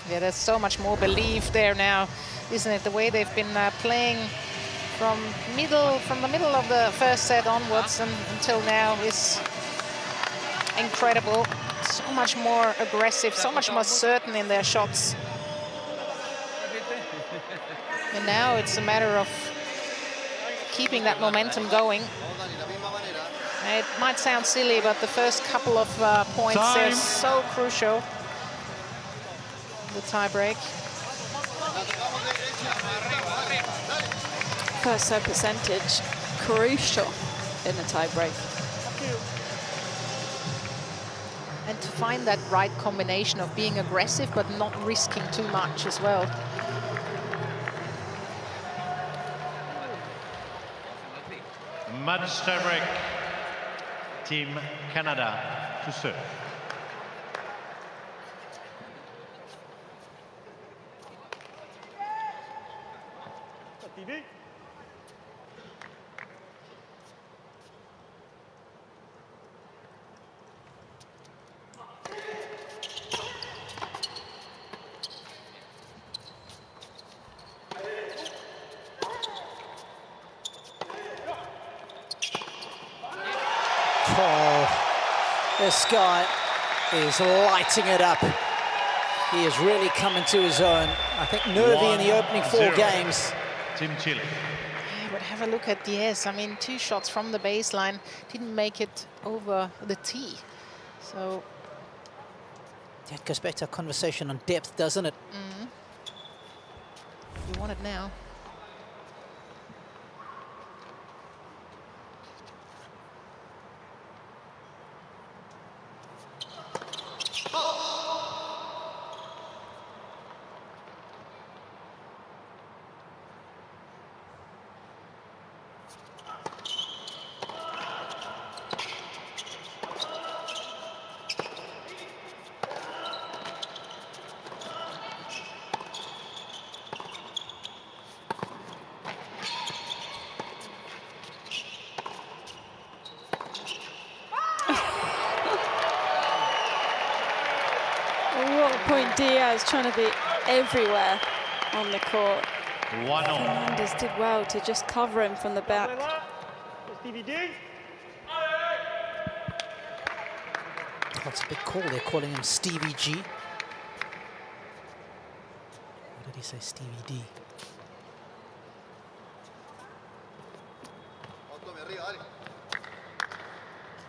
Yeah, there's so much more belief there now, isn't it? The way they've been playing from the middle of the first set onwards and until now is incredible. So much more aggressive, so much more certain in their shots. And now it's a matter of keeping that momentum going. It might sound silly, but the first couple of points are so crucial. The tie-break. First serve percentage, crucial in the tie-break. And to find that right combination of being aggressive but not risking too much as well. Match tie-break. Team Canada to serve. This guy is lighting it up. He is really coming to his own. I think nervy in the opening 4 games. Team Chile. Yeah, but have a look at Diaz. I mean, 2 shots from the baseline, didn't make it over the tee. So that goes back to our conversation on depth, doesn't it? you want it now. Diaz trying to be everywhere on the court. Fernandez did well to just cover him from the back. That's a big call. They're calling him Stevie G. What did he say, Stevie D?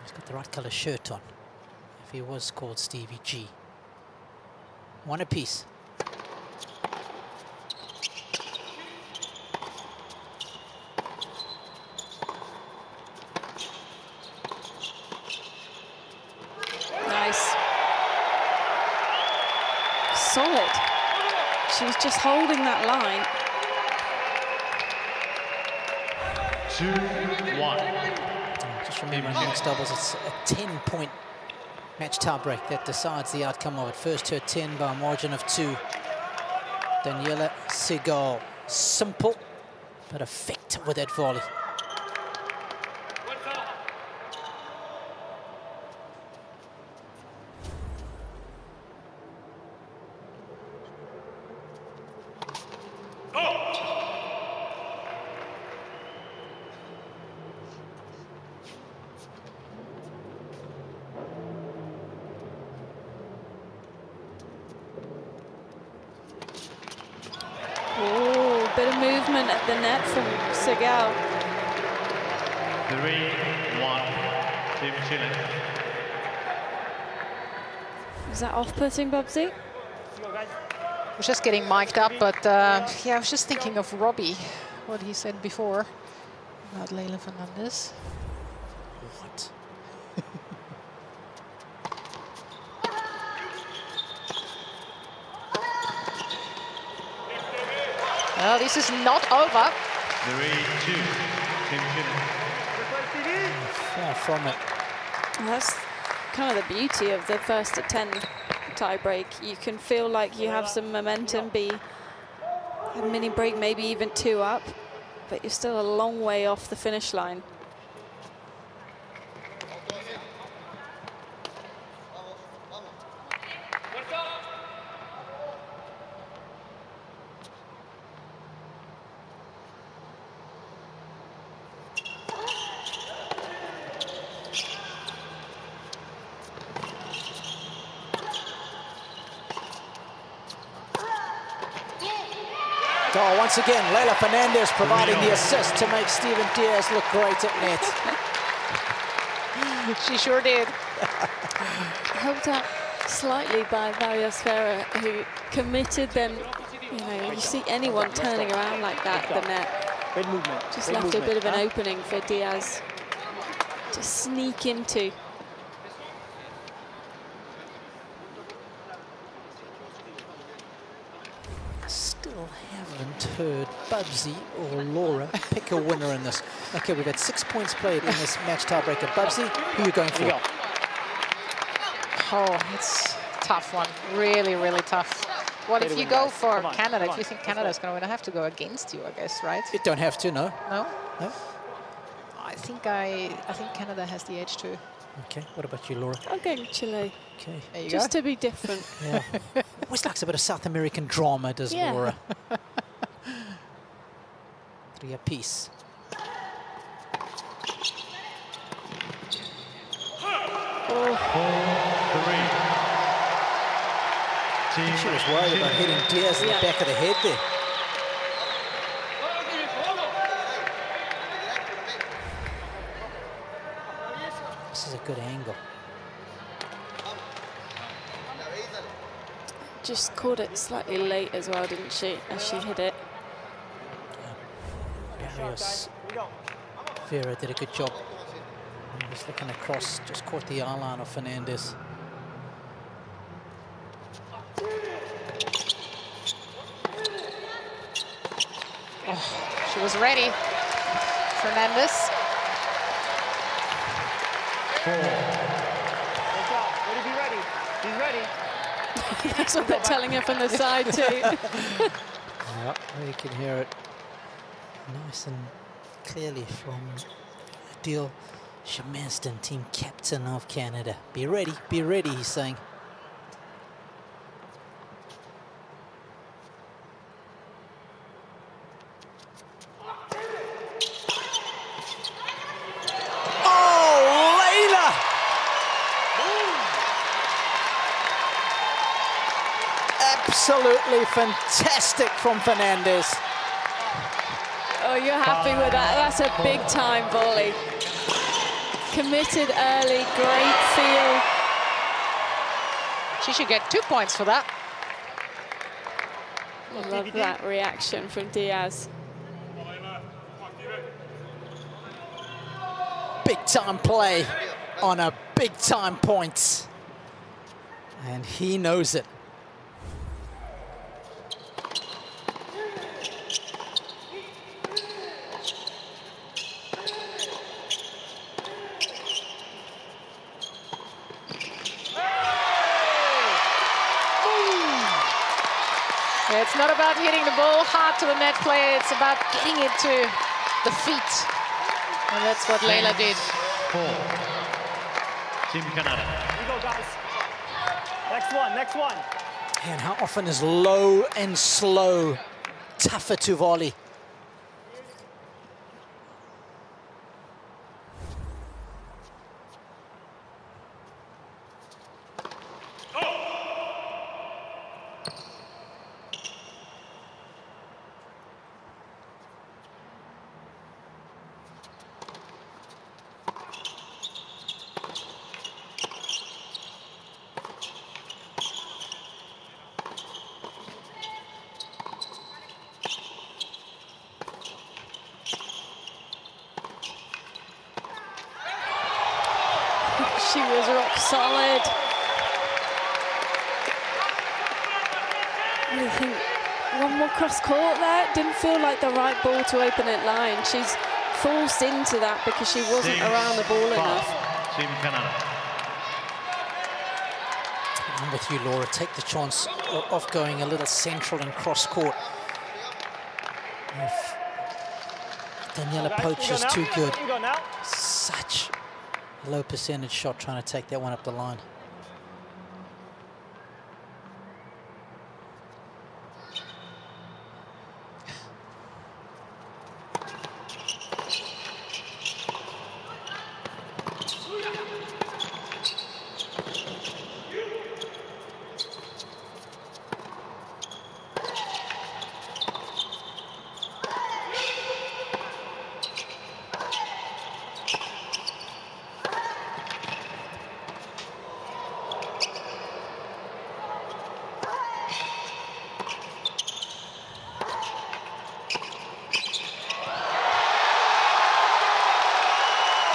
He's got the right color shirt on. If he was called Stevie G. 1 apiece. Nice. Solid. She was just holding that line. 2-1. Just remember, in mixed doubles, it's a 10-point match tie-break that decides the outcome of it. First to a 10 by a margin of 2. Daniela Segal. Simple, but effective with that volley. Bit of movement at the net from Segal. 3-1, Team Chile. Is that off-putting, Bubsy? I was just getting mic'd up, but yeah, I was just thinking of Robbie, what he said before about Leylah Fernandez. What? Well, this is not over. 3-2. Team Canada. Far from it. Well, that's kind of the beauty of the first to 10 tie-break. You can feel like you have some momentum, be a mini break, maybe even 2 up, but you're still a long way off the finish line. Oh, once again, Leila Fernandez providing the assist to make Steven Diaz look great at net. She sure did. Helped out slightly by Barrios Ferrer, who committed then, you know, you see anyone turning around like that at the net. Good movement. Just Good left movement. a bit of an opening for Diaz to sneak into. Still haven't heard Bubsy or Laura pick a winner in this. Okay, we've had 6 points played in this match tiebreaker. Bubsy, who are you going for? Oh, it's a tough one. Really, really tough. What if you go for Canada? If you think Canada's going to win, I have to go against you, I guess, right? You don't have to, no. No? No? I think Canada has the edge too. Okay, what about you, Laura? I'll go Chile. Okay. There you Just go. to be different. Yeah. Always likes a bit of South American drama, does Yeah. Laura? 3 apiece. She was worried about hitting Diaz in the back of the head there. This is a good angle. Just caught it slightly late as well, didn't she, as she hit it? Barrios Vera did a good job. Just looking across, just caught the eye line of Fernandez. Oh, she was ready. Fernandez. Ready, be ready. He's ready. That's what they're telling her from the side too. Yep, you can hear it nice and clearly from Adil Shamanston, team captain of Canada. Be ready, he's saying. Absolutely fantastic from Fernandez. Oh, you're happy with that? That's a big time volley. Committed early, great feel. She should get 2 points for that. I love that reaction from Diaz. Big time play on a big time point. And he knows it. It's not about hitting the ball hard to the net player, it's about getting it to the feet. And that's what Leila did. 4. Team Canada. Here we go, guys. Next one. And how often is low and slow tougher to volley? She was rock solid. I really think one more cross court there. Didn't feel like the right ball to open at line. She's forced into that because she wasn't around the ball enough. Team Canada. I'm with you, Laura. Take the chance of going a little central and cross court. If Daniela Poach is too good. Such a low percentage shot trying to take that one up the line.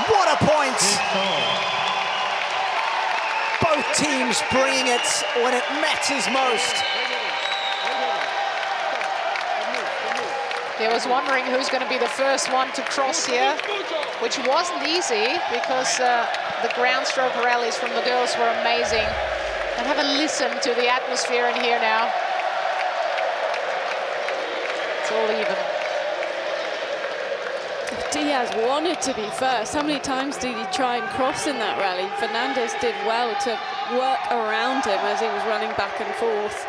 What a point! Both teams bringing it when it matters most. I was wondering who's going to be the first one to cross here, which wasn't easy because the ground stroke rallies from the girls were amazing. And have a listen to the atmosphere in here now. It's all even. Diaz wanted to be first. How many times did he try and cross in that rally? Fernandez did well to work around him as he was running back and forth.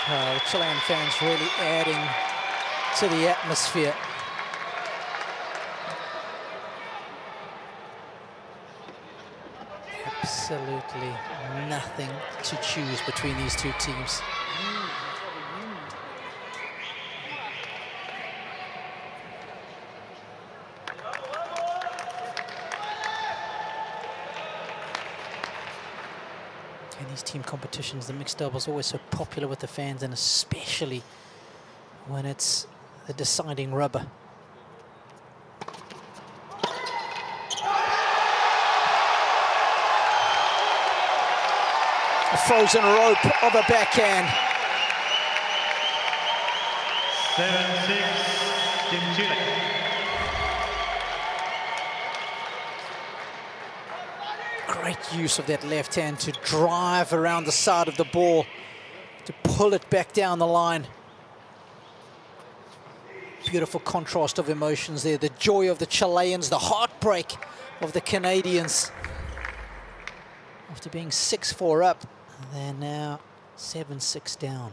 The Chilean fans really adding to the atmosphere. Absolutely nothing to choose between these two teams. And these team competitions, the mixed doubles, always so popular with the fans, and especially when it's the deciding rubber. A frozen rope of a backhand. 7-6, Team Chile. Great use of that left hand to drive around the side of the ball, to pull it back down the line. Beautiful contrast of emotions there. The joy of the Chileans, the heartbreak of the Canadians. After being 6-4 up, they're now 7-6 down.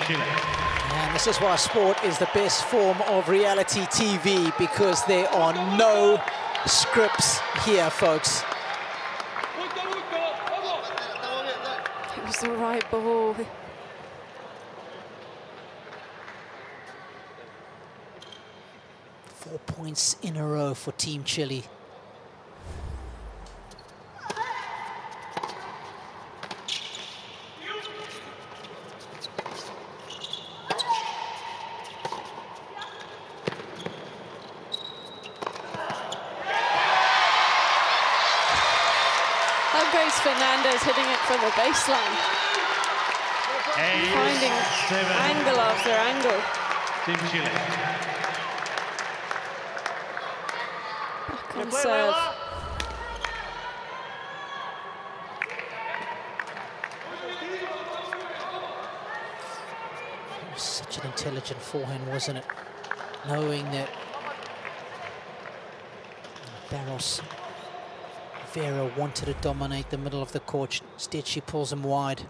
And this is why sport is the best form of reality TV, because there are no scripts here, folks. It was the right ball. 4 points in a row for Team Chile. Fernandez hitting it from the baseline. Finding angle after angle. Team Chile. Back on serve. It was such an intelligent forehand, wasn't it? Knowing that Barros Vera wanted to dominate the middle of the court. Instead, she pulls him wide.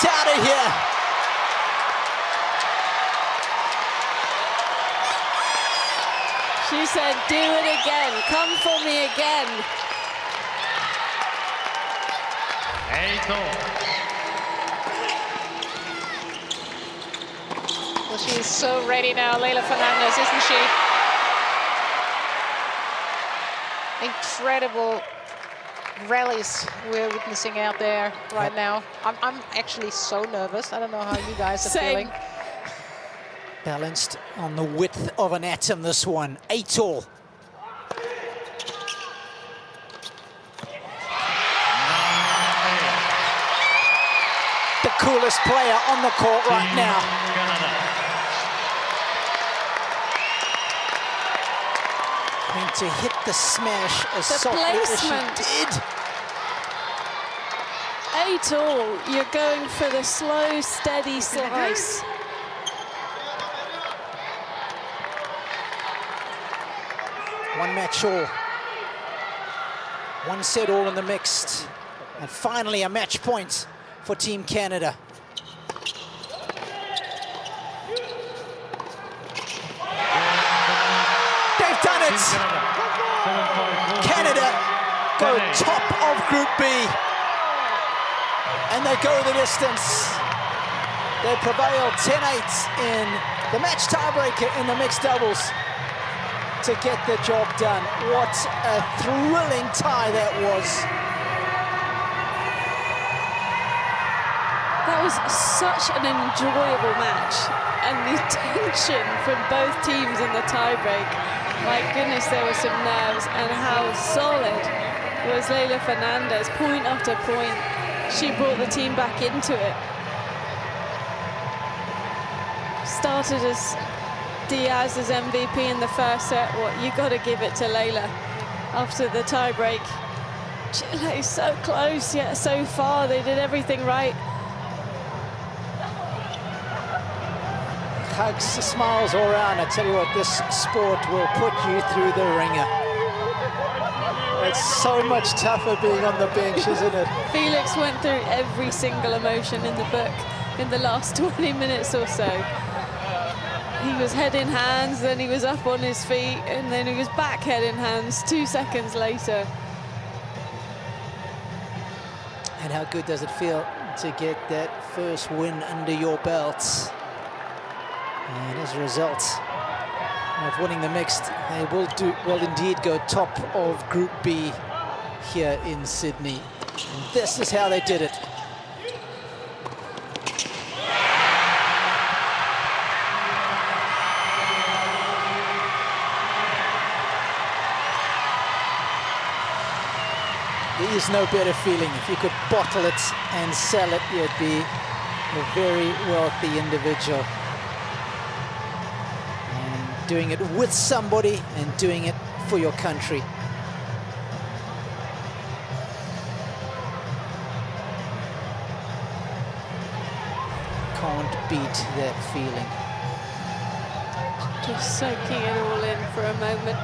Get out of here. She said, do it again. Come for me again. 8-all. Well, she is so ready now, Leila Fernandez, isn't she? Incredible rallies we're witnessing out there right now. I'm actually so nervous. I don't know how you guys are feeling. Balanced on the width of an atom, this one. 8-all. The coolest player on the court right now. Going to hit the smash as softly as she did. 8-all. You're going for the slow, steady slice. One match all. One set all in the mixed. And finally a match point for Team Canada. They've done it! Canada go top of Group B. And they go the distance. They prevail 10-8 in the match tiebreaker in the mixed doubles to get the job done. What a thrilling tie that was. That was such an enjoyable match, and the tension from both teams in the tiebreak. My goodness, there were some nerves, and how solid was Leila Fernandez. Point after point, she brought the team back into it. Started as Diaz's MVP in the first set. You got to give it to Leila after the tiebreak. Chile so close yet so far. They did everything right. Hugs, smiles all around. I tell you what, this sport will put you through the ringer. It's so much tougher being on the bench, isn't it? Felix went through every single emotion in the book in the last 20 minutes or so. He was head in hands, then he was up on his feet, and then he was back head in hands 2 seconds later. And how good does it feel to get that first win under your belt? And as a result of winning the mixed, they will indeed go top of Group B here in Sydney. And this is how they did it. There is no better feeling. If you could bottle it and sell it, you'd be a very wealthy individual. And doing it with somebody and doing it for your country. Can't beat that feeling. Just soaking it all in for a moment.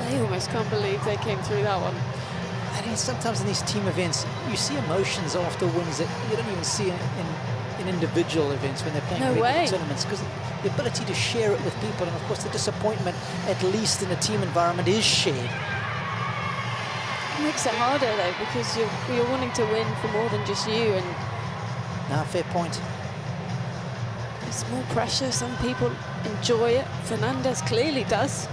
I almost can't believe they came through that one. I mean, sometimes in these team events, you see emotions after wins that you don't even see in individual events when they're playing regular tournaments, because the ability to share it with people, and of course the disappointment, at least in a team environment, is shared. It makes it harder though, because you're wanting to win for more than just you. And no, fair point. It's more pressure. Some people enjoy it. Fernandez clearly does.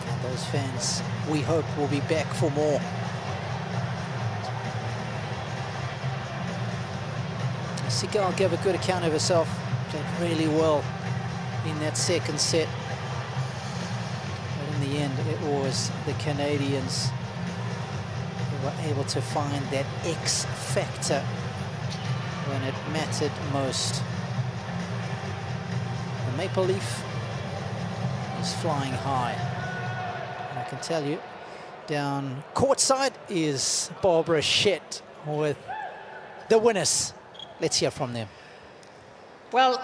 And those fans, we hope, will be back for more. Seagal gave a good account of herself. Played really well in that second set. But in the end, it was the Canadians who were able to find that X factor when it mattered most. The Maple Leaf is flying high. And I can tell you, down courtside is Barbara Shett with the winners. Let's hear from them. Well,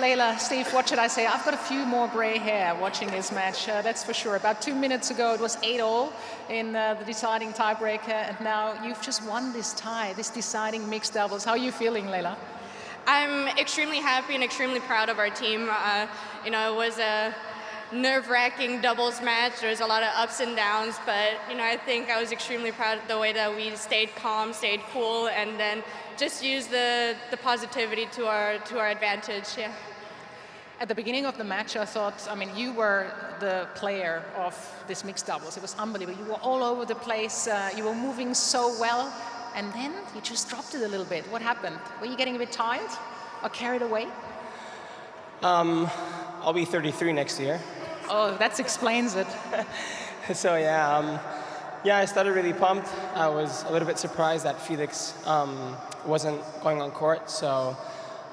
Leila, Steve, what should I say? I've got a few more grey hair watching this match, that's for sure. About 2 minutes ago, it was 8-all in the deciding tiebreaker, and now you've just won this tie, this deciding mixed doubles. How are you feeling, Leila? I'm extremely happy and extremely proud of our team. You know, it was a nerve-wracking doubles match. There's a lot of ups and downs, but you know, I think I was extremely proud of the way that we stayed calm, stayed cool, and then just used the positivity to our advantage. Yeah. At the beginning of the match, I thought, I mean, you were the player of this mixed doubles. It was unbelievable. You were all over the place. You were moving so well, and then you just dropped it a little bit. What happened? Were you getting a bit tired or carried away? I'll be 33 next year. Oh, that explains it. So yeah, I started really pumped. I was a little bit surprised that Felix wasn't going on court. So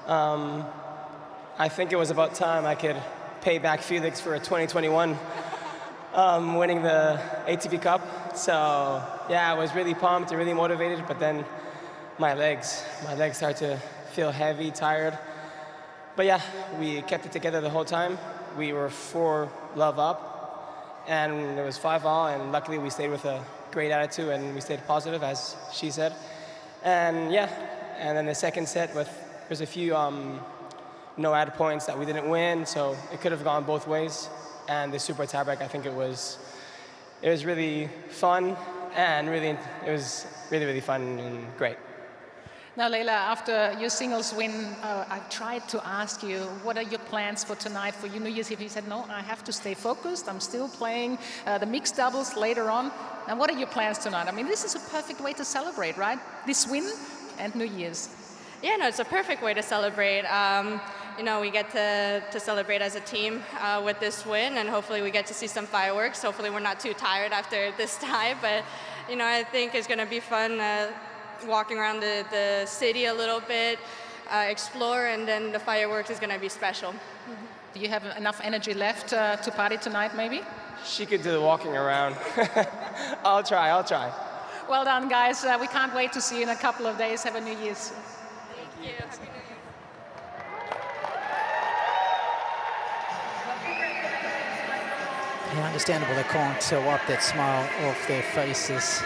I think it was about time I could pay back Felix for 2021 winning the ATP Cup. So yeah, I was really pumped and really motivated. But then my legs started to feel heavy, tired. But yeah, we kept it together the whole time. We were 4-love up, and it was 5-all, and luckily we stayed with a great attitude and we stayed positive, as she said. And yeah, and then the second set, there's a few no add points that we didn't win, so it could have gone both ways. And the super tiebreak, I think it was really fun, and it was really fun and great. Now, Leila, after your singles win, I tried to ask you, what are your plans for tonight, for your New Year's Eve? You said, no, I have to stay focused. I'm still playing the mixed doubles later on. And what are your plans tonight? I mean, this is a perfect way to celebrate, right? This win and New Year's. Yeah, no, it's a perfect way to celebrate. You know, we get to celebrate as a team with this win, and hopefully we get to see some fireworks. Hopefully we're not too tired after this tie, but, you know, I think it's going to be fun walking around the city a little bit, explore, and then the fireworks is going to be special. Do you have enough energy left to party tonight, maybe? She could do the walking around. I'll try. Well done, guys. We can't wait to see you in a couple of days. Have a New Year's. Thank you. Happy New Year. Yeah, understandable they can't wipe that smile off their faces.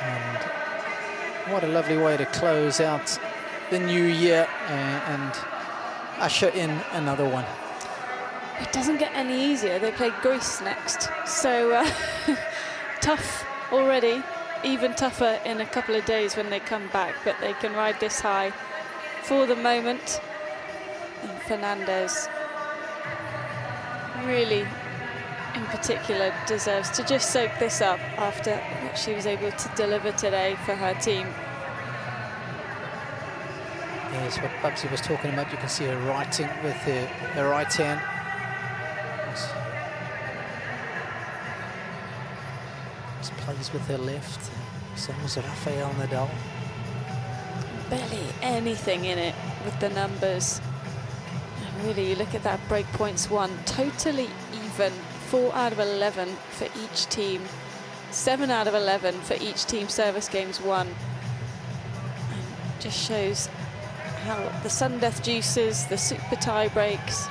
And what a lovely way to close out the new year and usher in another one. It doesn't get any easier. They play Greece next. So tough already, even tougher in a couple of days when they come back, but they can ride this high for the moment. And Fernandez really, in particular, deserves to just soak this up after what she was able to deliver today for her team. Yes, what Bubsy was talking about, you can see her writing with her right hand. Just plays with her left, same as Rafael Nadal. Barely anything in it with the numbers. And really, you look at that break points won, totally even. 4 out of 11 for each team, 7 out of 11 for each team service games won. And just shows how the sudden death juices, the super tie breaks,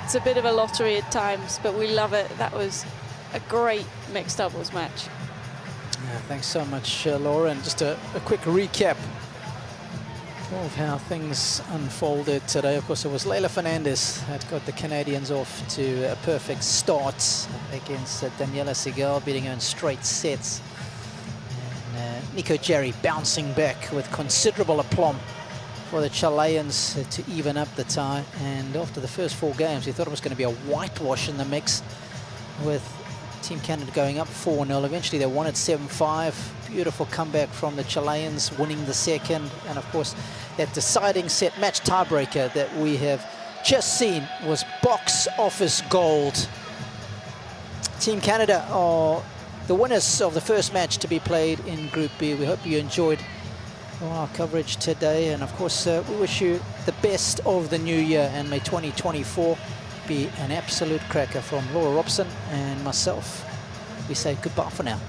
it's a bit of a lottery at times, but we love it. That was a great mixed doubles match. Yeah, thanks so much, Laura. And just a quick recap of how things unfolded today. Of course, it was Leila Fernandez that got the Canadians off to a perfect start against Daniela Segal, beating her in straight sets. And Nico Jarry bouncing back with considerable aplomb for the Chileans to even up the tie. And after the first 4 games, we thought it was going to be a whitewash in the mix, with Team Canada going up 4-0. Eventually they won at 7-5. Beautiful comeback from the Chileans, winning the second. And of course, that deciding set match tiebreaker that we have just seen was box office gold. Team Canada are the winners of the first match to be played in Group B. We hope you enjoyed our coverage today. And of course, we wish you the best of the new year, and may 2024 be an absolute cracker. From Laura Robson and myself, we say goodbye for now.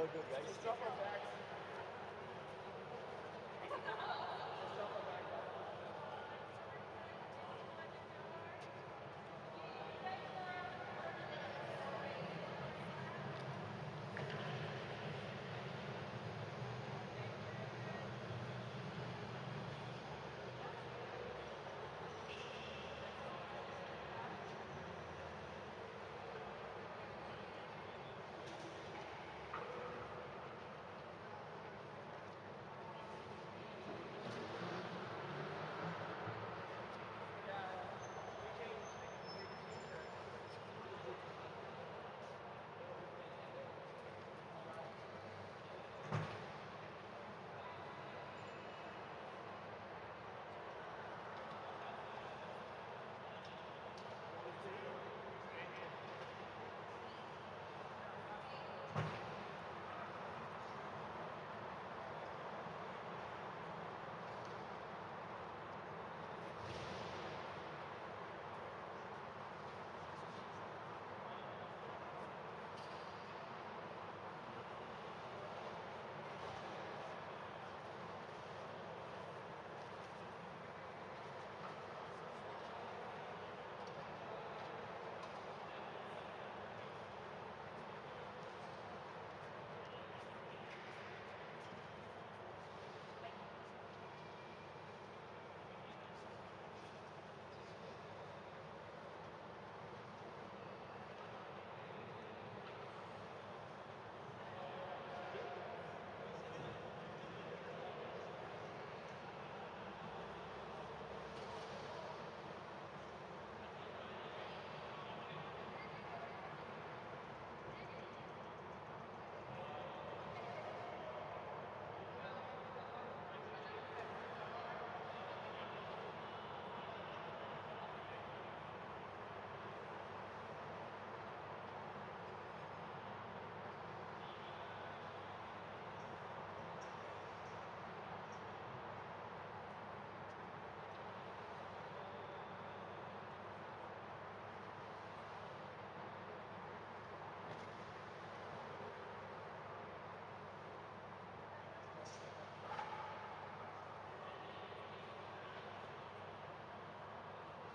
Oh, good, guys. Just drop our bags.